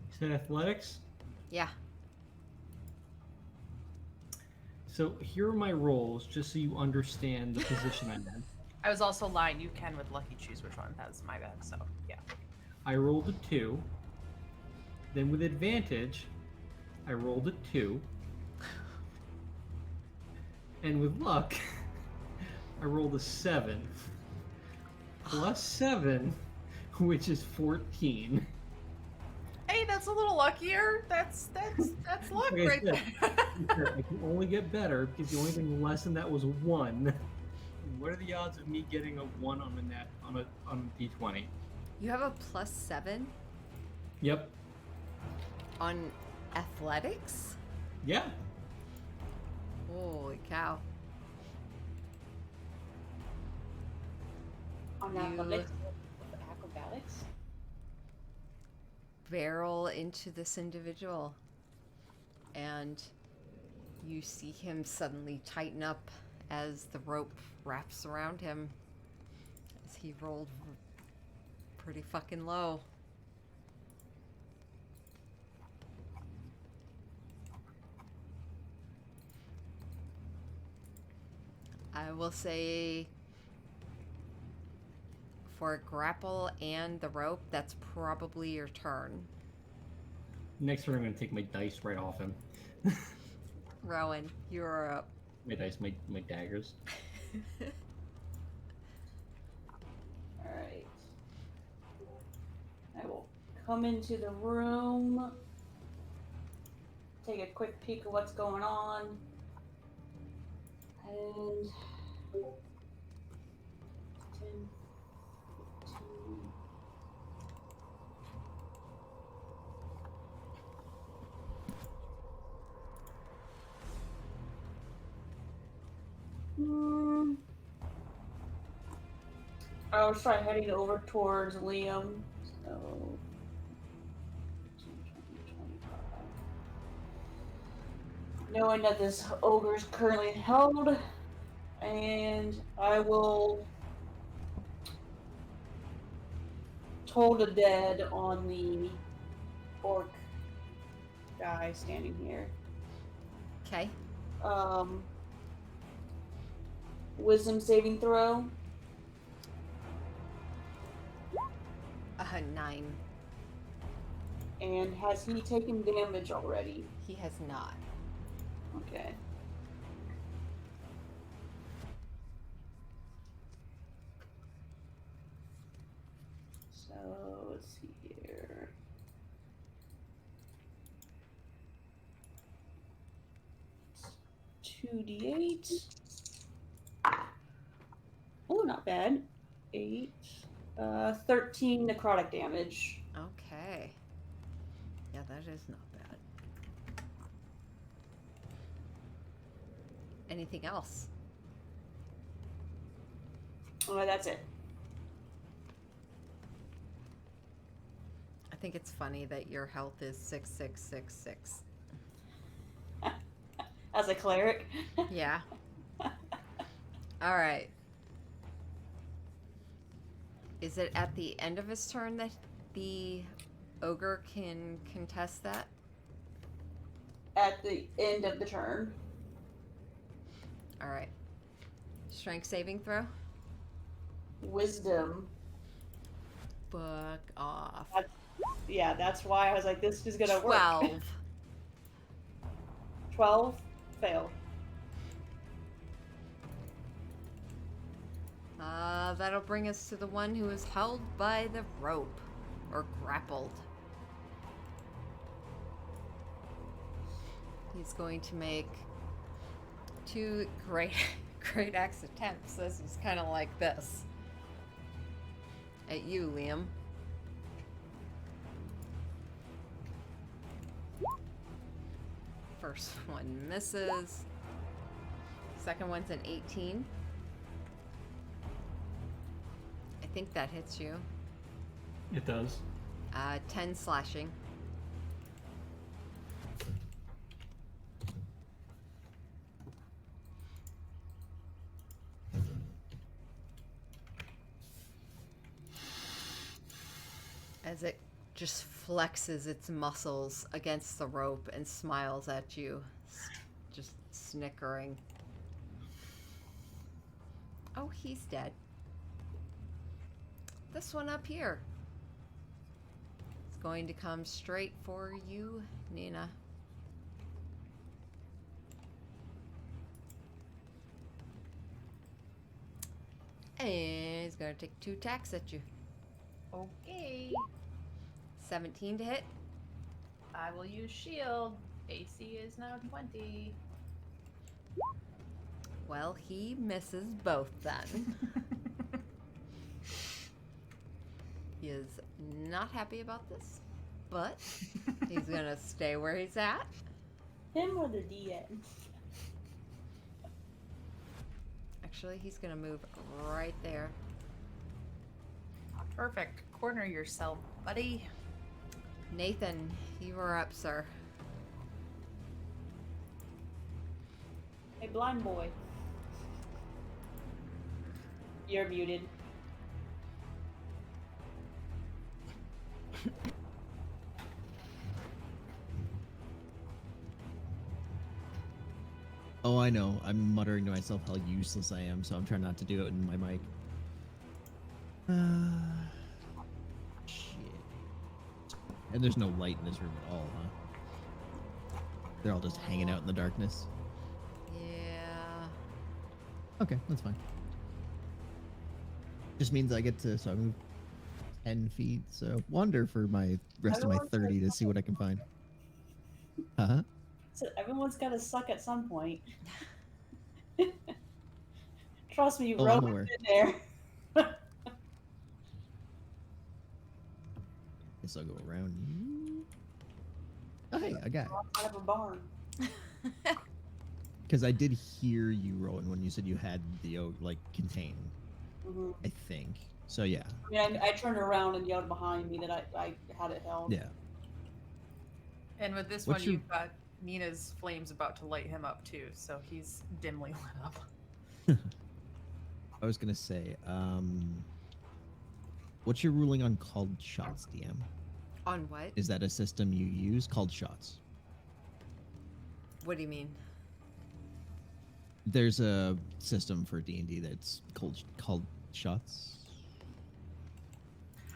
You said athletics? Yeah. So here are my rolls, just so you understand the position I'm in. I was also lying. You can with lucky choose which one. That's my bad. So yeah. I rolled a 2. Then with advantage, I rolled a 2. And with luck, I rolled a 7. Plus 7, which is 14. Hey, that's a little luckier. That's luck Like I right said, there. I can only get better because the only thing less than that was a 1. What are the odds of me getting a 1 on a d20? You have a +7 Yep. on athletics? Yeah. Holy cow. On You- athletics, acrobatics. Barrel into this individual, and you see him suddenly tighten up as the rope wraps around him as he rolled pretty fucking low. I will say for a grapple and the rope, that's probably your turn. Next turn, I'm going to take my dice right off him. Rowan, you're up. My dice, my daggers. Alright. I will come into the room, take a quick peek of what's going on, and 10, 15. I'll try heading over towards Liam. So 15, 20, 25. Knowing that this ogre is currently held, and I will toll the dead on the orc guy standing here. Okay. Wisdom saving throw. 9. And has he taken damage already? He has not. Okay. So let's see here. It's 2d8. Oh, not bad. 8. 13 necrotic damage. Okay. Yeah, that is not bad. Anything else? Oh, that's it. I think it's funny that your health is 6666. As a cleric. Yeah. All right. Is it at the end of his turn that the ogre can contest that? At the end of the turn. All right. Strength saving throw? Wisdom. Fuck off. Yeah, that's why I was like, this is gonna work. 12. 12? Fail. That'll bring us to the one who is held by the rope, or grappled. He's going to make 2 great axe attempts. This is kind of like this. At you, Liam. First one misses. Second one's an 18. I think that hits you. It does. 10 slashing. As it just flexes its muscles against the rope and smiles at you, just snickering. Oh, he's dead. This one up here is going to come straight for you, Nina. And he's going to take 2 attacks at you. Okay. 17 to hit. I will use shield. AC is now 20. Well, he misses both then. He is not happy about this, but he's going to stay where he's at. Him or the DM? Actually, he's going to move right there. Perfect. Corner yourself, buddy. Nathan, you are up, sir. Hey, blind boy. You're muted. Oh, I know. I'm muttering to myself how useless I am, so I'm trying not to do it in my mic. Shit. And there's no light in this room at all, huh? They're all just hanging out in the darkness. Yeah. Okay, that's fine. Just means I get to, so I move 10 feet, so wander for my rest of my 30 to see what I can find. Uh-huh. So everyone's got to suck at some point. Trust me, Oh, I'm Rowan's aware. in there. Guess I'll go around you. Oh, hey, a guy. Out of a barn. Because I did hear you, Rowan, when you said you had the, like, contain, Mm-hmm. I think. So, yeah. Yeah, I turned around and yelled behind me that I had it held. Yeah. And with this What's one, you've got Nina's flames about to light him up too, so he's dimly lit up. I was going to say, what's your ruling on called shots, DM? On what? Is that a system you use? Called shots. What do you mean? There's a system for D&D that's called shots.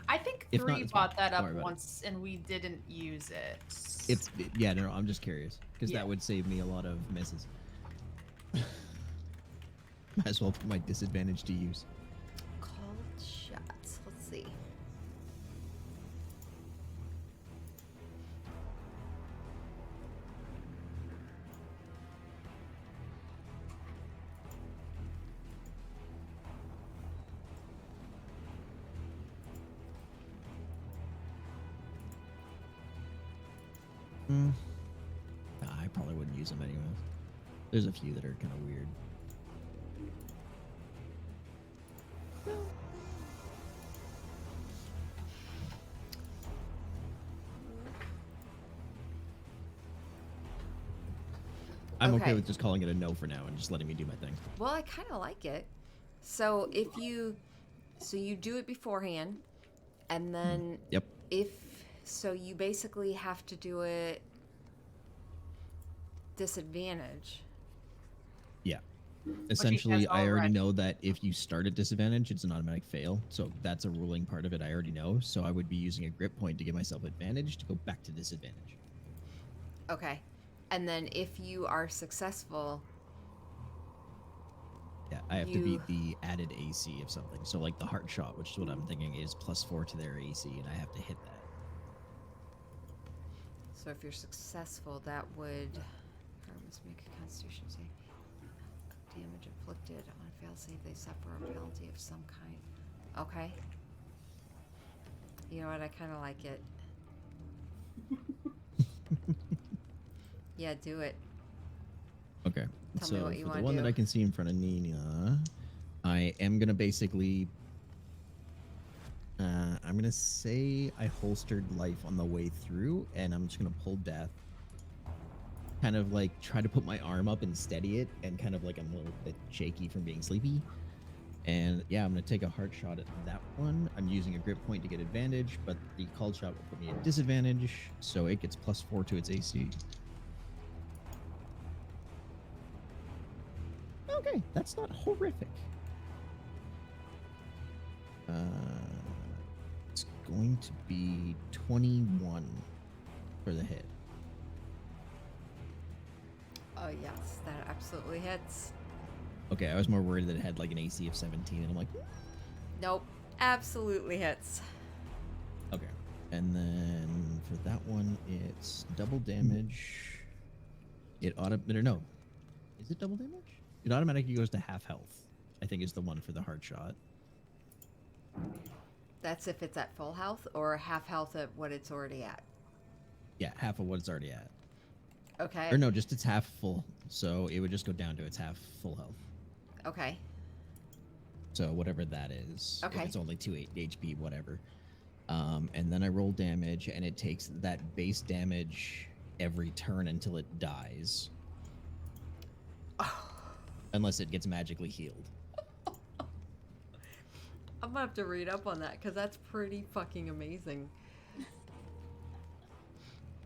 I think If not, 3 it's brought fine. that Don't up worry about it. once, and we didn't use it. It's yeah, no, I'm just curious because Yeah. that would save me a lot of misses. Might as well put my disadvantage to use. Called shots. Let's see. Nah, I probably wouldn't use them anyways. There's a few that are kind of weird. I'm okay Okay. with just calling it a no for now and just letting me do my thing. Well, I kind of like it. So if you, so you do it beforehand, and then Yep. so you basically have to do it disadvantage. Yeah. Essentially, I already already. know that if you start at disadvantage, it's an automatic fail. So that's a ruling part of it I already know. So I would be using a grip point to give myself advantage to go back to disadvantage. Okay. And then if you are successful, Yeah, I have to You- beat the added AC of something. So like the heart shot, which is what I'm thinking is +4 to their AC, and I have to hit that. so if you're successful, that would must make a constitution save. Damage inflicted on a fail save, they suffer a penalty of some kind. Okay. You know what? I kind of like it. Yeah, do it. Okay. Tell me So what you for the wanna one do. that I can see in front of Nina, I am gonna basically. I'm gonna say I holstered life on the way through, and I'm just gonna pull death. Kind of like try to put my arm up and steady it, and kind of like I'm a little bit shaky from being sleepy. And yeah, I'm gonna take a heart shot at that one. I'm using a grip point to get advantage, but the called shot will put me at disadvantage, so it gets +4 to its AC. Okay, that's not horrific. It's going to be 21 for the hit. Oh, yes, that absolutely hits. Okay, I was more worried that it had like an AC of 17, and I'm like, Nope, absolutely hits. okay. And then for that one, it's double damage. No. Is it double damage? It automatically goes to half health, I think is the one for the hard shot. That's if it's at full health or half health at what it's already at. Yeah, half of what it's already at. Okay. Or no, just it's half full. So it would just go down to its half full health. Okay. So whatever that is. Okay. If it's only 2 HP, whatever. And then I roll damage, and it takes that base damage every turn until it dies. Unless it gets magically healed. I'm gonna have to read up on that because that's pretty fucking amazing.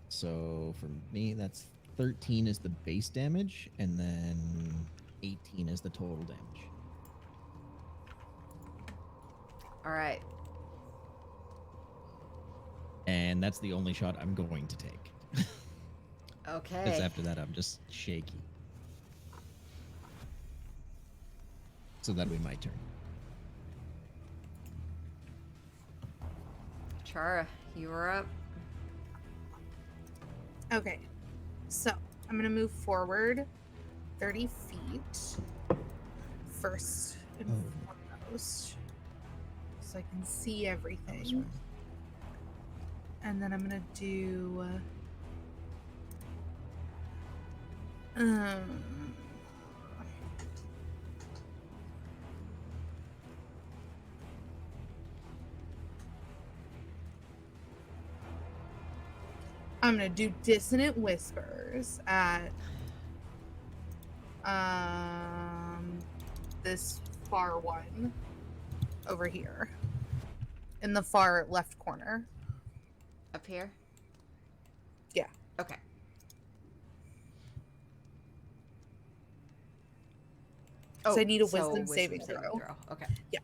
So for me, that's 13 is the base damage, and then 18 is the total damage. All right. And that's the only shot I'm going to take. Because Okay. after that, I'm just shaky. So that'll be my turn. Chara, you are up. Okay, so I'm gonna move forward 30 feet first and foremost, so I can see everything. And then I'm gonna do I'm gonna do Dissonant Whispers at this far one over here in the far left corner. Up here? Yeah. Okay. So I need a wisdom saving throw. Okay. Yeah.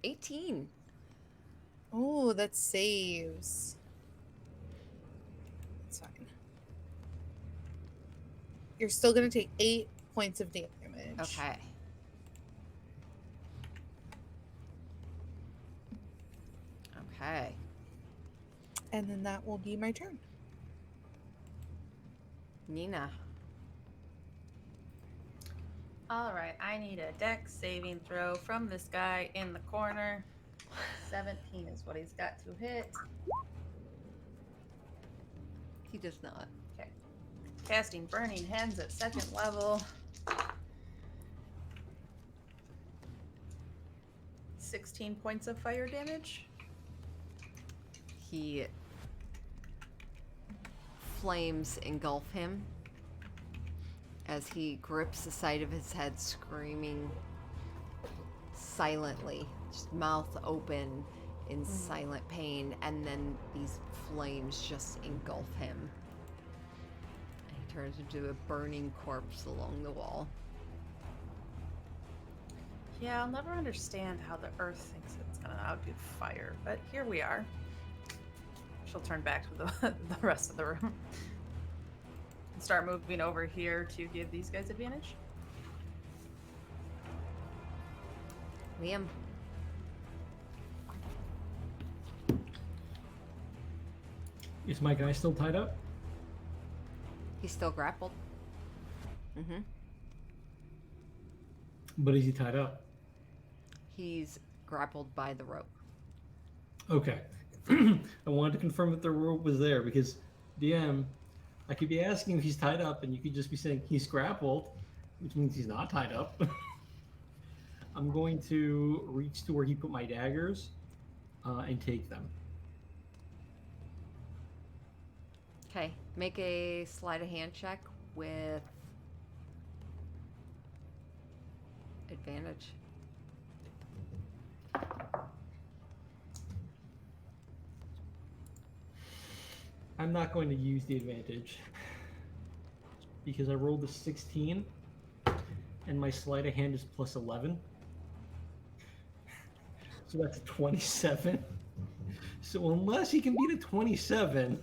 18. Oh, that saves. That's fine. You're still gonna take 8 points of damage. Okay. Okay. And then that will be my turn. Nina. All right, I need a dex saving throw from this guy in the corner. 17 is what he's got to hit. He does not. Okay. Casting Burning Hands at 2nd level. 16 points of fire damage. He flames engulf him as he grips the side of his head, screaming silently, just mouth open in silent pain, and then these flames just engulf him. And he turns into a burning corpse along the wall. Yeah, I'll never understand how the earth thinks it's gonna outdo fire, but here we are. She'll turn back to the rest of the room. And start moving over here to give these guys advantage. Liam. Is my guy still tied up? He's still grappled. Mm-hmm. But is he tied up? He's grappled by the rope. Okay. I wanted to confirm that the rope was there because DM, I could be asking if he's tied up and you could just be saying he's grappled, which means he's not tied up. I'm going to reach to where he put my daggers and take them. Okay, make a sleight of hand check with advantage. I'm not going to use the advantage because I rolled a 16 and my sleight of hand is plus 11. So that's a 27. So unless he can beat a 27,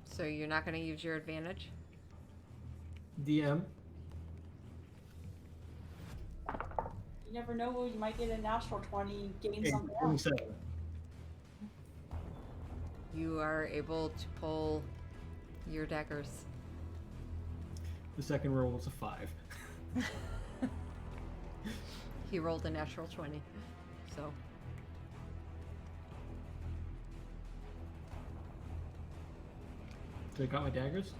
So you're not going to use your advantage? DM. You never know, you might get a natural 20, gain Okay, something else. 27. You are able to pull your daggers. The second roll was a 5. He rolled a natural 20. So So I got my daggers.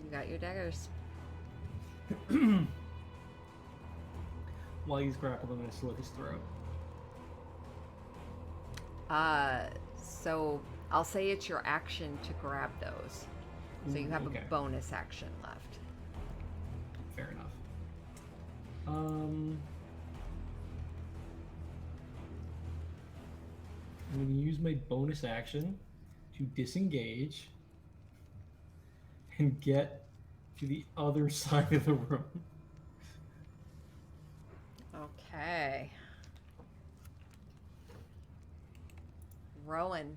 you got your daggers. While he's grappled, I'm going to slit his throat. So I'll say it's your action to grab those. So you have Okay. a bonus action left. Fair enough. I'm going to use my bonus action to disengage and get to the other side of the room. Okay. Rowan.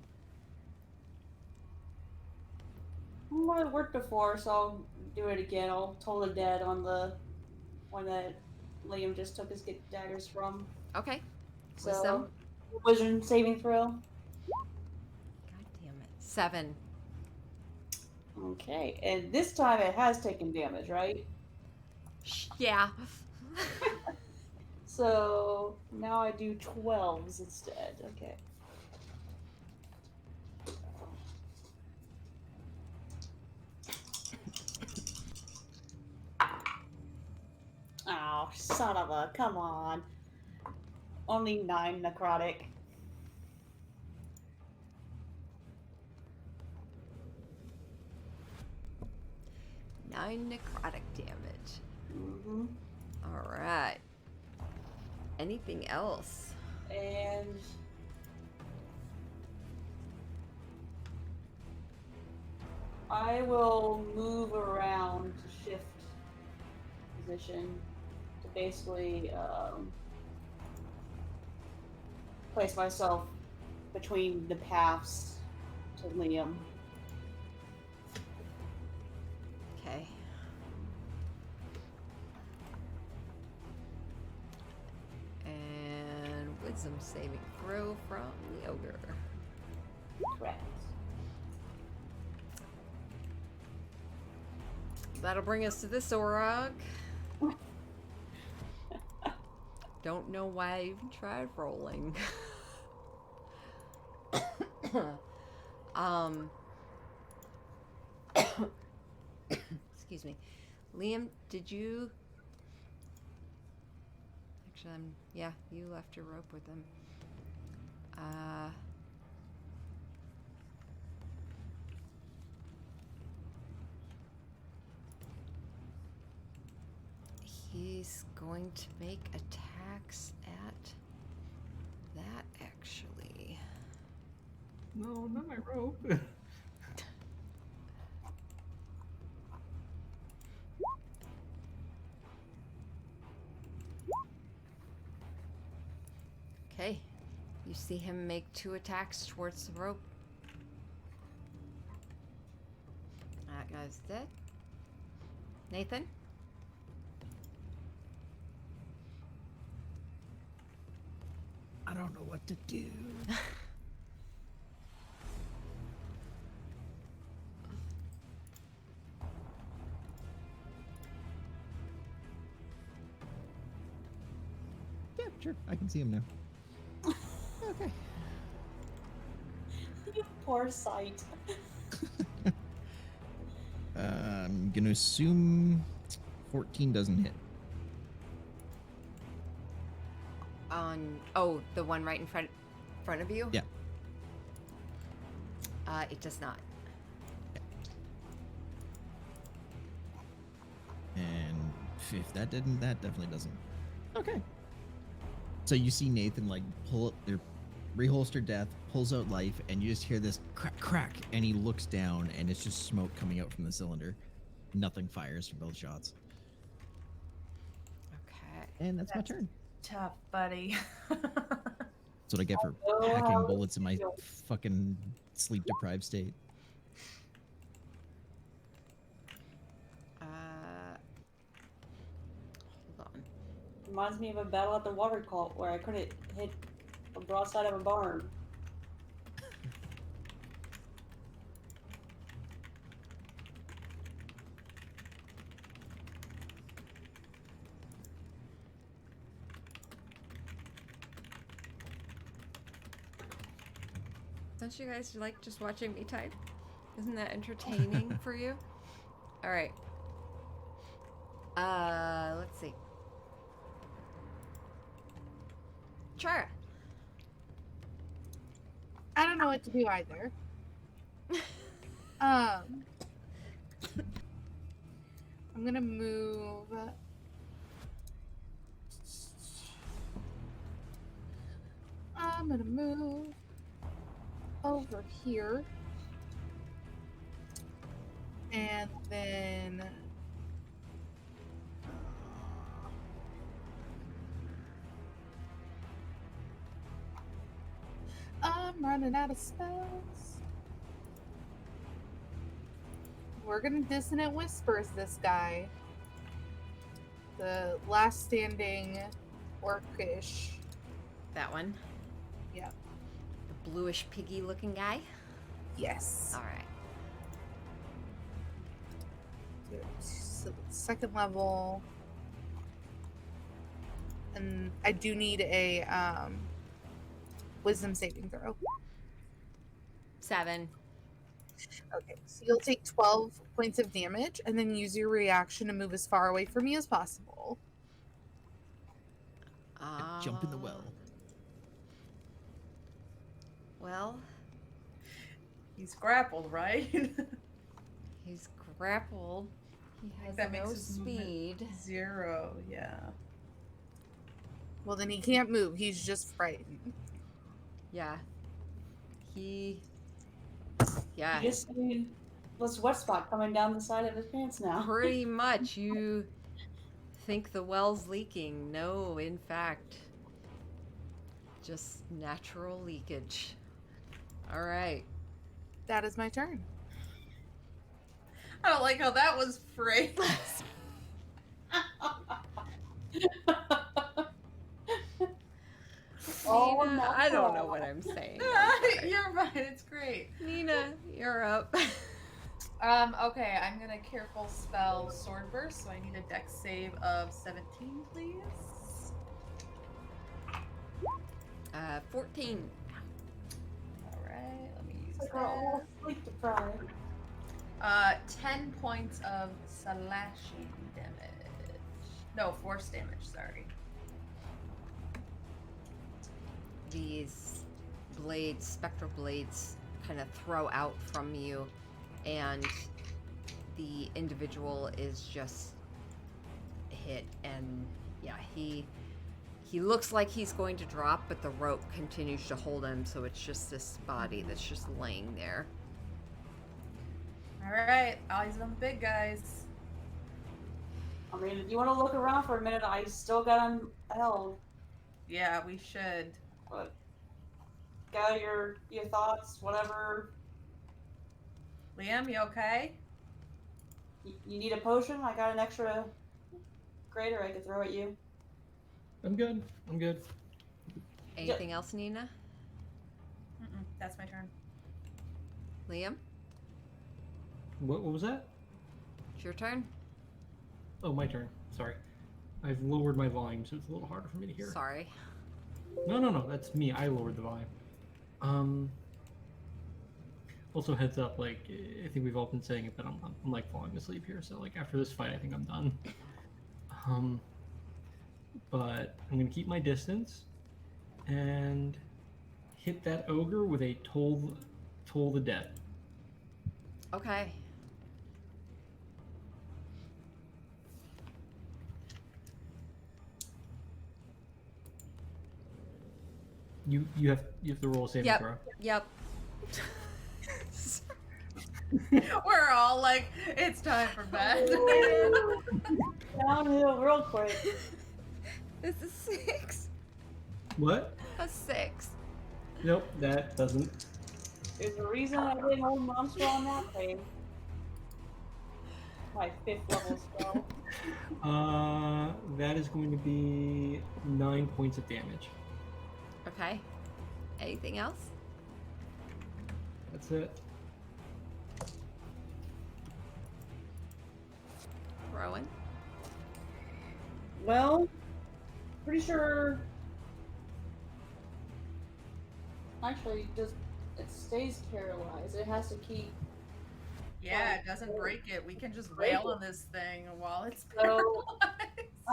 Well, it worked before, so I'll do it again. I'll toll the dead on the one that Liam just took his daggers from. Okay. So, Wisdom. wisdom saving throw. God damn it. 7. Okay, and this time it has taken damage, right? Yeah. So now I do 12s instead. Okay. Oh, son of a, come on. Only 9 necrotic. Nine necrotic damage. Mm-hmm. All right. Anything else? And I will move around to shift position to basically place myself between the paths to Liam. Okay. And wisdom saving throw from the ogre. Correct. That'll bring us to this Orog. Don't know why I even tried rolling. Excuse me. Liam, did you... Actually, yeah, you left your rope with him. He's going to make attacks at that, actually. No, not my rope. Okay. You see him make 2 attacks towards the rope. That guy's dead. Nathan? I don't know what to do. Yeah, sure. I can see him now. Okay. You poor sight. I'm gonna assume 14 doesn't hit. Oh, the one right in front of you? Yeah. It does not. And if that didn't, that definitely doesn't. Okay. So you see Nathan like pull up their reholster death, pulls out life, and you just hear this crack, crack, and he looks down, and it's just smoke coming out from the cylinder. Nothing fires from both shots. Okay. And that's my turn. Tough, buddy. That's what I get for Oh, packing how bullets in my cute. fucking sleep deprived state. Hold on. Reminds me of a battle at the water cult where I couldn't hit a broadside of a barn. Don't you guys like just watching me type? Isn't that entertaining for you? All right. Let's see. Chara. I don't know what to do either. I'm gonna move. I'm gonna move over here, and then I'm running out of spells. We're gonna Dissonant Whispers this guy. The last standing orcish. That one. Yep. The bluish piggy looking guy. Yes. All right. So second level. And I do need a wisdom saving throw. 7. Okay, so you'll take 12 points of damage and then use your reaction to move as far away from me as possible. Jump in the well. Well, He's grappled, right? he's grappled. He has That no makes his movement speed. 0, yeah. Well, then he can't move. He's just frightened. Yeah. He. Yeah. You just see this wet spot coming down the side of his pants now. Pretty much. You think the well's leaking. No, in fact, just natural leakage. All right. That is my turn. I don't like how that was phrased. Oh, Nina, no. I don't know what I'm saying. I'm sorry. You're right, it's great. Nina, you're up. Okay, I'm gonna careful spell Sword Burst, so I need a dex save of 17, please. 14. Alright, let me use It's like we're all that. sleep deprived. 10 points of slashing damage. No, force damage, sorry. These blades, spectral blades, kind of throw out from you, and the individual is just hit. And yeah, he looks like he's going to drop, but the rope continues to hold him, so it's just this body that's just laying there. Alright, eyes on the big guys. I mean, if you want to look around for a minute, I still got him held. Yeah, we should. But gather your thoughts, whatever. Liam, you okay? You need a potion? I got an extra greater I could throw at you. I'm good. I'm good. Anything else, Nina? Mm-mm, that's my turn. Liam? What was that? It's your turn? Oh, my turn. Sorry. I've lowered my volume, so it's a little harder for me to hear. Sorry. No, that's me. I lowered the volume. Also, heads up, like, I think we've all been saying it, but I'm like falling asleep here, so like after this fight, I think I'm done. But I'm gonna keep my distance and hit that ogre with a toll the dead. Okay. You have to roll a saving Yep. throw. Yep. We're all like, it's time for bed. Downhill real quick. This is 6. What? A 6. Nope, that doesn't. There's a reason I didn't hold monster on that thing. My 5th level spell. That is going to be 9 points of damage. Okay. Anything else? That's it. Rowan? Well, pretty sure. Actually, just it stays paralyzed. It has to keep. Yeah, it doesn't break it. We can just wail on this thing while it's So paralyzed.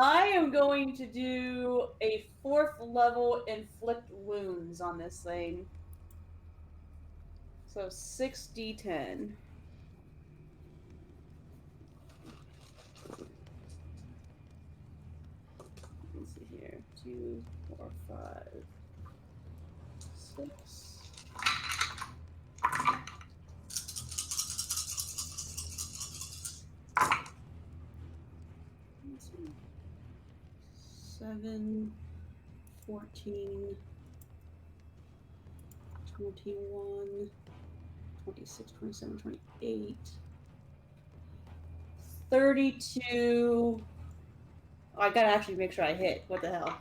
I am going to do a 4th level inflict wounds on this thing. So 6d10. Let's see here. 2, 4, 5, 6. Let's see. 7, 14, 21, 26, 27, 28, 32. Oh, I gotta actually make sure I hit. What the hell?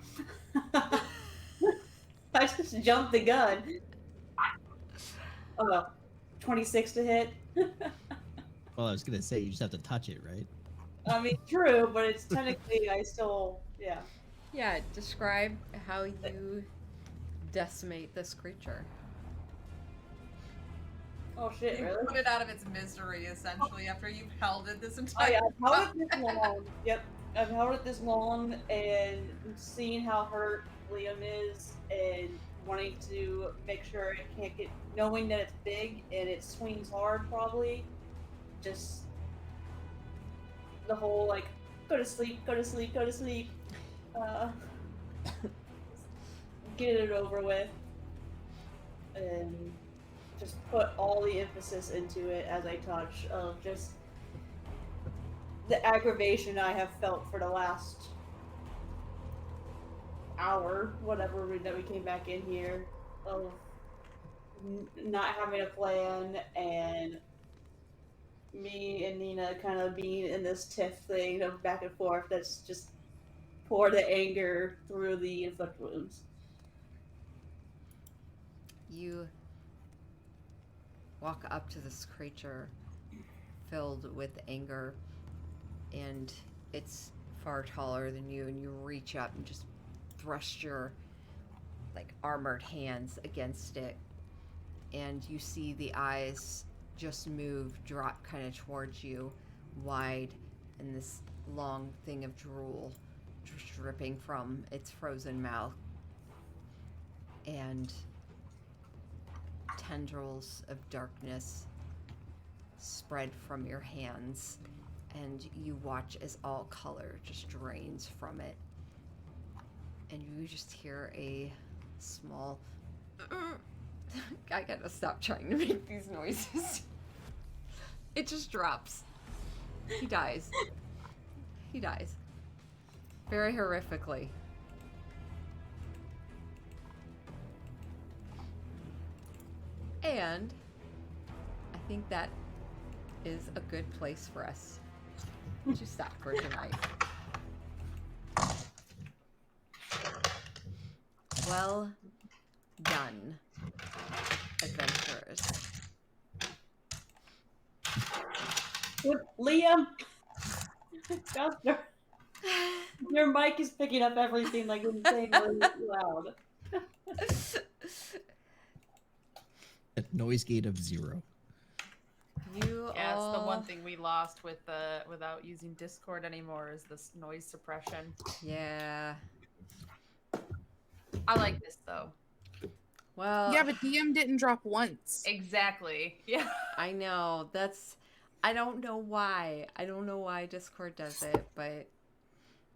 I just jumped the gun. Oh, 26 to hit. Well, I was gonna say you just have to touch it, right? I mean, true, but it's technically I still, yeah. Yeah, describe how you decimate this creature. Oh shit, You really? put it out of its misery, essentially, after you've held it this Oh entire yeah, I've held it this long. Yep, I've held it this long, and seeing how hurt Liam is, and wanting to make sure it can't get, knowing that it's big and it swings hard, probably, just the whole like, go to sleep, go to sleep, go to sleep, get it over with, and just put all the emphasis into it as I touch of just the aggravation I have felt for the last hour, whatever that we came back in here, of not having a plan and me and Nina kind of being in this tiff thing of back and forth that's just pour the anger through the inflict wounds. You walk up to this creature filled with anger, and it's far taller than you, and you reach up and just thrust your like armored hands against it, and you see the eyes just move, drop kind of towards you, wide, and this long thing of drool just dripping from its frozen mouth, and tendrils of darkness spread from your hands, and you watch as all color just drains from it, and you just hear a small I gotta stop trying to make these noises. It just drops. He dies. He dies. Very horrifically. And I think that is a good place for us to stop for tonight. Well done, adventurers. Liam, your mic is picking up everything like insanely loud. A noise gate of 0. You Yeah, all... it's the one thing we lost with without using Discord anymore is this noise suppression. Yeah. I like this though. Well, Yeah, but DM didn't drop once. Exactly. Yeah. I know. That's... I don't know why. I don't know why Discord does it, but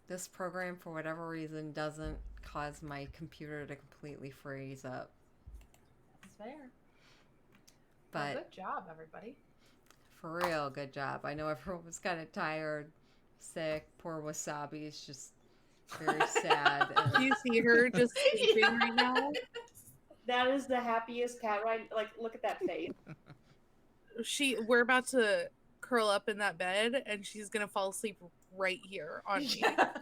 this program, for whatever reason, doesn't cause my computer to completely freeze up. That's fair. But Well, good job, everybody. real good job. I know everyone was kind of tired, sick. Poor Wasabi is just very sad. Do And you see her just sleeping Yeah. right now? That is the happiest cat right. Like, look at that face. We're about to curl up in that bed, and she's gonna fall asleep right here on me. Yeah.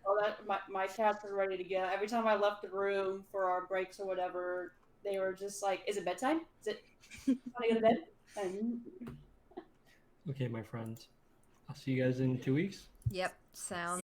Oh, my cats are ready to go. Every time I left the room for our breaks or whatever, they were just like, "Is it bedtime? Is it time to go to bed?" And Okay, my friends. I'll see you guys in 2 weeks. yep, sounds